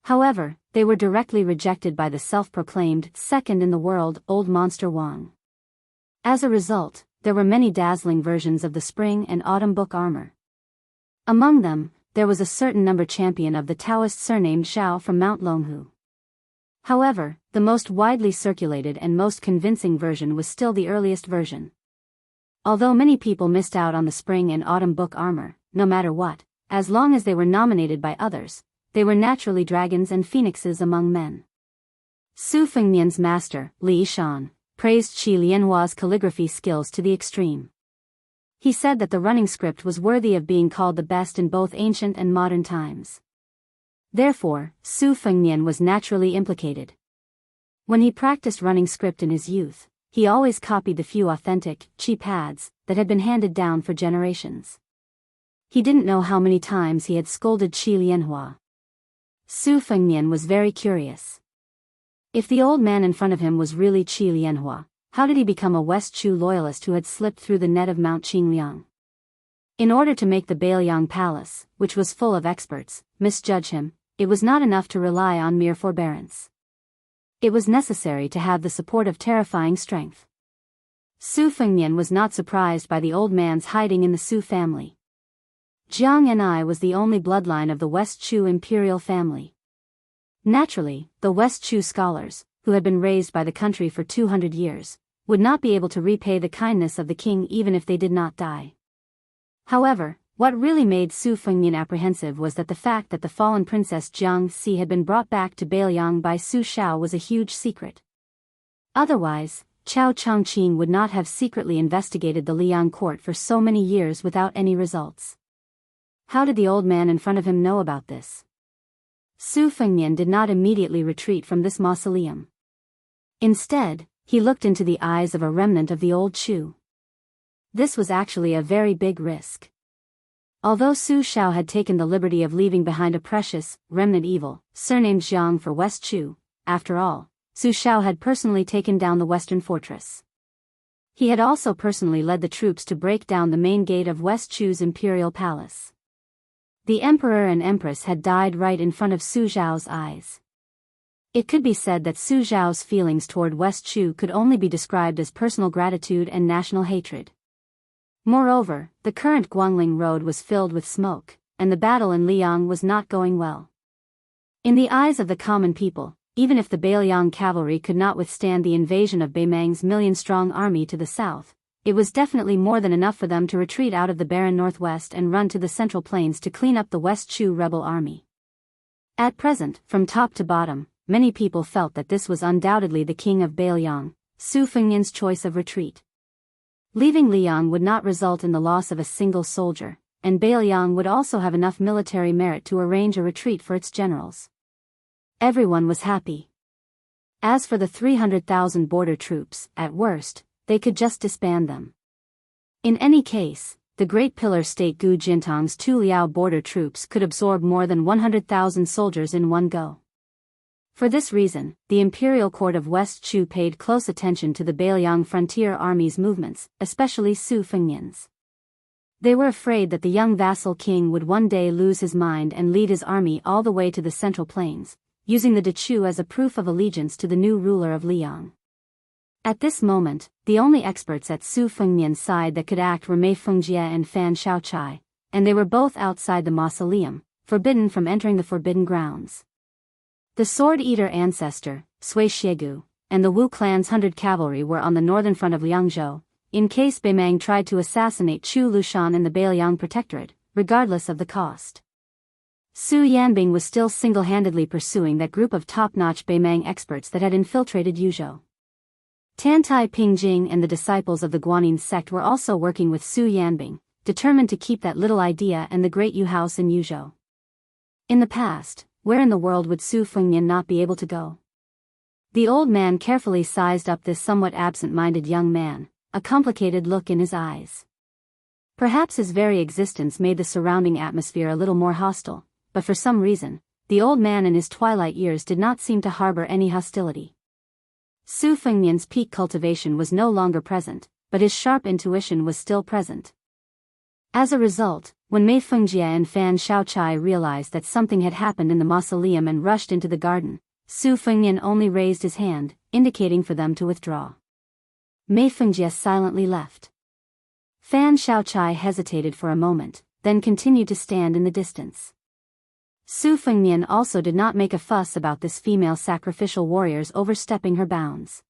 However, they were directly rejected by the self-proclaimed second in the world old monster Wang. As a result, there were many dazzling versions of the spring and autumn book armor. Among them, there was a certain number champion of the Daoist surnamed Zhao from Mount Longhu. However, the most widely circulated and most convincing version was still the earliest version. Although many people missed out on the spring and autumn book armor, no matter what, as long as they were nominated by others, they were naturally dragons and phoenixes among men. Su Fengnian's master, Li Shan, praised Qi Lianhua's calligraphy skills to the extreme. He said that the running script was worthy of being called the best in both ancient and modern times. Therefore, Su Fengnian was naturally implicated. When he practiced running script in his youth, he always copied the few authentic, cheap ads that had been handed down for generations. He didn't know how many times he had scolded Qi Lianhua. Su Fengnian was very curious. If the old man in front of him was really Qi Lianhua, how did he become a West Chu loyalist who had slipped through the net of Mount Qingliang? In order to make the Beiliang Palace, which was full of experts, misjudge him, it was not enough to rely on mere forbearance. It was necessary to have the support of terrifying strength. Su Fengnian was not surprised by the old man's hiding in the Su family. Jianghu was the only bloodline of the West Chu imperial family. Naturally, the West Chu scholars, who had been raised by the country for 200 years, would not be able to repay the kindness of the king even if they did not die. However, what really made Su Fengnian apprehensive was that the fact that the fallen princess Jiangxi had been brought back to Beiliang by Su Shao was a huge secret. Otherwise, Chao Chongqing would not have secretly investigated the Liang court for so many years without any results. How did the old man in front of him know about this? Su Fengnian did not immediately retreat from this mausoleum. Instead, he looked into the eyes of a remnant of the old Chu. This was actually a very big risk. Although Su Shao had taken the liberty of leaving behind a precious, remnant evil, surnamed Jiang for West Chu, after all, Su Shao had personally taken down the western fortress. He had also personally led the troops to break down the main gate of West Chu's imperial palace. The emperor and empress had died right in front of Su Zhao's eyes. It could be said that Su Zhao's feelings toward West Chu could only be described as personal gratitude and national hatred. Moreover, the current Guangling road was filled with smoke, and the battle in Liang was not going well. In the eyes of the common people, even if the Beiliang cavalry could not withstand the invasion of Beimang's million-strong army to the south, it was definitely more than enough for them to retreat out of the barren northwest and run to the central plains to clean up the West Chu rebel army. At present, from top to bottom, many people felt that this was undoubtedly the king of Beiliang, Su Fengnian's choice of retreat. Leaving Liang would not result in the loss of a single soldier, and Beiliang would also have enough military merit to arrange a retreat for its generals. Everyone was happy. As for the 300,000 border troops, at worst, they could just disband them. In any case, the Great Pillar State Gu Jintang's Tu Liao border troops could absorb more than 100,000 soldiers in one go. For this reason, the imperial court of West Chu paid close attention to the Beiliang frontier army's movements, especially Su Fengnian's. They were afraid that the young vassal king would one day lose his mind and lead his army all the way to the central plains, using the Dechu as a proof of allegiance to the new ruler of Liang. At this moment, the only experts at Su Fengnian's side that could act were Mei Fengjie and Fan Shaochai, and they were both outside the mausoleum, forbidden from entering the forbidden grounds. The sword-eater ancestor, Sui Shiegu, and the Wu clan's 100 cavalry were on the northern front of Liangzhou, in case Beimang tried to assassinate Chu Lushan in the Beiliang protectorate, regardless of the cost. Su Yanbing was still single-handedly pursuing that group of top-notch Beimang experts that had infiltrated Yuzhou. Tantai Pingjing and the disciples of the Guanyin sect were also working with Su Yanbing, determined to keep that little idea and the great Yu house in Yuzhou. In the past, where in the world would Su Fengnian not be able to go? The old man carefully sized up this somewhat absent-minded young man, a complicated look in his eyes. Perhaps his very existence made the surrounding atmosphere a little more hostile, but for some reason, the old man in his twilight years did not seem to harbor any hostility. Su Fengnian's peak cultivation was no longer present, but his sharp intuition was still present. As a result, when Mei Fengjie and Fan Shaochai realized that something had happened in the mausoleum and rushed into the garden, Su Fengnian only raised his hand, indicating for them to withdraw. Mei Fengjie silently left. Fan Shaochai hesitated for a moment, then continued to stand in the distance. Su Fengnian also did not make a fuss about this female sacrificial warrior's overstepping her bounds.